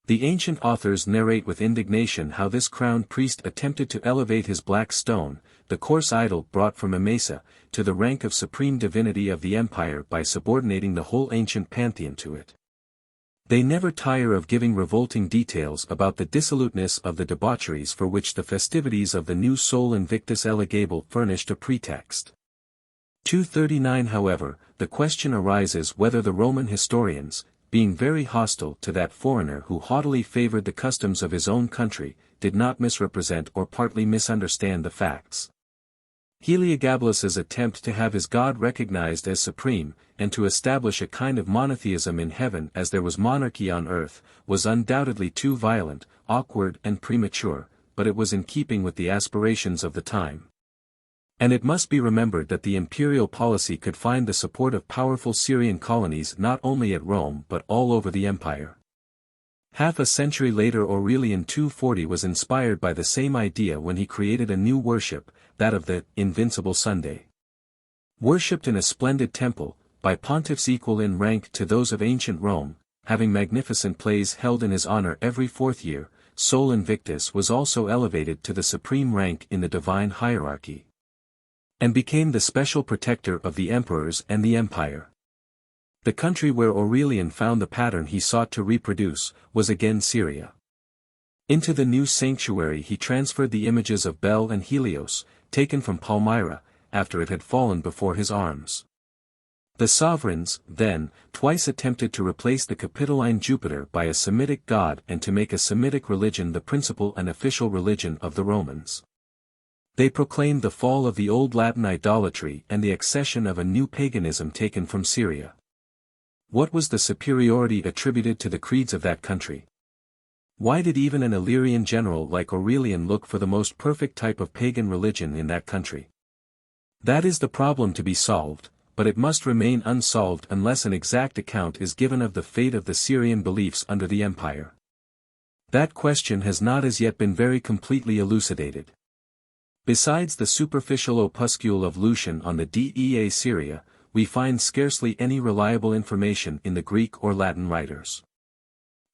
A: The ancient authors narrate with indignation how this crowned priest attempted to elevate his black stone, the coarse idol brought from Emesa, to the rank of supreme divinity of the empire by subordinating the whole ancient pantheon to it. They never tire of giving revolting details about the dissoluteness of the debaucheries for which the festivities of the new Sol Invictus Eligable furnished a pretext. 239 However, the question arises whether the Roman historians, being very hostile to that foreigner who haughtily favored the customs of his own country, did not misrepresent or partly misunderstand the facts. Heliogabalus's attempt to have his god recognized as supreme, and to establish a kind of monotheism in heaven as there was monarchy on earth, was undoubtedly too violent, awkward and premature, but it was in keeping with the aspirations of the time. And it must be remembered that the imperial policy could find the support of powerful Syrian colonies not only at Rome but all over the empire. Half a century later Aurelian 240 was inspired by the same idea when he created a new worship, that of the Invincible Sunday. Worshipped in a splendid temple, by pontiffs equal in rank to those of ancient Rome, having magnificent plays held in his honor every fourth year, Sol Invictus was also elevated to the supreme rank in the divine hierarchy, and became the special protector of the emperors and the empire. The country where Aurelian found the pattern he sought to reproduce, was again Syria. Into the new sanctuary he transferred the images of Bel and Helios, taken from Palmyra, after it had fallen before his arms. The sovereigns, then, twice attempted to replace the Capitoline Jupiter by a Semitic god and to make a Semitic religion the principal and official religion of the Romans. They proclaimed the fall of the old Latin idolatry and the accession of a new paganism taken from Syria. What was the superiority attributed to the creeds of that country? Why did even an Illyrian general like Aurelian look for the most perfect type of pagan religion in that country? That is the problem to be solved, but it must remain unsolved unless an exact account is given of the fate of the Syrian beliefs under the empire. That question has not as yet been very completely elucidated. Besides the superficial opuscule of Lucian on the Dea Syria, we find scarcely any reliable information in the Greek or Latin writers.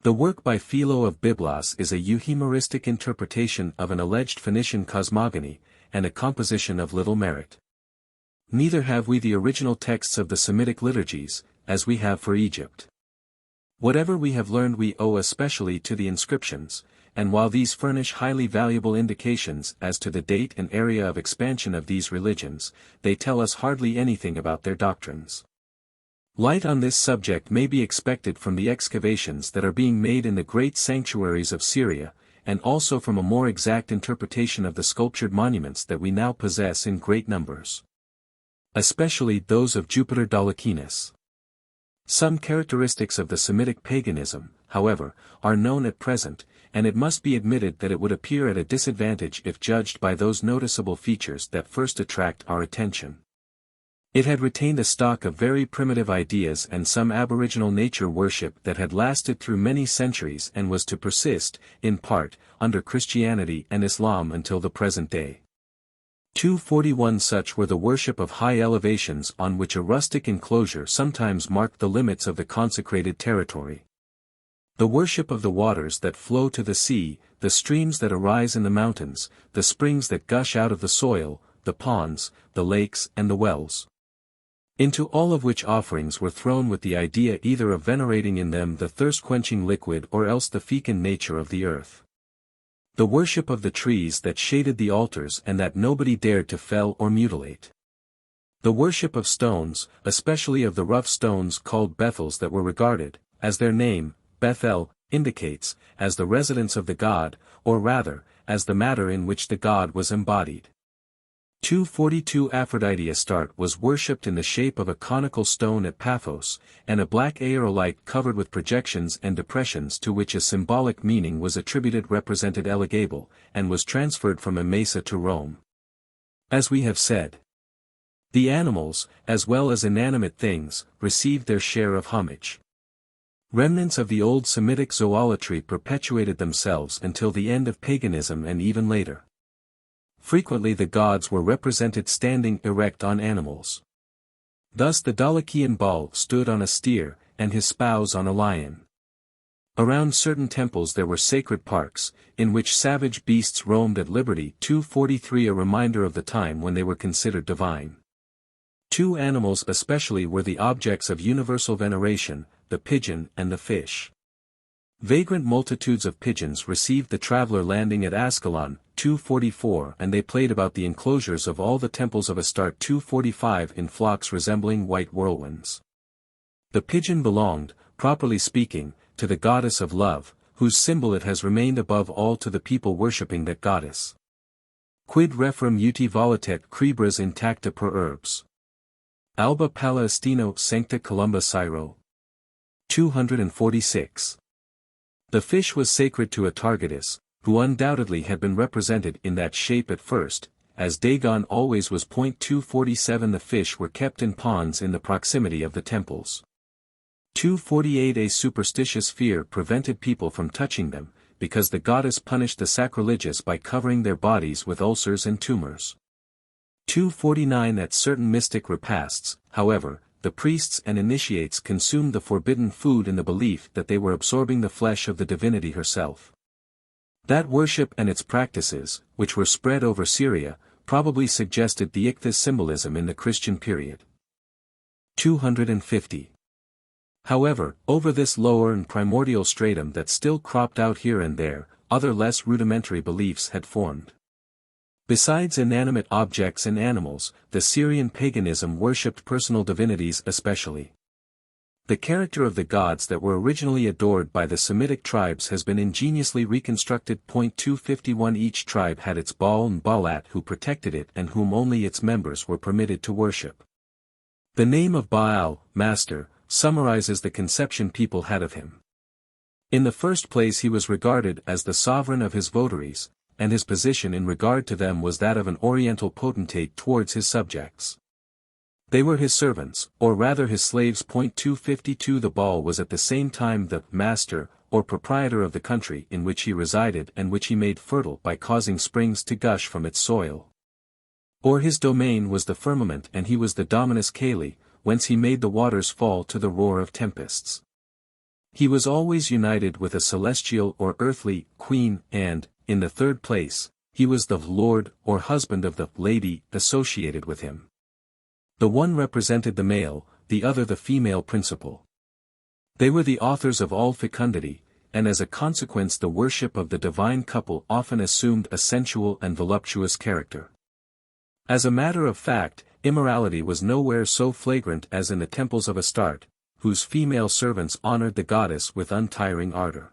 A: The work by Philo of Byblos is a euhemeristic interpretation of an alleged Phoenician cosmogony, and a composition of little merit. Neither have we the original texts of the Semitic liturgies, as we have for Egypt. Whatever we have learned we owe especially to the inscriptions, and while these furnish highly valuable indications as to the date and area of expansion of these religions, they tell us hardly anything about their doctrines. Light on this subject may be expected from the excavations that are being made in the great sanctuaries of Syria, and also from a more exact interpretation of the sculptured monuments that we now possess in great numbers. Especially those of Jupiter Dolichinas. Some characteristics of the Semitic paganism, however, are known at present, and it must be admitted that it would appear at a disadvantage if judged by those noticeable features that first attract our attention. It had retained a stock of very primitive ideas and some aboriginal nature worship that had lasted through many centuries and was to persist, in part, under Christianity and Islam until the present day. 241 Such were the worship of high elevations on which a rustic enclosure sometimes marked the limits of the consecrated territory. The worship of the waters that flow to the sea, the streams that arise in the mountains, the springs that gush out of the soil, the ponds, the lakes and the wells. Into all of which offerings were thrown with the idea either of venerating in them the thirst-quenching liquid or else the fecund nature of the earth. The worship of the trees that shaded the altars and that nobody dared to fell or mutilate. The worship of stones, especially of the rough stones called Bethels that were regarded, as their name, Bethel, indicates, as the residence of the god, or rather, as the matter in which the god was embodied. 242 Aphrodite Astarte was worshipped in the shape of a conical stone at Paphos, and a black aerolite covered with projections and depressions to which a symbolic meaning was attributed represented Elagabal, and was transferred from Emesa to Rome. As we have said, the animals, as well as inanimate things, received their share of homage. Remnants of the old Semitic zoolatry perpetuated themselves until the end of paganism and even later. Frequently the gods were represented standing erect on animals. Thus the Dolichian Baal stood on a steer, and his spouse on a lion. Around certain temples there were sacred parks, in which savage beasts roamed at liberty. 243 A reminder of the time when they were considered divine. Two animals especially were the objects of universal veneration, the pigeon and the fish. Vagrant multitudes of pigeons received the traveler landing at Ascalon, 244, and they played about the enclosures of all the temples of Astarte. 245 in flocks resembling white whirlwinds. The pigeon belonged, properly speaking, to the goddess of love, whose symbol it has remained above all to the people worshipping that goddess. Quid referum uti volatet cribras intacta per herbs. Alba Palestino sancta columba Syro. 246. The fish was sacred to Atargatis, who undoubtedly had been represented in that shape at first, as Dagon always was. 247 The fish were kept in ponds in the proximity of the temples. 248. A superstitious fear prevented people from touching them, because the goddess punished the sacrilegious by covering their bodies with ulcers and tumors. 249. At certain mystic repasts, however, the priests and initiates consumed the forbidden food in the belief that they were absorbing the flesh of the divinity herself. That worship and its practices, which were spread over Syria, probably suggested the ichthys symbolism in the Christian period. 250. However, over this lower and primordial stratum that still cropped out here and there, other less rudimentary beliefs had formed. Besides inanimate objects and animals, the Syrian paganism worshipped personal divinities especially. The character of the gods that were originally adored by the Semitic tribes has been ingeniously reconstructed. 251. Each tribe had its Baal and Baalat who protected it and whom only its members were permitted to worship. The name of Baal, master, summarizes the conception people had of him. In the first place he was regarded as the sovereign of his votaries, and his position in regard to them was that of an Oriental potentate towards his subjects. They were his servants, or rather his slaves. 252. The Baal was at the same time the master, or proprietor of the country in which he resided and which he made fertile by causing springs to gush from its soil. Or his domain was the firmament and he was the dominus caeli, whence he made the waters fall to the roar of tempests. He was always united with a celestial or earthly queen and, in the third place, he was the lord or husband of the lady associated with him. The one represented the male, the other the female principle. They were the authors of all fecundity, and as a consequence the worship of the divine couple often assumed a sensual and voluptuous character. As a matter of fact, immorality was nowhere so flagrant as in the temples of Astarte, whose female servants honored the goddess with untiring ardor.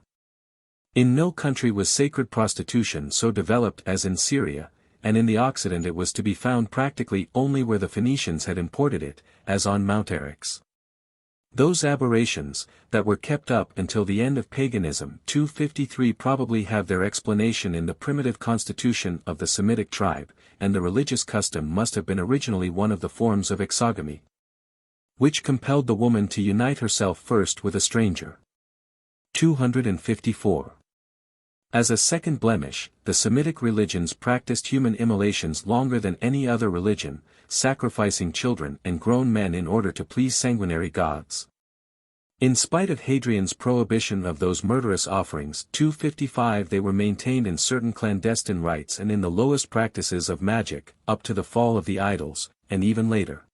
A: In no country was sacred prostitution so developed as in Syria, and in the Occident it was to be found practically only where the Phoenicians had imported it, as on Mount Eryx. Those aberrations, that were kept up until the end of paganism 253 probably have their explanation in the primitive constitution of the Semitic tribe, and the religious custom must have been originally one of the forms of exogamy, which compelled the woman to unite herself first with a stranger. 254. As a second blemish, the Semitic religions practiced human immolations longer than any other religion, sacrificing children and grown men in order to please sanguinary gods. In spite of Hadrian's prohibition of those murderous offerings 255 they were maintained in certain clandestine rites and in the lowest practices of magic, up to the fall of the idols, and even later.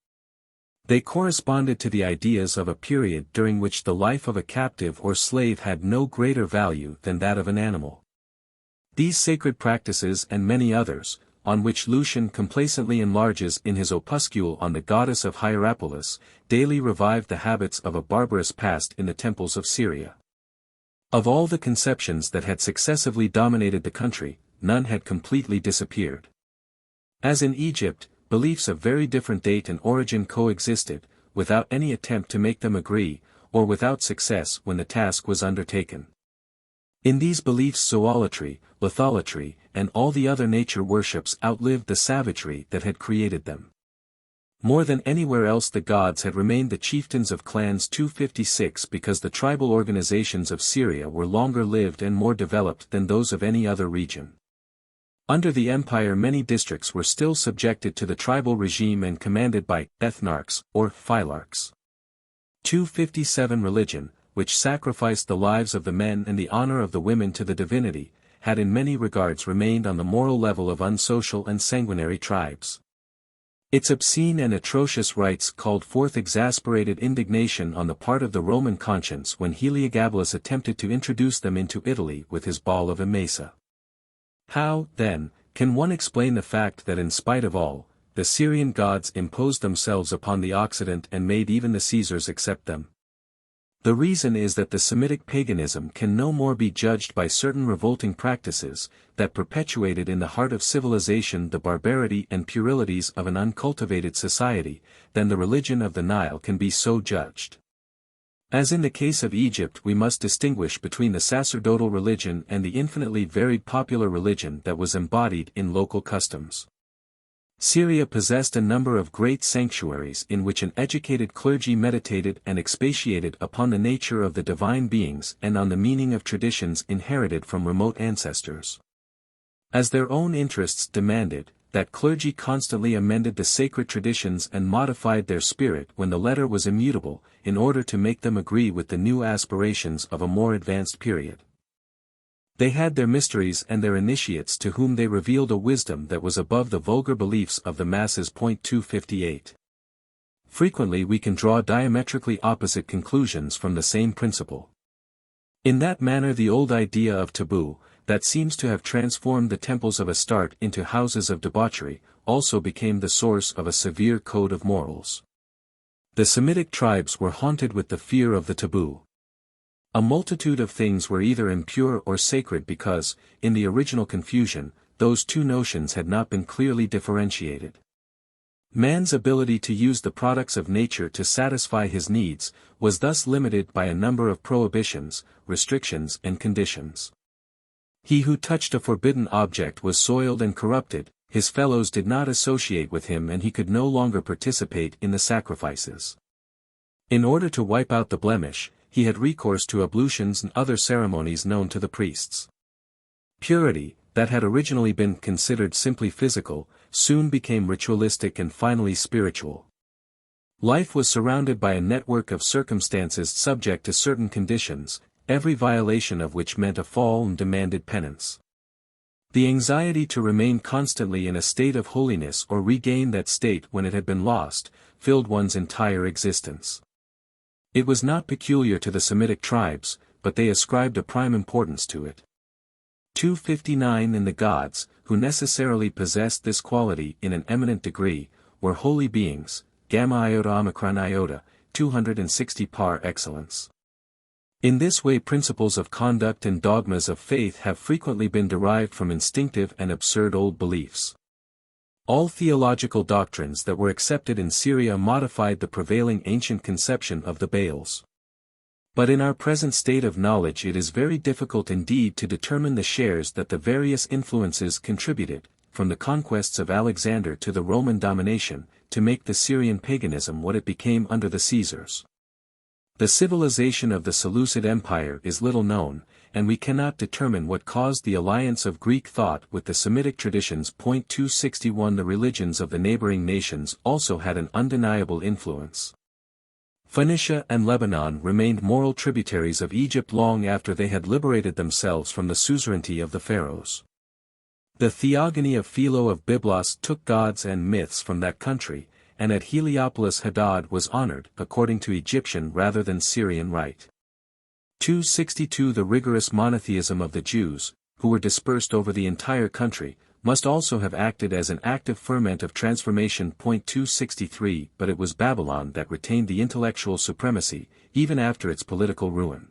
A: They corresponded to the ideas of a period during which the life of a captive or slave had no greater value than that of an animal. These sacred practices and many others, on which Lucian complacently enlarges in his opuscule on the goddess of Hierapolis, daily revived the habits of a barbarous past in the temples of Syria. Of all the conceptions that had successively dominated the country, none had completely disappeared. As in Egypt, beliefs of very different date and origin coexisted, without any attempt to make them agree, or without success when the task was undertaken. In these beliefs zoolatry, litholatry, and all the other nature worships outlived the savagery that had created them. More than anywhere else the gods had remained the chieftains of clans 256 because the tribal organizations of Syria were longer lived and more developed than those of any other region. Under the empire many districts were still subjected to the tribal regime and commanded by ethnarchs or phylarchs. 257 Religion, which sacrificed the lives of the men and the honor of the women to the divinity, had in many regards remained on the moral level of unsocial and sanguinary tribes. Its obscene and atrocious rites called forth exasperated indignation on the part of the Roman conscience when Heliogabalus attempted to introduce them into Italy with his ball of Emesa. How, then, can one explain the fact that in spite of all, the Syrian gods imposed themselves upon the Occident and made even the Caesars accept them? The reason is that the Semitic paganism can no more be judged by certain revolting practices, that perpetuated in the heart of civilization the barbarity and puerilities of an uncultivated society, than the religion of the Nile can be so judged. As in the case of Egypt we must distinguish between the sacerdotal religion and the infinitely varied popular religion that was embodied in local customs. Syria possessed a number of great sanctuaries in which an educated clergy meditated and expatiated upon the nature of the divine beings and on the meaning of traditions inherited from remote ancestors. As their own interests demanded, that clergy constantly amended the sacred traditions and modified their spirit when the letter was immutable, in order to make them agree with the new aspirations of a more advanced period. They had their mysteries and their initiates to whom they revealed a wisdom that was above the vulgar beliefs of the masses. 258. Frequently we can draw diametrically opposite conclusions from the same principle. In that manner the old idea of taboo, that seems to have transformed the temples of Astarte into houses of debauchery, also became the source of a severe code of morals. The Semitic tribes were haunted with the fear of the taboo. A multitude of things were either impure or sacred because, in the original confusion, those two notions had not been clearly differentiated. Man's ability to use the products of nature to satisfy his needs, was thus limited by a number of prohibitions, restrictions and conditions. He who touched a forbidden object was soiled and corrupted, his fellows did not associate with him and he could no longer participate in the sacrifices. In order to wipe out the blemish, he had recourse to ablutions and other ceremonies known to the priests. Purity, that had originally been considered simply physical, soon became ritualistic and finally spiritual. Life was surrounded by a network of circumstances subject to certain conditions, every violation of which meant a fall and demanded penance. The anxiety to remain constantly in a state of holiness or regain that state when it had been lost, filled one's entire existence. It was not peculiar to the Semitic tribes, but they ascribed a prime importance to it. 259 In the gods, who necessarily possessed this quality in an eminent degree, were holy beings, gamma iota omicron iota, 260 par excellence. In this way principles of conduct and dogmas of faith have frequently been derived from instinctive and absurd old beliefs. All theological doctrines that were accepted in Syria modified the prevailing ancient conception of the Baals. But in our present state of knowledge it is very difficult indeed to determine the shares that the various influences contributed, from the conquests of Alexander to the Roman domination, to make the Syrian paganism what it became under the Caesars. The civilization of the Seleucid Empire is little known, and we cannot determine what caused the alliance of Greek thought with the Semitic traditions. 261 The religions of the neighboring nations also had an undeniable influence. Phoenicia and Lebanon remained moral tributaries of Egypt long after they had liberated themselves from the suzerainty of the pharaohs. The theogony of Philo of Byblos took gods and myths from that country, and at Heliopolis Hadad was honored according to Egyptian rather than Syrian rite. 262 The rigorous monotheism of the Jews, who were dispersed over the entire country, must also have acted as an active ferment of transformation. 263 But it was Babylon that retained the intellectual supremacy, even after its political ruin.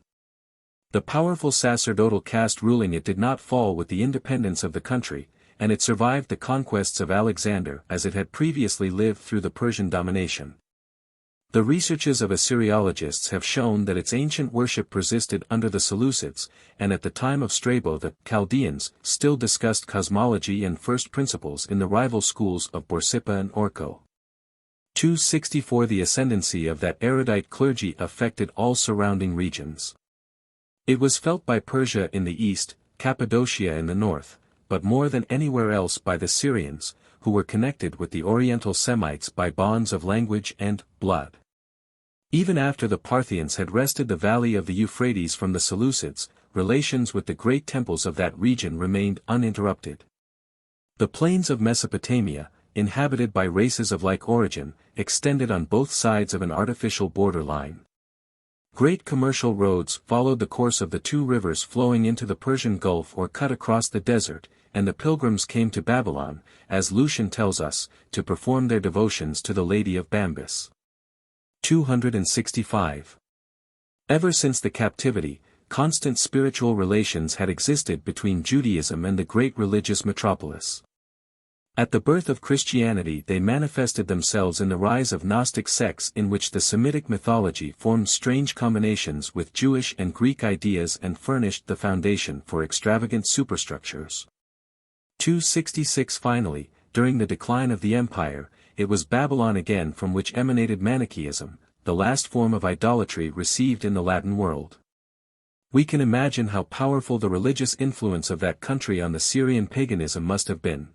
A: The powerful sacerdotal caste ruling it did not fall with the independence of the country, and it survived the conquests of Alexander as it had previously lived through the Persian domination. The researches of Assyriologists have shown that its ancient worship persisted under the Seleucids, and at the time of Strabo the Chaldeans still discussed cosmology and first principles in the rival schools of Borsippa and Orko. 264 The ascendancy of that erudite clergy affected all surrounding regions. It was felt by Persia in the east, Cappadocia in the north, but more than anywhere else by the Syrians, who were connected with the Oriental Semites by bonds of language and blood. Even after the Parthians had wrested the valley of the Euphrates from the Seleucids, relations with the great temples of that region remained uninterrupted. The plains of Mesopotamia, inhabited by races of like origin, extended on both sides of an artificial border line. Great commercial roads followed the course of the two rivers flowing into the Persian Gulf or cut across the desert, and the pilgrims came to Babylon, as Lucian tells us, to perform their devotions to the Lady of Bambus. 265. Ever since the captivity, constant spiritual relations had existed between Judaism and the great religious metropolis. At the birth of Christianity they manifested themselves in the rise of Gnostic sects in which the Semitic mythology formed strange combinations with Jewish and Greek ideas and furnished the foundation for extravagant superstructures. 266 Finally, during the decline of the empire, it was Babylon again from which emanated Manichaeism, the last form of idolatry received in the Latin world. We can imagine how powerful the religious influence of that country on the Syrian paganism must have been.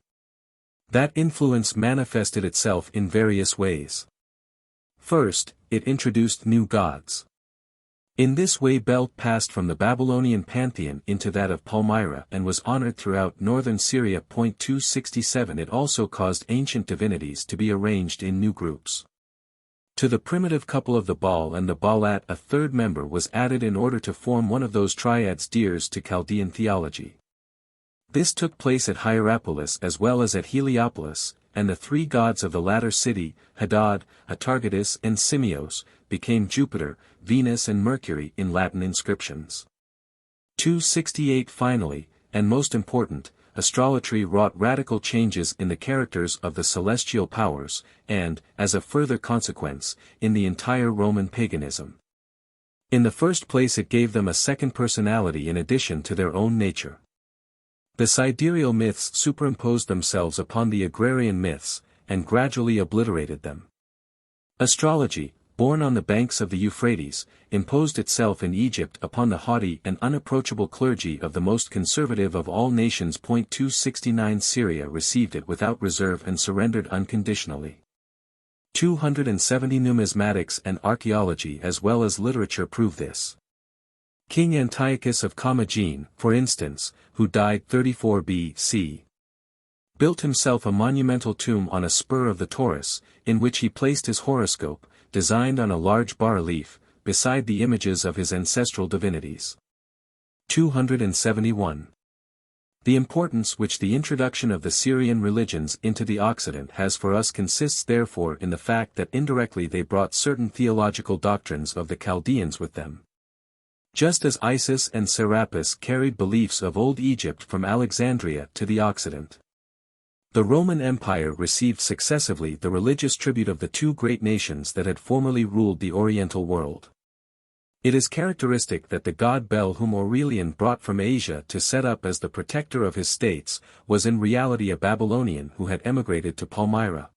A: That influence manifested itself in various ways. First, it introduced new gods. In this way Bel passed from the Babylonian pantheon into that of Palmyra and was honored throughout northern Syria. 267 It also caused ancient divinities to be arranged in new groups. To the primitive couple of the Baal and the Baalat a third member was added in order to form one of those triads dears to Chaldean theology. This took place at Hierapolis as well as at Heliopolis, and the three gods of the latter city, Hadad, Atargatis and Simios, became Jupiter, Venus and Mercury in Latin inscriptions. 268 Finally, and most important, astrology wrought radical changes in the characters of the celestial powers, and, as a further consequence, in the entire Roman paganism. In the first place it gave them a second personality in addition to their own nature. The sidereal myths superimposed themselves upon the agrarian myths, and gradually obliterated them. Astrology, born on the banks of the Euphrates, imposed itself in Egypt upon the haughty and unapproachable clergy of the most conservative of all nations. 269 Syria received it without reserve and surrendered unconditionally. 270 Numismatics and archaeology as well as literature prove this. King Antiochus of Commagene, for instance, who died 34 B.C., built himself a monumental tomb on a spur of the Taurus, in which he placed his horoscope, designed on a large bas-relief, beside the images of his ancestral divinities. 271. The importance which the introduction of the Syrian religions into the Occident has for us consists therefore in the fact that indirectly they brought certain theological doctrines of the Chaldeans with them. Just as Isis and Serapis carried beliefs of old Egypt from Alexandria to the Occident. The Roman Empire received successively the religious tribute of the two great nations that had formerly ruled the Oriental world. It is characteristic that the god Bel whom Aurelian brought from Asia to set up as the protector of his states, was in reality a Babylonian who had emigrated to Palmyra.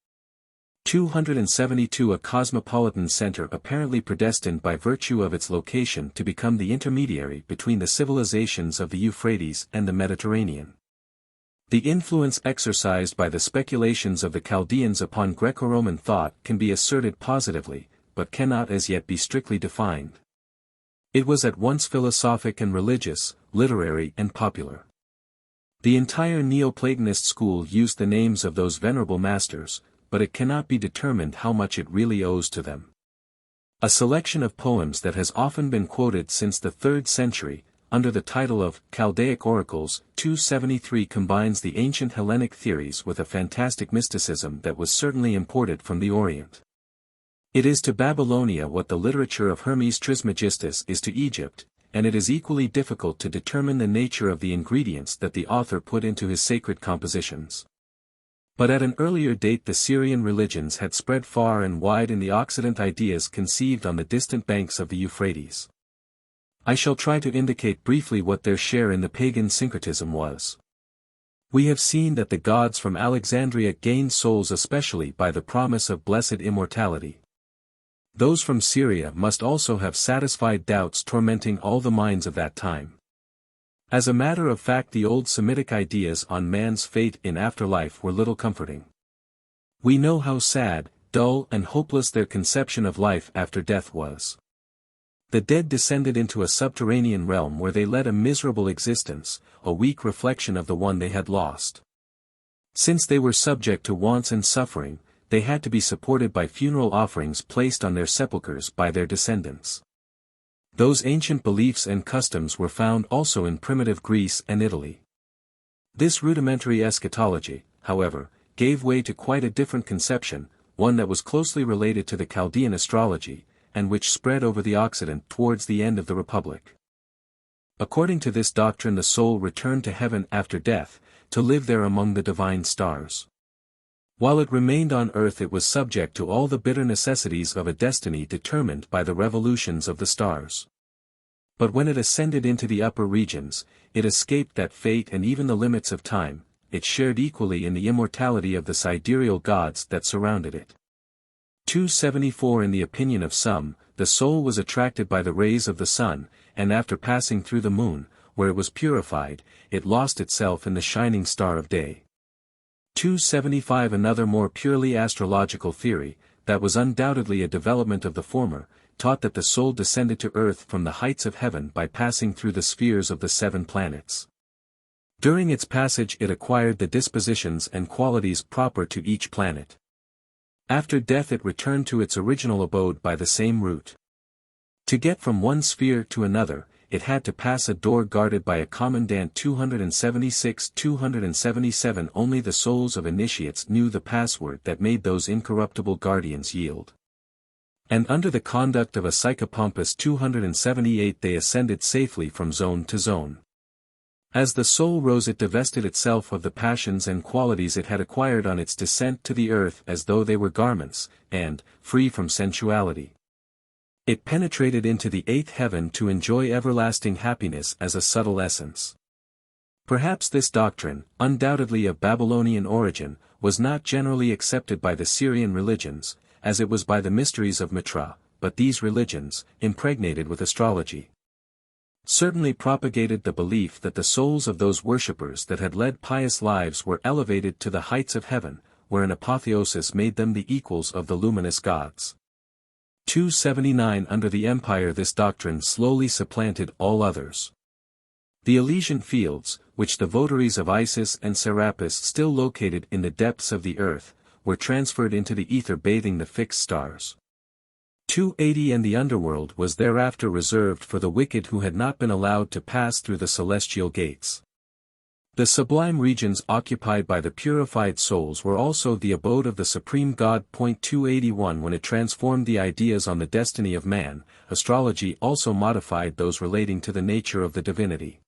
A: 272 A cosmopolitan center apparently predestined by virtue of its location to become the intermediary between the civilizations of the Euphrates and the Mediterranean. The influence exercised by the speculations of the Chaldeans upon Greco-Roman thought can be asserted positively, but cannot as yet be strictly defined. It was at once philosophic and religious, literary and popular. The entire Neoplatonist school used the names of those venerable masters, but it cannot be determined how much it really owes to them. A selection of poems that has often been quoted since the 3rd century, under the title of Chaldaic Oracles, 273 combines the ancient Hellenic theories with a fantastic mysticism that was certainly imported from the Orient. It is to Babylonia what the literature of Hermes Trismegistus is to Egypt, and it is equally difficult to determine the nature of the ingredients that the author put into his sacred compositions. But at an earlier date the Syrian religions had spread far and wide in the Occident, ideas conceived on the distant banks of the Euphrates. I shall try to indicate briefly what their share in the pagan syncretism was. We have seen that the gods from Alexandria gained souls especially by the promise of blessed immortality. Those from Syria must also have satisfied doubts tormenting all the minds of that time. As a matter of fact, the old Semitic ideas on man's fate in afterlife were little comforting. We know how sad, dull and hopeless their conception of life after death was. The dead descended into a subterranean realm where they led a miserable existence, a weak reflection of the one they had lost. Since they were subject to wants and suffering, they had to be supported by funeral offerings placed on their sepulchres by their descendants. Those ancient beliefs and customs were found also in primitive Greece and Italy. This rudimentary eschatology, however, gave way to quite a different conception, one that was closely related to the Chaldean astrology, and which spread over the Occident towards the end of the Republic. According to this doctrine the soul returned to heaven after death, to live there among the divine stars. While it remained on earth it was subject to all the bitter necessities of a destiny determined by the revolutions of the stars. But when it ascended into the upper regions, it escaped that fate and even the limits of time, it shared equally in the immortality of the sidereal gods that surrounded it. 274 In the opinion of some, the soul was attracted by the rays of the sun, and after passing through the moon, where it was purified, it lost itself in the shining star of day. 275 Another more purely astrological theory, that was undoubtedly a development of the former, taught that the soul descended to earth from the heights of heaven by passing through the spheres of the 7 planets. During its passage it acquired the dispositions and qualities proper to each planet. After death it returned to its original abode by the same route. To get from one sphere to another, it had to pass a door guarded by a commandant. 277 Only the souls of initiates knew the password that made those incorruptible guardians yield. And under the conduct of a psychopompus 278 they ascended safely from zone to zone. As the soul rose it divested itself of the passions and qualities it had acquired on its descent to the earth as though they were garments, and, free from sensuality, it penetrated into the 8th heaven to enjoy everlasting happiness as a subtle essence. Perhaps this doctrine, undoubtedly of Babylonian origin, was not generally accepted by the Syrian religions, as it was by the mysteries of Mitra, but these religions, impregnated with astrology, certainly propagated the belief that the souls of those worshippers that had led pious lives were elevated to the heights of heaven, where an apotheosis made them the equals of the luminous gods. 279 Under the empire this doctrine slowly supplanted all others. The Elysian fields, which the votaries of Isis and Serapis still located in the depths of the earth, were transferred into the ether bathing the fixed stars. 280 And the underworld was thereafter reserved for the wicked who had not been allowed to pass through the celestial gates. The sublime regions occupied by the purified souls were also the abode of the supreme God. 281 When it transformed the ideas on the destiny of man, astrology also modified those relating to the nature of the divinity.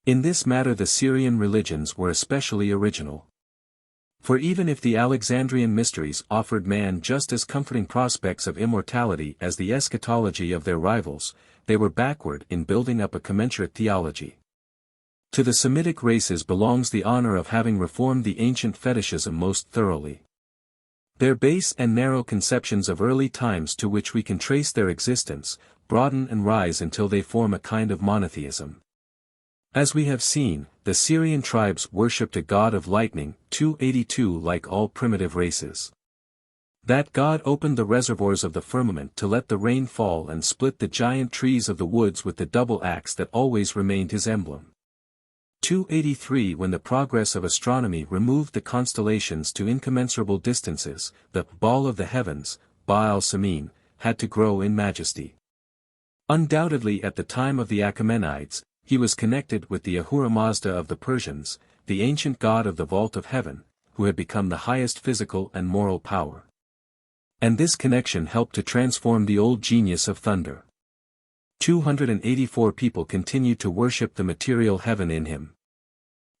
A: In this matter the Syrian religions were especially original. For even if the Alexandrian mysteries offered man just as comforting prospects of immortality as the eschatology of their rivals, they were backward in building up a commensurate theology. To the Semitic races belongs the honor of having reformed the ancient fetishism most thoroughly. Their base and narrow conceptions of early times to which we can trace their existence, broaden and rise until they form a kind of monotheism. As we have seen, the Syrian tribes worshipped a god of lightning. 282 Like all primitive races, that god opened the reservoirs of the firmament to let the rain fall and split the giant trees of the woods with the double axe that always remained his emblem. 283 When the progress of astronomy removed the constellations to incommensurable distances, the ball of the heavens, Baal Samin, had to grow in majesty. Undoubtedly at the time of the Achaemenides, he was connected with the Ahura Mazda of the Persians, the ancient god of the vault of heaven, who had become the highest physical and moral power. And this connection helped to transform the old genius of thunder. 284 People continued to worship the material heaven in him.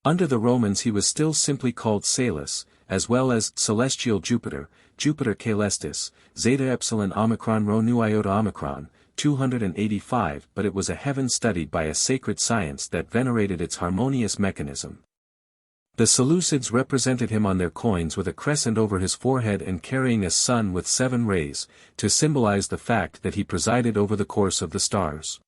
A: Under the Romans he was still simply called Salus, as well as celestial Jupiter, Jupiter Caelestis, Zeta Epsilon Omicron Rho Nu Iota Omicron, 285 But it was a heaven studied by a sacred science that venerated its harmonious mechanism. The Seleucids represented him on their coins with a crescent over his forehead and carrying a sun with 7 rays, to symbolize the fact that he presided over the course of the stars.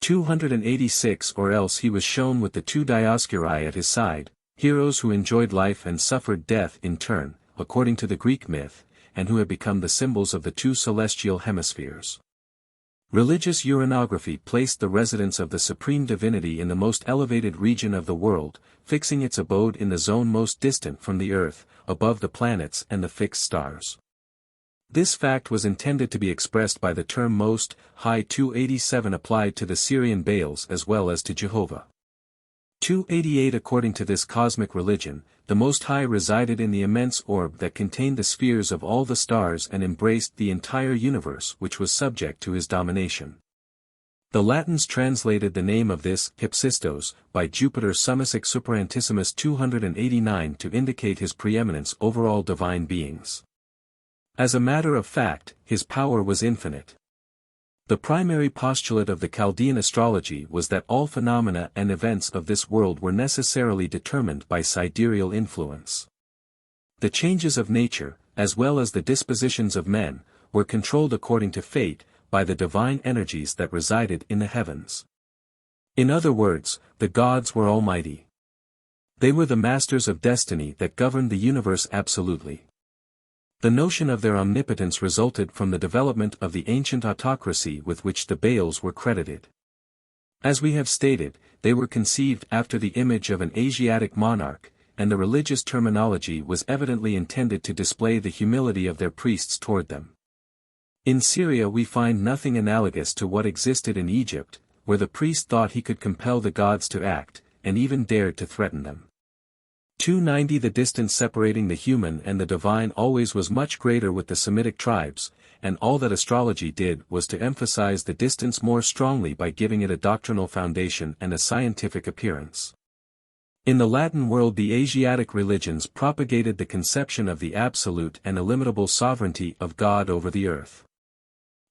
A: 286 Or else he was shown with the 2 Dioscuri at his side, heroes who enjoyed life and suffered death in turn, according to the Greek myth, and who had become the symbols of the 2 celestial hemispheres. Religious uranography placed the residence of the supreme divinity in the most elevated region of the world, fixing its abode in the zone most distant from the earth, above the planets and the fixed stars. This fact was intended to be expressed by the term Most High. 287 applied to the Syrian Baals as well as to Jehovah. 288 According to this cosmic religion, the Most High resided in the immense orb that contained the spheres of all the stars and embraced the entire universe which was subject to his domination. The Latins translated the name of this, Hypsistos, by Jupiter Summus Superantissimus 289 to indicate his preeminence over all divine beings. As a matter of fact, his power was infinite. The primary postulate of the Chaldean astrology was that all phenomena and events of this world were necessarily determined by sidereal influence. The changes of nature, as well as the dispositions of men, were controlled according to fate, by the divine energies that resided in the heavens. In other words, the gods were almighty. They were the masters of destiny that governed the universe absolutely. The notion of their omnipotence resulted from the development of the ancient autocracy with which the Baals were credited. As we have stated, they were conceived after the image of an Asiatic monarch, and the religious terminology was evidently intended to display the humility of their priests toward them. In Syria we find nothing analogous to what existed in Egypt, where the priest thought he could compel the gods to act, and even dared to threaten them. 290 The distance separating the human and the divine always was much greater with the Semitic tribes, and all that astrology did was to emphasize the distance more strongly by giving it a doctrinal foundation and a scientific appearance. In the Latin world the Asiatic religions propagated the conception of the absolute and illimitable sovereignty of God over the earth.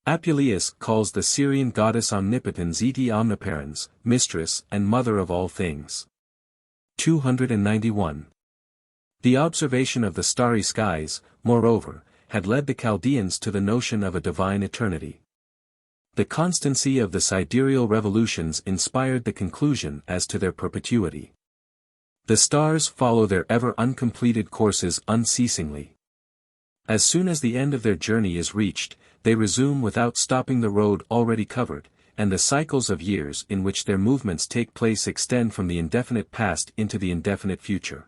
A: Apuleius calls the Syrian goddess omnipotens ete omniparens, mistress and mother of all things. 291. The observation of the starry skies, moreover, had led the Chaldeans to the notion of a divine eternity. The constancy of the sidereal revolutions inspired the conclusion as to their perpetuity. The stars follow their ever uncompleted courses unceasingly. As soon as the end of their journey is reached, they resume without stopping the road already covered, and the cycles of years in which their movements take place extend from the indefinite past into the indefinite future.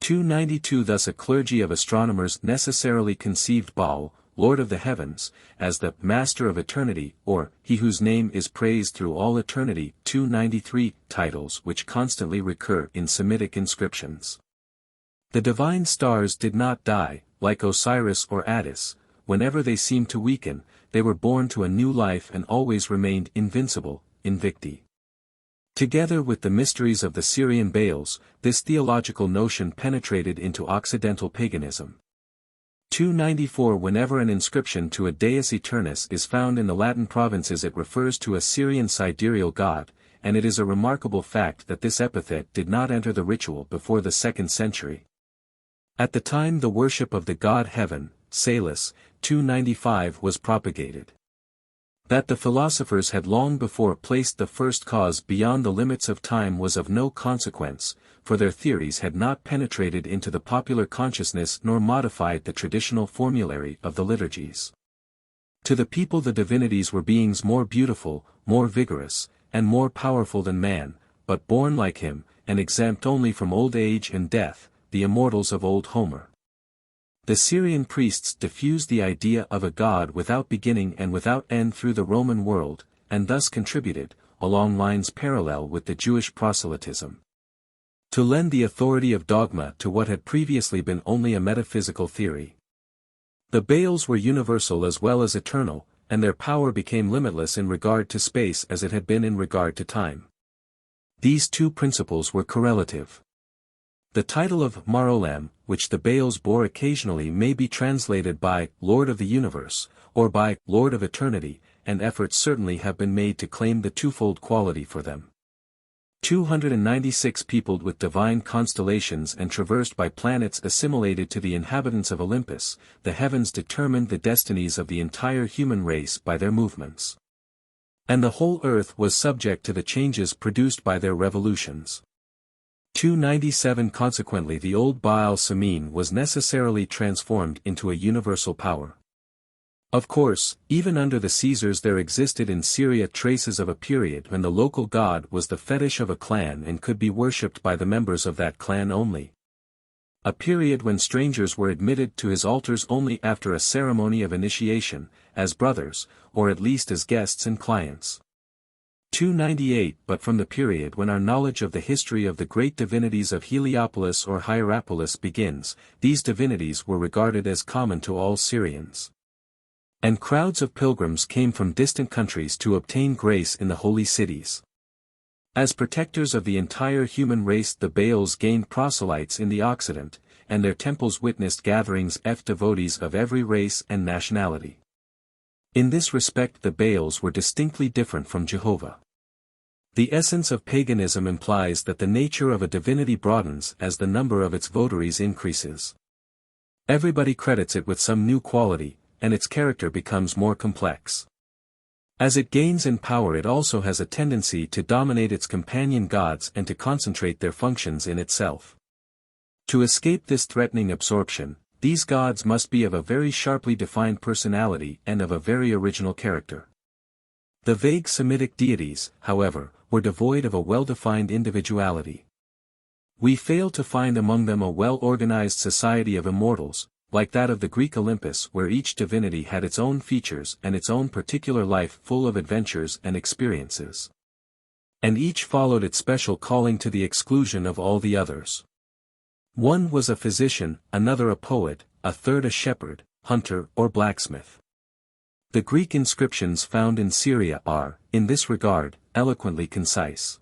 A: 292 Thus a clergy of astronomers necessarily conceived Baal, Lord of the heavens, as the Master of eternity, or He whose name is praised through all eternity. 293 Titles which constantly recur in Semitic inscriptions. The divine stars did not die, like Osiris or Attis. Whenever they seemed to weaken, they were born to a new life and always remained invincible, invicti. Together with the mysteries of the Syrian Baals, this theological notion penetrated into Occidental paganism. 294 Whenever an inscription to a Deus Eternus is found in the Latin provinces it refers to a Syrian sidereal god, and it is a remarkable fact that this epithet did not enter the ritual before the 2nd century. At the time the worship of the god Heaven, Salus, 295 was propagated. That the philosophers had long before placed the first cause beyond the limits of time was of no consequence, for their theories had not penetrated into the popular consciousness nor modified the traditional formulary of the liturgies. To the people the divinities were beings more beautiful, more vigorous, and more powerful than man, but born like him, and exempt only from old age and death, the immortals of old Homer. The Syrian priests diffused the idea of a god without beginning and without end through the Roman world, and thus contributed, along lines parallel with the Jewish proselytism, to lend the authority of dogma to what had previously been only a metaphysical theory. The Baals were universal as well as eternal, and their power became limitless in regard to space as it had been in regard to time. These two principles were correlative. The title of Mar-Olam, which the Baals bore occasionally, may be translated by Lord of the Universe, or by Lord of Eternity, and efforts certainly have been made to claim the twofold quality for them. 296 Peopled with divine constellations and traversed by planets assimilated to the inhabitants of Olympus, the heavens determined the destinies of the entire human race by their movements. And the whole earth was subject to the changes produced by their revolutions. 297 Consequently the old Baal Samin was necessarily transformed into a universal power. Of course, even under the Caesars there existed in Syria traces of a period when the local god was the fetish of a clan and could be worshipped by the members of that clan only. A period when strangers were admitted to his altars only after a ceremony of initiation, as brothers, or at least as guests and clients. 298 But from the period when our knowledge of the history of the great divinities of Heliopolis or Hierapolis begins, these divinities were regarded as common to all Syrians. And crowds of pilgrims came from distant countries to obtain grace in the holy cities. As protectors of the entire human race the Baals gained proselytes in the Occident, and their temples witnessed gatherings of devotees of every race and nationality. In this respect the Baals were distinctly different from Jehovah. The essence of paganism implies that the nature of a divinity broadens as the number of its votaries increases. Everybody credits it with some new quality, and its character becomes more complex. As it gains in power, it also has a tendency to dominate its companion gods and to concentrate their functions in itself. To escape this threatening absorption, these gods must be of a very sharply defined personality and of a very original character. The vague Semitic deities, however, were devoid of a well-defined individuality. We fail to find among them a well-organized society of immortals, like that of the Greek Olympus, where each divinity had its own features and its own particular life full of adventures and experiences. And each followed its special calling to the exclusion of all the others. One was a physician, another a poet, a third a shepherd, hunter or blacksmith. The Greek inscriptions found in Syria are, in this regard, eloquently concise.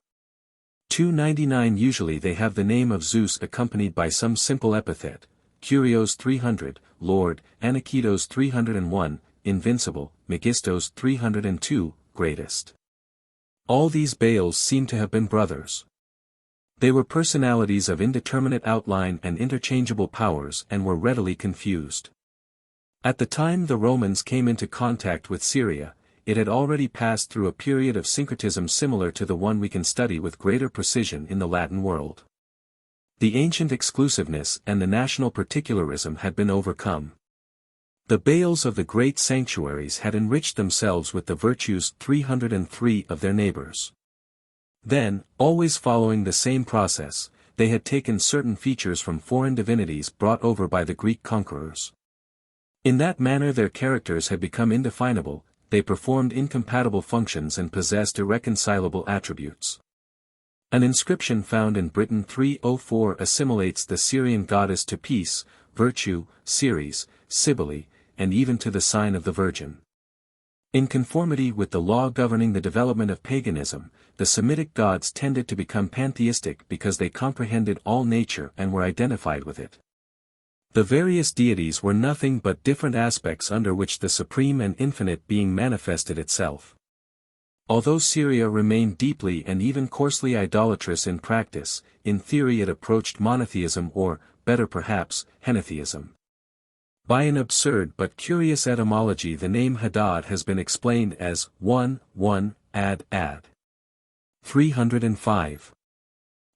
A: 299 Usually they have the name of Zeus accompanied by some simple epithet, Kyrios 300, Lord, Anikitos 301, Invincible, Megistos 302, Greatest. All these Baals seem to have been brothers. They were personalities of indeterminate outline and interchangeable powers and were readily confused. At the time the Romans came into contact with Syria, it had already passed through a period of syncretism similar to the one we can study with greater precision in the Latin world. The ancient exclusiveness and the national particularism had been overcome. The Baals of the great sanctuaries had enriched themselves with the virtues 303 of their neighbors. Then, always following the same process, they had taken certain features from foreign divinities brought over by the Greek conquerors. In that manner their characters had become indefinable, they performed incompatible functions and possessed irreconcilable attributes. An inscription found in Britain 304 assimilates the Syrian goddess to peace, virtue, Ceres, Cybele, and even to the sign of the Virgin. In conformity with the law governing the development of paganism, the Semitic gods tended to become pantheistic because they comprehended all nature and were identified with it. The various deities were nothing but different aspects under which the supreme and infinite being manifested itself. Although Syria remained deeply and even coarsely idolatrous in practice, in theory it approached monotheism or, better perhaps, henotheism. By an absurd but curious etymology the name Hadad has been explained as 1, ad. 305.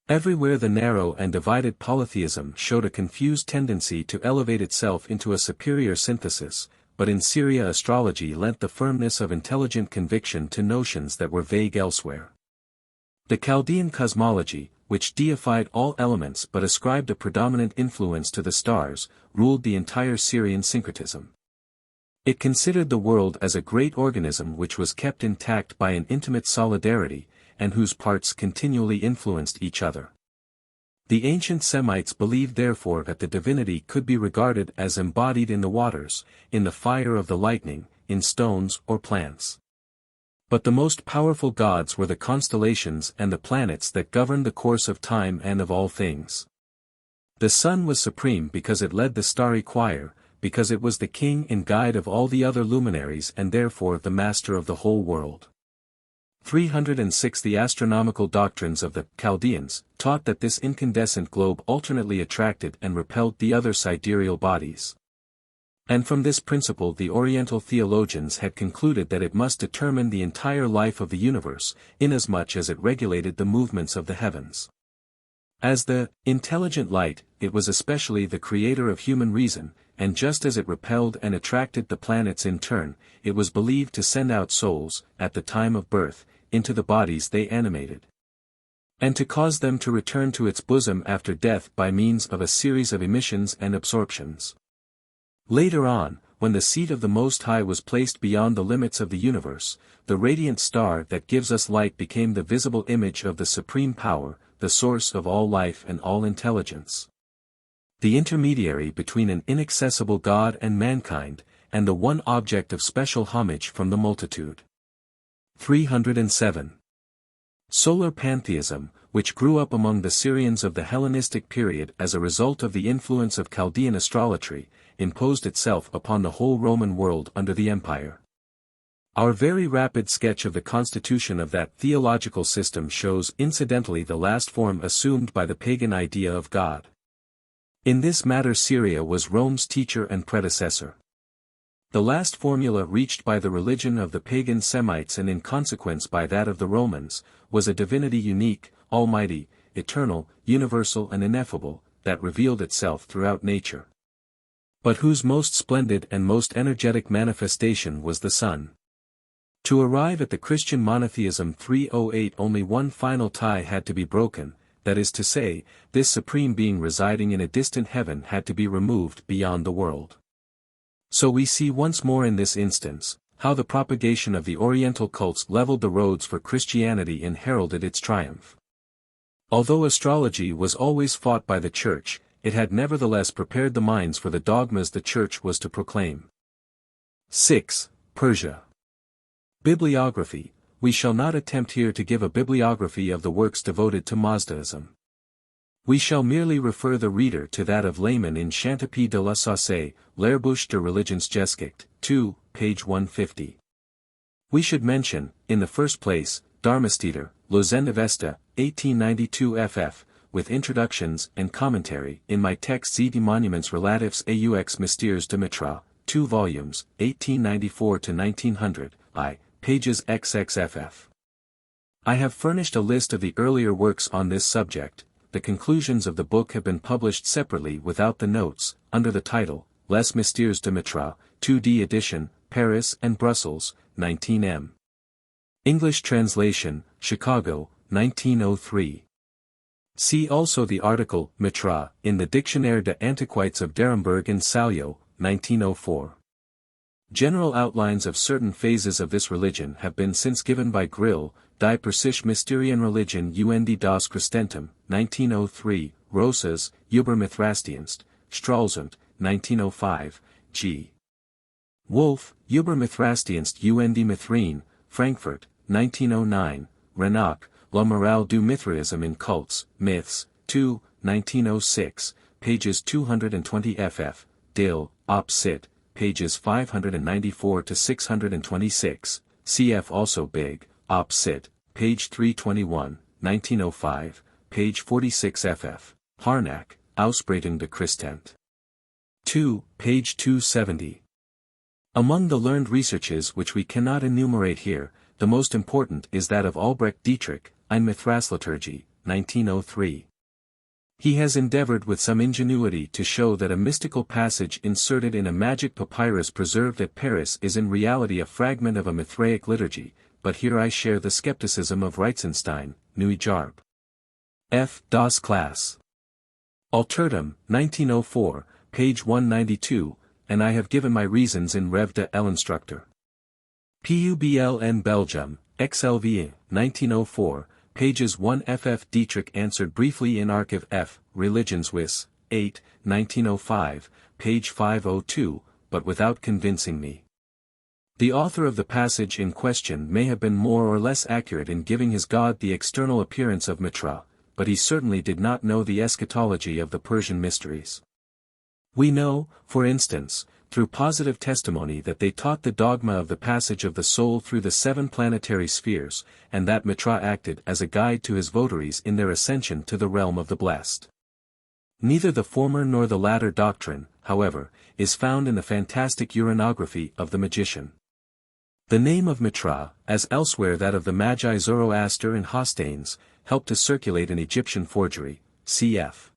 A: Everywhere the narrow and divided polytheism showed a confused tendency to elevate itself into a superior synthesis, but in Syria astrology lent the firmness of intelligent conviction to notions that were vague elsewhere. The Chaldean cosmology, which deified all elements but ascribed a predominant influence to the stars, ruled the entire Syrian syncretism. It considered the world as a great organism which was kept intact by an intimate solidarity, and whose parts continually influenced each other. The ancient Semites believed therefore that the divinity could be regarded as embodied in the waters, in the fire of the lightning, in stones or plants. But the most powerful gods were the constellations and the planets that governed the course of time and of all things. The sun was supreme because it led the starry choir, because it was the king and guide of all the other luminaries and therefore the master of the whole world. 306 The astronomical doctrines of the Chaldeans taught that this incandescent globe alternately attracted and repelled the other sidereal bodies. And from this principle the Oriental theologians had concluded that it must determine the entire life of the universe, inasmuch as it regulated the movements of the heavens. As the intelligent light, it was especially the creator of human reason, and just as it repelled and attracted the planets in turn, it was believed to send out souls, at the time of birth, into the bodies they animated, and to cause them to return to its bosom after death by means of a series of emissions and absorptions. Later on, when the seat of the Most High was placed beyond the limits of the universe, the radiant star that gives us light became the visible image of the supreme power, the source of all life and all intelligence. The intermediary between an inaccessible God and mankind, and the one object of special homage from the multitude. 307. Solar pantheism, which grew up among the Syrians of the Hellenistic period as a result of the influence of Chaldean astrology, imposed itself upon the whole Roman world under the empire. Our very rapid sketch of the constitution of that theological system shows incidentally the last form assumed by the pagan idea of God. In this matter Syria was Rome's teacher and predecessor. The last formula reached by the religion of the pagan Semites and in consequence by that of the Romans, was a divinity unique, almighty, eternal, universal and ineffable, that revealed itself throughout nature. But whose most splendid and most energetic manifestation was the sun. To arrive at the Christian monotheism 308 only one final tie had to be broken, that is to say, this supreme being residing in a distant heaven had to be removed beyond the world. So we see once more in this instance, how the propagation of the Oriental cults leveled the roads for Christianity and heralded its triumph. Although astrology was always fought by the Church, it had nevertheless prepared the minds for the dogmas the Church was to proclaim. 6. Persia. Bibliography. We shall not attempt here to give a bibliography of the works devoted to Mazdaism. We shall merely refer the reader to that of Layman in Chantepie de la Sauce, Lehrbuch der Religionsgeschichte, 2, page 150. We should mention, in the first place, Darmstädter, Lausanne Vesta, 1892 ff., with introductions and commentary, in my text Z de Monuments Relatifs aux Mystères de Mitra, 2 volumes, 1894 to 1900, pages XXFF. I have furnished a list of the earlier works on this subject. The conclusions of the book have been published separately without the notes, under the title, Les Mystères de Mitra, 2D edition, Paris and Brussels, 19m. English translation, Chicago, 1903. See also the article, Mitra, in the Dictionnaire de Antiquités of Daremberg and Salio, 1904. General outlines of certain phases of this religion have been since given by Grill, Die Persische Mysterienreligion und das Christentum, 1903, Rosas, Über Mithrastienst, Stralsund, 1905, G. Wolf, Über Mithrastienst und Mithrine, Frankfurt, 1909, Renach, La Morale du Mithraism in Cults, Myths, 2, 1906, pages 220 ff, Dill, Op. Cit., pages 594 to 626, cf. Also Big, Op. Cit., page 321, 1905, page 46 ff, Harnack, Ausbreitung der Christenheit. 2, page 270. Among the learned researches which we cannot enumerate here, the most important is that of Albrecht Dietrich, Ein Mithraisliturgie, 1903. He has endeavored with some ingenuity to show that a mystical passage inserted in a magic papyrus preserved at Paris is in reality a fragment of a Mithraic liturgy, but here I share the skepticism of Reitzenstein, Nui Jarb. F. Das Class. Altertum, 1904, page 192, and I have given my reasons in Rev de L'instructeur. Publin Belgium, XLV, 1904, pages 1 ff. Dietrich answered briefly in Archive F, Religionswiss, 8, 1905, page 502, but without convincing me. The author of the passage in question may have been more or less accurate in giving his god the external appearance of Mitra, but he certainly did not know the eschatology of the Persian mysteries. We know, for instance, through positive testimony that they taught the dogma of the passage of the soul through the 7 planetary spheres, and that Mitra acted as a guide to his votaries in their ascension to the realm of the blessed. Neither the former nor the latter doctrine, however, is found in the fantastic uranography of the magician. The name of Mitra, as elsewhere that of the Magi Zoroaster and Hostanes, helped to circulate an Egyptian forgery, cf.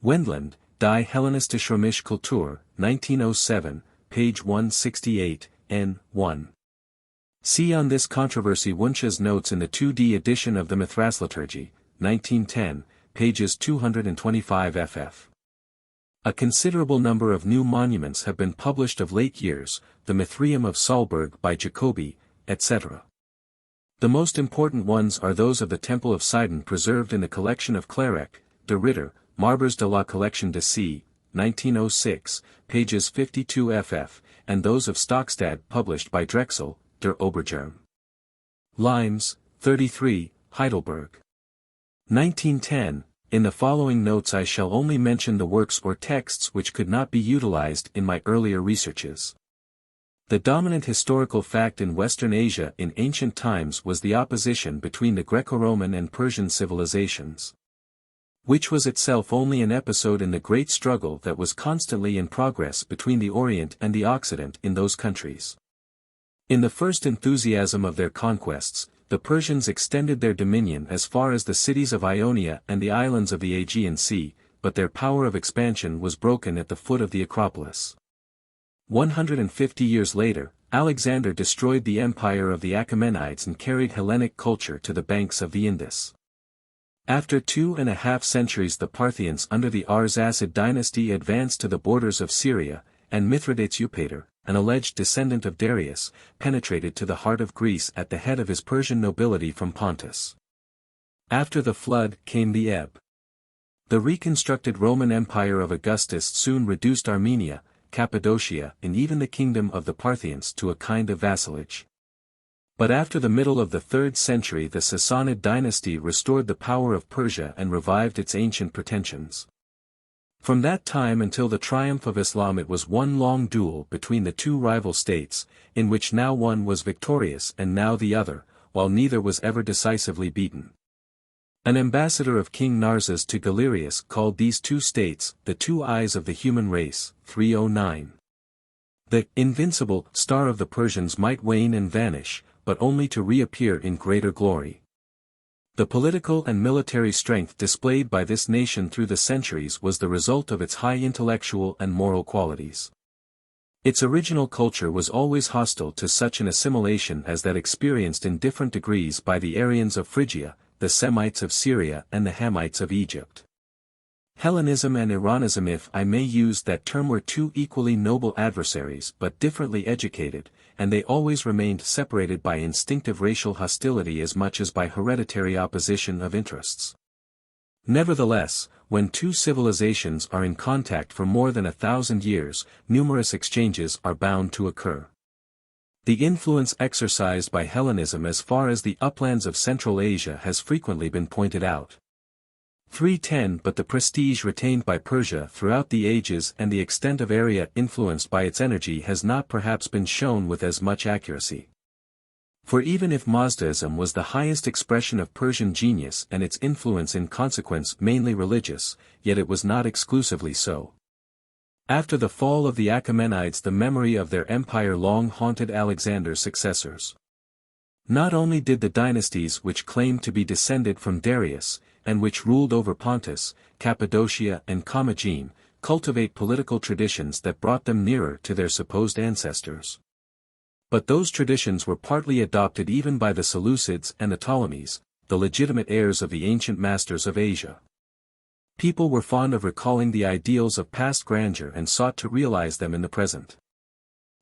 A: Wendland, Die Hellenistische Römische Kultur, 1907, page 168, n. 1. See on this controversy Wunsch's notes in the 2D edition of the Mithraisliturgie, 1910, pages 225 ff. A considerable number of new monuments have been published of late years, the Mithraeum of Salzburg by Jacobi, etc. The most important ones are those of the Temple of Sidon preserved in the collection of Clerec, de Ritter, Marbers de la Collection de C., 1906, pages 52 ff., and those of Stockstad published by Drexel, der Obergerm. Limes, 33, Heidelberg. 1910. In the following notes I shall only mention the works or texts which could not be utilized in my earlier researches. The dominant historical fact in Western Asia in ancient times was the opposition between the Greco-Roman and Persian civilizations, which was itself only an episode in the great struggle that was constantly in progress between the Orient and the Occident in those countries. In the first enthusiasm of their conquests, the Persians extended their dominion as far as the cities of Ionia and the islands of the Aegean Sea, but their power of expansion was broken at the foot of the Acropolis. 150 years later, Alexander destroyed the empire of the Achaemenides and carried Hellenic culture to the banks of the Indus. After 2.5 centuries, the Parthians under the Arsacid dynasty advanced to the borders of Syria, and Mithridates Eupator, an alleged descendant of Darius, penetrated to the heart of Greece at the head of his Persian nobility from Pontus. After the flood came the ebb. The reconstructed Roman Empire of Augustus soon reduced Armenia, Cappadocia, and even the kingdom of the Parthians to a kind of vassalage. But after the middle of the 3rd century, the Sassanid dynasty restored the power of Persia and revived its ancient pretensions. From that time until the triumph of Islam, it was one long duel between the two rival states, in which now one was victorious and now the other, while neither was ever decisively beaten. An ambassador of King Narses to Galerius called these two states the two eyes of the human race, 309. The invincible star of the Persians might wane and vanish, but only to reappear in greater glory. The political and military strength displayed by this nation through the centuries was the result of its high intellectual and moral qualities. Its original culture was always hostile to such an assimilation as that experienced in different degrees by the Aryans of Phrygia, the Semites of Syria and the Hamites of Egypt. Hellenism and Iranism, if I may use that term, were two equally noble adversaries but differently educated, and they always remained separated by instinctive racial hostility as much as by hereditary opposition of interests. Nevertheless, when two civilizations are in contact for more than 1,000 years, numerous exchanges are bound to occur. The influence exercised by Hellenism as far as the uplands of Central Asia has frequently been pointed out. 310 But the prestige retained by Persia throughout the ages and the extent of area influenced by its energy has not perhaps been shown with as much accuracy. For even if Mazdaism was the highest expression of Persian genius and its influence in consequence mainly religious, yet it was not exclusively so. After the fall of the Achaemenides, the memory of their empire long haunted Alexander's successors. Not only did the dynasties which claimed to be descended from Darius, and which ruled over Pontus, Cappadocia and Commagene, cultivate political traditions that brought them nearer to their supposed ancestors, but those traditions were partly adopted even by the Seleucids and the Ptolemies, the legitimate heirs of the ancient masters of Asia. People were fond of recalling the ideals of past grandeur and sought to realize them in the present.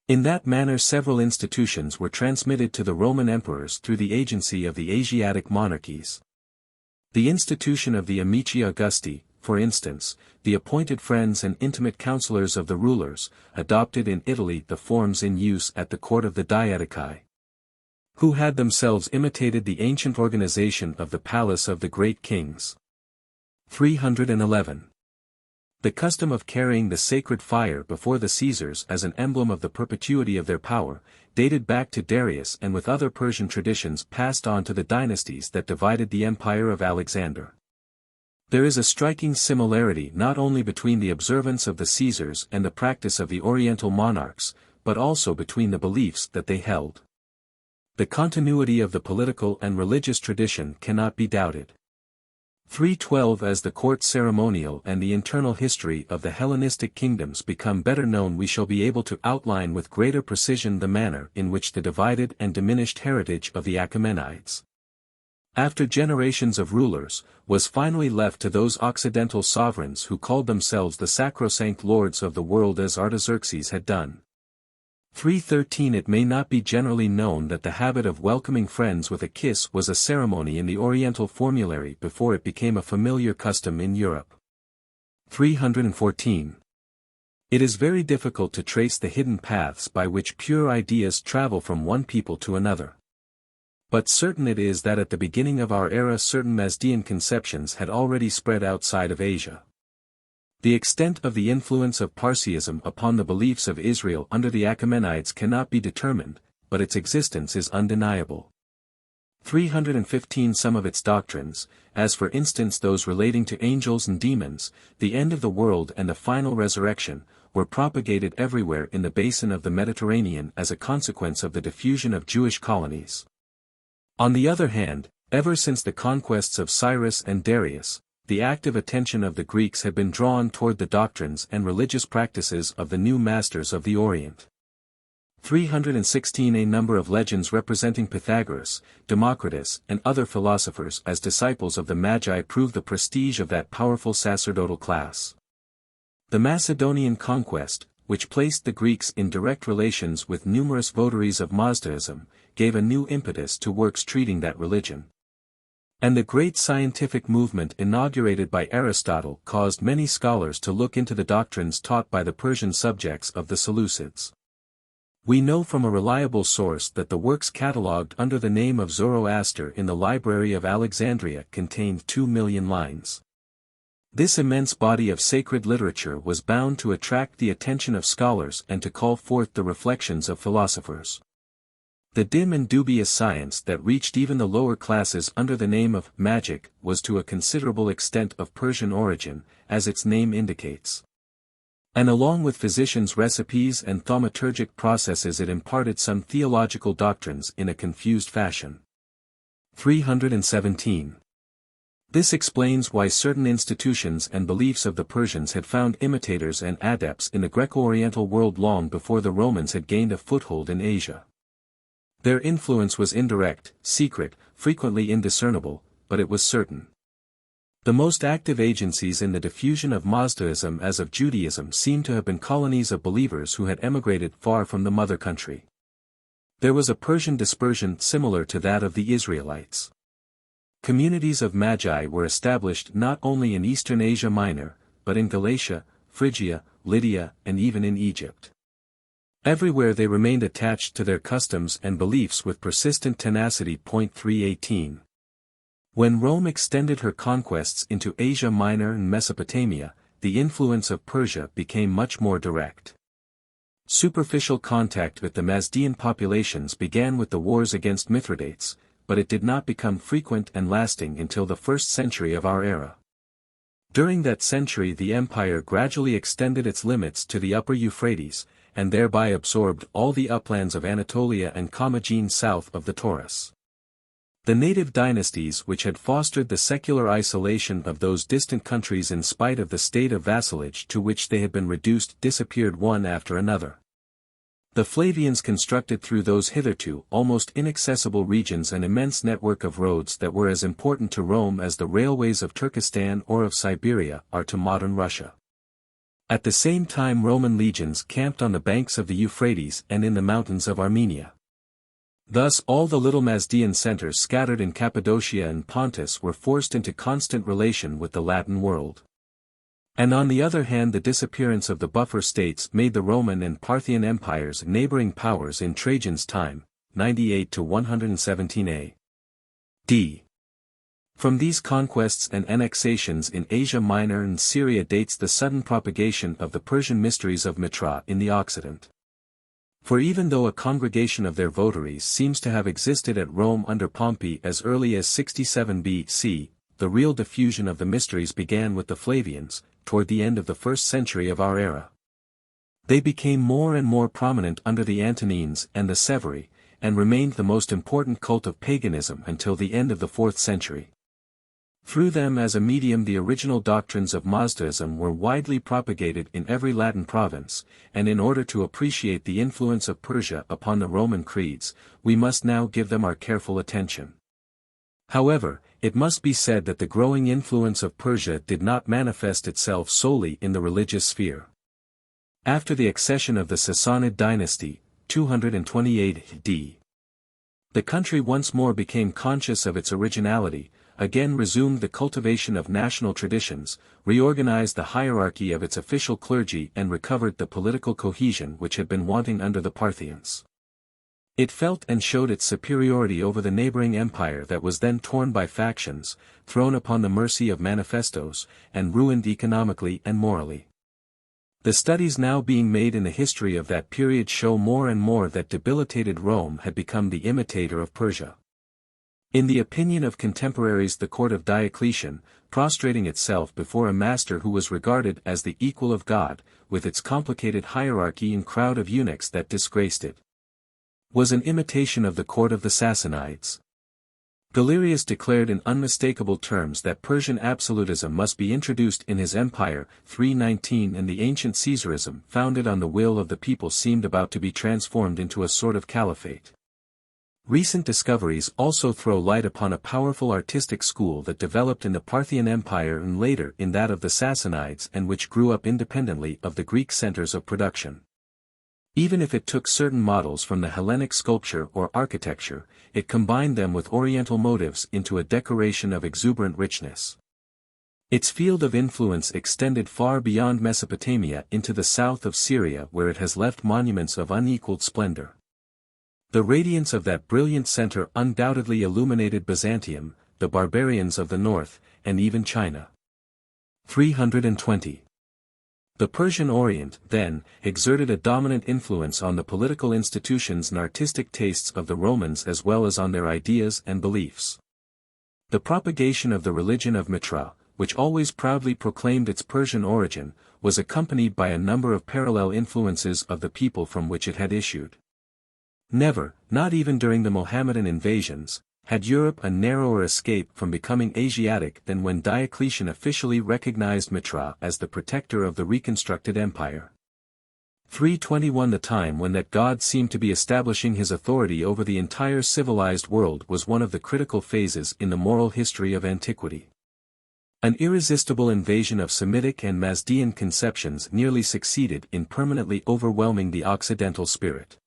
A: In that manner several institutions were transmitted to the Roman emperors through the agency of the Asiatic monarchies. The institution of the Amici Augusti, for instance, the appointed friends and intimate counselors of the rulers, adopted in Italy the forms in use at the court of the Diadochi, who had themselves imitated the ancient organization of the palace of the great kings. 311. The custom of carrying the sacred fire before the Caesars as an emblem of the perpetuity of their power, dated back to Darius and with other Persian traditions passed on to the dynasties that divided the empire of Alexander. There is a striking similarity not only between the observance of the Caesars and the practice of the Oriental monarchs, but also between the beliefs that they held. The continuity of the political and religious tradition cannot be doubted. 312 As the court ceremonial and the internal history of the Hellenistic kingdoms become better known, we shall be able to outline with greater precision the manner in which the divided and diminished heritage of the Achaemenides, after generations of rulers, was finally left to those Occidental sovereigns who called themselves the sacrosanct lords of the world, as Artaxerxes had done. 313 It may not be generally known that the habit of welcoming friends with a kiss was a ceremony in the Oriental formulary before it became a familiar custom in Europe. 314. It is very difficult to trace the hidden paths by which pure ideas travel from one people to another. But certain it is that at the beginning of our era certain Mazdean conceptions had already spread outside of Asia. The extent of the influence of Parsiism upon the beliefs of Israel under the Achaemenides cannot be determined, but its existence is undeniable. 315 Some of its doctrines, as for instance those relating to angels and demons, the end of the world and the final resurrection, were propagated everywhere in the basin of the Mediterranean as a consequence of the diffusion of Jewish colonies. On the other hand, ever since the conquests of Cyrus and Darius, the active attention of the Greeks had been drawn toward the doctrines and religious practices of the new masters of the Orient. 316 A number of legends representing Pythagoras, Democritus and other philosophers as disciples of the Magi prove the prestige of that powerful sacerdotal class. The Macedonian conquest, which placed the Greeks in direct relations with numerous votaries of Mazdaism, gave a new impetus to works treating that religion. And the great scientific movement inaugurated by Aristotle caused many scholars to look into the doctrines taught by the Persian subjects of the Seleucids. We know from a reliable source that the works catalogued under the name of Zoroaster in the Library of Alexandria contained 2 million lines. This immense body of sacred literature was bound to attract the attention of scholars and to call forth the reflections of philosophers. The dim and dubious science that reached even the lower classes under the name of magic was to a considerable extent of Persian origin, as its name indicates. And along with physicians' recipes and thaumaturgic processes it imparted some theological doctrines in a confused fashion. 317. This explains why certain institutions and beliefs of the Persians had found imitators and adepts in the Greco-Oriental world long before the Romans had gained a foothold in Asia. Their influence was indirect, secret, frequently indiscernible, but it was certain. The most active agencies in the diffusion of Mazdaism as of Judaism seem to have been colonies of believers who had emigrated far from the mother country. There was a Persian dispersion similar to that of the Israelites. Communities of Magi were established not only in Eastern Asia Minor, but in Galatia, Phrygia, Lydia, and even in Egypt. Everywhere they remained attached to their customs and beliefs with persistent tenacity. 318. When Rome extended her conquests into Asia Minor and Mesopotamia, the influence of Persia became much more direct. Superficial contact with the Mazdean populations began with the wars against Mithridates, but it did not become frequent and lasting until the 1st century of our era. During that century the empire gradually extended its limits to the upper Euphrates, and thereby absorbed all the uplands of Anatolia and Commagene south of the Taurus. The native dynasties which had fostered the secular isolation of those distant countries in spite of the state of vassalage to which they had been reduced disappeared one after another. The Flavians constructed through those hitherto almost inaccessible regions an immense network of roads that were as important to Rome as the railways of Turkestan or of Siberia are to modern Russia. At the same time Roman legions camped on the banks of the Euphrates and in the mountains of Armenia. Thus all the little Mazdean centers scattered in Cappadocia and Pontus were forced into constant relation with the Latin world. And on the other hand the disappearance of the buffer states made the Roman and Parthian empires neighboring powers in Trajan's time, 98 to 117 A.D. From these conquests and annexations in Asia Minor and Syria dates the sudden propagation of the Persian mysteries of Mitra in the Occident. For even though a congregation of their votaries seems to have existed at Rome under Pompey as early as 67 B.C., the real diffusion of the mysteries began with the Flavians, toward the end of the 1st century of our era. They became more and more prominent under the Antonines and the Severi, and remained the most important cult of paganism until the end of the 4th century. Through them as a medium the original doctrines of Mazdaism were widely propagated in every Latin province, and in order to appreciate the influence of Persia upon the Roman creeds, we must now give them our careful attention. However, it must be said that the growing influence of Persia did not manifest itself solely in the religious sphere. After the accession of the Sassanid dynasty, 228 D. The country once more became conscious of its originality, again resumed the cultivation of national traditions, reorganized the hierarchy of its official clergy and recovered the political cohesion which had been wanting under the Parthians. It felt and showed its superiority over the neighboring empire that was then torn by factions, thrown upon the mercy of manifestos, and ruined economically and morally. The studies now being made in the history of that period show more and more that debilitated Rome had become the imitator of Persia. In the opinion of contemporaries, the court of Diocletian, prostrating itself before a master who was regarded as the equal of God, with its complicated hierarchy and crowd of eunuchs that disgraced it, was an imitation of the court of the Sassanids. Galerius declared in unmistakable terms that Persian absolutism must be introduced in his empire, 319, and the ancient Caesarism founded on the will of the people seemed about to be transformed into a sort of caliphate. Recent discoveries also throw light upon a powerful artistic school that developed in the Parthian Empire and later in that of the Sassanids and which grew up independently of the Greek centers of production. Even if it took certain models from the Hellenic sculpture or architecture, it combined them with Oriental motives into a decoration of exuberant richness. Its field of influence extended far beyond Mesopotamia into the south of Syria, where it has left monuments of unequaled splendor. The radiance of that brilliant center undoubtedly illuminated Byzantium, the barbarians of the north, and even China. 320. The Persian Orient, then, exerted a dominant influence on the political institutions and artistic tastes of the Romans as well as on their ideas and beliefs. The propagation of the religion of Mitra, which always proudly proclaimed its Persian origin, was accompanied by a number of parallel influences of the people from which it had issued. Never, not even during the Mohammedan invasions, had Europe a narrower escape from becoming Asiatic than when Diocletian officially recognized Mitra as the protector of the reconstructed empire. 321. The time when that god seemed to be establishing his authority over the entire civilized world was one of the critical phases in the moral history of antiquity. An irresistible invasion of Semitic and Mazdean conceptions nearly succeeded in permanently overwhelming the Occidental spirit.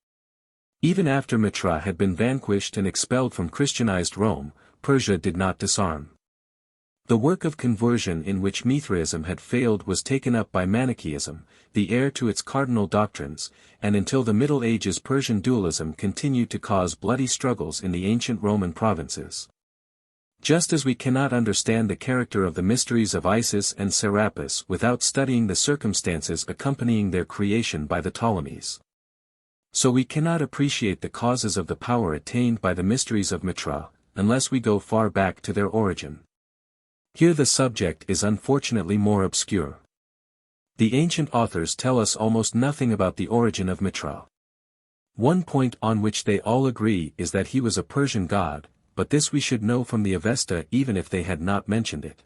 A: Even after Mitra had been vanquished and expelled from Christianized Rome, Persia did not disarm. The work of conversion in which Mithraism had failed was taken up by Manichaeism, the heir to its cardinal doctrines, and until the Middle Ages Persian dualism continued to cause bloody struggles in the ancient Roman provinces. Just as we cannot understand the character of the mysteries of Isis and Serapis without studying the circumstances accompanying their creation by the Ptolemies, so we cannot appreciate the causes of the power attained by the mysteries of Mitra, unless we go far back to their origin. Here the subject is unfortunately more obscure. The ancient authors tell us almost nothing about the origin of Mitra. One point on which they all agree is that he was a Persian god, but this we should know from the Avesta even if they had not mentioned it.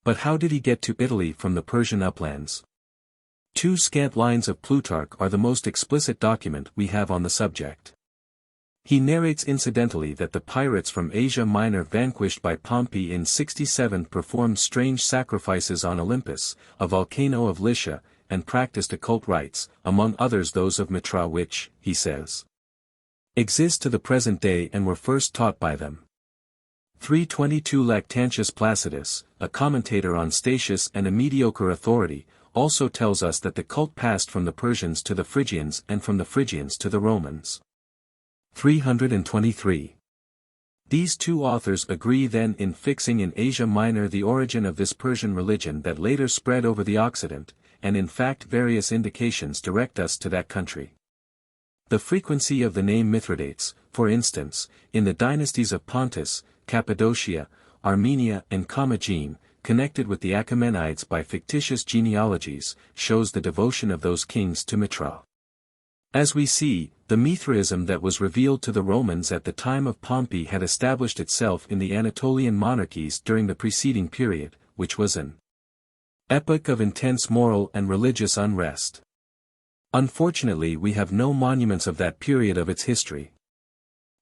A: But how did he get to Italy from the Persian uplands? Two scant lines of Plutarch are the most explicit document we have on the subject. He narrates incidentally that the pirates from Asia Minor vanquished by Pompey in 67 performed strange sacrifices on Olympus, a volcano of Lycia, and practiced occult rites, among others those of Mitra which, he says, exist to the present day and were first taught by them. 322. Lactantius Placidus, a commentator on Statius and a mediocre authority, also tells us that the cult passed from the Persians to the Phrygians and from the Phrygians to the Romans. 323. These two authors agree then in fixing in Asia Minor the origin of this Persian religion that later spread over the Occident, and in fact various indications direct us to that country. The frequency of the name Mithridates, for instance, in the dynasties of Pontus, Cappadocia, Armenia and Commagene, connected with the Achaemenides by fictitious genealogies, shows the devotion of those kings to Mitra. As we see, the Mithraism that was revealed to the Romans at the time of Pompey had established itself in the Anatolian monarchies during the preceding period, which was an epoch of intense moral and religious unrest. Unfortunately, we have no monuments of that period of its history.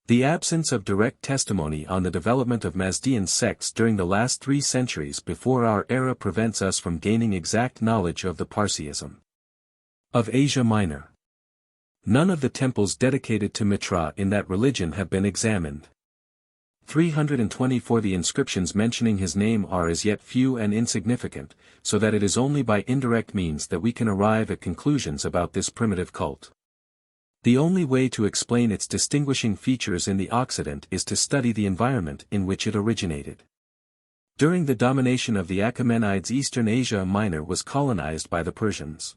A: The absence of direct testimony on the development of Mazdean sects during the last 3 centuries before our era prevents us from gaining exact knowledge of the Parsiism of Asia Minor. None of the temples dedicated to Mitra in that religion have been examined. 324. The inscriptions mentioning his name are as yet few and insignificant, so that it is only by indirect means that we can arrive at conclusions about this primitive cult. The only way to explain its distinguishing features in the Occident is to study the environment in which it originated. During the domination of the Achaemenides, Eastern Asia Minor was colonized by the Persians.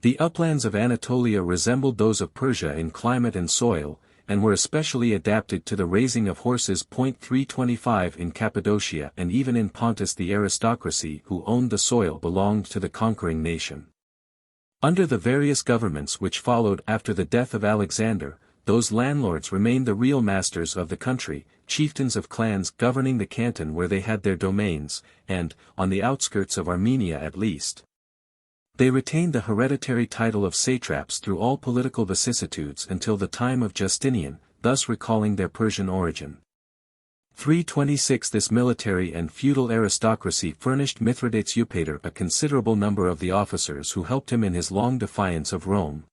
A: The uplands of Anatolia resembled those of Persia in climate and soil, and were especially adapted to the raising of horses. 325 In Cappadocia and even in Pontus the aristocracy who owned the soil belonged to the conquering nation. Under the various governments which followed after the death of Alexander, those landlords remained the real masters of the country, chieftains of clans governing the canton where they had their domains, and, on the outskirts of Armenia at least, they retained the hereditary title of satraps through all political vicissitudes until the time of Justinian, thus recalling their Persian origin. 326 This military and feudal aristocracy furnished Mithridates Eupator a considerable number of the officers who helped him in his long defiance of Rome.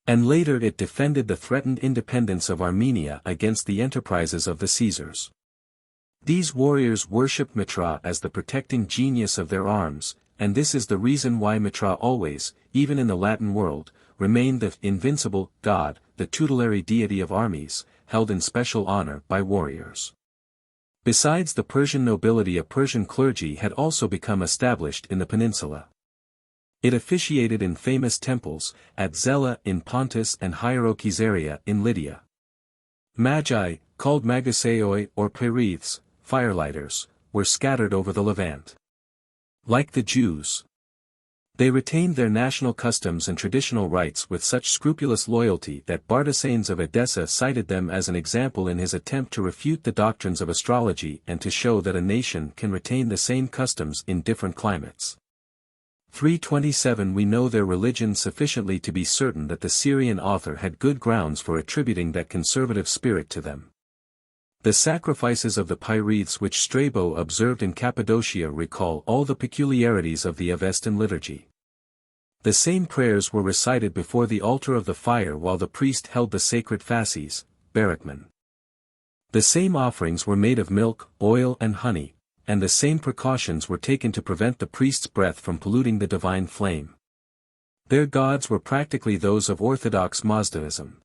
A: And later it defended the threatened independence of Armenia against the enterprises of the Caesars. These warriors worshipped Mitra as the protecting genius of their arms, and this is the reason why Mitra always, even in the Latin world, remained the invincible god, the tutelary deity of armies, held in special honor by warriors. Besides the Persian nobility, a Persian clergy had also become established in the peninsula. It officiated in famous temples, at Zela in Pontus and Hierokesaria in Lydia. Magi, called Magaseioi or Pereiths, firelighters, were scattered over the Levant. Like the Jews, they retained their national customs and traditional rites with such scrupulous loyalty that Bardesanes of Edessa cited them as an example in his attempt to refute the doctrines of astrology and to show that a nation can retain the same customs in different climates. 327 We know their religion sufficiently to be certain that the Syrian author had good grounds for attributing that conservative spirit to them. The sacrifices of the Pereiths which Strabo observed in Cappadocia recall all the peculiarities of the Avestan liturgy. The same prayers were recited before the altar of the fire while the priest held the sacred fasces, Barakman. The same offerings were made of milk, oil and honey, and the same precautions were taken to prevent the priest's breath from polluting the divine flame. Their gods were practically those of Orthodox Mazdaism.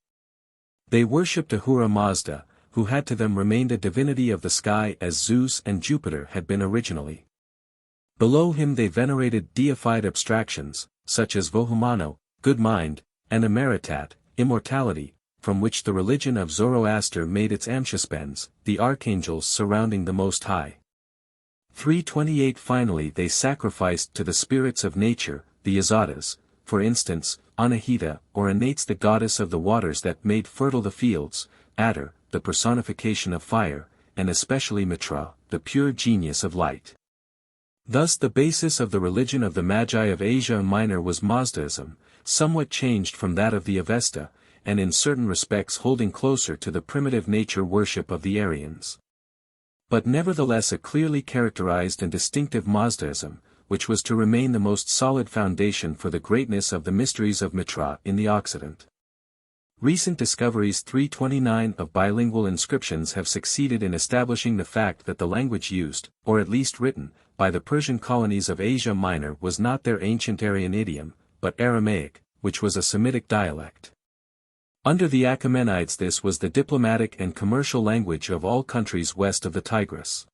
A: They worshipped Ahura Mazda, who had to them remained a divinity of the sky as Zeus and Jupiter had been originally. Below him they venerated deified abstractions, such as Vohumano, good mind, and Amaritat, immortality, from which the religion of Zoroaster made its Amshaspens, the archangels surrounding the Most High. 328 Finally they sacrificed to the spirits of nature, the Yazatas, for instance, Anahita or Anates the goddess of the waters that made fertile the fields, Ater, the personification of fire, and especially Mitra, the pure genius of light. Thus the basis of the religion of the Magi of Asia Minor was Mazdaism, somewhat changed from that of the Avesta, and in certain respects holding closer to the primitive nature worship of the Aryans. But nevertheless a clearly characterized and distinctive Mazdaism, which was to remain the most solid foundation for the greatness of the mysteries of Mitra in the Occident. Recent discoveries 329 of bilingual inscriptions have succeeded in establishing the fact that the language used, or at least written, by the Persian colonies of Asia Minor was not their ancient Aryan idiom, but Aramaic, which was a Semitic dialect. Under the Achaemenides this was the diplomatic and commercial language of all countries west of the Tigris.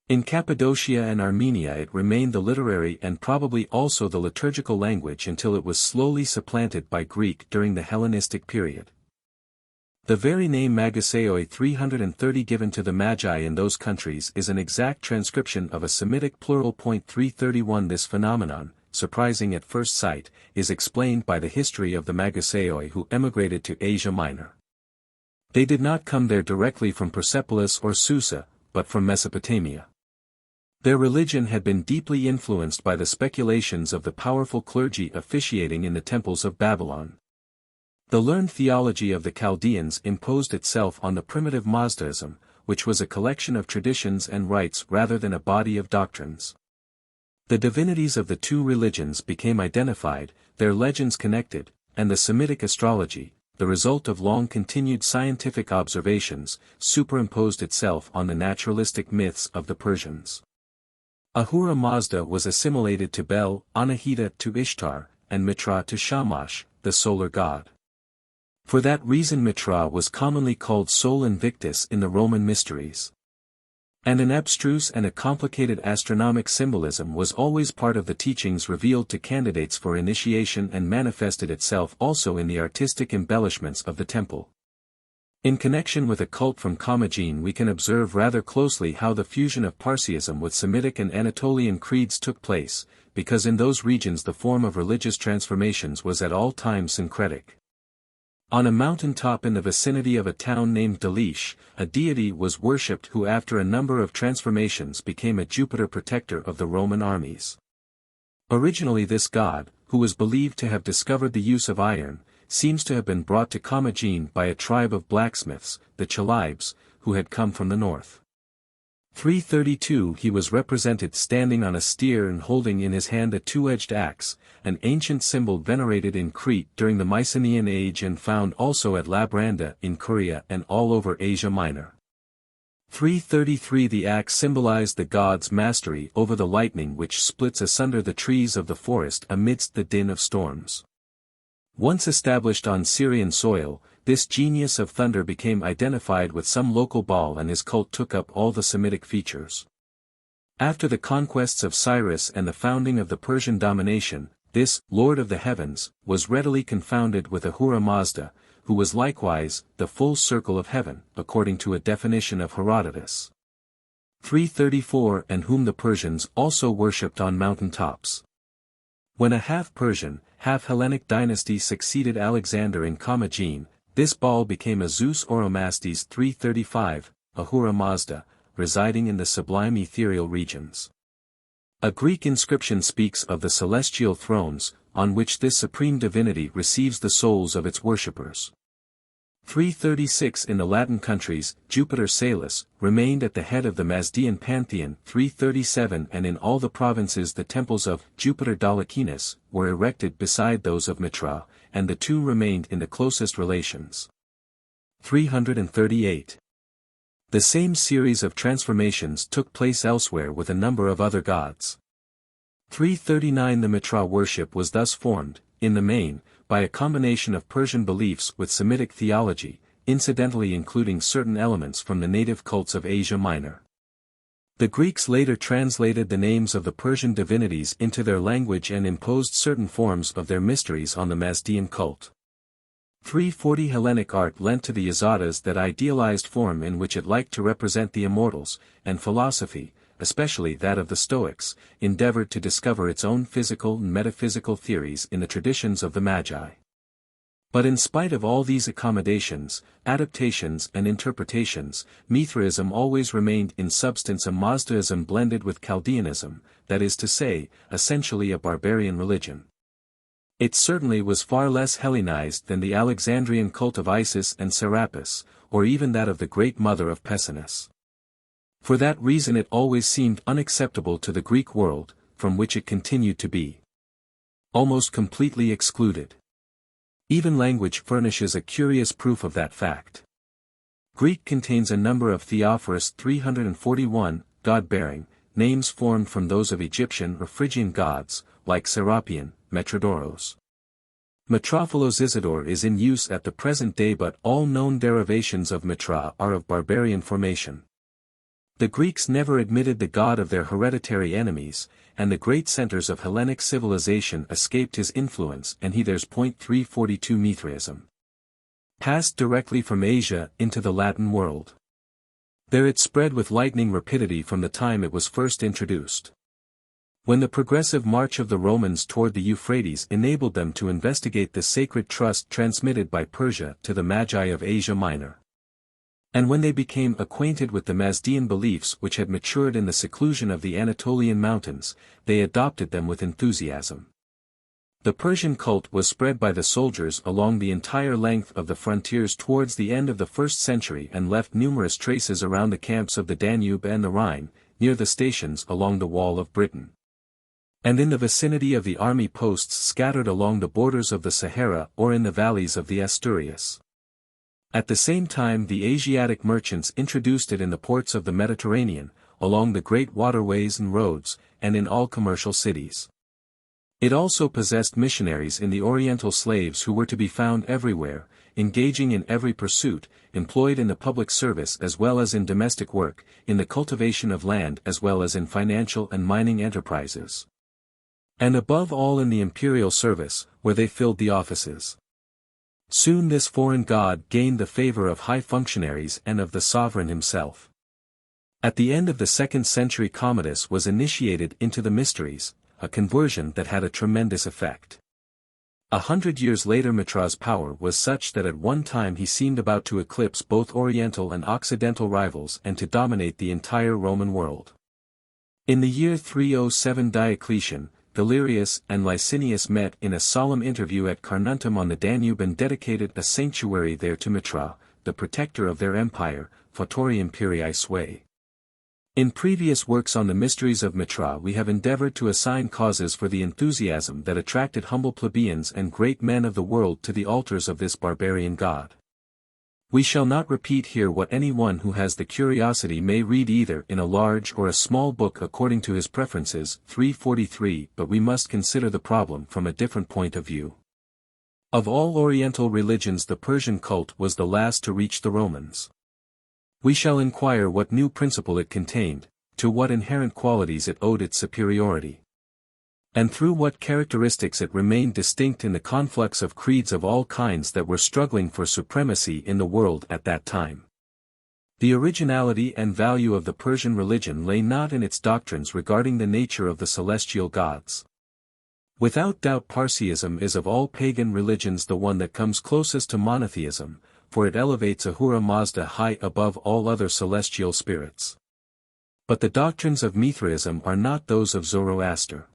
A: In Cappadocia and Armenia it remained the literary and probably also the liturgical language until it was slowly supplanted by Greek during the Hellenistic period. The very name Magaseioi 330 given to the Magi in those countries is an exact transcription of a Semitic plural. 331 This phenomenon, surprising at first sight, is explained by the history of the Magaseioi who emigrated to Asia Minor. They did not come there directly from Persepolis or Susa, but from Mesopotamia. Their religion had been deeply influenced by the speculations of the powerful clergy officiating in the temples of Babylon. The learned theology of the Chaldeans imposed itself on the primitive Mazdaism, which was a collection of traditions and rites rather than a body of doctrines. The divinities of the two religions became identified, their legends connected, and the Semitic astrology, the result of long-continued scientific observations, superimposed itself on the naturalistic myths of the Persians. Ahura Mazda was assimilated to Bel, Anahita to Ishtar, and Mitra to Shamash, the solar god. For that reason Mitra was commonly called Sol Invictus in the Roman mysteries. And an abstruse and a complicated astronomic symbolism was always part of the teachings revealed to candidates for initiation and manifested itself also in the artistic embellishments of the temple. In connection with a cult from Commagene we can observe rather closely how the fusion of Parsiism with Semitic and Anatolian creeds took place, because in those regions the form of religious transformations was at all times syncretic. On a mountain top in the vicinity of a town named Delish, a deity was worshipped who after a number of transformations became a Jupiter protector of the Roman armies. Originally this god, who was believed to have discovered the use of iron, seems to have been brought to Commagene by a tribe of blacksmiths, the Chalybes, who had come from the north. 332 He was represented standing on a steer and holding in his hand a two-edged axe, an ancient symbol venerated in Crete during the Mycenaean age and found also at Labranda in Korea and all over Asia Minor. 333 The axe symbolized the god's mastery over the lightning which splits asunder the trees of the forest amidst the din of storms. Once established on Syrian soil, this genius of thunder became identified with some local Baal and his cult took up all the Semitic features. After the conquests of Cyrus and the founding of the Persian domination, this Lord of the Heavens was readily confounded with Ahura Mazda, who was likewise the full circle of heaven, according to a definition of Herodotus. 334 And whom the Persians also worshipped on mountain tops. When a half-Persian, half-Hellenic dynasty succeeded Alexander in Commagene, this Baal became a Zeus Oromasdes 335, Ahura Mazda, residing in the sublime ethereal regions. A Greek inscription speaks of the celestial thrones, on which this supreme divinity receives the souls of its worshippers. 336 In the Latin countries, Jupiter Salus remained at the head of the Mazdean pantheon. 337 And in all the provinces the temples of Jupiter Dolichinas were erected beside those of Mitra, and the two remained in the closest relations. 338 The same series of transformations took place elsewhere with a number of other gods. 339 The Mitra worship was thus formed, in the main, by a combination of Persian beliefs with Semitic theology, incidentally including certain elements from the native cults of Asia Minor. The Greeks later translated the names of the Persian divinities into their language and imposed certain forms of their mysteries on the Mazdean cult. 340 Hellenic art lent to the Yazatas that idealized form in which it liked to represent the immortals, and philosophy, especially that of the Stoics, endeavored to discover its own physical and metaphysical theories in the traditions of the Magi. But in spite of all these accommodations, adaptations and interpretations, Mithraism always remained in substance a Mazdaism blended with Chaldeanism, that is to say, essentially a barbarian religion. It certainly was far less Hellenized than the Alexandrian cult of Isis and Serapis, or even that of the Great Mother of Pessinus. For that reason it always seemed unacceptable to the Greek world, from which it continued to be almost completely excluded. Even language furnishes a curious proof of that fact. Greek contains a number of Theophorus 341, god-bearing, names formed from those of Egyptian or Phrygian gods, like Serapion, Metrodoros. Metrophilos Isidore is in use at the present day but all known derivations of Mitra are of barbarian formation. The Greeks never admitted the god of their hereditary enemies, and the great centers of Hellenic civilization escaped his influence and he there's. 342 Mithraism passed directly from Asia into the Latin world. There it spread with lightning rapidity from the time it was first introduced. When the progressive march of the Romans toward the Euphrates enabled them to investigate the sacred trust transmitted by Persia to the Magi of Asia Minor. And when they became acquainted with the Mazdean beliefs which had matured in the seclusion of the Anatolian mountains, they adopted them with enthusiasm. The Persian cult was spread by the soldiers along the entire length of the frontiers towards the end of the 1st century and left numerous traces around the camps of the Danube and the Rhine, near the stations along the wall of Britain, and in the vicinity of the army posts scattered along the borders of the Sahara or in the valleys of the Asturias. At the same time the Asiatic merchants introduced it in the ports of the Mediterranean, along the great waterways and roads, and in all commercial cities. It also possessed missionaries in the Oriental slaves who were to be found everywhere, engaging in every pursuit, employed in the public service as well as in domestic work, in the cultivation of land as well as in financial and mining enterprises. And above all in the imperial service, where they filled the offices. Soon this foreign god gained the favor of high functionaries and of the sovereign himself. At the end of the 2nd century Commodus was initiated into the mysteries, a conversion that had a tremendous effect. 100 years later Mitra's power was such that at one time he seemed about to eclipse both Oriental and Occidental rivals and to dominate the entire Roman world. In the year 307 Diocletian, Valerius and Licinius met in a solemn interview at Carnuntum on the Danube and dedicated a sanctuary there to Mitra, the protector of their empire, Fautori Imperii Sui. In previous works on the mysteries of Mitra we have endeavored to assign causes for the enthusiasm that attracted humble plebeians and great men of the world to the altars of this barbarian god. We shall not repeat here what anyone who has the curiosity may read either in a large or a small book according to his preferences, 343, but we must consider the problem from a different point of view. Of all Oriental religions the Persian cult was the last to reach the Romans. We shall inquire what new principle it contained, to what inherent qualities it owed its superiority, and through what characteristics it remained distinct in the conflux of creeds of all kinds that were struggling for supremacy in the world at that time. The originality and value of the Persian religion lay not in its doctrines regarding the nature of the celestial gods. Without doubt Parsiism is of all pagan religions the one that comes closest to monotheism, for it elevates Ahura Mazda high above all other celestial spirits. But the doctrines of Mithraism are not those of Zoroaster.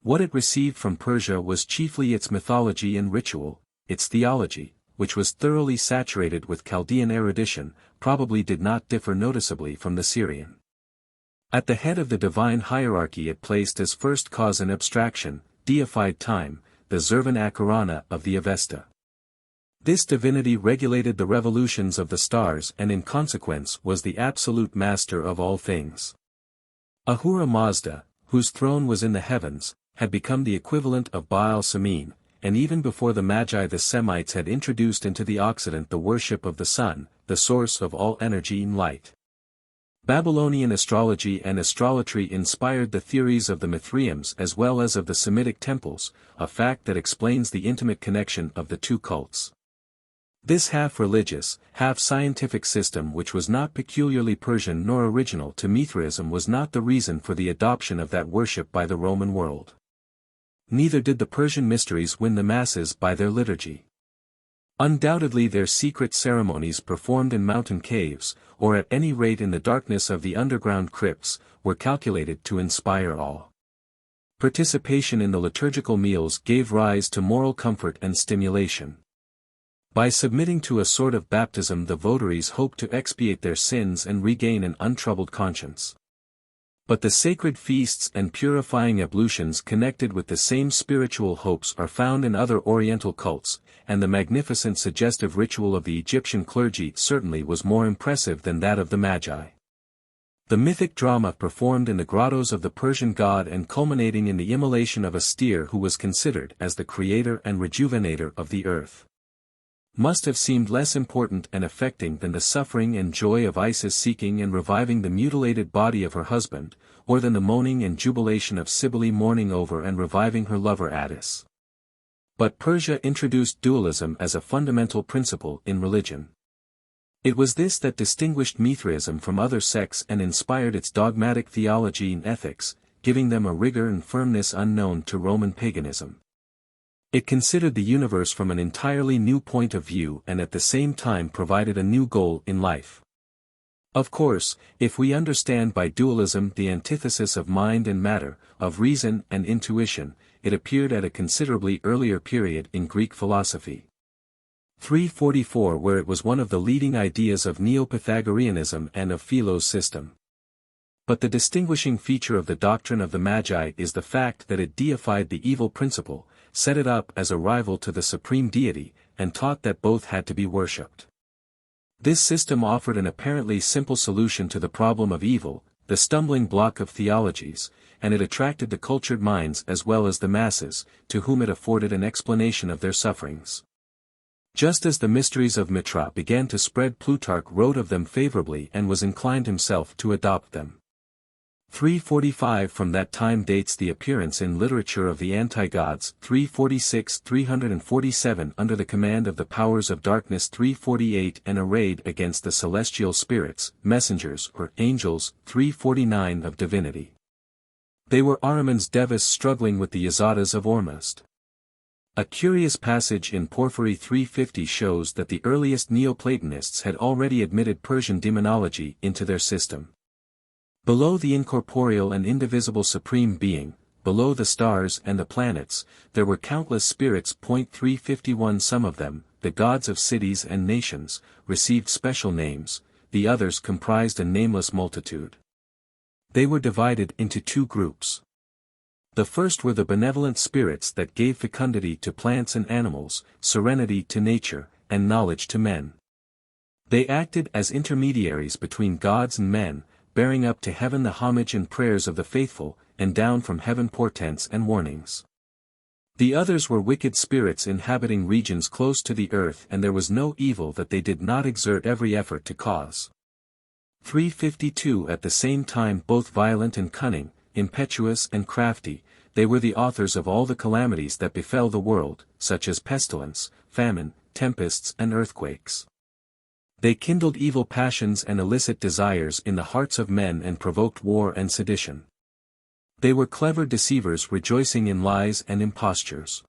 A: What it received from Persia was chiefly its mythology and ritual. Its theology, which was thoroughly saturated with Chaldean erudition, probably did not differ noticeably from the Syrian. At the head of the divine hierarchy it placed as first cause an abstraction, deified time, the Zervan Akarana of the Avesta. This divinity regulated the revolutions of the stars and in consequence was the absolute master of all things. Ahura Mazda, whose throne was in the heavens, had become the equivalent of Baal Samin, and even before the Magi the Semites had introduced into the Occident the worship of the sun, the source of all energy and light. Babylonian astrology and astrolatry inspired the theories of the Mithraeans as well as of the Semitic temples, a fact that explains the intimate connection of the two cults. This half-religious, half-scientific system which was not peculiarly Persian nor original to Mithraism was not the reason for the adoption of that worship by the Roman world. Neither did the Persian mysteries win the masses by their liturgy. Undoubtedly their secret ceremonies performed in mountain caves, or at any rate in the darkness of the underground crypts, were calculated to inspire awe. Participation in the liturgical meals gave rise to moral comfort and stimulation. By submitting to a sort of baptism the votaries hoped to expiate their sins and regain an untroubled conscience. But the sacred feasts and purifying ablutions connected with the same spiritual hopes are found in other Oriental cults, and the magnificent suggestive ritual of the Egyptian clergy certainly was more impressive than that of the Magi. The mythic drama performed in the grottos of the Persian god and culminating in the immolation of a steer who was considered as the creator and rejuvenator of the earth, must have seemed less important and affecting than the suffering and joy of Isis seeking and reviving the mutilated body of her husband, or than the moaning and jubilation of Cybele mourning over and reviving her lover Attis. But Persia introduced dualism as a fundamental principle in religion. It was this that distinguished Mithraism from other sects and inspired its dogmatic theology and ethics, giving them a rigor and firmness unknown to Roman paganism. It considered the universe from an entirely new point of view and at the same time provided a new goal in life. Of course, if we understand by dualism the antithesis of mind and matter, of reason and intuition, it appeared at a considerably earlier period in Greek philosophy. 344 where it was one of the leading ideas of Neo-Pythagoreanism and of Philo's system. But the distinguishing feature of the doctrine of the Magi is the fact that it deified the evil principle, set it up as a rival to the supreme deity, and taught that both had to be worshipped. This system offered an apparently simple solution to the problem of evil, the stumbling block of theologies, and it attracted the cultured minds as well as the masses, to whom it afforded an explanation of their sufferings. Just as the mysteries of Mitra began to spread, Plutarch wrote of them favorably and was inclined himself to adopt them. 345 From that time dates the appearance in literature of the anti-gods, 346-347 under the command of the powers of darkness, 348 and arrayed against the celestial spirits, messengers or angels, 349 of divinity. They were Ahriman's Devis struggling with the Yazatas of Ormuzd. A curious passage in Porphyry 350 shows that the earliest Neoplatonists had already admitted Persian demonology into their system. Below the incorporeal and indivisible supreme being, below the stars and the planets, there were countless spirits. 351 Some of them, the gods of cities and nations, received special names, the others comprised a nameless multitude. They were divided into two groups. The first were the benevolent spirits that gave fecundity to plants and animals, serenity to nature, and knowledge to men. They acted as intermediaries between gods and men, bearing up to heaven the homage and prayers of the faithful, and down from heaven portents and warnings. The others were wicked spirits inhabiting regions close to the earth, and there was no evil that they did not exert every effort to cause. 352 At the same time both violent and cunning, impetuous and crafty, they were the authors of all the calamities that befell the world, such as pestilence, famine, tempests and earthquakes. They kindled evil passions and illicit desires in the hearts of men and provoked war and sedition. They were clever deceivers rejoicing in lies and impostures.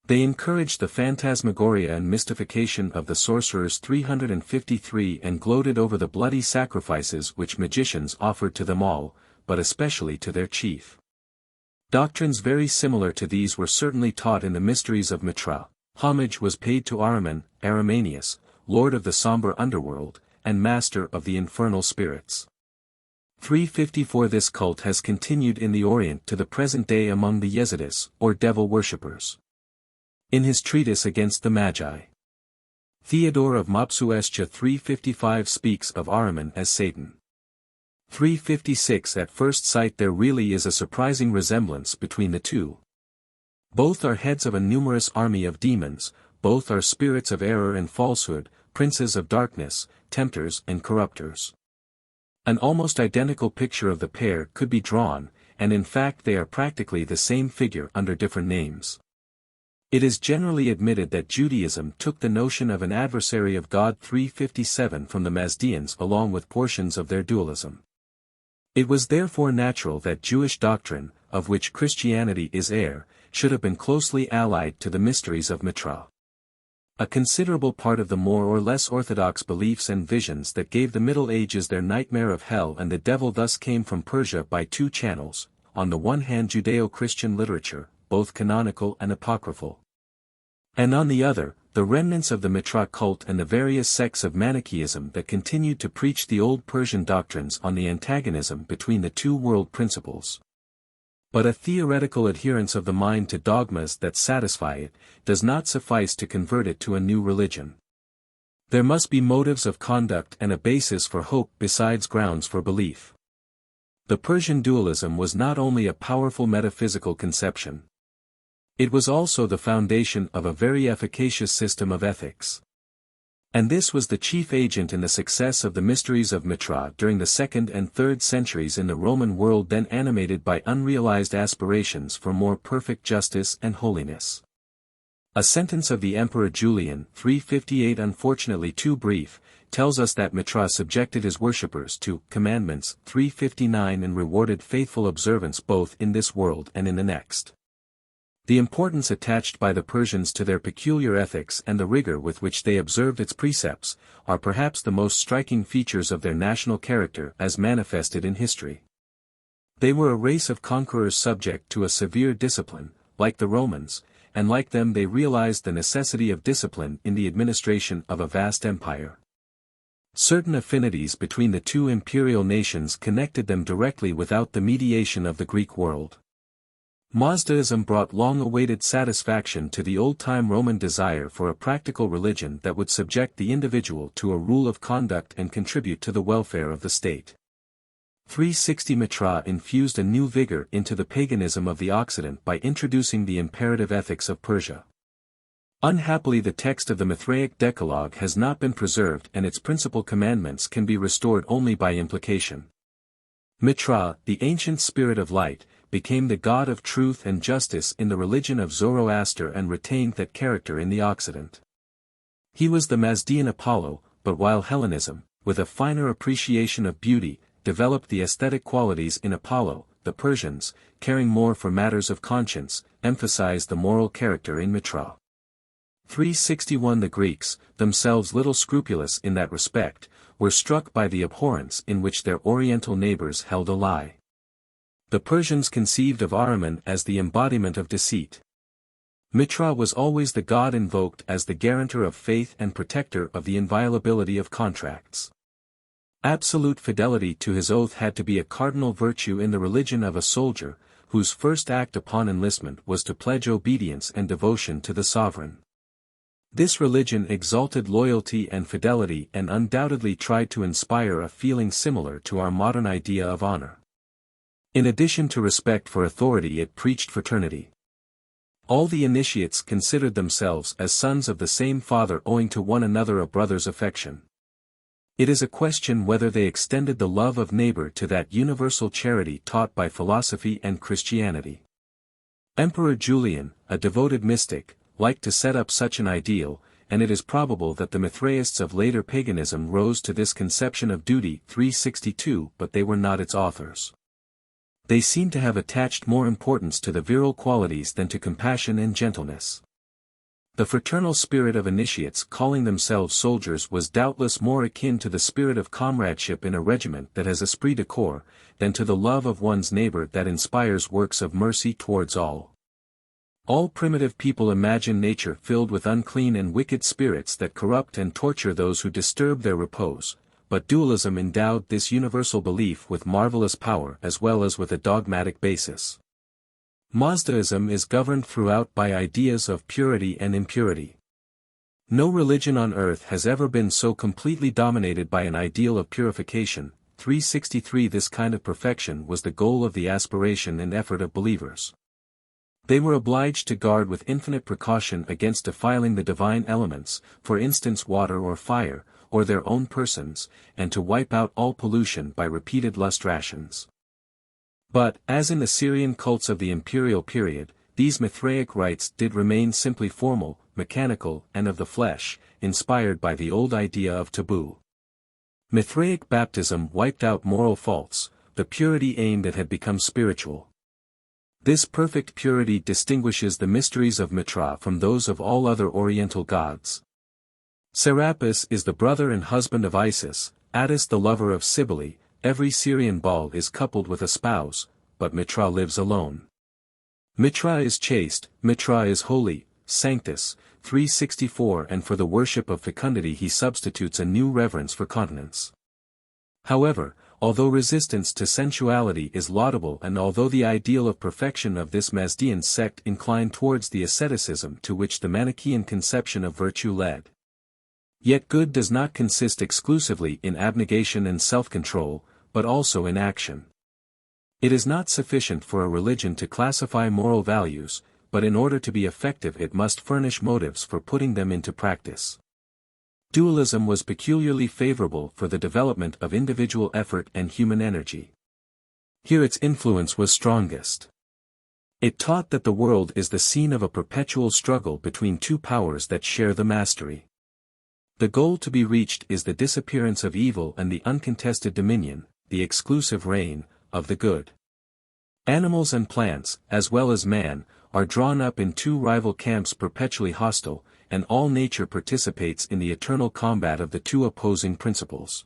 A: They encouraged the phantasmagoria and mystification of the sorcerers 353 and gloated over the bloody sacrifices which magicians offered to them all, but especially to their chief. Doctrines very similar to these were certainly taught in the mysteries of Mitra. Homage was paid to Ahriman, Arimanius, lord of the somber underworld, and master of the infernal spirits. 354 This cult has continued in the Orient to the present day among the Yazatis, or devil worshippers. In his treatise against the Magi, Theodore of Mopsuestia 355 speaks of Ahriman as Satan. 356 At first sight there really is a surprising resemblance between the two. Both are heads of a numerous army of demons, both are spirits of error and falsehood, princes of darkness, tempters and corrupters. An almost identical picture of the pair could be drawn, and in fact they are practically the same figure under different names. It is generally admitted that Judaism took the notion of an adversary of God 357 from the Mazdeans along with portions of their dualism. It was therefore natural that Jewish doctrine, of which Christianity is heir, should have been closely allied to the mysteries of Mitra. A considerable part of the more or less orthodox beliefs and visions that gave the Middle Ages their nightmare of hell and the devil thus came from Persia by two channels, on the one hand Judeo-Christian literature, both canonical and apocryphal, and on the other, the remnants of the Mitra cult and the various sects of Manichaeism that continued to preach the old Persian doctrines on the antagonism between the two world principles. But a theoretical adherence of the mind to dogmas that satisfy it, does not suffice to convert it to a new religion. There must be motives of conduct and a basis for hope besides grounds for belief. The Persian dualism was not only a powerful metaphysical conception. It was also the foundation of a very efficacious system of ethics. And this was the chief agent in the success of the mysteries of Mitra during the 2nd and 3rd centuries in the Roman world, then animated by unrealized aspirations for more perfect justice and holiness. A sentence of the Emperor Julian 358, unfortunately too brief, tells us that Mitra subjected his worshippers to commandments 359 and rewarded faithful observance both in this world and in the next. The importance attached by the Persians to their peculiar ethics and the rigor with which they observed its precepts, are perhaps the most striking features of their national character as manifested in history. They were a race of conquerors subject to a severe discipline, like the Romans, and like them they realized the necessity of discipline in the administration of a vast empire. Certain affinities between the two imperial nations connected them directly without the mediation of the Greek world. Mazdaism brought long-awaited satisfaction to the old-time Roman desire for a practical religion that would subject the individual to a rule of conduct and contribute to the welfare of the state. 360 Mitra infused a new vigor into the paganism of the Occident by introducing the imperative ethics of Persia. Unhappily, the text of the Mithraic Decalogue has not been preserved, and its principal commandments can be restored only by implication. Mitra, the ancient spirit of light, became the god of truth and justice in the religion of Zoroaster and retained that character in the Occident. He was the Mazdean Apollo, but while Hellenism, with a finer appreciation of beauty, developed the aesthetic qualities in Apollo, the Persians, caring more for matters of conscience, emphasized the moral character in Mitra. 361 The Greeks, themselves little scrupulous in that respect, were struck by the abhorrence in which their Oriental neighbors held a lie. The Persians conceived of Ahriman as the embodiment of deceit. Mitra was always the god invoked as the guarantor of faith and protector of the inviolability of contracts. Absolute fidelity to his oath had to be a cardinal virtue in the religion of a soldier, whose first act upon enlistment was to pledge obedience and devotion to the sovereign. This religion exalted loyalty and fidelity and undoubtedly tried to inspire a feeling similar to our modern idea of honor. In addition to respect for authority, it preached fraternity. All the initiates considered themselves as sons of the same father, owing to one another a brother's affection. It is a question whether they extended the love of neighbor to that universal charity taught by philosophy and Christianity. Emperor Julian, a devoted mystic, liked to set up such an ideal, and it is probable that the Mithraists of later paganism rose to this conception of duty 362, but they were not its authors. They seem to have attached more importance to the virile qualities than to compassion and gentleness. The fraternal spirit of initiates calling themselves soldiers was doubtless more akin to the spirit of comradeship in a regiment that has esprit de corps, than to the love of one's neighbor that inspires works of mercy towards all. All primitive people imagine nature filled with unclean and wicked spirits that corrupt and torture those who disturb their repose, but dualism endowed this universal belief with marvelous power as well as with a dogmatic basis. Mazdaism is governed throughout by ideas of purity and impurity. No religion on earth has ever been so completely dominated by an ideal of purification. 363 This kind of perfection was the goal of the aspiration and effort of believers. They were obliged to guard with infinite precaution against defiling the divine elements, for instance water or fire, or their own persons, and to wipe out all pollution by repeated lustrations. But, as in the Syrian cults of the imperial period, these Mithraic rites did remain simply formal, mechanical, and of the flesh, inspired by the old idea of taboo. Mithraic baptism wiped out moral faults, the purity aimed at had become spiritual. This perfect purity distinguishes the mysteries of Mitra from those of all other Oriental gods. Serapis is the brother and husband of Isis, Attis the lover of Cybele. Every Syrian Baal is coupled with a spouse, but Mitra lives alone. Mitra is chaste, Mitra is holy, Sanctus, 364, and for the worship of fecundity he substitutes a new reverence for continence. However, although resistance to sensuality is laudable and although the ideal of perfection of this Mazdean sect inclined towards the asceticism to which the Manichaean conception of virtue led, yet good does not consist exclusively in abnegation and self-control, but also in action. It is not sufficient for a religion to classify moral values, but in order to be effective it must furnish motives for putting them into practice. Dualism was peculiarly favorable for the development of individual effort and human energy. Here its influence was strongest. It taught that the world is the scene of a perpetual struggle between two powers that share the mastery. The goal to be reached is the disappearance of evil and the uncontested dominion, the exclusive reign, of the good. Animals and plants, as well as man, are drawn up in two rival camps perpetually hostile, and all nature participates in the eternal combat of the two opposing principles.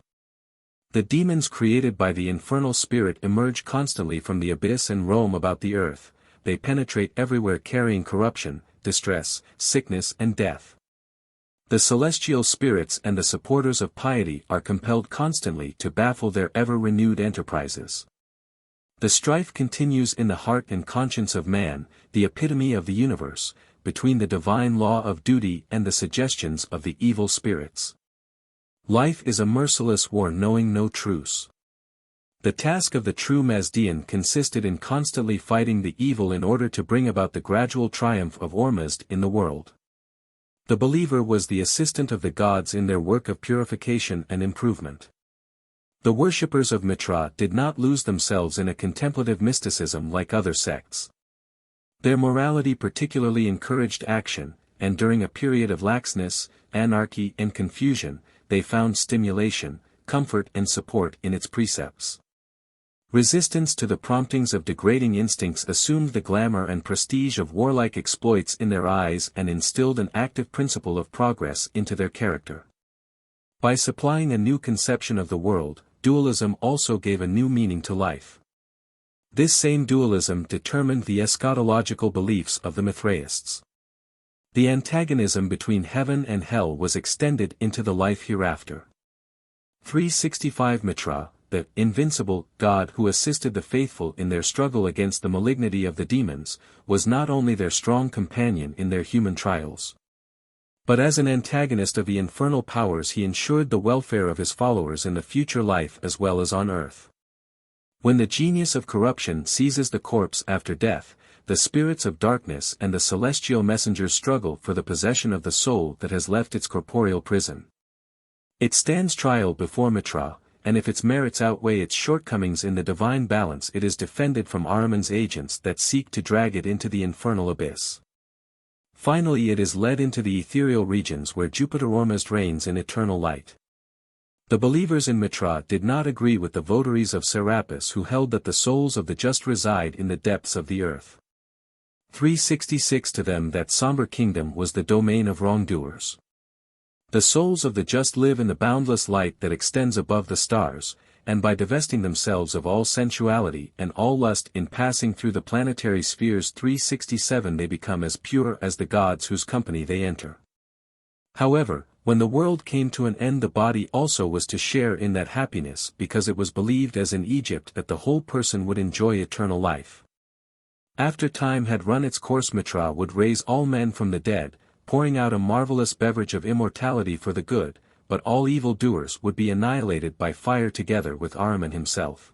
A: The demons created by the infernal spirit emerge constantly from the abyss and roam about the earth. They penetrate everywhere carrying corruption, distress, sickness and death. The celestial spirits and the supporters of piety are compelled constantly to baffle their ever-renewed enterprises. The strife continues in the heart and conscience of man, the epitome of the universe, between the divine law of duty and the suggestions of the evil spirits. Life is a merciless war knowing no truce. The task of the true Mazdean consisted in constantly fighting the evil in order to bring about the gradual triumph of Ormazd in the world. The believer was the assistant of the gods in their work of purification and improvement. The worshippers of Mitra did not lose themselves in a contemplative mysticism like other sects. Their morality particularly encouraged action, and during a period of laxness, anarchy and confusion, they found stimulation, comfort and support in its precepts. Resistance to the promptings of degrading instincts assumed the glamour and prestige of warlike exploits in their eyes and instilled an active principle of progress into their character. By supplying a new conception of the world, dualism also gave a new meaning to life. This same dualism determined the eschatological beliefs of the Mithraists. The antagonism between heaven and hell was extended into the life hereafter. 365 Mitra, the invincible God who assisted the faithful in their struggle against the malignity of the demons, was not only their strong companion in their human trials, but as an antagonist of the infernal powers he ensured the welfare of his followers in the future life as well as on earth. When the genius of corruption seizes the corpse after death, the spirits of darkness and the celestial messengers struggle for the possession of the soul that has left its corporeal prison. It stands trial before Mitra, and if its merits outweigh its shortcomings in the divine balance it is defended from Ahriman's agents that seek to drag it into the infernal abyss. Finally it is led into the ethereal regions where Jupiter Ormuzd reigns in eternal light. The believers in Mitra did not agree with the votaries of Serapis who held that the souls of the just reside in the depths of the earth. 366 To them that somber kingdom was the domain of wrongdoers. The souls of the just live in the boundless light that extends above the stars, and by divesting themselves of all sensuality and all lust in passing through the planetary spheres 367 they become as pure as the gods whose company they enter. However, when the world came to an end the body also was to share in that happiness because it was believed as in Egypt that the whole person would enjoy eternal life. After time had run its course Mitra would raise all men from the dead, pouring out a marvelous beverage of immortality for the good, but all evil-doers would be annihilated by fire together with Ahriman himself.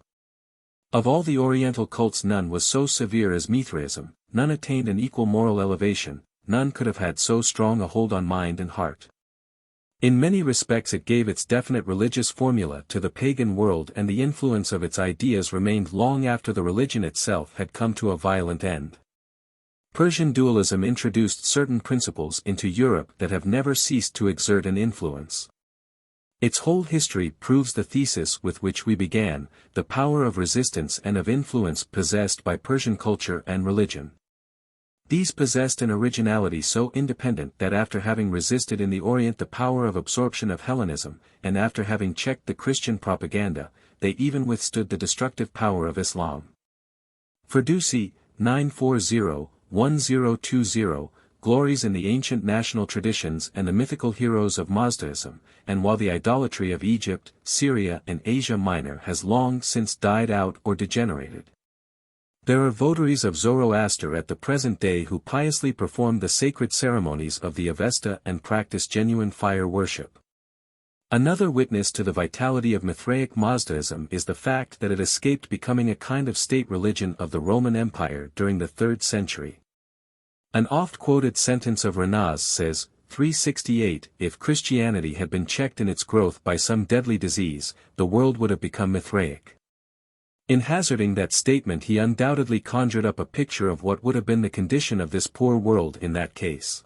A: Of all the Oriental cults none was so severe as Mithraism, none attained an equal moral elevation, none could have had so strong a hold on mind and heart. In many respects it gave its definite religious formula to the pagan world and the influence of its ideas remained long after the religion itself had come to a violent end. Persian dualism introduced certain principles into Europe that have never ceased to exert an influence. Its whole history proves the thesis with which we began, the power of resistance and of influence possessed by Persian culture and religion. These possessed an originality so independent that after having resisted in the Orient the power of absorption of Hellenism, and after having checked the Christian propaganda, they even withstood the destructive power of Islam. Ferdusi, 940-1020, glories in the ancient national traditions and the mythical heroes of Mazdaism, and while the idolatry of Egypt, Syria and Asia Minor has long since died out or degenerated, there are votaries of Zoroaster at the present day who piously perform the sacred ceremonies of the Avesta and practice genuine fire worship. Another witness to the vitality of Mithraic Mazdaism is the fact that it escaped becoming a kind of state religion of the Roman Empire during the 3rd century. An oft-quoted sentence of Renaz says, 368, if Christianity had been checked in its growth by some deadly disease, the world would have become Mithraic. In hazarding that statement he undoubtedly conjured up a picture of what would have been the condition of this poor world in that case.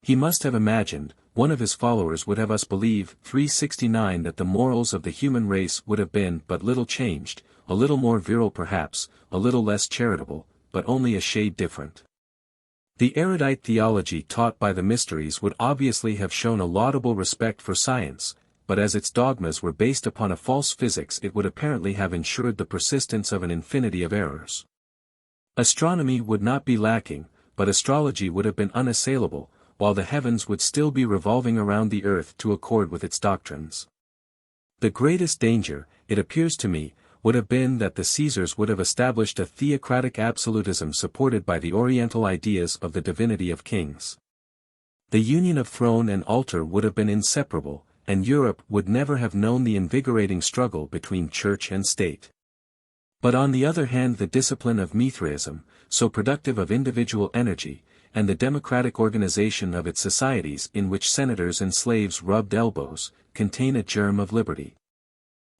A: He must have imagined, one of his followers would have us believe, 369 that the morals of the human race would have been but little changed, a little more virile perhaps, a little less charitable, but only a shade different. The erudite theology taught by the mysteries would obviously have shown a laudable respect for science, but as its dogmas were based upon a false physics it would apparently have ensured the persistence of an infinity of errors. Astronomy would not be lacking, but astrology would have been unassailable, while the heavens would still be revolving around the earth to accord with its doctrines. The greatest danger, it appears to me, would have been that the Caesars would have established a theocratic absolutism supported by the Oriental ideas of the divinity of kings. The union of throne and altar would have been inseparable, and Europe would never have known the invigorating struggle between church and state. But on the other hand the discipline of Mithraism, so productive of individual energy, and the democratic organization of its societies in which senators and slaves rubbed elbows, contain a germ of liberty.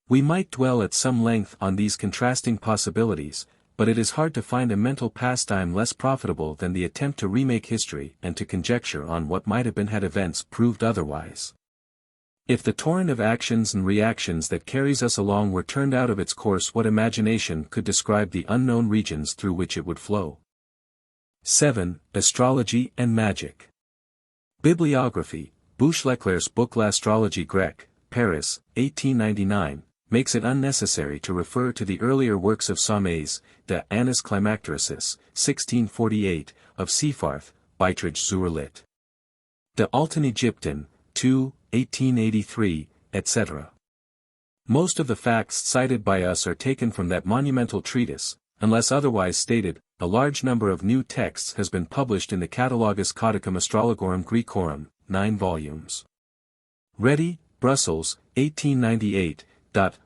A: We might dwell at some length on these contrasting possibilities, but it is hard to find a mental pastime less profitable than the attempt to remake history and to conjecture on what might have been had events proved otherwise. If the torrent of actions and reactions that carries us along were turned out of its course, what imagination could describe the unknown regions through which it would flow? 7. Astrology and Magic. Bibliography. Bouchleclerc's book L'Astrologie grecque, Paris, 1899, makes it unnecessary to refer to the earlier works of Saumaise, De Annus Climactericis, 1648, of Seyfarth, Beiträge zur Lit. De Alten Ägypten, 2, 1883, etc. Most of the facts cited by us are taken from that monumental treatise. Unless otherwise stated, a large number of new texts has been published in the Catalogus Codicum Astrologorum Graecorum, 9 volumes. Ready, Brussels, 1898.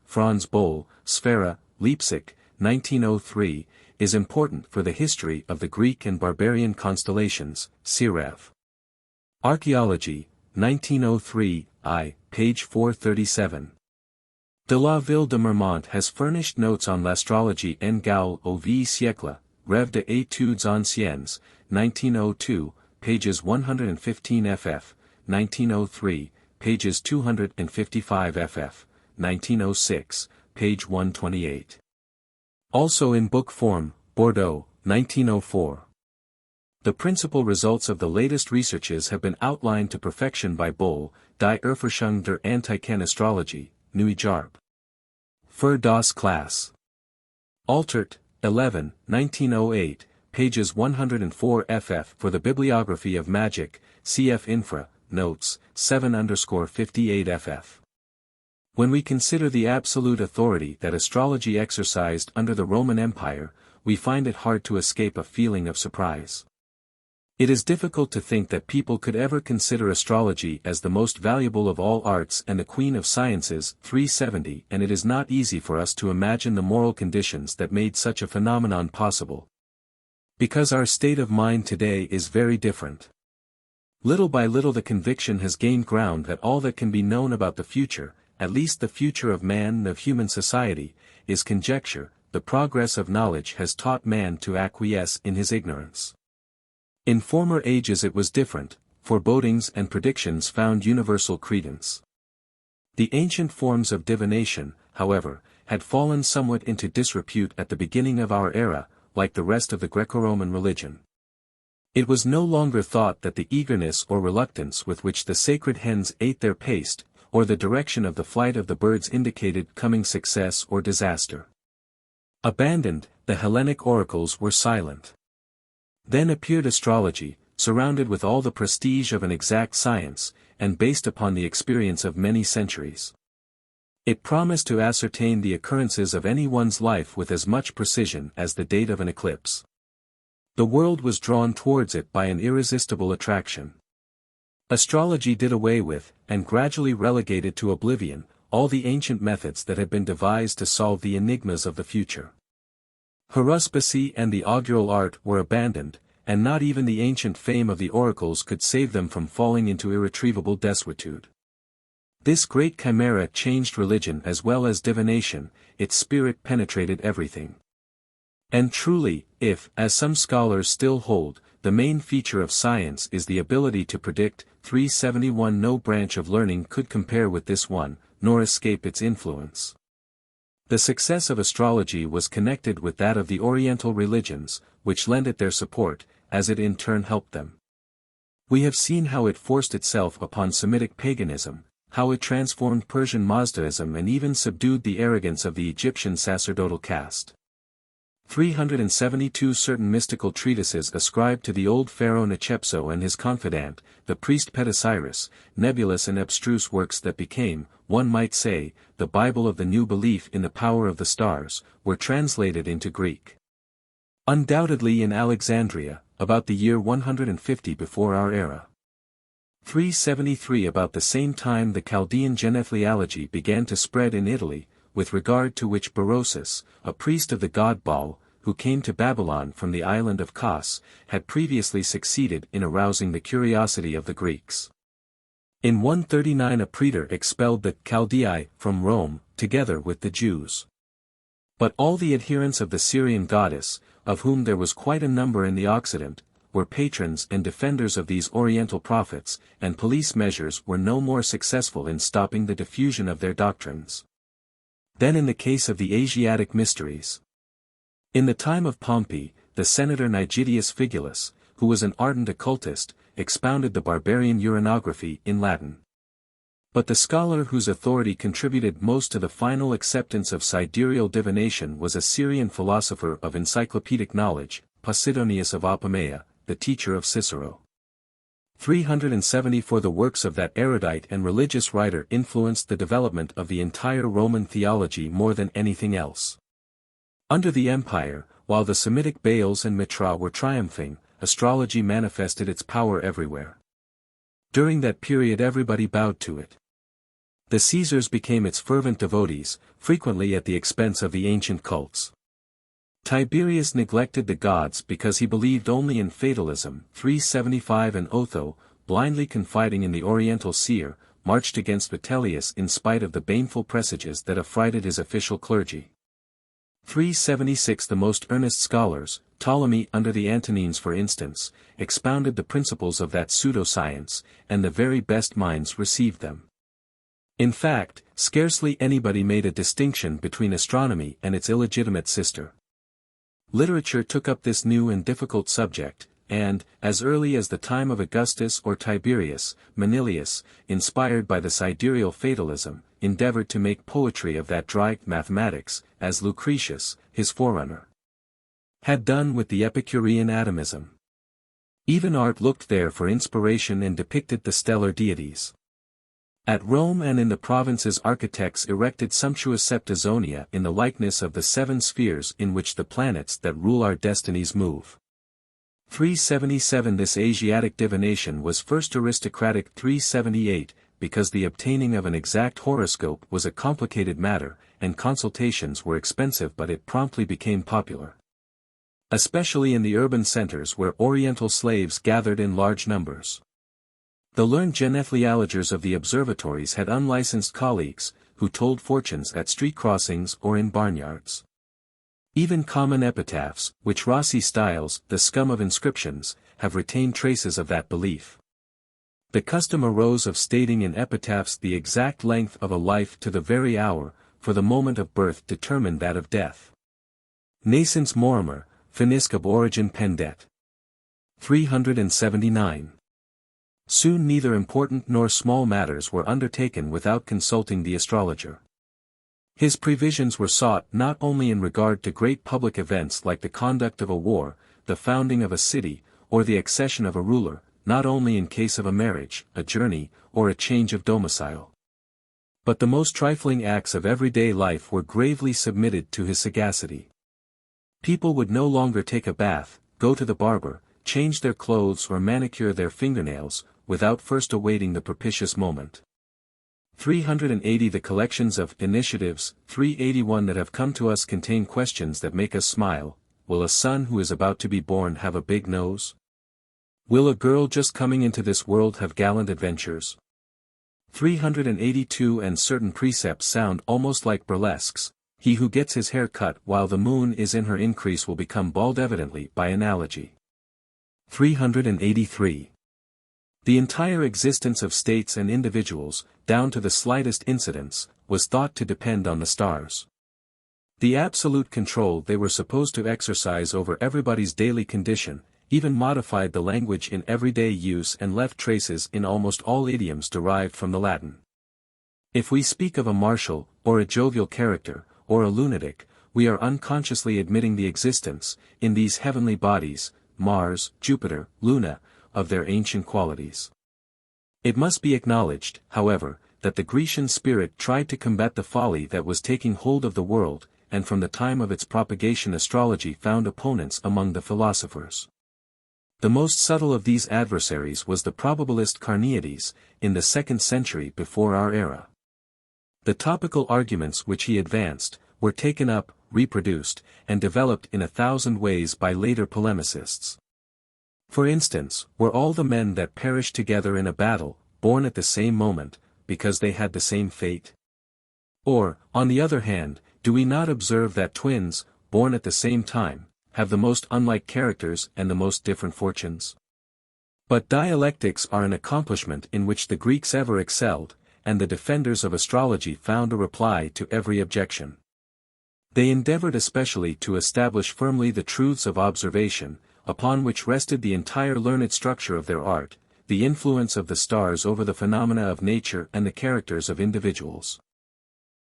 A: Franz Boll, Sphera, Leipzig, 1903, is important for the history of the Greek and barbarian constellations, Cyref. Archaeology, 1903, page 437. De la Ville de Marmont has furnished notes on l'astrologie en Gaule au XXe siècle, Rêve des études anciennes, 1902, pages 115 ff, 1903, pages 255 ff, 1906, page 128. Also in book form, Bordeaux, 1904. The principal results of the latest researches have been outlined to perfection by Boll, Die Erforschung der antiken Astrologie, Neue Jarb. Für das Class. Altert, 11, 1908, pages 104 ff. For the Bibliography of Magic, cf. Infra, notes, 7_58 ff. When we consider the absolute authority that astrology exercised under the Roman Empire, we find it hard to escape a feeling of surprise. It is difficult to think that people could ever consider astrology as the most valuable of all arts and the queen of sciences, 370, and it is not easy for us to imagine the moral conditions that made such a phenomenon possible. Because our state of mind today is very different. Little by little the conviction has gained ground that all that can be known about the future, at least the future of man and of human society, is conjecture. The progress of knowledge has taught man to acquiesce in his ignorance. In former ages it was different, forebodings and predictions found universal credence. The ancient forms of divination, however, had fallen somewhat into disrepute at the beginning of our era, like the rest of the Greco-Roman religion. It was no longer thought that the eagerness or reluctance with which the sacred hens ate their paste, or the direction of the flight of the birds indicated coming success or disaster. Abandoned, the Hellenic oracles were silent. Then appeared astrology, surrounded with all the prestige of an exact science, and based upon the experience of many centuries. It promised to ascertain the occurrences of any one's life with as much precision as the date of an eclipse. The world was drawn towards it by an irresistible attraction. Astrology did away with, and gradually relegated to oblivion, all the ancient methods that had been devised to solve the enigmas of the future. Haruspicy and the augural art were abandoned, and not even the ancient fame of the oracles could save them from falling into irretrievable desuetude. This great chimera changed religion as well as divination, its spirit penetrated everything. And truly, if, as some scholars still hold, the main feature of science is the ability to predict, 371 no branch of learning could compare with this one, nor escape its influence. The success of astrology was connected with that of the Oriental religions, which lent it their support, as it in turn helped them. We have seen how it forced itself upon Semitic paganism, how it transformed Persian Mazdaism and even subdued the arrogance of the Egyptian sacerdotal caste. 372 certain mystical treatises ascribed to the old pharaoh Nechepso and his confidant, the priest Petasiris, nebulous and abstruse works that became, one might say, the Bible of the new belief in the power of the stars, were translated into Greek. Undoubtedly in Alexandria, about the year 150 before our era. 373 about the same time the Chaldean genethliology began to spread in Italy, with regard to which Berosus, a priest of the god Baal, who came to Babylon from the island of Kos, had previously succeeded in arousing the curiosity of the Greeks. In 139 a praetor expelled the Chaldei from Rome, together with the Jews. But all the adherents of the Syrian goddess, of whom there was quite a number in the Occident, were patrons and defenders of these Oriental prophets, and police measures were no more successful in stopping the diffusion of their doctrines than in the case of the Asiatic mysteries. In the time of Pompey, the senator Nigidius Figulus, who was an ardent occultist, expounded the barbarian uranography in Latin. But the scholar whose authority contributed most to the final acceptance of sidereal divination was a Syrian philosopher of encyclopedic knowledge, Posidonius of Apamea, the teacher of Cicero. 374 The works of that erudite and religious writer influenced the development of the entire Roman theology more than anything else. Under the empire, while the Semitic Baals and Mitra were triumphing, astrology manifested its power everywhere. During that period everybody bowed to it. The Caesars became its fervent devotees, frequently at the expense of the ancient cults. Tiberius neglected the gods because he believed only in fatalism. 375 And Otho, blindly confiding in the Oriental seer, marched against Vitellius in spite of the baneful presages that affrighted his official clergy. 376 The most earnest scholars, Ptolemy under the Antonines for instance, expounded the principles of that pseudo-science, and the very best minds received them. In fact, scarcely anybody made a distinction between astronomy and its illegitimate sister. Literature took up this new and difficult subject, and, as early as the time of Augustus or Tiberius, Manilius, inspired by the sidereal fatalism, endeavored to make poetry of that dry mathematics, as Lucretius, his forerunner, had done with the Epicurean atomism. Even art looked there for inspiration and depicted the stellar deities. At Rome and in the provinces architects erected sumptuous septizonia in the likeness of the seven spheres in which the planets that rule our destinies move. 377 This Asiatic divination was first aristocratic. 378, because the obtaining of an exact horoscope was a complicated matter, and consultations were expensive, but it promptly became popular. Especially in the urban centers where Oriental slaves gathered in large numbers. The learned genethliologers of the observatories had unlicensed colleagues, who told fortunes at street crossings or in barnyards. Even common epitaphs, which Rossi styles the scum of inscriptions, have retained traces of that belief. The custom arose of stating in epitaphs the exact length of a life to the very hour, for the moment of birth determined that of death. Nascens morimer, finisque ab origin pendet. 379. Soon neither important nor small matters were undertaken without consulting the astrologer. His previsions were sought not only in regard to great public events like the conduct of a war, the founding of a city, or the accession of a ruler, not only in case of a marriage, a journey, or a change of domicile. But the most trifling acts of everyday life were gravely submitted to his sagacity. People would no longer take a bath, go to the barber, change their clothes or manicure their fingernails, without first awaiting the propitious moment. 380 The collections of initiatives, 381 that have come to us contain questions that make us smile. Will a son who is about to be born have a big nose? Will a girl just coming into this world have gallant adventures? 382 And certain precepts sound almost like burlesques. He who gets his hair cut while the moon is in her increase will become bald, evidently by analogy. 383. The entire existence of states and individuals, down to the slightest incidents, was thought to depend on the stars. The absolute control they were supposed to exercise over everybody's daily condition, even modified the language in everyday use and left traces in almost all idioms derived from the Latin. If we speak of a martial, or a jovial character, or a lunatic, we are unconsciously admitting the existence, in these heavenly bodies, Mars, Jupiter, Luna, of their ancient qualities. It must be acknowledged, however, that the Grecian spirit tried to combat the folly that was taking hold of the world, and from the time of its propagation astrology found opponents among the philosophers. The most subtle of these adversaries was the probabilist Carneades, in the 2nd century before our era. The topical arguments which he advanced, were taken up, reproduced, and developed in 1,000 ways by later polemicists. For instance, were all the men that perished together in a battle, born at the same moment, because they had the same fate? Or, on the other hand, do we not observe that twins, born at the same time, have the most unlike characters and the most different fortunes? But dialectics are an accomplishment in which the Greeks ever excelled, and the defenders of astrology found a reply to every objection. They endeavored especially to establish firmly the truths of observation, upon which rested the entire learned structure of their art, the influence of the stars over the phenomena of nature and the characters of individuals.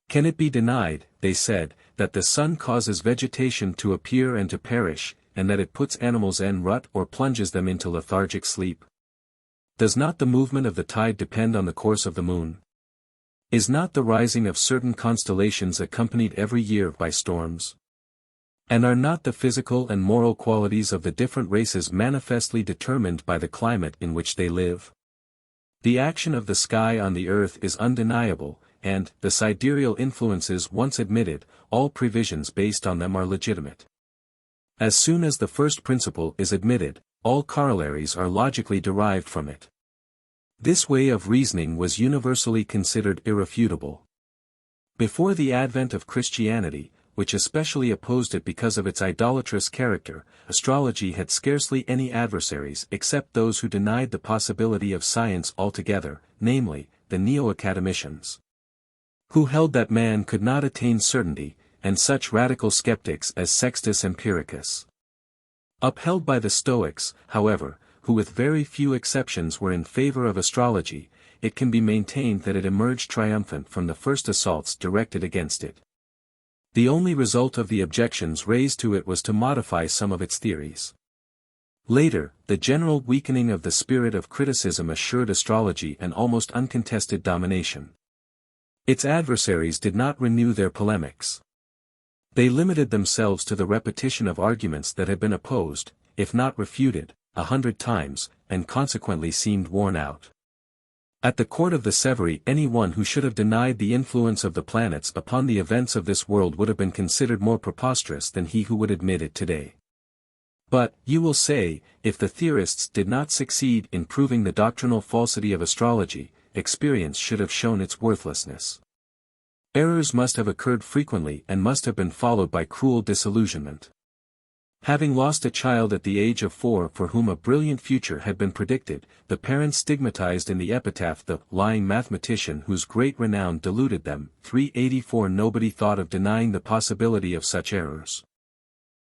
A: Can it be denied, they said, that the sun causes vegetation to appear and to perish, and that it puts animals en rut or plunges them into lethargic sleep? Does not the movement of the tide depend on the course of the moon? Is not the rising of certain constellations accompanied every year by storms? And are not the physical and moral qualities of the different races manifestly determined by the climate in which they live? The action of the sky on the earth is undeniable, and, the sidereal influences once admitted, all previsions based on them are legitimate. As soon as the first principle is admitted, all corollaries are logically derived from it. This way of reasoning was universally considered irrefutable. Before the advent of Christianity, which especially opposed it because of its idolatrous character, astrology had scarcely any adversaries except those who denied the possibility of science altogether, namely, the Neo-Academicians, who held that man could not attain certainty, and such radical skeptics as Sextus Empiricus. Upheld by the Stoics, however, who with very few exceptions were in favor of astrology, it can be maintained that it emerged triumphant from the first assaults directed against it. The only result of the objections raised to it was to modify some of its theories. Later, the general weakening of the spirit of criticism assured astrology an almost uncontested domination. Its adversaries did not renew their polemics. They limited themselves to the repetition of arguments that had been opposed, if not refuted, 100 times, and consequently seemed worn out. At the court of the Severi, anyone who should have denied the influence of the planets upon the events of this world would have been considered more preposterous than he who would admit it today. But, you will say, if the theorists did not succeed in proving the doctrinal falsity of astrology, experience should have shown its worthlessness. Errors must have occurred frequently and must have been followed by cruel disillusionment. Having lost a child at the age of 4 for whom a brilliant future had been predicted, the parents stigmatized in the epitaph the lying mathematician whose great renown deluded them. 384. Nobody thought of denying the possibility of such errors.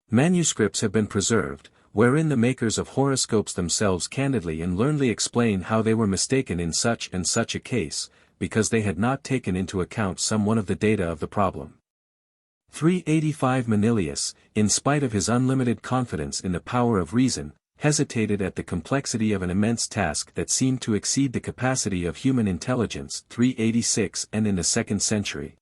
A: Manuscripts have been preserved, wherein the makers of horoscopes themselves candidly and learnedly explain how they were mistaken in such and such a case, because they had not taken into account some one of the data of the problem. 385. Manilius, in spite of his unlimited confidence in the power of reason, hesitated at the complexity of an immense task that seemed to exceed the capacity of human intelligence. 386. And in the 2nd century,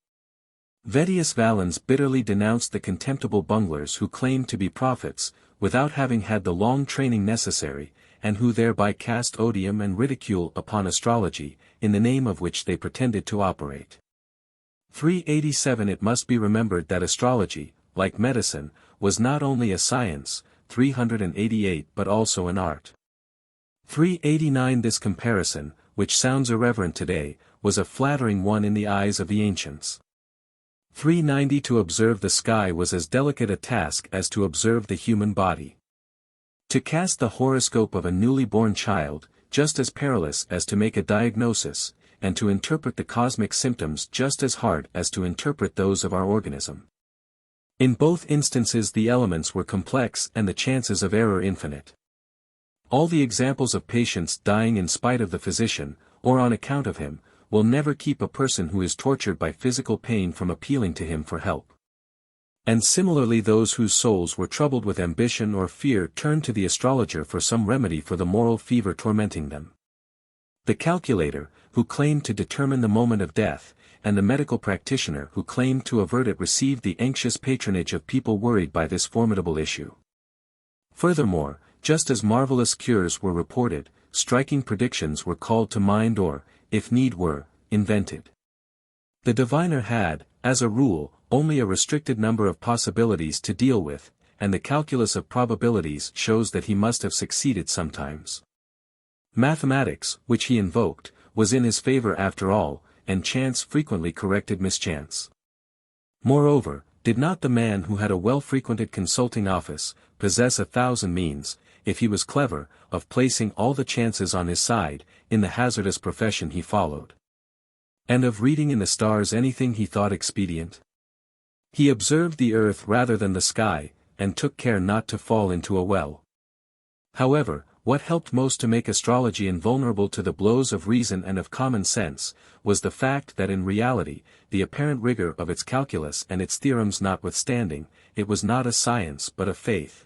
A: Vettius Valens bitterly denounced the contemptible bunglers who claimed to be prophets, without having had the long training necessary, and who thereby cast odium and ridicule upon astrology, in the name of which they pretended to operate. 387. It must be remembered that astrology, like medicine, was not only a science, 388, but also an art. 389. This comparison, which sounds irreverent today, was a flattering one in the eyes of the ancients. 390. To observe the sky was as delicate a task as to observe the human body. To cast the horoscope of a newly born child, just as perilous as to make a diagnosis, and to interpret the cosmic symptoms just as hard as to interpret those of our organism. In both instances the elements were complex and the chances of error infinite. All the examples of patients dying in spite of the physician, or on account of him, will never keep a person who is tortured by physical pain from appealing to him for help. And similarly those whose souls were troubled with ambition or fear turned to the astrologer for some remedy for the moral fever tormenting them. The calculator, who claimed to determine the moment of death, and the medical practitioner who claimed to avert it received the anxious patronage of people worried by this formidable issue. Furthermore, just as marvelous cures were reported, striking predictions were called to mind or, if need were, invented. The diviner had, as a rule, only a restricted number of possibilities to deal with, and the calculus of probabilities shows that he must have succeeded sometimes. Mathematics, which he invoked, was in his favor after all, and chance frequently corrected mischance. Moreover, did not the man who had a well-frequented consulting office, possess 1,000 means, if he was clever, of placing all the chances on his side, in the hazardous profession he followed? And of reading in the stars anything he thought expedient? He observed the earth rather than the sky, and took care not to fall into a well. However, what helped most to make astrology invulnerable to the blows of reason and of common sense, was the fact that in reality, the apparent rigor of its calculus and its theorems notwithstanding, it was not a science but a faith.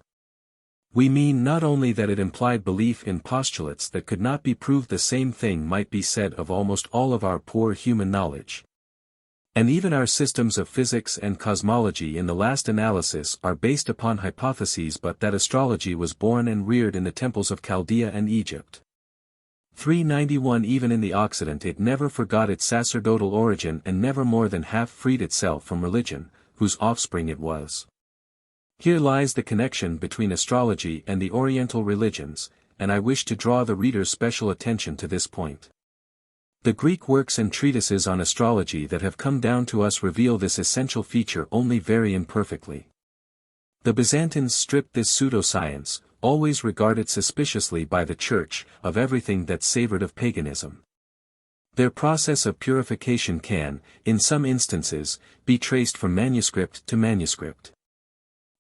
A: We mean not only that it implied belief in postulates that could not be proved. The same thing might be said of almost all of our poor human knowledge. And even our systems of physics and cosmology in the last analysis are based upon hypotheses, but that astrology was born and reared in the temples of Chaldea and Egypt. 391 Even in the Occident it never forgot its sacerdotal origin and never more than half freed itself from religion, whose offspring it was. Here lies the connection between astrology and the Oriental religions, and I wish to draw the reader's special attention to this point. The Greek works and treatises on astrology that have come down to us reveal this essential feature only very imperfectly. The Byzantines stripped this pseudoscience, always regarded suspiciously by the Church, of everything that savored of paganism. Their process of purification can, in some instances, be traced from manuscript to manuscript.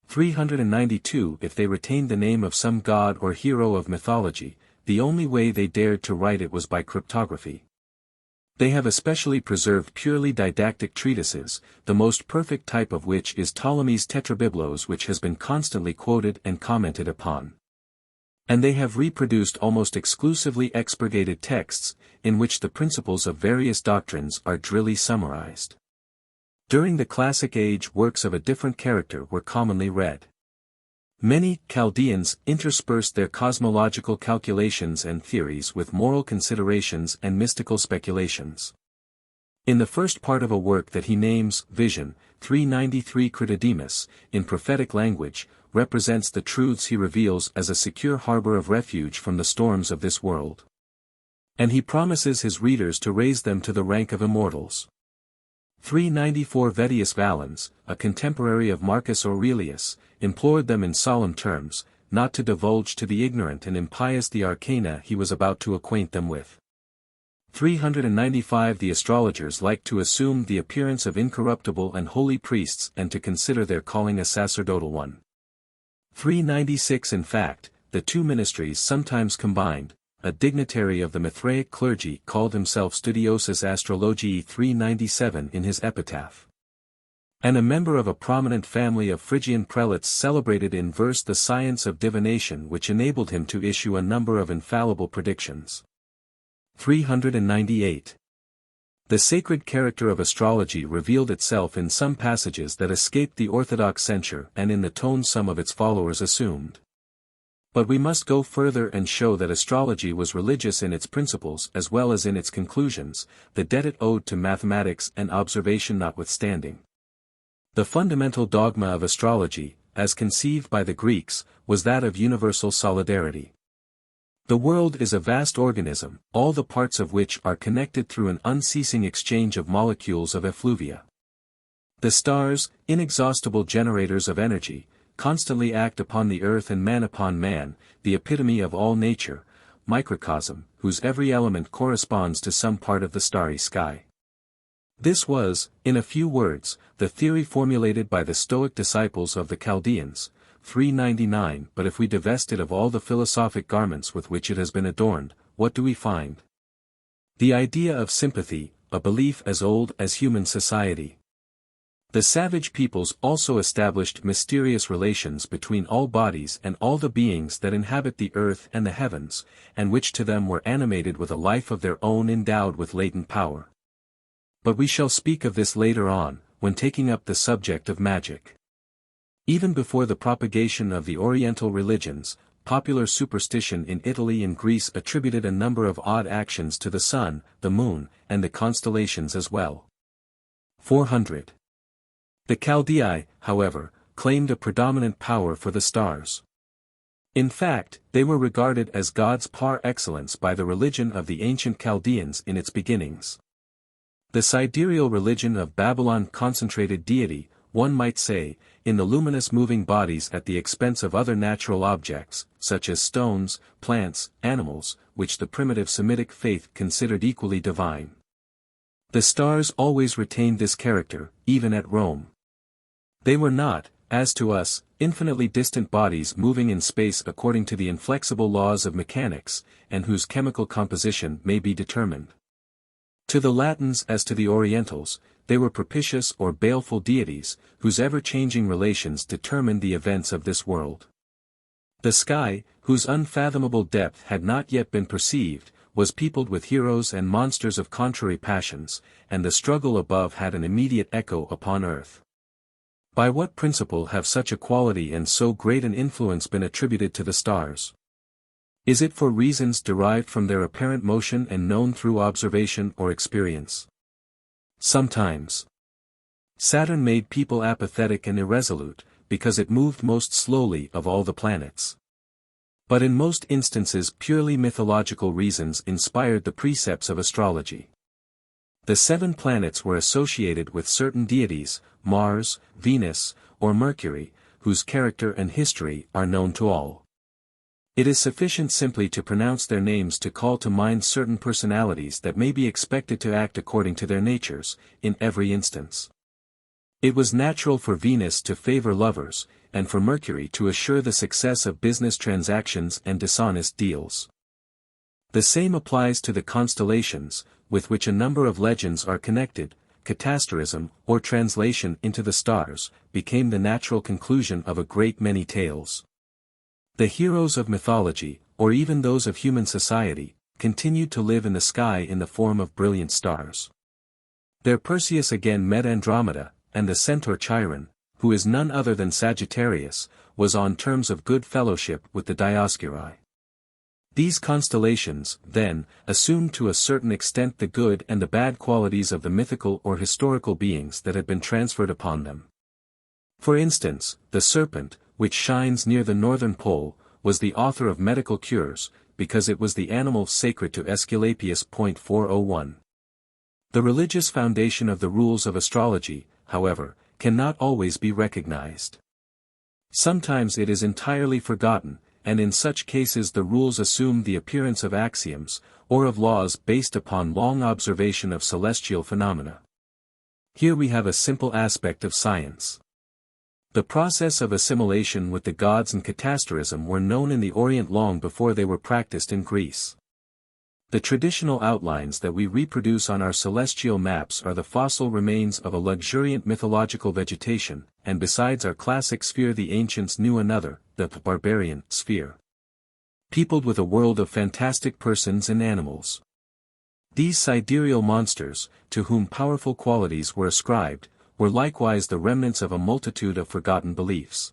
A: 392 If they retained the name of some god or hero of mythology, the only way they dared to write it was by cryptography. They have especially preserved purely didactic treatises, the most perfect type of which is Ptolemy's Tetrabiblos, which has been constantly quoted and commented upon. And they have reproduced almost exclusively expurgated texts, in which the principles of various doctrines are drily summarized. During the Classic Age works of a different character were commonly read. Many Chaldeans interspersed their cosmological calculations and theories with moral considerations and mystical speculations. In the first part of a work that he names Vision, 393 Critidemus, in prophetic language, represents the truths he reveals as a secure harbor of refuge from the storms of this world. And he promises his readers to raise them to the rank of immortals. 394 Vettius Valens, a contemporary of Marcus Aurelius, implored them in solemn terms, not to divulge to the ignorant and impious the arcana he was about to acquaint them with. 395 The astrologers liked to assume the appearance of incorruptible and holy priests and to consider their calling a sacerdotal one. 396 In fact, the two ministries sometimes combined. A dignitary of the Mithraic clergy called himself Studiosus Astrologiae 397 in his epitaph. And a member of a prominent family of Phrygian prelates celebrated in verse the science of divination, which enabled him to issue a number of infallible predictions. 398. The sacred character of astrology revealed itself in some passages that escaped the orthodox censure and in the tone some of its followers assumed. But we must go further and show that astrology was religious in its principles as well as in its conclusions, the debt it owed to mathematics and observation notwithstanding. The fundamental dogma of astrology, as conceived by the Greeks, was that of universal solidarity. The world is a vast organism, all the parts of which are connected through an unceasing exchange of molecules of effluvia. The stars, inexhaustible generators of energy, constantly act upon the earth and man upon man, the epitome of all nature, microcosm, whose every element corresponds to some part of the starry sky. This was, in a few words, the theory formulated by the Stoic disciples of the Chaldeans, 399. But if we divest it of all the philosophic garments with which it has been adorned, what do we find? The idea of sympathy, a belief as old as human society. The savage peoples also established mysterious relations between all bodies and all the beings that inhabit the earth and the heavens, and which to them were animated with a life of their own endowed with latent power. But we shall speak of this later on, when taking up the subject of magic. Even before the propagation of the Oriental religions, popular superstition in Italy and Greece attributed a number of odd actions to the sun, the moon, and the constellations as well. 400. The Chaldei, however, claimed a predominant power for the stars. In fact, they were regarded as gods par excellence by the religion of the ancient Chaldeans in its beginnings. The sidereal religion of Babylon concentrated deity, one might say, in the luminous moving bodies at the expense of other natural objects, such as stones, plants, animals, which the primitive Semitic faith considered equally divine. The stars always retained this character, even at Rome. They were not, as to us, infinitely distant bodies moving in space according to the inflexible laws of mechanics, and whose chemical composition may be determined. To the Latins as to the Orientals, they were propitious or baleful deities, whose ever-changing relations determined the events of this world. The sky, whose unfathomable depth had not yet been perceived, was peopled with heroes and monsters of contrary passions, and the struggle above had an immediate echo upon earth. By what principle have such a quality and so great an influence been attributed to the stars? Is it for reasons derived from their apparent motion and known through observation or experience? Sometimes. Saturn made people apathetic and irresolute, because it moved most slowly of all the planets. But in most instances purely mythological reasons inspired the precepts of astrology. The 7 planets were associated with certain deities, Mars, Venus, or Mercury, whose character and history are known to all. It is sufficient simply to pronounce their names to call to mind certain personalities that may be expected to act according to their natures, in every instance. It was natural for Venus to favor lovers, and for Mercury to assure the success of business transactions and dishonest deals. The same applies to the constellations, with which a number of legends are connected. Catasterism, or translation into the stars, became the natural conclusion of a great many tales. The heroes of mythology, or even those of human society, continued to live in the sky in the form of brilliant stars. There Perseus again met Andromeda, and the centaur Chiron, who is none other than Sagittarius, was on terms of good fellowship with the Dioscuri. These constellations, then, assumed to a certain extent the good and the bad qualities of the mythical or historical beings that had been transferred upon them. For instance, the serpent, which shines near the northern pole, was the author of medical cures, because it was the animal sacred to Aesculapius. 401. The religious foundation of the rules of astrology, however, cannot always be recognized. Sometimes it is entirely forgotten, and in such cases the rules assume the appearance of axioms, or of laws based upon long observation of celestial phenomena. Here we have a simple aspect of science. The process of assimilation with the gods and catasterism were known in the Orient long before they were practiced in Greece. The traditional outlines that we reproduce on our celestial maps are the fossil remains of a luxuriant mythological vegetation, and besides our classic sphere the ancients knew another, the barbarian sphere, peopled with a world of fantastic persons and animals. These sidereal monsters, to whom powerful qualities were ascribed, were likewise the remnants of a multitude of forgotten beliefs.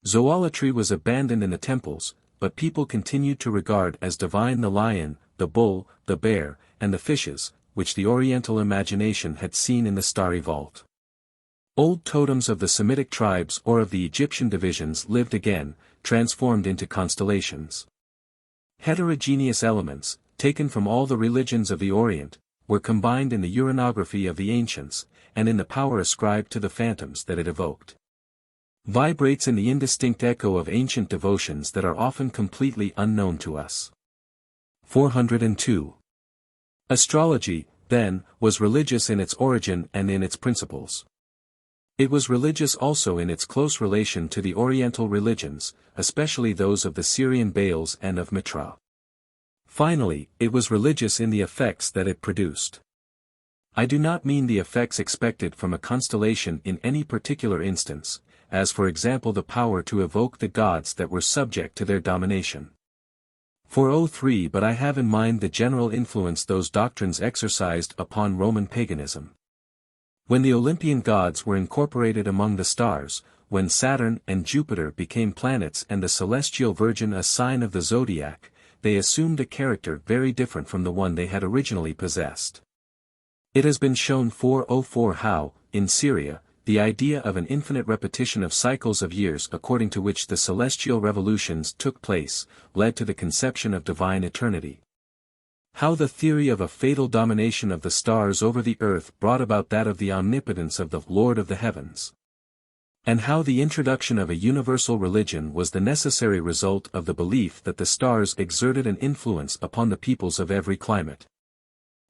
A: Zoolatry was abandoned in the temples, but people continued to regard as divine the lion, the bull, the bear, and the fishes, which the Oriental imagination had seen in the starry vault. Old totems of the Semitic tribes or of the Egyptian divisions lived again, transformed into constellations. Heterogeneous elements, taken from all the religions of the Orient, were combined in the uranography of the ancients, and in the power ascribed to the phantoms that it evoked. Vibrates in the indistinct echo of ancient devotions that are often completely unknown to us. 402. Astrology, then, was religious in its origin and in its principles. It was religious also in its close relation to the Oriental religions, especially those of the Syrian Baals and of Mitra. Finally, it was religious in the effects that it produced. I do not mean the effects expected from a constellation in any particular instance, as for example the power to evoke the gods that were subject to their domination. 403 But I have in mind the general influence those doctrines exercised upon Roman paganism. When the Olympian gods were incorporated among the stars, when Saturn and Jupiter became planets and the celestial Virgin a sign of the zodiac, they assumed a character very different from the one they had originally possessed. It has been shown 404 how, in Syria, the idea of an infinite repetition of cycles of years according to which the celestial revolutions took place, led to the conception of divine eternity. How the theory of a fatal domination of the stars over the earth brought about that of the omnipotence of the Lord of the heavens. And how the introduction of a universal religion was the necessary result of the belief that the stars exerted an influence upon the peoples of every climate.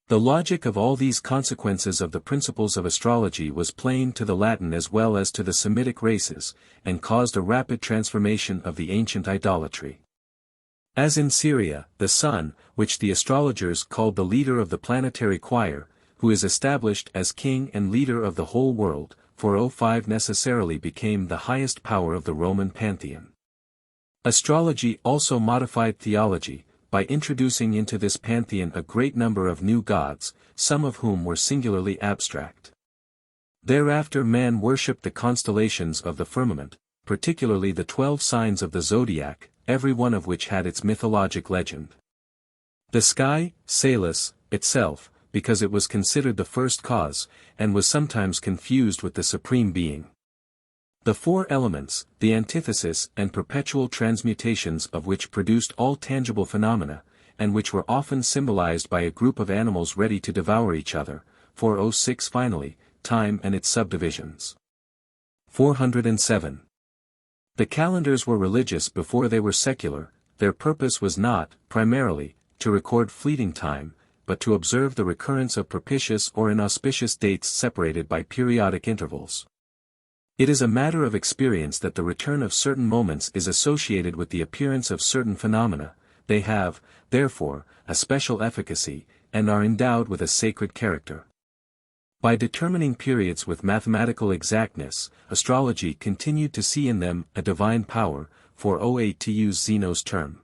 A: The logic of all these consequences of the principles of astrology was plain to the Latin as well as to the Semitic races, and caused a rapid transformation of the ancient idolatry. As in Syria, the sun, which the astrologers called the leader of the planetary choir, who is established as king and leader of the whole world, 405 necessarily became the highest power of the Roman pantheon. Astrology also modified theology, by introducing into this pantheon a great number of new gods, some of whom were singularly abstract. Thereafter man worshipped the constellations of the firmament, particularly the 12 signs of the zodiac, every one of which had its mythologic legend. The sky, Salus, itself, because it was considered the first cause, and was sometimes confused with the supreme being. The 4 elements, the antithesis and perpetual transmutations of which produced all tangible phenomena, and which were often symbolized by a group of animals ready to devour each other. 406 Finally, time and its subdivisions. 407. The calendars were religious before they were secular. Their purpose was not, primarily, to record fleeting time, but to observe the recurrence of propitious or inauspicious dates separated by periodic intervals. It is a matter of experience that the return of certain moments is associated with the appearance of certain phenomena. They have, therefore, a special efficacy, and are endowed with a sacred character. By determining periods with mathematical exactness, astrology continued to see in them a divine power, 408 to use Zeno's term.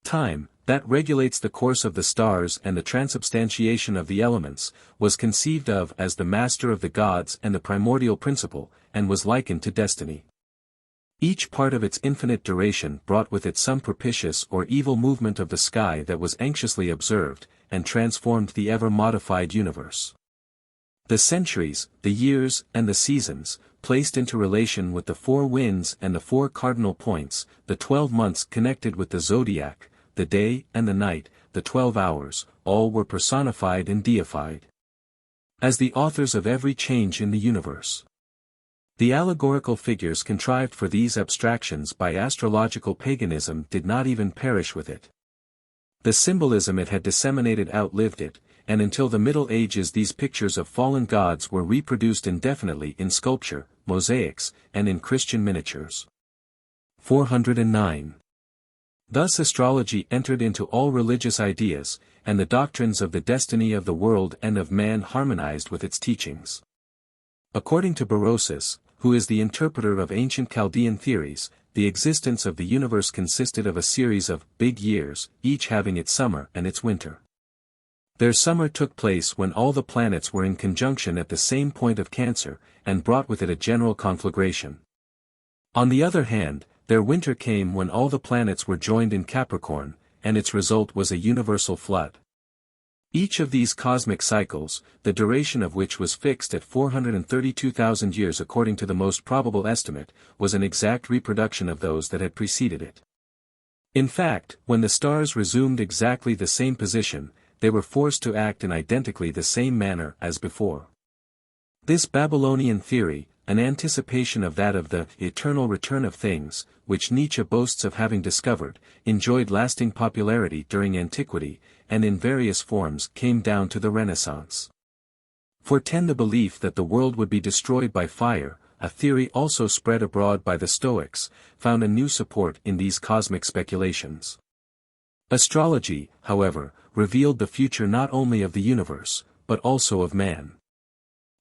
A: Time, that regulates the course of the stars and the transubstantiation of the elements, was conceived of as the master of the gods and the primordial principle, and was likened to destiny. Each part of its infinite duration brought with it some propitious or evil movement of the sky that was anxiously observed, and transformed the ever-modified universe. The centuries, the years, and the seasons, placed into relation with the 4 winds and the 4 cardinal points, the 12 months connected with the zodiac, the day and the night, the 12 hours, all were personified and deified as the authors of every change in the universe. The allegorical figures contrived for these abstractions by astrological paganism did not even perish with it. The symbolism it had disseminated outlived it, and until the Middle Ages these pictures of fallen gods were reproduced indefinitely in sculpture, mosaics, and in Christian miniatures. 409. Thus astrology entered into all religious ideas, and the doctrines of the destiny of the world and of man harmonized with its teachings. According to Berosus, who is the interpreter of ancient Chaldean theories, the existence of the universe consisted of a series of big years, each having its summer and its winter. Their summer took place when all the planets were in conjunction at the same point of Cancer, and brought with it a general conflagration. On the other hand, their winter came when all the planets were joined in Capricorn, and its result was a universal flood. Each of these cosmic cycles, the duration of which was fixed at 432,000 years according to the most probable estimate, was an exact reproduction of those that had preceded it. In fact, when the stars resumed exactly the same position, they were forced to act in identically the same manner as before. This Babylonian theory, an anticipation of that of the eternal return of things, which Nietzsche boasts of having discovered, enjoyed lasting popularity during antiquity, and in various forms came down to the Renaissance. Foretend the belief that the world would be destroyed by fire, a theory also spread abroad by the Stoics, found a new support in these cosmic speculations. Astrology, however, revealed the future not only of the universe, but also of man.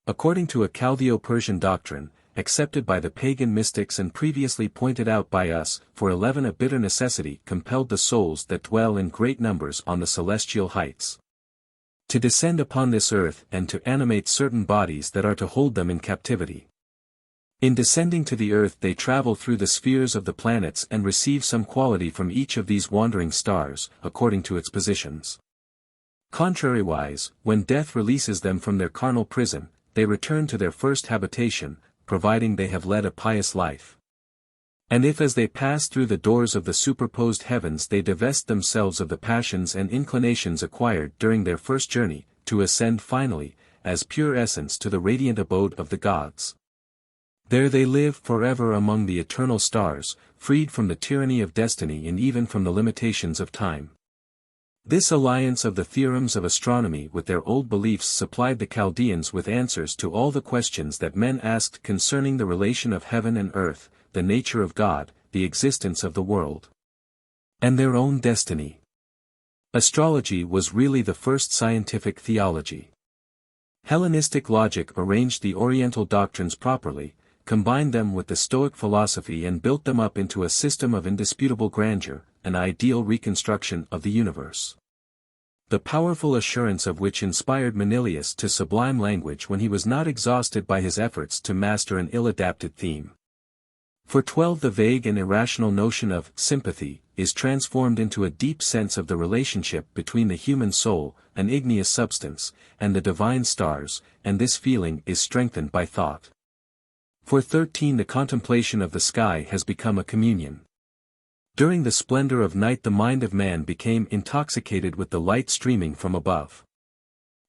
A: According to a Chaldeo-Persian doctrine, accepted by the pagan mystics and previously pointed out by us, for 11 a bitter necessity compelled the souls that dwell in great numbers on the celestial heights to descend upon this earth and to animate certain bodies that are to hold them in captivity. In descending to the earth they travel through the spheres of the planets and receive some quality from each of these wandering stars, according to its positions. Contrariwise, when death releases them from their carnal prison, they return to their first habitation, providing they have led a pious life. And if as they pass through the doors of the superposed heavens they divest themselves of the passions and inclinations acquired during their first journey, to ascend finally, as pure essence to the radiant abode of the gods. There they live forever among the eternal stars, freed from the tyranny of destiny and even from the limitations of time. This alliance of the theorems of astronomy with their old beliefs supplied the Chaldeans with answers to all the questions that men asked concerning the relation of heaven and earth, the nature of God, the existence of the world, and their own destiny. Astrology was really the first scientific theology. Hellenistic logic arranged the Oriental doctrines properly, combined them with the Stoic philosophy and built them up into a system of indisputable grandeur, an ideal reconstruction of the universe. The powerful assurance of which inspired Manilius to sublime language when he was not exhausted by his efforts to master an ill-adapted theme. For 12 the vague and irrational notion of sympathy is transformed into a deep sense of the relationship between the human soul, an igneous substance, and the divine stars, and this feeling is strengthened by thought. For 13 the contemplation of the sky has become a communion. During the splendor of night the mind of man became intoxicated with the light streaming from above.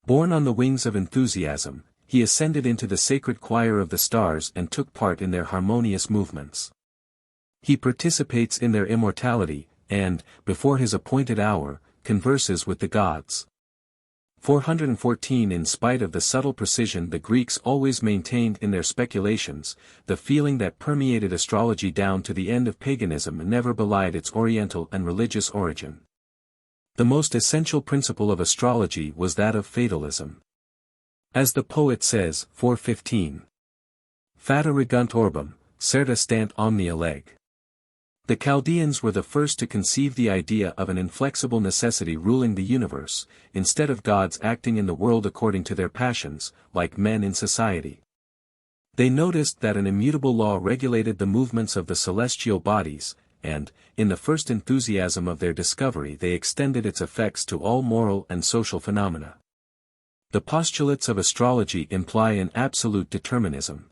A: Borne on the wings of enthusiasm, he ascended into the sacred choir of the stars and took part in their harmonious movements. He participates in their immortality, and, before his appointed hour, converses with the gods. 414 In spite of the subtle precision the Greeks always maintained in their speculations, the feeling that permeated astrology down to the end of paganism never belied its oriental and religious origin. The most essential principle of astrology was that of fatalism. As the poet says, 415. Fata regunt orbem, certa stant omnia leg. The Chaldeans were the first to conceive the idea of an inflexible necessity ruling the universe, instead of gods acting in the world according to their passions, like men in society. They noticed that an immutable law regulated the movements of the celestial bodies, and, in the first enthusiasm of their discovery they extended its effects to all moral and social phenomena. The postulates of astrology imply an absolute determinism.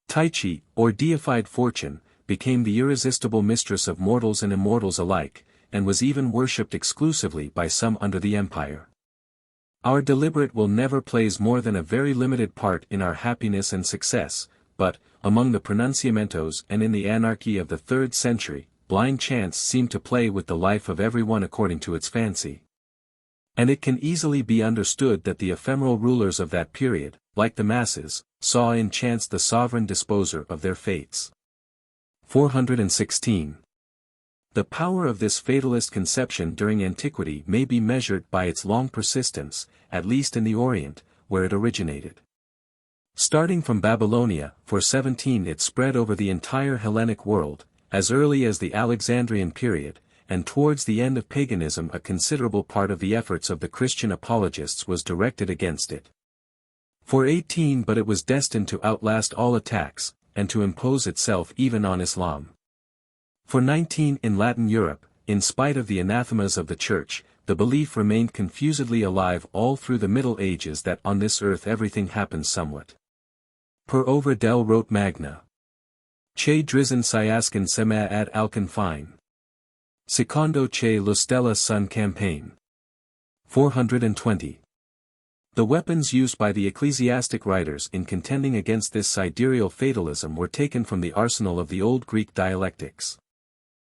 A: Tyche, or deified fortune, became the irresistible mistress of mortals and immortals alike, and was even worshipped exclusively by some under the empire. Our deliberate will never plays more than a very limited part in our happiness and success, but, among the pronunciamentos and in the anarchy of the 3rd century, blind chance seemed to play with the life of everyone according to its fancy. And it can easily be understood that the ephemeral rulers of that period, like the masses, saw in chance the sovereign disposer of their fates. 416. The power of this fatalist conception during antiquity may be measured by its long persistence, at least in the Orient, where it originated. Starting from Babylonia, 417 it spread over the entire Hellenic world, as early as the Alexandrian period, and towards the end of paganism a considerable part of the efforts of the Christian apologists was directed against it. 418 But it was destined to outlast all attacks, and to impose itself even on Islam. 419 In Latin Europe, in spite of the anathemas of the Church, the belief remained confusedly alive all through the Middle Ages that on this earth everything happens somewhat. Per over del wrote Magna. Che drizzen siascan sema ad alcan fine. Secondo che lo stella sun campaign. 420. The weapons used by the ecclesiastic writers in contending against this sidereal fatalism were taken from the arsenal of the old Greek dialectics.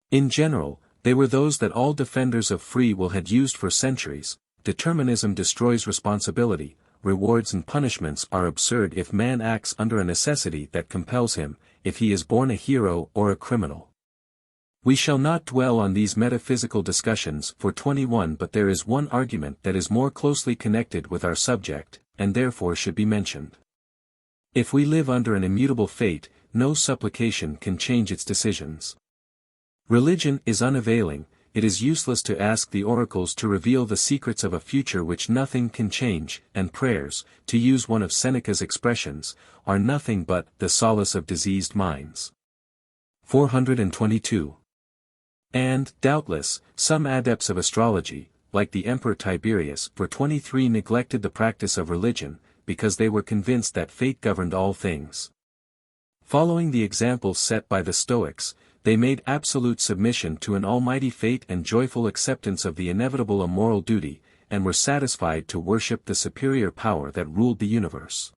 A: In general, they were those that all defenders of free will had used for centuries. Determinism destroys responsibility, rewards and punishments are absurd if man acts under a necessity that compels him, if he is born a hero or a criminal. We shall not dwell on these metaphysical discussions for 21 but there is one argument that is more closely connected with our subject, and therefore should be mentioned. If we live under an immutable fate, no supplication can change its decisions. Religion is unavailing, it is useless to ask the oracles to reveal the secrets of a future which nothing can change, and prayers, to use one of Seneca's expressions, are nothing but the solace of diseased minds. 422. And, doubtless, some adepts of astrology, like the Emperor Tiberius, for 23 neglected the practice of religion, because they were convinced that fate governed all things. Following the example set by the Stoics, they made absolute submission to an almighty fate and joyful acceptance of the inevitable moral duty, and were satisfied to worship the superior power that ruled the universe,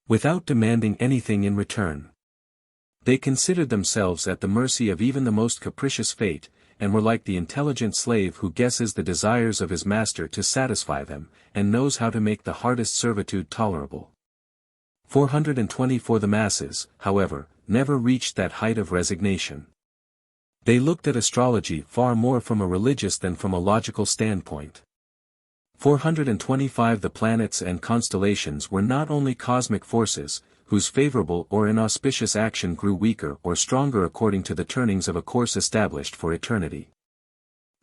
A: without demanding anything in return. They considered themselves at the mercy of even the most capricious fate, and were like the intelligent slave who guesses the desires of his master to satisfy them, and knows how to make the hardest servitude tolerable. 424 The masses, however, never reached that height of resignation. They looked at astrology far more from a religious than from a logical standpoint. 425 The planets and constellations were not only cosmic forces, whose favorable or inauspicious action grew weaker or stronger according to the turnings of a course established for eternity.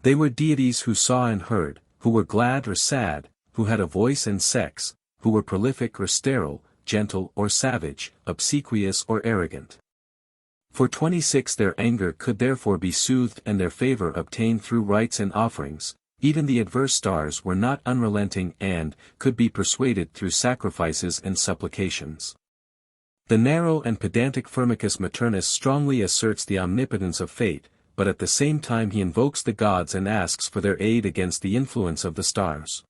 A: They were deities who saw and heard, who were glad or sad, who had a voice and sex, who were prolific or sterile, gentle or savage, obsequious or arrogant. For 26 Their anger could therefore be soothed and their favor obtained through rites and offerings. Even the adverse stars were not unrelenting and could be persuaded through sacrifices and supplications. The narrow and pedantic Firmicus Maternus strongly asserts the omnipotence of fate, but at the same time he invokes the gods and asks for their aid against the influence of the stars.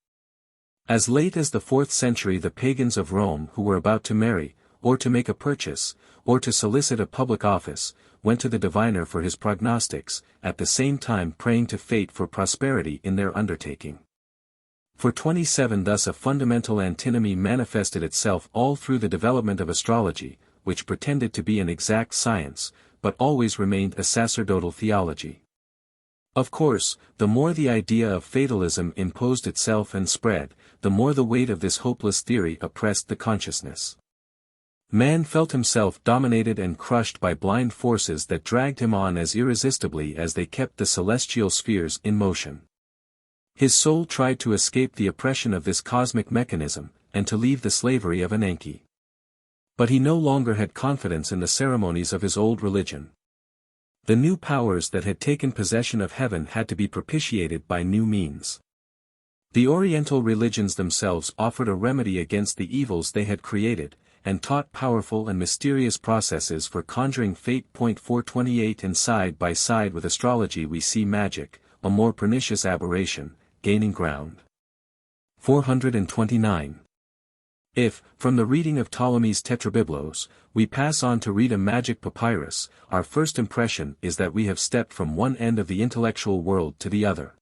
A: As late as the 4th century the pagans of Rome who were about to marry, or to make a purchase, or to solicit a public office, went to the diviner for his prognostics, at the same time praying to fate for prosperity in their undertaking. For 27 Thus a fundamental antinomy manifested itself all through the development of astrology, which pretended to be an exact science, but always remained a sacerdotal theology. Of course, the more the idea of fatalism imposed itself and spread, the more the weight of this hopeless theory oppressed the consciousness. Man felt himself dominated and crushed by blind forces that dragged him on as irresistibly as they kept the celestial spheres in motion. His soul tried to escape the oppression of this cosmic mechanism, and to leave the slavery of Ananke. But he no longer had confidence in the ceremonies of his old religion. The new powers that had taken possession of heaven had to be propitiated by new means. The Oriental religions themselves offered a remedy against the evils they had created, and taught powerful and mysterious processes for conjuring fate. 428 And side by side with astrology we see magic, a more pernicious aberration, gaining ground. 429. If, from the reading of Ptolemy's Tetrabiblos, we pass on to read a magic papyrus, our first impression is that we have stepped from one end of the intellectual world to the other.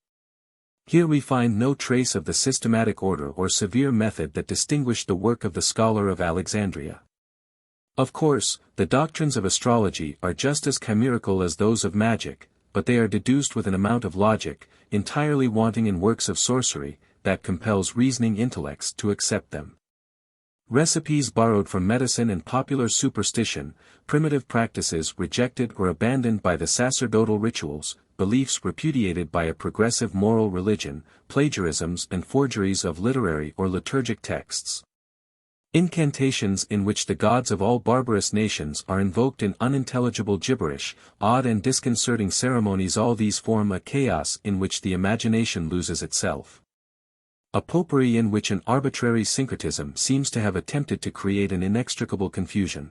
A: Here we find no trace of the systematic order or severe method that distinguished the work of the scholar of Alexandria. Of course, the doctrines of astrology are just as chimerical as those of magic, but they are deduced with an amount of logic, entirely wanting in works of sorcery, that compels reasoning intellects to accept them. Recipes borrowed from medicine and popular superstition, primitive practices rejected or abandoned by the sacerdotal rituals, beliefs repudiated by a progressive moral religion, plagiarisms and forgeries of literary or liturgic texts. Incantations in which the gods of all barbarous nations are invoked in unintelligible gibberish, odd and disconcerting ceremonies, all these form a chaos in which the imagination loses itself. A potpourri in which an arbitrary syncretism seems to have attempted to create an inextricable confusion.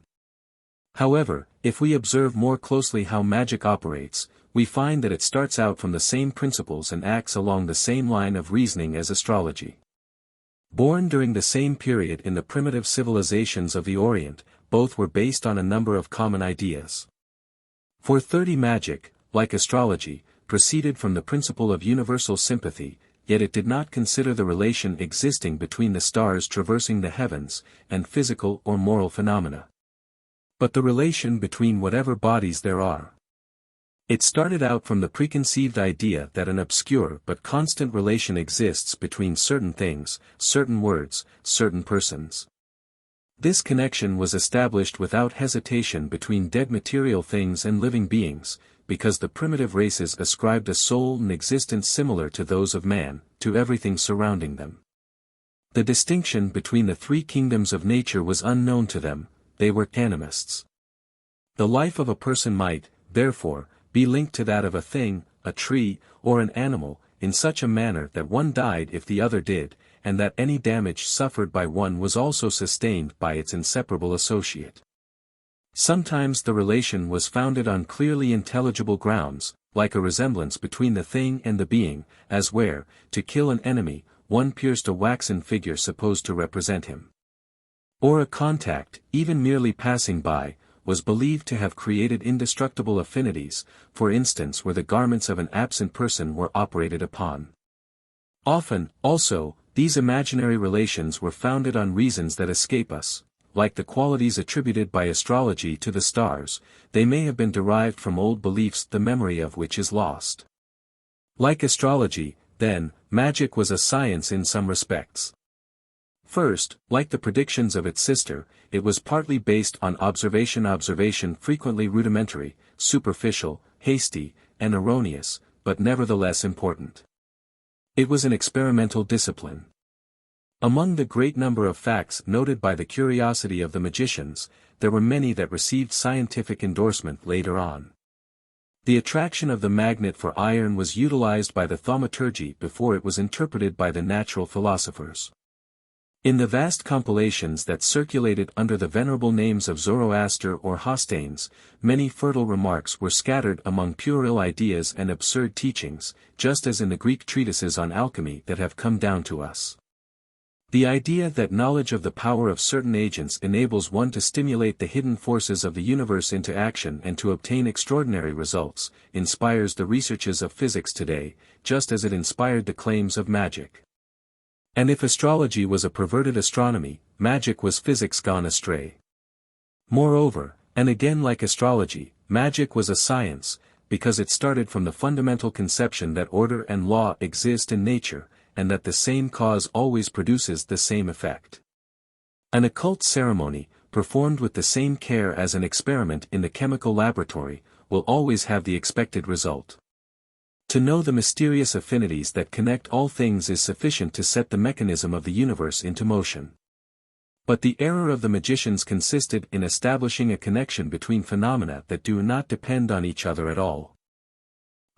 A: However, if we observe more closely how magic operates, we find that it starts out from the same principles and acts along the same line of reasoning as astrology. Born during the same period in the primitive civilizations of the Orient, both were based on a number of common ideas. 430 Magic, like astrology, proceeded from the principle of universal sympathy, yet it did not consider the relation existing between the stars traversing the heavens, and physical or moral phenomena, but the relation between whatever bodies there are. It started out from the preconceived idea that an obscure but constant relation exists between certain things, certain words, certain persons. This connection was established without hesitation between dead material things and living beings, because the primitive races ascribed a soul and existence similar to those of man, to everything surrounding them. The distinction between the three kingdoms of nature was unknown to them, they were animists. The life of a person might, therefore, be linked to that of a thing, a tree, or an animal, in such a manner that one died if the other did, and that any damage suffered by one was also sustained by its inseparable associate. Sometimes the relation was founded on clearly intelligible grounds, like a resemblance between the thing and the being, as where, to kill an enemy, one pierced a waxen figure supposed to represent him. Or a contact, even merely passing by, was believed to have created indestructible affinities, for instance where the garments of an absent person were operated upon. Often, also, these imaginary relations were founded on reasons that escape us. Like the qualities attributed by astrology to the stars, they may have been derived from old beliefs the memory of which is lost. Like astrology, then, magic was a science in some respects. First, like the predictions of its sister, it was partly based on observation frequently rudimentary, superficial, hasty, and erroneous, but nevertheless important. It was an experimental discipline. Among the great number of facts noted by the curiosity of the magicians, there were many that received scientific endorsement later on. The attraction of the magnet for iron was utilized by the thaumaturgy before it was interpreted by the natural philosophers. In the vast compilations that circulated under the venerable names of Zoroaster or Hostanes, many fertile remarks were scattered among puerile ideas and absurd teachings, just as in the Greek treatises on alchemy that have come down to us. The idea that knowledge of the power of certain agents enables one to stimulate the hidden forces of the universe into action and to obtain extraordinary results, inspires the researches of physics today, just as it inspired the claims of magic. And if astrology was a perverted astronomy, magic was physics gone astray. Moreover, and again like astrology, magic was a science, because it started from the fundamental conception that order and law exist in nature, and that the same cause always produces the same effect. An occult ceremony, performed with the same care as an experiment in the chemical laboratory, will always have the expected result. To know the mysterious affinities that connect all things is sufficient to set the mechanism of the universe into motion. But the error of the magicians consisted in establishing a connection between phenomena that do not depend on each other at all.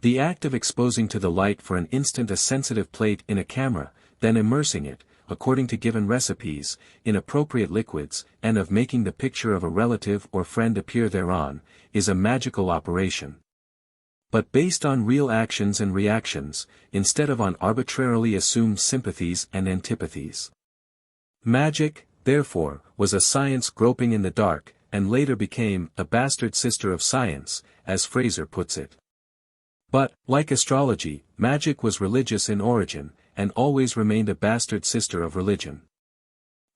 A: The act of exposing to the light for an instant a sensitive plate in a camera, then immersing it, according to given recipes, in appropriate liquids, and of making the picture of a relative or friend appear thereon, is a magical operation. But based on real actions and reactions, instead of on arbitrarily assumed sympathies and antipathies. Magic, therefore, was a science groping in the dark, and later became a bastard sister of science, as Fraser puts it. But, like astrology, magic was religious in origin, and always remained a bastard sister of religion.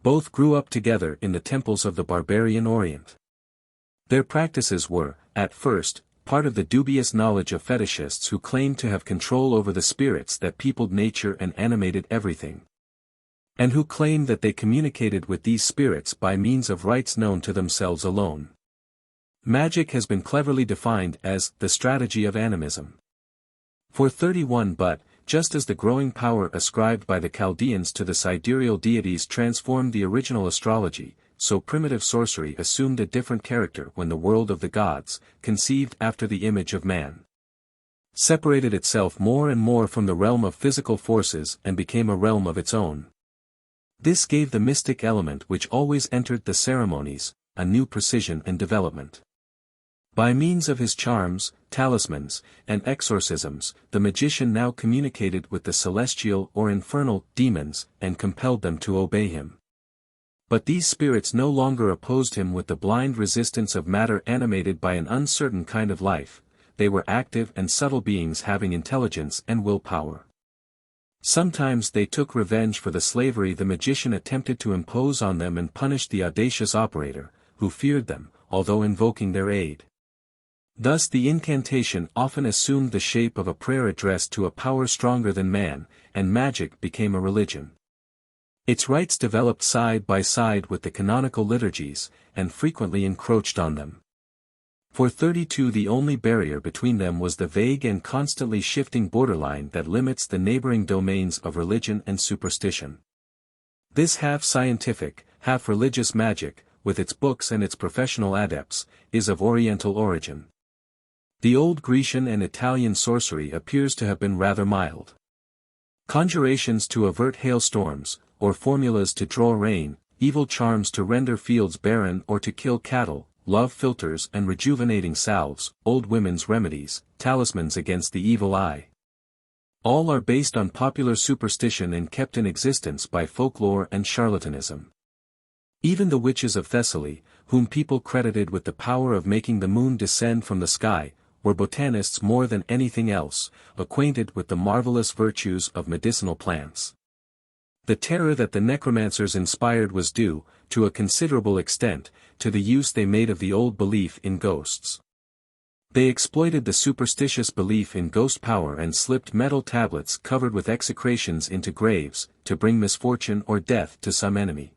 A: Both grew up together in the temples of the barbarian Orient. Their practices were, at first, part of the dubious knowledge of fetishists who claimed to have control over the spirits that peopled nature and animated everything. And who claimed that they communicated with these spirits by means of rites known to themselves alone. Magic has been cleverly defined as the strategy of animism. For 31 But, just as the growing power ascribed by the Chaldeans to the sidereal deities transformed the original astrology, so primitive sorcery assumed a different character when the world of the gods, conceived after the image of man, separated itself more and more from the realm of physical forces and became a realm of its own. This gave the mystic element which always entered the ceremonies, a new precision and development. By means of his charms, talismans, and exorcisms, the magician now communicated with the celestial or infernal demons and compelled them to obey him. But these spirits no longer opposed him with the blind resistance of matter animated by an uncertain kind of life, they were active and subtle beings having intelligence and willpower. Sometimes they took revenge for the slavery the magician attempted to impose on them and punished the audacious operator, who feared them, although invoking their aid. Thus the incantation often assumed the shape of a prayer addressed to a power stronger than man, and magic became a religion. Its rites developed side by side with the canonical liturgies, and frequently encroached on them. For 32 the only barrier between them was the vague and constantly shifting borderline that limits the neighboring domains of religion and superstition. This half-scientific, half-religious magic, with its books and its professional adepts, is of Oriental origin. The old Grecian and Italian sorcery appears to have been rather mild. Conjurations to avert hailstorms, or formulas to draw rain, evil charms to render fields barren or to kill cattle, love philters and rejuvenating salves, old women's remedies, talismans against the evil eye. All are based on popular superstition and kept in existence by folklore and charlatanism. Even the witches of Thessaly, whom people credited with the power of making the moon descend from the sky, were botanists more than anything else, acquainted with the marvelous virtues of medicinal plants. The terror that the necromancers inspired was due, to a considerable extent, to the use they made of the old belief in ghosts. They exploited the superstitious belief in ghost power and slipped metal tablets covered with execrations into graves, to bring misfortune or death to some enemy.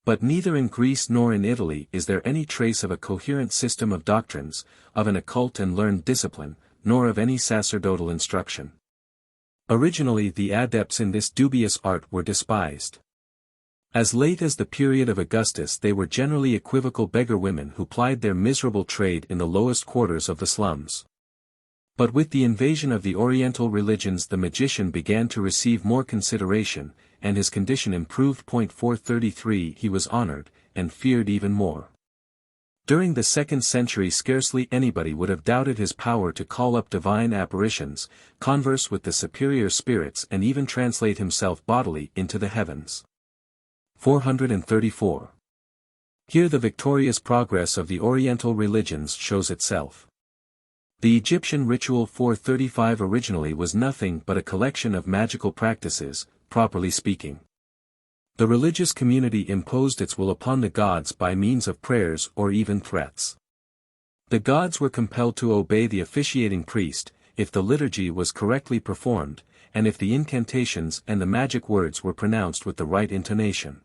A: But neither in Greece nor in Italy is there any trace of a coherent system of doctrines, of an occult and learned discipline, nor of any sacerdotal instruction. Originally the adepts in this dubious art were despised. As late as the period of Augustus they were generally equivocal beggar women who plied their miserable trade in the lowest quarters of the slums. But with the invasion of the Oriental religions the magician began to receive more consideration, and his condition improved. 433 He was honored, and feared even more. During the 2nd century scarcely anybody would have doubted his power to call up divine apparitions, converse with the superior spirits and even translate himself bodily into the heavens. 434. Here the victorious progress of the Oriental religions shows itself. The Egyptian ritual 435 originally was nothing but a collection of magical practices, properly speaking. The religious community imposed its will upon the gods by means of prayers or even threats. The gods were compelled to obey the officiating priest, if the liturgy was correctly performed, and if the incantations and the magic words were pronounced with the right intonation.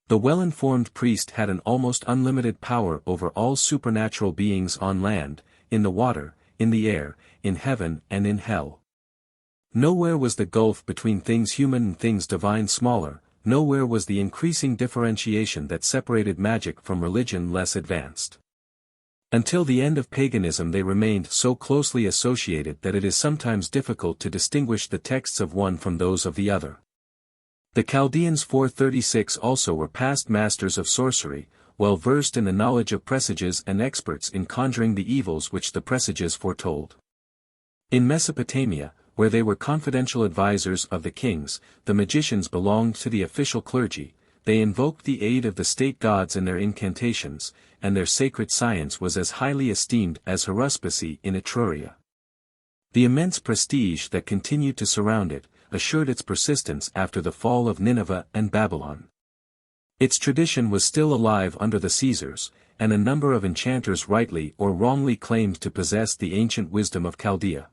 A: The well-informed priest had an almost unlimited power over all supernatural beings on land, in the water, in the air, in heaven and in hell. Nowhere was the gulf between things human and things divine smaller, nowhere was the increasing differentiation that separated magic from religion less advanced. Until the end of paganism they remained so closely associated that it is sometimes difficult to distinguish the texts of one from those of the other. The Chaldeans 436 also were past masters of sorcery, well versed in the knowledge of presages and experts in conjuring the evils which the presages foretold. In Mesopotamia, where they were confidential advisers of the kings, the magicians belonged to the official clergy, they invoked the aid of the state gods in their incantations, and their sacred science was as highly esteemed as haruspicy in Etruria. The immense prestige that continued to surround it, assured its persistence after the fall of Nineveh and Babylon. Its tradition was still alive under the Caesars, and a number of enchanters rightly or wrongly claimed to possess the ancient wisdom of Chaldea.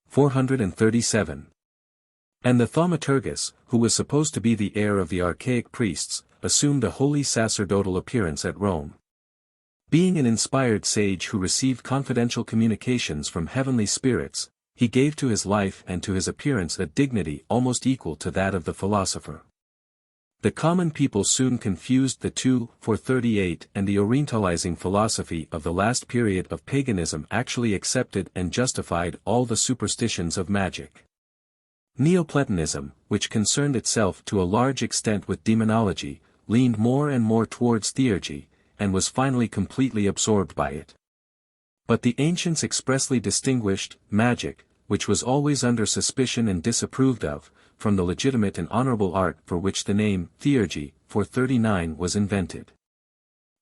A: 437. And the thaumaturgus, who was supposed to be the heir of the archaic priests, assumed a holy sacerdotal appearance at Rome. Being an inspired sage who received confidential communications from heavenly spirits, he gave to his life and to his appearance a dignity almost equal to that of the philosopher. The common people soon confused the two, 438, and the Orientalizing philosophy of the last period of paganism actually accepted and justified all the superstitions of magic. Neoplatonism, which concerned itself to a large extent with demonology, leaned more and more towards theurgy, and was finally completely absorbed by it. But the ancients expressly distinguished magic, which was always under suspicion and disapproved of, from the legitimate and honorable art for which the name theurgy, 439, was invented.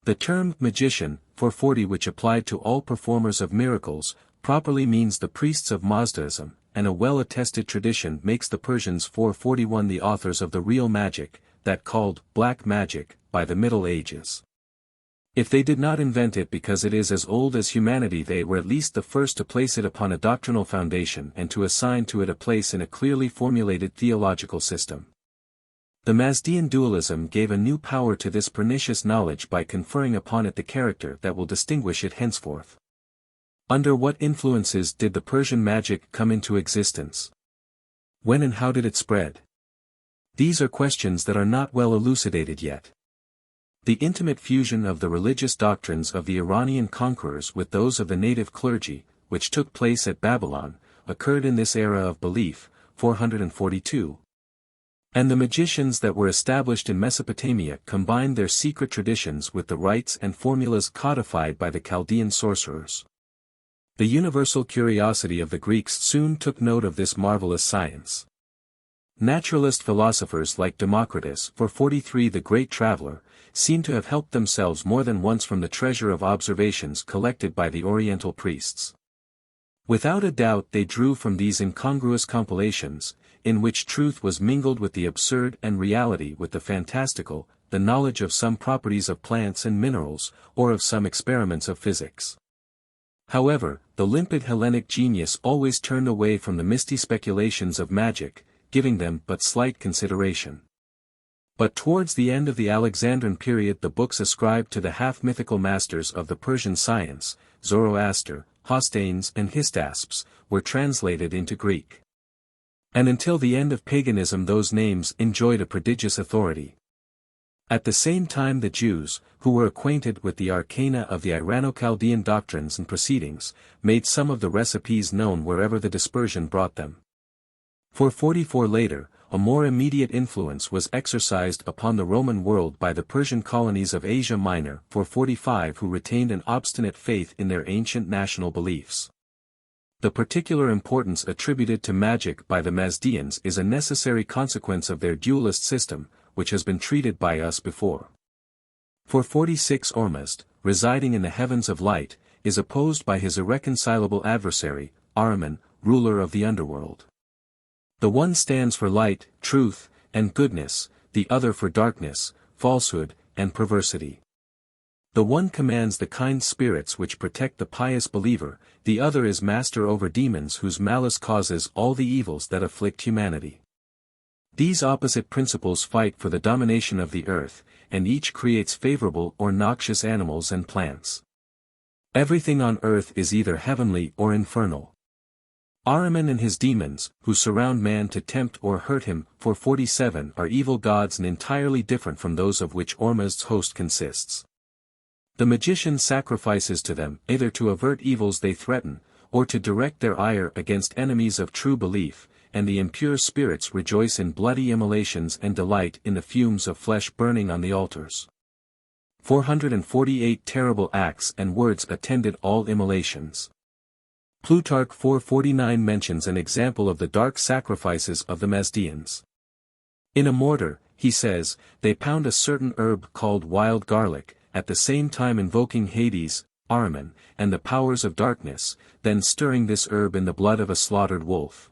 A: The term magician, 440, which applied to all performers of miracles, properly means the priests of Mazdaism, and a well-attested tradition makes the Persians 441 the authors of the real magic, that called black magic, by the Middle Ages. If they did not invent it because it is as old as humanity, they were at least the first to place it upon a doctrinal foundation and to assign to it a place in a clearly formulated theological system. The Mazdean dualism gave a new power to this pernicious knowledge by conferring upon it the character that will distinguish it henceforth. Under what influences did the Persian magic come into existence? When and how did it spread? These are questions that are not well elucidated yet. The intimate fusion of the religious doctrines of the Iranian conquerors with those of the native clergy, which took place at Babylon, occurred in this era of belief, 442. And the magicians that were established in Mesopotamia combined their secret traditions with the rites and formulas codified by the Chaldean sorcerers. The universal curiosity of the Greeks soon took note of this marvelous science. Naturalist philosophers like Democritus, 443, the great traveler, seem to have helped themselves more than once from the treasure of observations collected by the Oriental priests. Without a doubt they drew from these incongruous compilations, in which truth was mingled with the absurd and reality with the fantastical, the knowledge of some properties of plants and minerals, or of some experiments of physics. However, the limpid Hellenic genius always turned away from the misty speculations of magic, giving them but slight consideration. But towards the end of the Alexandrine period the books ascribed to the half-mythical masters of the Persian science, Zoroaster, Hostanes and Hystaspes, were translated into Greek. And until the end of paganism those names enjoyed a prodigious authority. At the same time the Jews, who were acquainted with the arcana of the Irano-Chaldean doctrines and proceedings, made some of the recipes known wherever the dispersion brought them. 444 later, a more immediate influence was exercised upon the Roman world by the Persian colonies of Asia Minor, 445, who retained an obstinate faith in their ancient national beliefs. The particular importance attributed to magic by the Mazdeans is a necessary consequence of their dualist system, which has been treated by us before. 446 Ormuzd, residing in the heavens of light, is opposed by his irreconcilable adversary, Ahriman, ruler of the underworld. The one stands for light, truth, and goodness, the other for darkness, falsehood, and perversity. The one commands the kind spirits which protect the pious believer, the other is master over demons whose malice causes all the evils that afflict humanity. These opposite principles fight for the domination of the earth, and each creates favorable or noxious animals and plants. Everything on earth is either heavenly or infernal. Ahriman and his demons, who surround man to tempt or hurt him, 447, are evil gods and entirely different from those of which Ormuzd's host consists. The magician sacrifices to them, either to avert evils they threaten, or to direct their ire against enemies of true belief, and the impure spirits rejoice in bloody immolations and delight in the fumes of flesh burning on the altars. 448 Terrible acts and words attended all immolations. Plutarch 449 mentions an example of the dark sacrifices of the Mazdeans. In a mortar, he says, they pound a certain herb called wild garlic, at the same time invoking Hades, Ahriman, and the powers of darkness, then stirring this herb in the blood of a slaughtered wolf.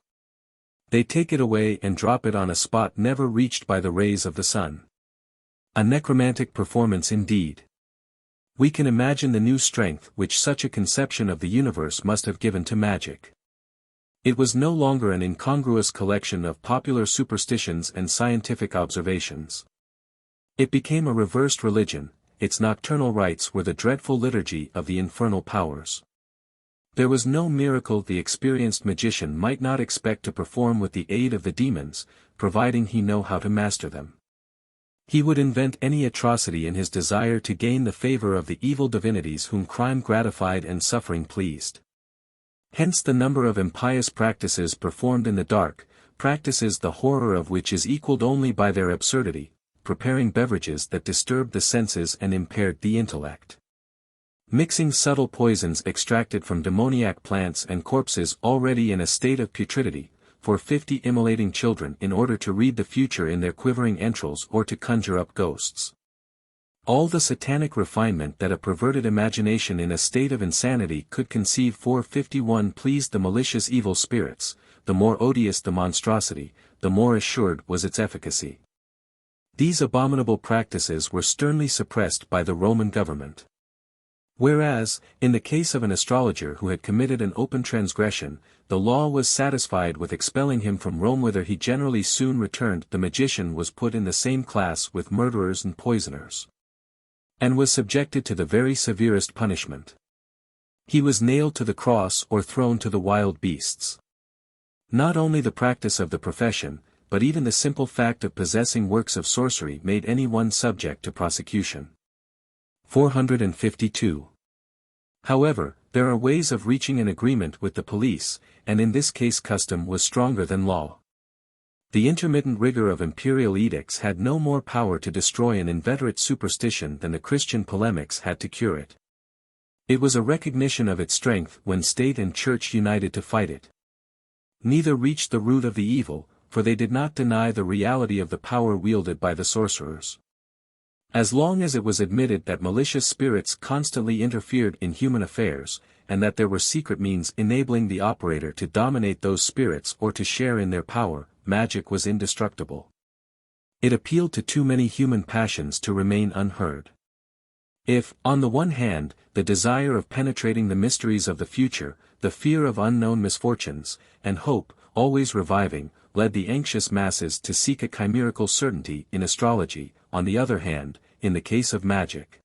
A: They take it away and drop it on a spot never reached by the rays of the sun. A necromantic performance indeed. We can imagine the new strength which such a conception of the universe must have given to magic. It was no longer an incongruous collection of popular superstitions and scientific observations. It became a reversed religion, its nocturnal rites were the dreadful liturgy of the infernal powers. There was no miracle the experienced magician might not expect to perform with the aid of the demons, providing he know how to master them. He would invent any atrocity in his desire to gain the favor of the evil divinities whom crime gratified and suffering pleased. Hence the number of impious practices performed in the dark, practices the horror of which is equalled only by their absurdity, preparing beverages that disturbed the senses and impaired the intellect. Mixing subtle poisons extracted from demoniac plants and corpses already in a state of putridity, for 50 immolating children in order to read the future in their quivering entrails or to conjure up ghosts. All the satanic refinement that a perverted imagination in a state of insanity could conceive. 451 pleased the malicious evil spirits, the more odious the monstrosity, the more assured was its efficacy. These abominable practices were sternly suppressed by the Roman government. Whereas, in the case of an astrologer who had committed an open transgression, the law was satisfied with expelling him from Rome, whither he generally soon returned. The magician was put in the same class with murderers and poisoners, and was subjected to the very severest punishment. He was nailed to the cross or thrown to the wild beasts. Not only the practice of the profession, but even the simple fact of possessing works of sorcery made anyone subject to prosecution. 452. However, there are ways of reaching an agreement with the police, and in this case custom was stronger than law. The intermittent rigor of imperial edicts had no more power to destroy an inveterate superstition than the Christian polemics had to cure it. It was a recognition of its strength when state and church united to fight it. Neither reached the root of the evil, for they did not deny the reality of the power wielded by the sorcerers. As long as it was admitted that malicious spirits constantly interfered in human affairs, and that there were secret means enabling the operator to dominate those spirits or to share in their power, magic was indestructible. It appealed to too many human passions to remain unheard. If, on the one hand, the desire of penetrating the mysteries of the future, the fear of unknown misfortunes, and hope, always reviving, led the anxious masses to seek a chimerical certainty in astrology, on the other hand, in the case of magic,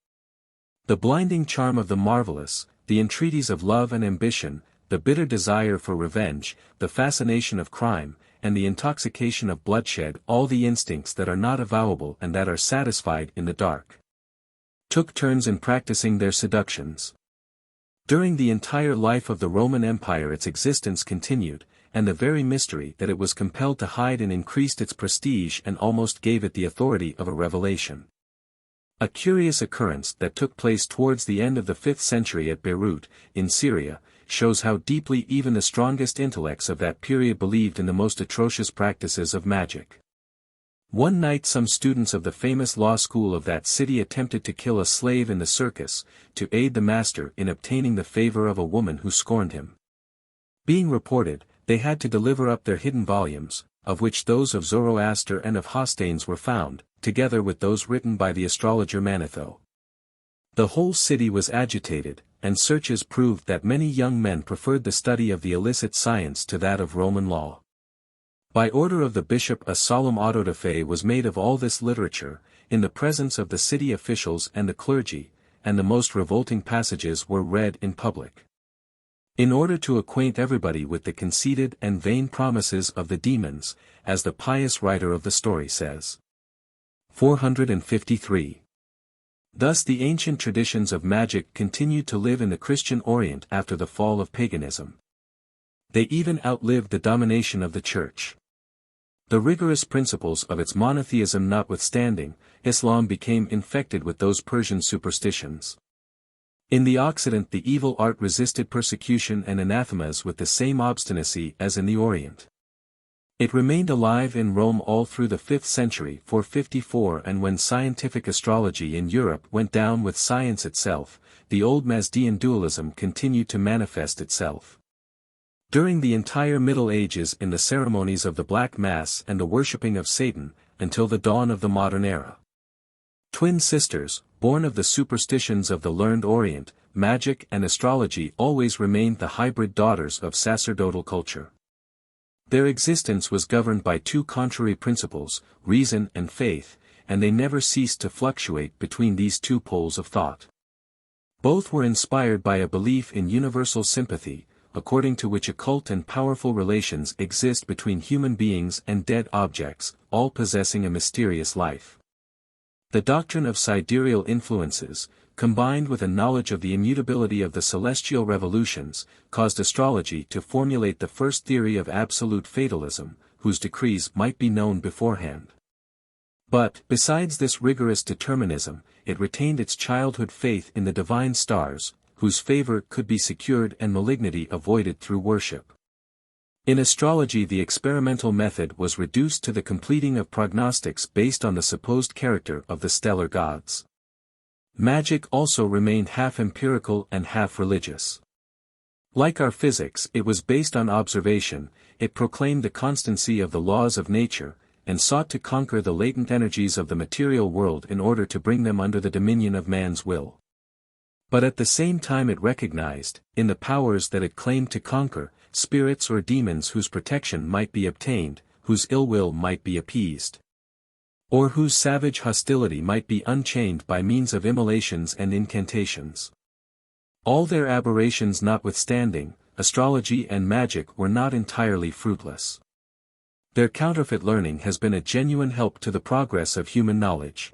A: the blinding charm of the marvelous, the entreaties of love and ambition, the bitter desire for revenge, the fascination of crime, and the intoxication of bloodshed, all the instincts that are not avowable and that are satisfied in the dark, took turns in practicing their seductions. During the entire life of the Roman Empire its existence continued, and the very mystery that it was compelled to hide and increased its prestige and almost gave it the authority of a revelation. A curious occurrence that took place towards the end of the 5th century at Beirut, in Syria, shows how deeply even the strongest intellects of that period believed in the most atrocious practices of magic. One night some students of the famous law school of that city attempted to kill a slave in the circus, to aid the master in obtaining the favor of a woman who scorned him. Being reported, they had to deliver up their hidden volumes, of which those of Zoroaster and of Hostanes were found, together with those written by the astrologer Manetho. The whole city was agitated, and searches proved that many young men preferred the study of the illicit science to that of Roman law. By order of the bishop a solemn auto de fe was made of all this literature, in the presence of the city officials and the clergy, and the most revolting passages were read in public. In order to acquaint everybody with the conceited and vain promises of the demons, as the pious writer of the story says. 453. Thus the ancient traditions of magic continued to live in the Christian Orient after the fall of paganism. They even outlived the domination of the Church. The rigorous principles of its monotheism notwithstanding, Islam became infected with those Persian superstitions. In the Occident the evil art resisted persecution and anathemas with the same obstinacy as in the Orient. It remained alive in Rome all through the 5th century 454, and when scientific astrology in Europe went down with science itself, the old Mazdean dualism continued to manifest itself. During the entire Middle Ages in the ceremonies of the Black Mass and the worshipping of Satan, until the dawn of the modern era. Twin sisters, born of the superstitions of the learned Orient, magic and astrology always remained the hybrid daughters of sacerdotal culture. Their existence was governed by two contrary principles, reason and faith, and they never ceased to fluctuate between these two poles of thought. Both were inspired by a belief in universal sympathy, according to which occult and powerful relations exist between human beings and dead objects, all possessing a mysterious life. The doctrine of sidereal influences, combined with a knowledge of the immutability of the celestial revolutions, caused astrology to formulate the first theory of absolute fatalism, whose decrees might be known beforehand. But, besides this rigorous determinism, it retained its childhood faith in the divine stars, whose favor could be secured and malignity avoided through worship. In astrology the experimental method was reduced to the completing of prognostics based on the supposed character of the stellar gods. Magic also remained half empirical and half religious. Like our physics, it was based on observation, it proclaimed the constancy of the laws of nature, and sought to conquer the latent energies of the material world in order to bring them under the dominion of man's will. But at the same time it recognized, in the powers that it claimed to conquer, spirits or demons whose protection might be obtained, whose ill will might be appeased, or whose savage hostility might be unchained by means of immolations and incantations. All their aberrations notwithstanding, astrology and magic were not entirely fruitless. Their counterfeit learning has been a genuine help to the progress of human knowledge.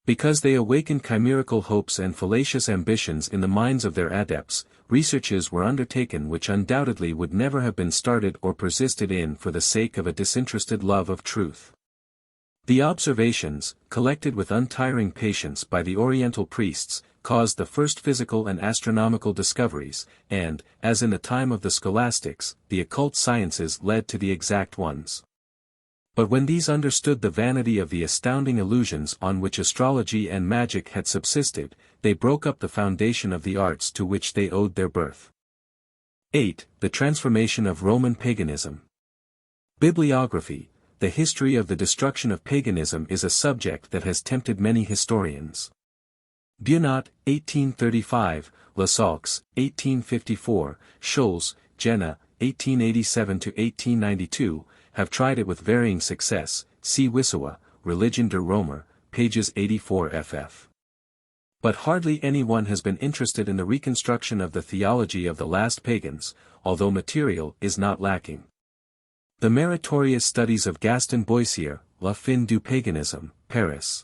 A: Because they awakened chimerical hopes and fallacious ambitions in the minds of their adepts, researches were undertaken which undoubtedly would never have been started or persisted in for the sake of a disinterested love of truth. The observations, collected with untiring patience by the Oriental priests, caused the first physical and astronomical discoveries, and, as in the time of the scholastics, the occult sciences led to the exact ones. But when these understood the vanity of the astounding illusions on which astrology and magic had subsisted, they broke up the foundation of the arts to which they owed their birth. 8. The transformation of Roman paganism. Bibliography. The history of the destruction of paganism is a subject that has tempted many historians. Bunot, 1835, Lasaux, 1854, Scholz, Jenna, 1887–1892, have tried it with varying success. See Wissowa, Religion der Römer, pages 84 ff. But hardly anyone has been interested in the reconstruction of the theology of the last pagans, although material is not lacking. The meritorious studies of Gaston Boissier, La fin du paganisme, Paris.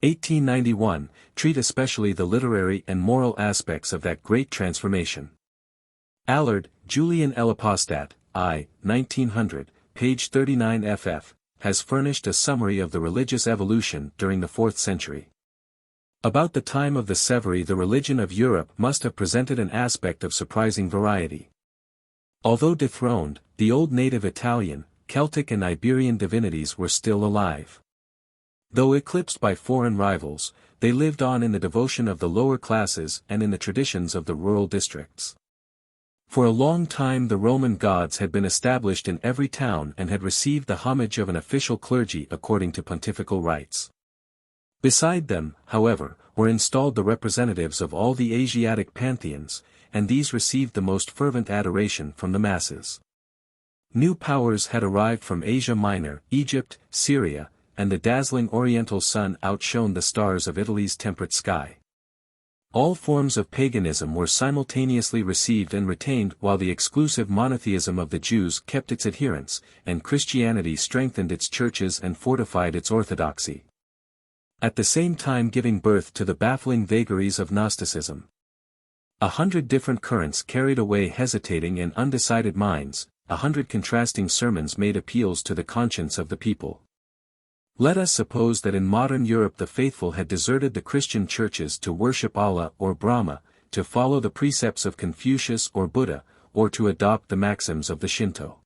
A: 1891, treat especially the literary and moral aspects of that great transformation. Allard, Julian L'Apostat, I, 1900, page 39 ff., has furnished a summary of the religious evolution during the 4th century. About the time of the Sévère the religion of Europe must have presented an aspect of surprising variety. Although dethroned, the old native Italian, Celtic and Iberian divinities were still alive. Though eclipsed by foreign rivals, they lived on in the devotion of the lower classes and in the traditions of the rural districts. For a long time the Roman gods had been established in every town and had received the homage of an official clergy according to pontifical rites. Beside them, however, were installed the representatives of all the Asiatic pantheons, and these received the most fervent adoration from the masses. New powers had arrived from Asia Minor, Egypt, Syria, and the dazzling Oriental sun outshone the stars of Italy's temperate sky. All forms of paganism were simultaneously received and retained while the exclusive monotheism of the Jews kept its adherents, and Christianity strengthened its churches and fortified its orthodoxy. At the same time giving birth to the baffling vagaries of Gnosticism. 100 different currents carried away hesitating and undecided minds, 100 contrasting sermons made appeals to the conscience of the people. Let us suppose that in modern Europe the faithful had deserted the Christian churches to worship Allah or Brahma, to follow the precepts of Confucius or Buddha, or to adopt the maxims of the Shinto.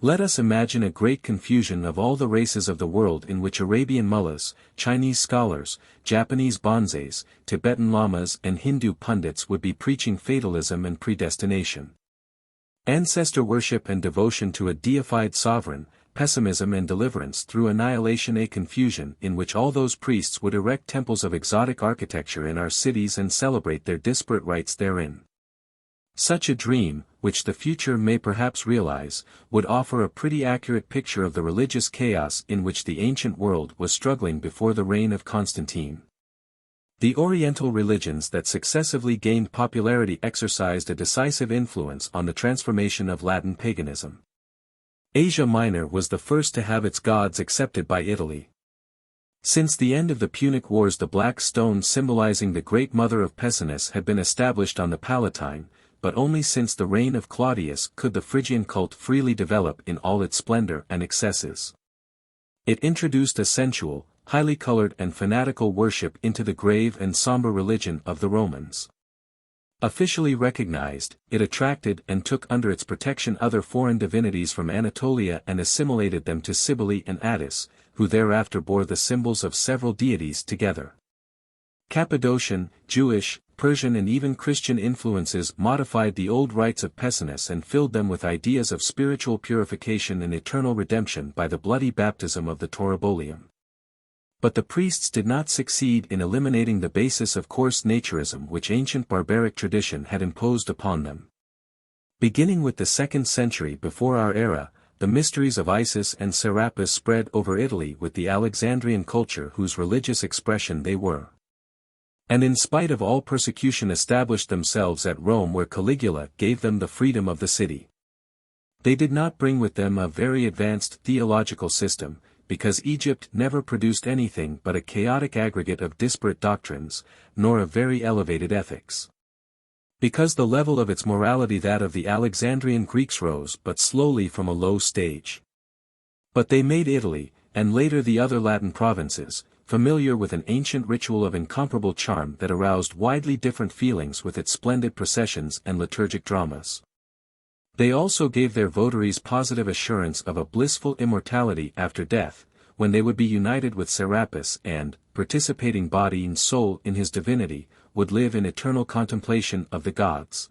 A: Let us imagine a great confusion of all the races of the world in which Arabian mullahs, Chinese scholars, Japanese bonzes, Tibetan lamas and Hindu pundits would be preaching fatalism and predestination. Ancestor worship and devotion to a deified sovereign, pessimism and deliverance through annihilation, a confusion in which all those priests would erect temples of exotic architecture in our cities and celebrate their disparate rites therein. Such a dream, which the future may perhaps realize, would offer a pretty accurate picture of the religious chaos in which the ancient world was struggling before the reign of Constantine. The Oriental religions that successively gained popularity exercised a decisive influence on the transformation of Latin paganism. Asia Minor was the first to have its gods accepted by Italy. Since the end of the Punic Wars the black stone symbolizing the Great Mother of Pessinus had been established on the Palatine, but only since the reign of Claudius could the Phrygian cult freely develop in all its splendor and excesses. It introduced a sensual, highly colored and fanatical worship into the grave and somber religion of the Romans. Officially recognized, it attracted and took under its protection other foreign divinities from Anatolia and assimilated them to Cybele and Attis, who thereafter bore the symbols of several deities together. Cappadocian, Jewish, Persian and even Christian influences modified the old rites of Pessinus and filled them with ideas of spiritual purification and eternal redemption by the bloody baptism of the Taurobolium. But the priests did not succeed in eliminating the basis of coarse naturism which ancient barbaric tradition had imposed upon them. Beginning with the 2nd century before our era, the mysteries of Isis and Serapis spread over Italy with the Alexandrian culture whose religious expression they were. And in spite of all persecution established themselves at Rome where Caligula gave them the freedom of the city. They did not bring with them a very advanced theological system, because Egypt never produced anything but a chaotic aggregate of disparate doctrines, nor a very elevated ethics. Because the level of its morality, that of the Alexandrian Greeks, rose but slowly from a low stage. But they made Italy, and later the other Latin provinces, familiar with an ancient ritual of incomparable charm that aroused widely different feelings with its splendid processions and liturgic dramas. They also gave their votaries positive assurance of a blissful immortality after death, when they would be united with Serapis and, participating body and soul in his divinity, would live in eternal contemplation of the gods.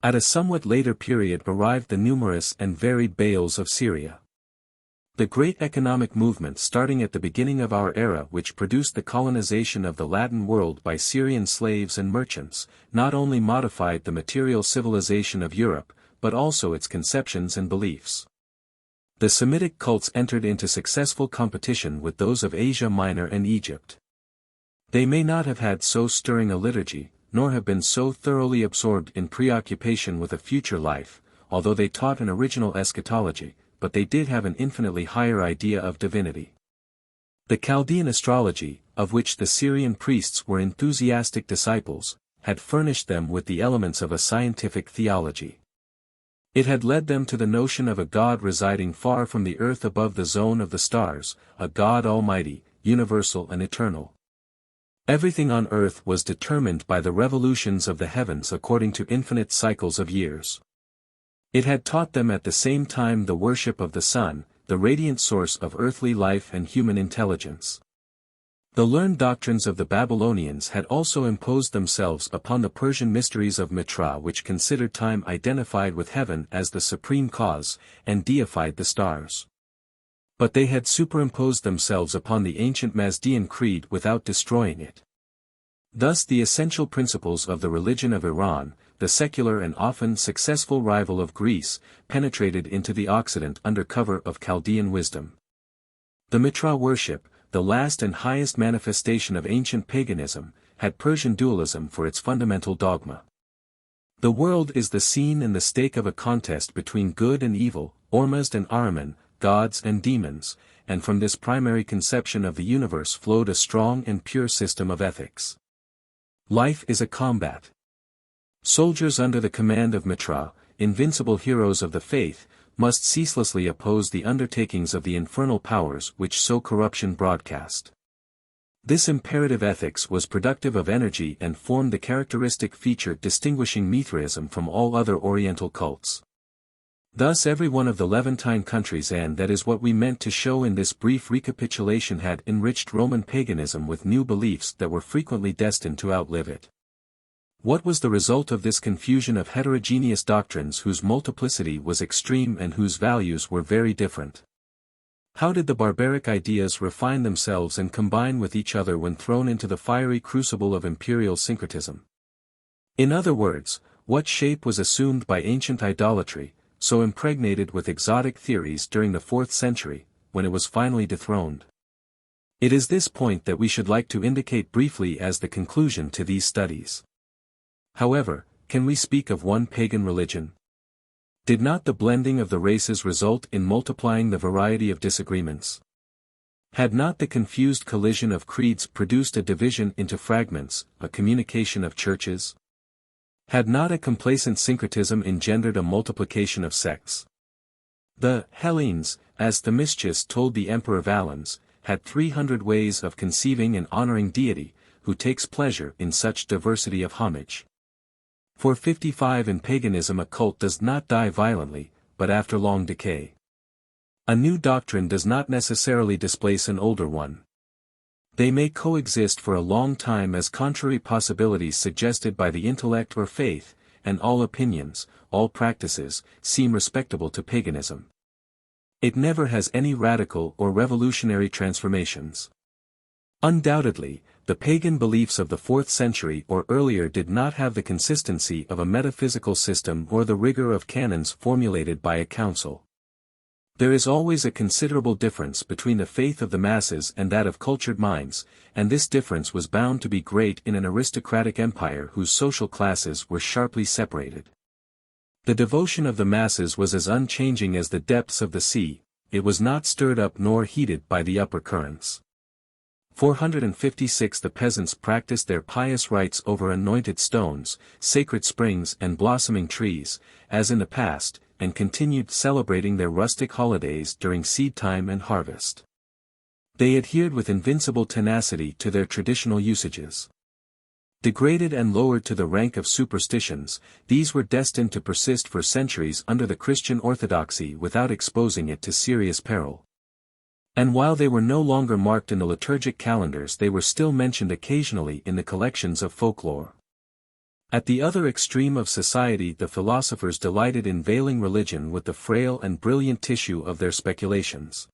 A: At a somewhat later period arrived the numerous and varied Baals of Syria. The great economic movement starting at the beginning of our era, which produced the colonization of the Latin world by Syrian slaves and merchants, not only modified the material civilization of Europe, but also its conceptions and beliefs. The Semitic cults entered into successful competition with those of Asia Minor and Egypt. They may not have had so stirring a liturgy, nor have been so thoroughly absorbed in preoccupation with a future life, although they taught an original eschatology, but they did have an infinitely higher idea of divinity. The Chaldean astrology, of which the Syrian priests were enthusiastic disciples, had furnished them with the elements of a scientific theology. It had led them to the notion of a God residing far from the earth above the zone of the stars, a God almighty, universal and eternal. Everything on earth was determined by the revolutions of the heavens according to infinite cycles of years. It had taught them at the same time the worship of the sun, the radiant source of earthly life and human intelligence. The learned doctrines of the Babylonians had also imposed themselves upon the Persian mysteries of Mitra, which considered time identified with heaven as the supreme cause, and deified the stars. But they had superimposed themselves upon the ancient Mazdean creed without destroying it. Thus the essential principles of the religion of Iran, the secular and often successful rival of Greece, penetrated into the Occident under cover of Chaldean wisdom. The Mitra worship, the last and highest manifestation of ancient paganism, had Persian dualism for its fundamental dogma. The world is the scene and the stake of a contest between good and evil, Ormazd and Ahriman, gods and demons, and from this primary conception of the universe flowed a strong and pure system of ethics. Life is a combat. Soldiers under the command of Mitra, invincible heroes of the faith, must ceaselessly oppose the undertakings of the infernal powers which sow corruption broadcast. This imperative ethics was productive of energy and formed the characteristic feature distinguishing Mithraism from all other Oriental cults. Thus every one of the Levantine countries, and that is what we meant to show in this brief recapitulation, had enriched Roman paganism with new beliefs that were frequently destined to outlive it. What was the result of this confusion of heterogeneous doctrines whose multiplicity was extreme and whose values were very different? How did the barbaric ideas refine themselves and combine with each other when thrown into the fiery crucible of imperial syncretism? In other words, what shape was assumed by ancient idolatry, so impregnated with exotic theories during the 4th century, when it was finally dethroned? It is this point that we should like to indicate briefly as the conclusion to these studies. However, can we speak of one pagan religion? Did not the blending of the races result in multiplying the variety of disagreements? Had not the confused collision of creeds produced a division into fragments, a communication of churches? Had not a complacent syncretism engendered a multiplication of sects? The Hellenes, as Themistocles told the Emperor Valens, had 300 ways of conceiving and honoring deity, who takes pleasure in such diversity of homage. For 55 in paganism a cult does not die violently, but after long decay. A new doctrine does not necessarily displace an older one. They may coexist for a long time as contrary possibilities suggested by the intellect or faith, and all opinions, all practices, seem respectable to paganism. It never has any radical or revolutionary transformations. Undoubtedly, the pagan beliefs of the 4th century or earlier did not have the consistency of a metaphysical system or the rigor of canons formulated by a council. There is always a considerable difference between the faith of the masses and that of cultured minds, and this difference was bound to be great in an aristocratic empire whose social classes were sharply separated. The devotion of the masses was as unchanging as the depths of the sea, it was not stirred up nor heated by the upper currents. 456 The peasants practiced their pious rites over anointed stones, sacred springs and blossoming trees, as in the past, and continued celebrating their rustic holidays during seed time and harvest. They adhered with invincible tenacity to their traditional usages. Degraded and lowered to the rank of superstitions, these were destined to persist for centuries under the Christian orthodoxy without exposing it to serious peril. And while they were no longer marked in the liturgic calendars, they were still mentioned occasionally in the collections of folklore. At the other extreme of society, the philosophers delighted in veiling religion with the frail and brilliant tissue of their speculations.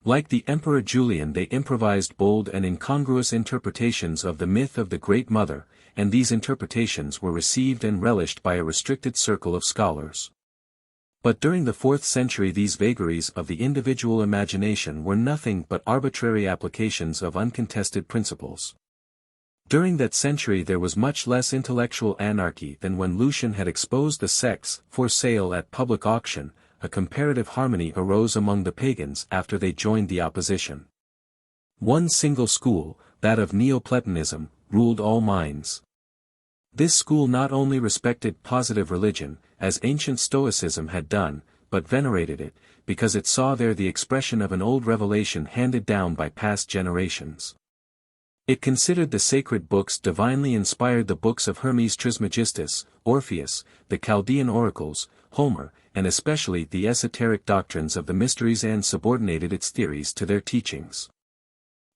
A: Like the Emperor Julian, they improvised bold and incongruous interpretations of the myth of the Great Mother, and these interpretations were received and relished by a restricted circle of scholars. But during the 4th century these vagaries of the individual imagination were nothing but arbitrary applications of uncontested principles. During that century there was much less intellectual anarchy than when Lucian had exposed the sects for sale at public auction. A comparative harmony arose among the pagans after they joined the opposition. One single school, that of Neoplatonism, ruled all minds. This school not only respected positive religion, as ancient Stoicism had done, but venerated it, because it saw there the expression of an old revelation handed down by past generations. It considered the sacred books divinely inspired, the books of Hermes Trismegistus, Orpheus, the Chaldean oracles, Homer, and especially the esoteric doctrines of the mysteries, and subordinated its theories to their teachings.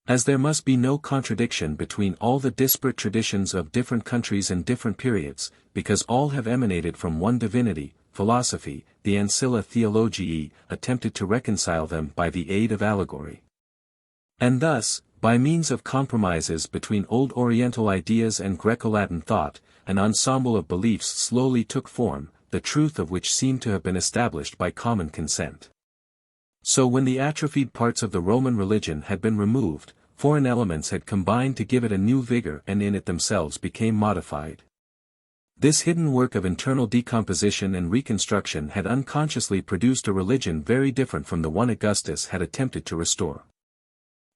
A: As there must be no contradiction between all the disparate traditions of different countries and different periods, because all have emanated from one divinity, philosophy, the Ancilla Theologiae attempted to reconcile them by the aid of allegory. And thus, by means of compromises between old Oriental ideas and Greco-Latin thought, an ensemble of beliefs slowly took form, the truth of which seemed to have been established by common consent. So when the atrophied parts of the Roman religion had been removed, foreign elements had combined to give it a new vigor and in it themselves became modified. This hidden work of internal decomposition and reconstruction had unconsciously produced a religion very different from the one Augustus had attempted to restore.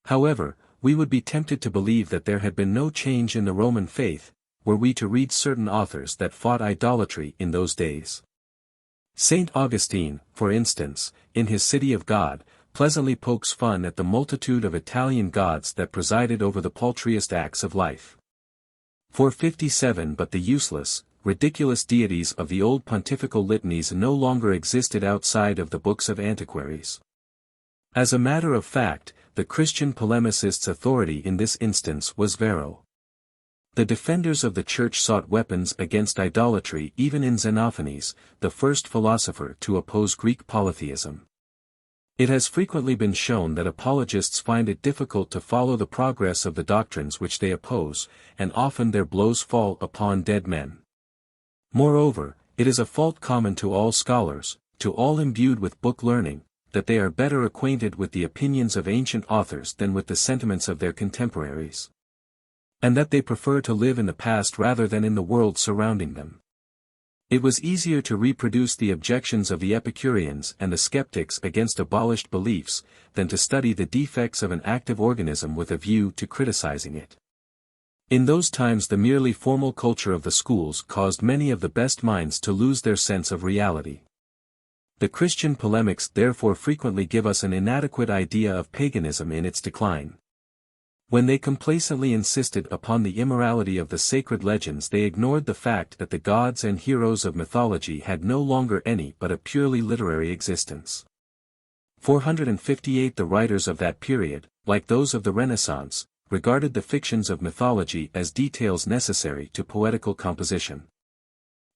A: However, we would be tempted to believe that there had been no change in the Roman faith, were we to read certain authors that fought idolatry in those days. Saint Augustine, for instance, in his City of God, pleasantly pokes fun at the multitude of Italian gods that presided over the paltriest acts of life. 457 But the useless, ridiculous deities of the old pontifical litanies no longer existed outside of the books of antiquaries. As a matter of fact, the Christian polemicist's authority in this instance was Varro. The defenders of the Church sought weapons against idolatry even in Xenophanes, the first philosopher to oppose Greek polytheism. It has frequently been shown that apologists find it difficult to follow the progress of the doctrines which they oppose, and often their blows fall upon dead men. Moreover, it is a fault common to all scholars, to all imbued with book learning, that they are better acquainted with the opinions of ancient authors than with the sentiments of their contemporaries. And that they prefer to live in the past rather than in the world surrounding them. It was easier to reproduce the objections of the Epicureans and the skeptics against abolished beliefs, than to study the defects of an active organism with a view to criticizing it. In those times the merely formal culture of the schools caused many of the best minds to lose their sense of reality. The Christian polemics therefore frequently give us an inadequate idea of paganism in its decline. When they complacently insisted upon the immorality of the sacred legends, they ignored the fact that the gods and heroes of mythology had no longer any but a purely literary existence. 458 The writers of that period, like those of the Renaissance, regarded the fictions of mythology as details necessary to poetical composition.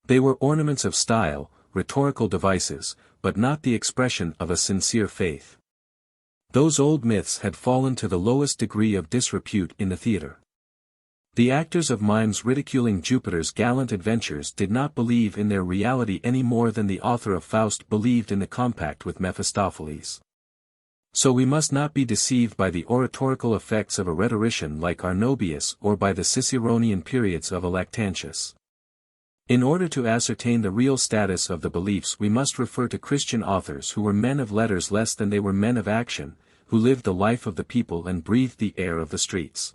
A: They were ornaments of style, rhetorical devices, but not the expression of a sincere faith. Those old myths had fallen to the lowest degree of disrepute in the theatre. The actors of mimes ridiculing Jupiter's gallant adventures did not believe in their reality any more than the author of Faust believed in the compact with Mephistopheles. So we must not be deceived by the oratorical effects of a rhetorician like Arnobius or by the Ciceronian periods of a Lactantius. In order to ascertain the real status of the beliefs we must refer to Christian authors who were men of letters less than they were men of action, who lived the life of the people and breathed the air of the streets.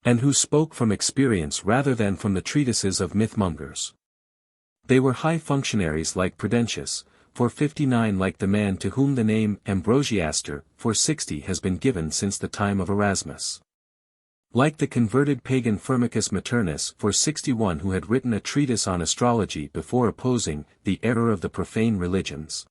A: And who spoke from experience rather than from the treatises of mythmongers. They were high functionaries like Prudentius, 459, like the man to whom the name Ambrosiaster, 460, has been given since the time of Erasmus. Like the converted pagan Firmicus Maternus, 461, who had written a treatise on astrology before opposing the error of the profane religions.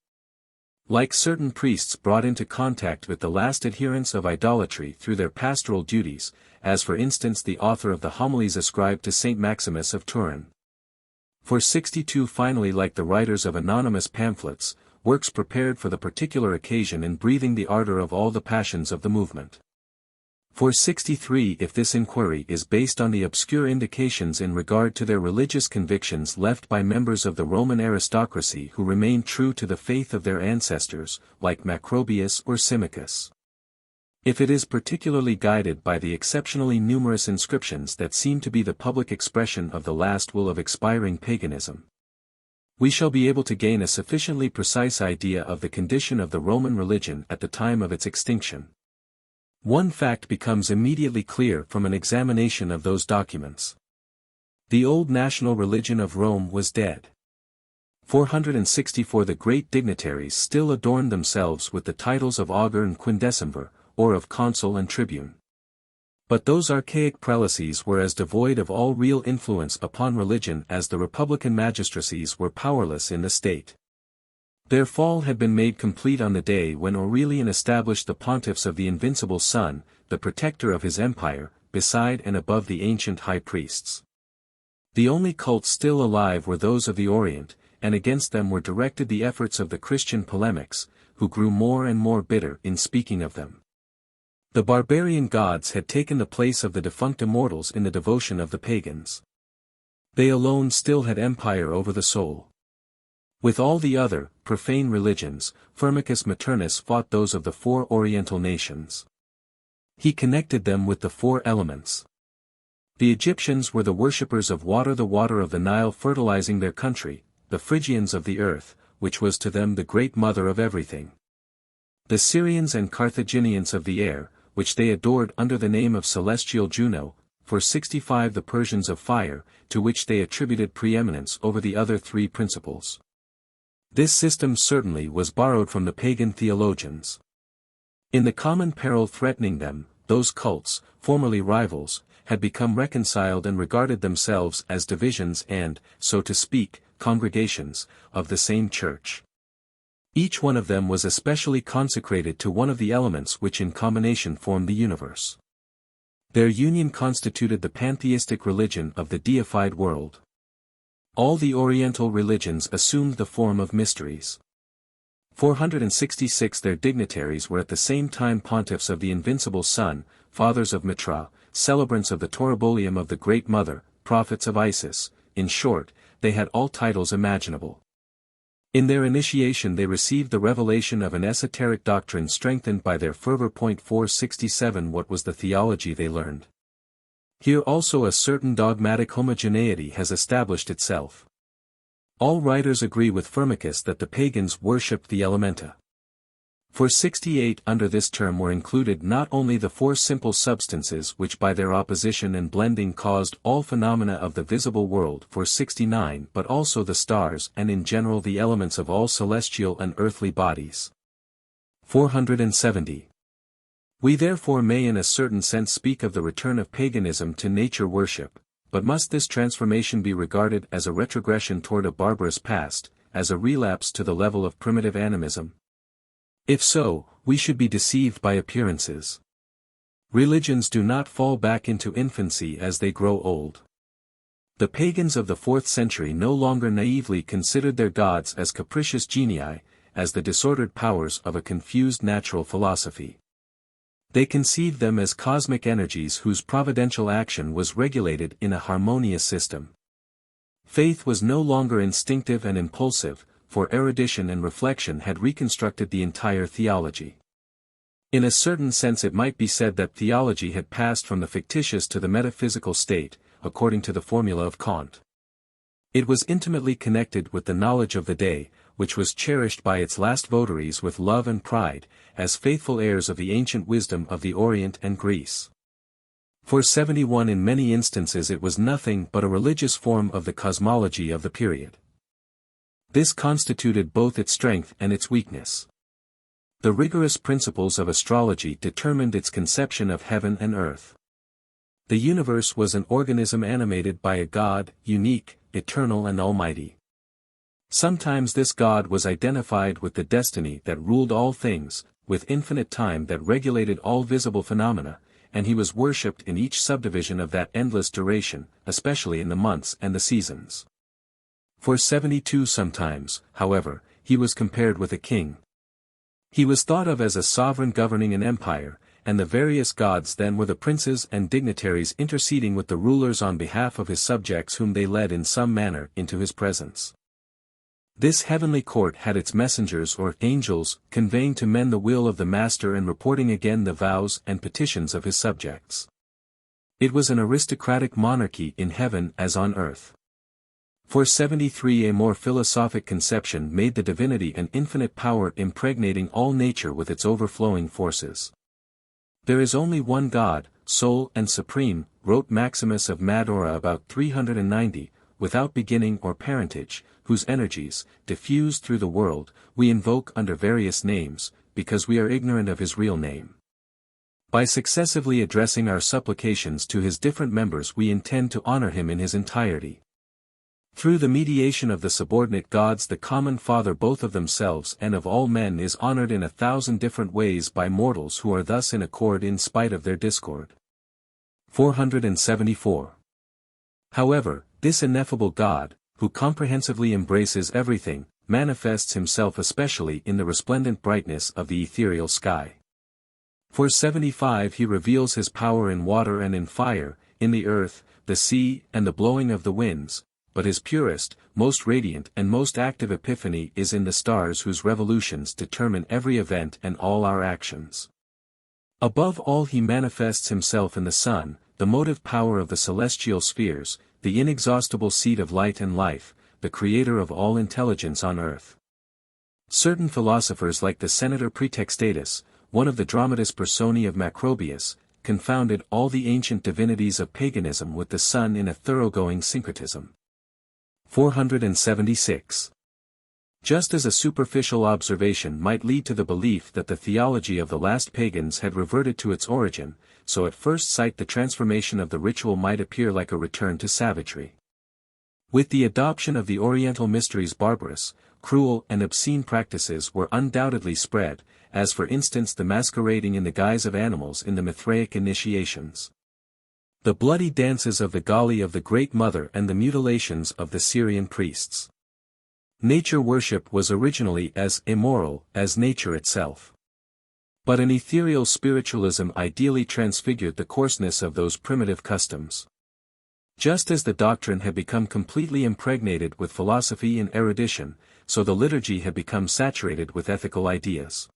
A: Like certain priests brought into contact with the last adherents of idolatry through their pastoral duties, as for instance the author of the homilies ascribed to Saint Maximus of Turin. 462, finally, like the writers of anonymous pamphlets, works prepared for the particular occasion and breathing the ardor of all the passions of the movement. 463, if this inquiry is based on the obscure indications in regard to their religious convictions left by members of the Roman aristocracy who remained true to the faith of their ancestors, like Macrobius or Symmachus. If it is particularly guided by the exceptionally numerous inscriptions that seem to be the public expression of the last will of expiring paganism, we shall be able to gain a sufficiently precise idea of the condition of the Roman religion at the time of its extinction. One fact becomes immediately clear from an examination of those documents. The old national religion of Rome was dead. 464, the great dignitaries still adorned themselves with the titles of augur and quindecimvir, or of consul and tribune. But those archaic prelacies were as devoid of all real influence upon religion as the republican magistracies were powerless in the state. Their fall had been made complete on the day when Aurelian established the pontiffs of the invincible sun, the protector of his empire, beside and above the ancient high priests. The only cults still alive were those of the Orient, and against them were directed the efforts of the Christian polemics, who grew more and more bitter in speaking of them. The barbarian gods had taken the place of the defunct immortals in the devotion of the pagans. They alone still had empire over the soul. With all the other, profane religions, Firmicus Maternus fought those of the four Oriental nations. He connected them with the four elements. The Egyptians were the worshippers of water, the water of the Nile fertilizing their country, the Phrygians of the earth, which was to them the great mother of everything. The Syrians and Carthaginians of the air, which they adored under the name of celestial Juno, 465, the Persians of fire, to which they attributed preeminence over the other three principles. This system certainly was borrowed from the pagan theologians. In the common peril threatening them, those cults, formerly rivals, had become reconciled and regarded themselves as divisions and, so to speak, congregations, of the same church. Each one of them was especially consecrated to one of the elements which in combination formed the universe. Their union constituted the pantheistic religion of the deified world. All the Oriental religions assumed the form of mysteries. 466, their dignitaries were at the same time pontiffs of the invincible sun, fathers of Mitra, celebrants of the Taurobolium of the Great Mother, prophets of Isis. In short, they had all titles imaginable. In their initiation they received the revelation of an esoteric doctrine strengthened by their fervor. 467, what was the theology they learned? Here also a certain dogmatic homogeneity has established itself. All writers agree with Firmicus that the pagans worshipped the elementa. 468, under this term were included not only the four simple substances which by their opposition and blending caused all phenomena of the visible world, 469, but also the stars and in general the elements of all celestial and earthly bodies. 470. We therefore may in a certain sense speak of the return of paganism to nature worship, but must this transformation be regarded as a retrogression toward a barbarous past, as a relapse to the level of primitive animism? If so, we should be deceived by appearances. Religions do not fall back into infancy as they grow old. The pagans of the 4th century no longer naively considered their gods as capricious genii, as the disordered powers of a confused natural philosophy. They conceived them as cosmic energies whose providential action was regulated in a harmonious system. Faith was no longer instinctive and impulsive, for erudition and reflection had reconstructed the entire theology. In a certain sense it might be said that theology had passed from the fictitious to the metaphysical state, according to the formula of Kant. It was intimately connected with the knowledge of the day, which was cherished by its last votaries with love and pride, as faithful heirs of the ancient wisdom of the Orient and Greece. For 71 in many instances it was nothing but a religious form of the cosmology of the period. This constituted both its strength and its weakness. The rigorous principles of astrology determined its conception of heaven and earth. The universe was an organism animated by a God, unique, eternal and almighty. Sometimes this God was identified with the destiny that ruled all things, with infinite time that regulated all visible phenomena, and he was worshipped in each subdivision of that endless duration, especially in the months and the seasons. For 72 sometimes, however, he was compared with a king. He was thought of as a sovereign governing an empire, and the various gods then were the princes and dignitaries interceding with the rulers on behalf of his subjects whom they led in some manner into his presence. This heavenly court had its messengers or angels, conveying to men the will of the master and reporting again the vows and petitions of his subjects. It was an aristocratic monarchy in heaven as on earth. For 73 a more philosophic conception made the divinity an infinite power impregnating all nature with its overflowing forces. There is only one God, sole and supreme, wrote Maximus of Madora about 390, without beginning or parentage, whose energies, diffused through the world, we invoke under various names, because we are ignorant of his real name. By successively addressing our supplications to his different members we intend to honor him in his entirety. Through the mediation of the subordinate gods the common Father both of themselves and of all men is honored in 1,000 different ways by mortals who are thus in accord in spite of their discord. 474. However, this ineffable God, who comprehensively embraces everything, manifests himself especially in the resplendent brightness of the ethereal sky. For 75 he reveals his power in water and in fire, in the earth, the sea, and the blowing of the winds, but his purest, most radiant and most active epiphany is in the stars whose revolutions determine every event and all our actions. Above all he manifests himself in the sun, the motive power of the celestial spheres, the inexhaustible seat of light and life, the creator of all intelligence on earth. Certain philosophers like the Senator Praetextatus, one of the dramatis personae of Macrobius, confounded all the ancient divinities of paganism with the sun in a thoroughgoing syncretism. 476. Just as a superficial observation might lead to the belief that the theology of the last pagans had reverted to its origin, so at first sight the transformation of the ritual might appear like a return to savagery. With the adoption of the Oriental mysteries barbarous, cruel and obscene practices were undoubtedly spread, as for instance the masquerading in the guise of animals in the Mithraic initiations. The bloody dances of the Gali of the Great Mother and the mutilations of the Syrian priests. Nature worship was originally as immoral as nature itself. But an ethereal spiritualism ideally transfigured the coarseness of those primitive customs. Just as the doctrine had become completely impregnated with philosophy and erudition, so the liturgy had become saturated with ethical ideas.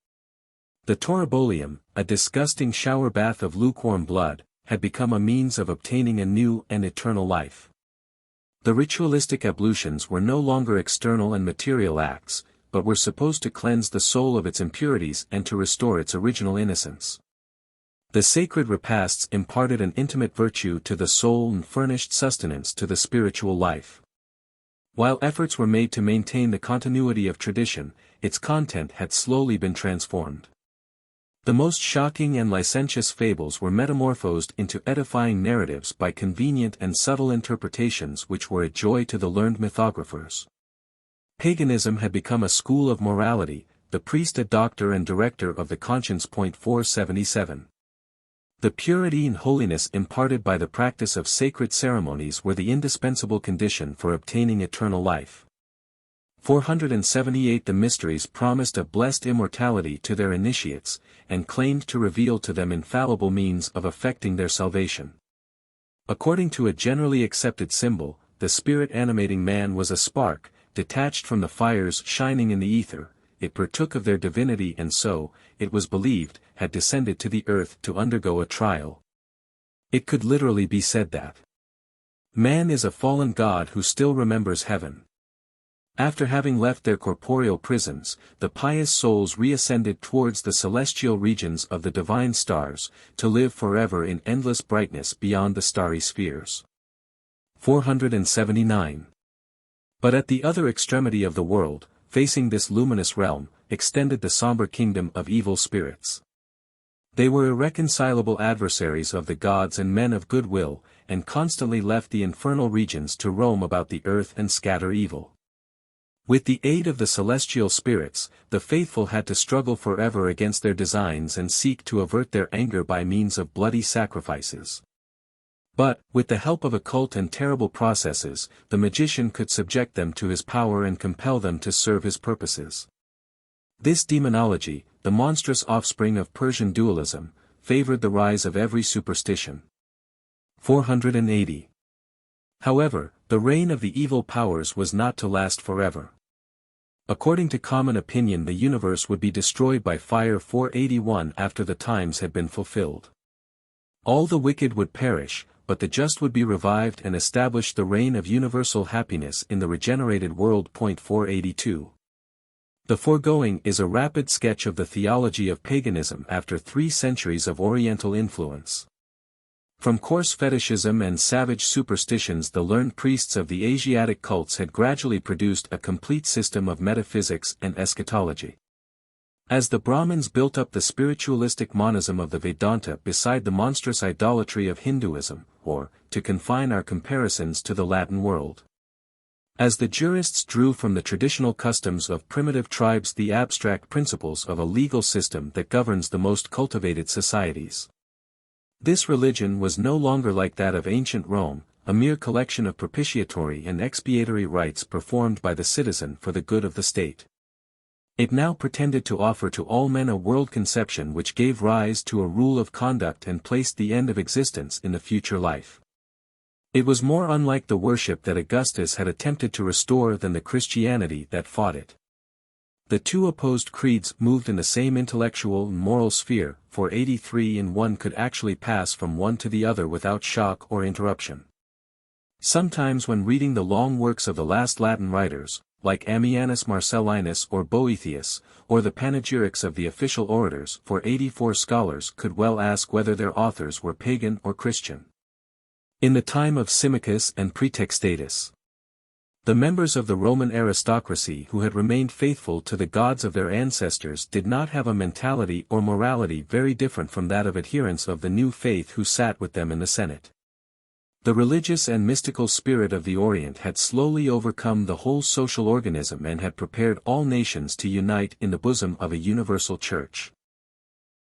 A: The Toribolium, a disgusting shower bath of lukewarm blood, had become a means of obtaining a new and eternal life. The ritualistic ablutions were no longer external and material acts, but were supposed to cleanse the soul of its impurities and to restore its original innocence. The sacred repasts imparted an intimate virtue to the soul and furnished sustenance to the spiritual life. While efforts were made to maintain the continuity of tradition, its content had slowly been transformed. The most shocking and licentious fables were metamorphosed into edifying narratives by convenient and subtle interpretations which were a joy to the learned mythographers. Paganism had become a school of morality, the priest a doctor and director of the conscience. 477. The purity and holiness imparted by the practice of sacred ceremonies were the indispensable condition for obtaining eternal life. 478 The mysteries promised a blessed immortality to their initiates, and claimed to reveal to them infallible means of effecting their salvation. According to a generally accepted symbol, the spirit animating man was a spark, detached from the fires shining in the ether. It partook of their divinity and so, it was believed, had descended to the earth to undergo a trial. It could literally be said that Man is a fallen god who still remembers heaven. After having left their corporeal prisons, the pious souls reascended towards the celestial regions of the divine stars, to live forever in endless brightness beyond the starry spheres. 479. But at the other extremity of the world, facing this luminous realm, extended the somber kingdom of evil spirits. They were irreconcilable adversaries of the gods and men of good will, and constantly left the infernal regions to roam about the earth and scatter evil. With the aid of the celestial spirits, the faithful had to struggle forever against their designs and seek to avert their anger by means of bloody sacrifices. But, with the help of occult and terrible processes, the magician could subject them to his power and compel them to serve his purposes. This demonology, the monstrous offspring of Persian dualism, favored the rise of every superstition. 480. However, the reign of the evil powers was not to last forever. According to common opinion, the universe would be destroyed by fire 481 after the times had been fulfilled. All the wicked would perish, but the just would be revived and establish the reign of universal happiness in the regenerated world. 482. The foregoing is a rapid sketch of the theology of paganism after 3 centuries of Oriental influence. From coarse fetishism and savage superstitions, the learned priests of the Asiatic cults had gradually produced a complete system of metaphysics and eschatology. As the Brahmins built up the spiritualistic monism of the Vedanta beside the monstrous idolatry of Hinduism, or, to confine our comparisons to the Latin world. As the jurists drew from the traditional customs of primitive tribes the abstract principles of a legal system that governs the most cultivated societies. This religion was no longer like that of ancient Rome, a mere collection of propitiatory and expiatory rites performed by the citizen for the good of the state. It now pretended to offer to all men a world conception which gave rise to a rule of conduct and placed the end of existence in the future life. It was more unlike the worship that Augustus had attempted to restore than the Christianity that fought it. The two opposed creeds moved in the same intellectual and moral sphere, 483, and one could actually pass from one to the other without shock or interruption. Sometimes when reading the long works of the last Latin writers, like Ammianus Marcellinus or Boethius, or the panegyrics of the official orators, 484, scholars could well ask whether their authors were pagan or Christian. In the time of Symmachus and Praetextatus, the members of the Roman aristocracy who had remained faithful to the gods of their ancestors did not have a mentality or morality very different from that of adherents of the new faith who sat with them in the Senate. The religious and mystical spirit of the Orient had slowly overcome the whole social organism and had prepared all nations to unite in the bosom of a universal church.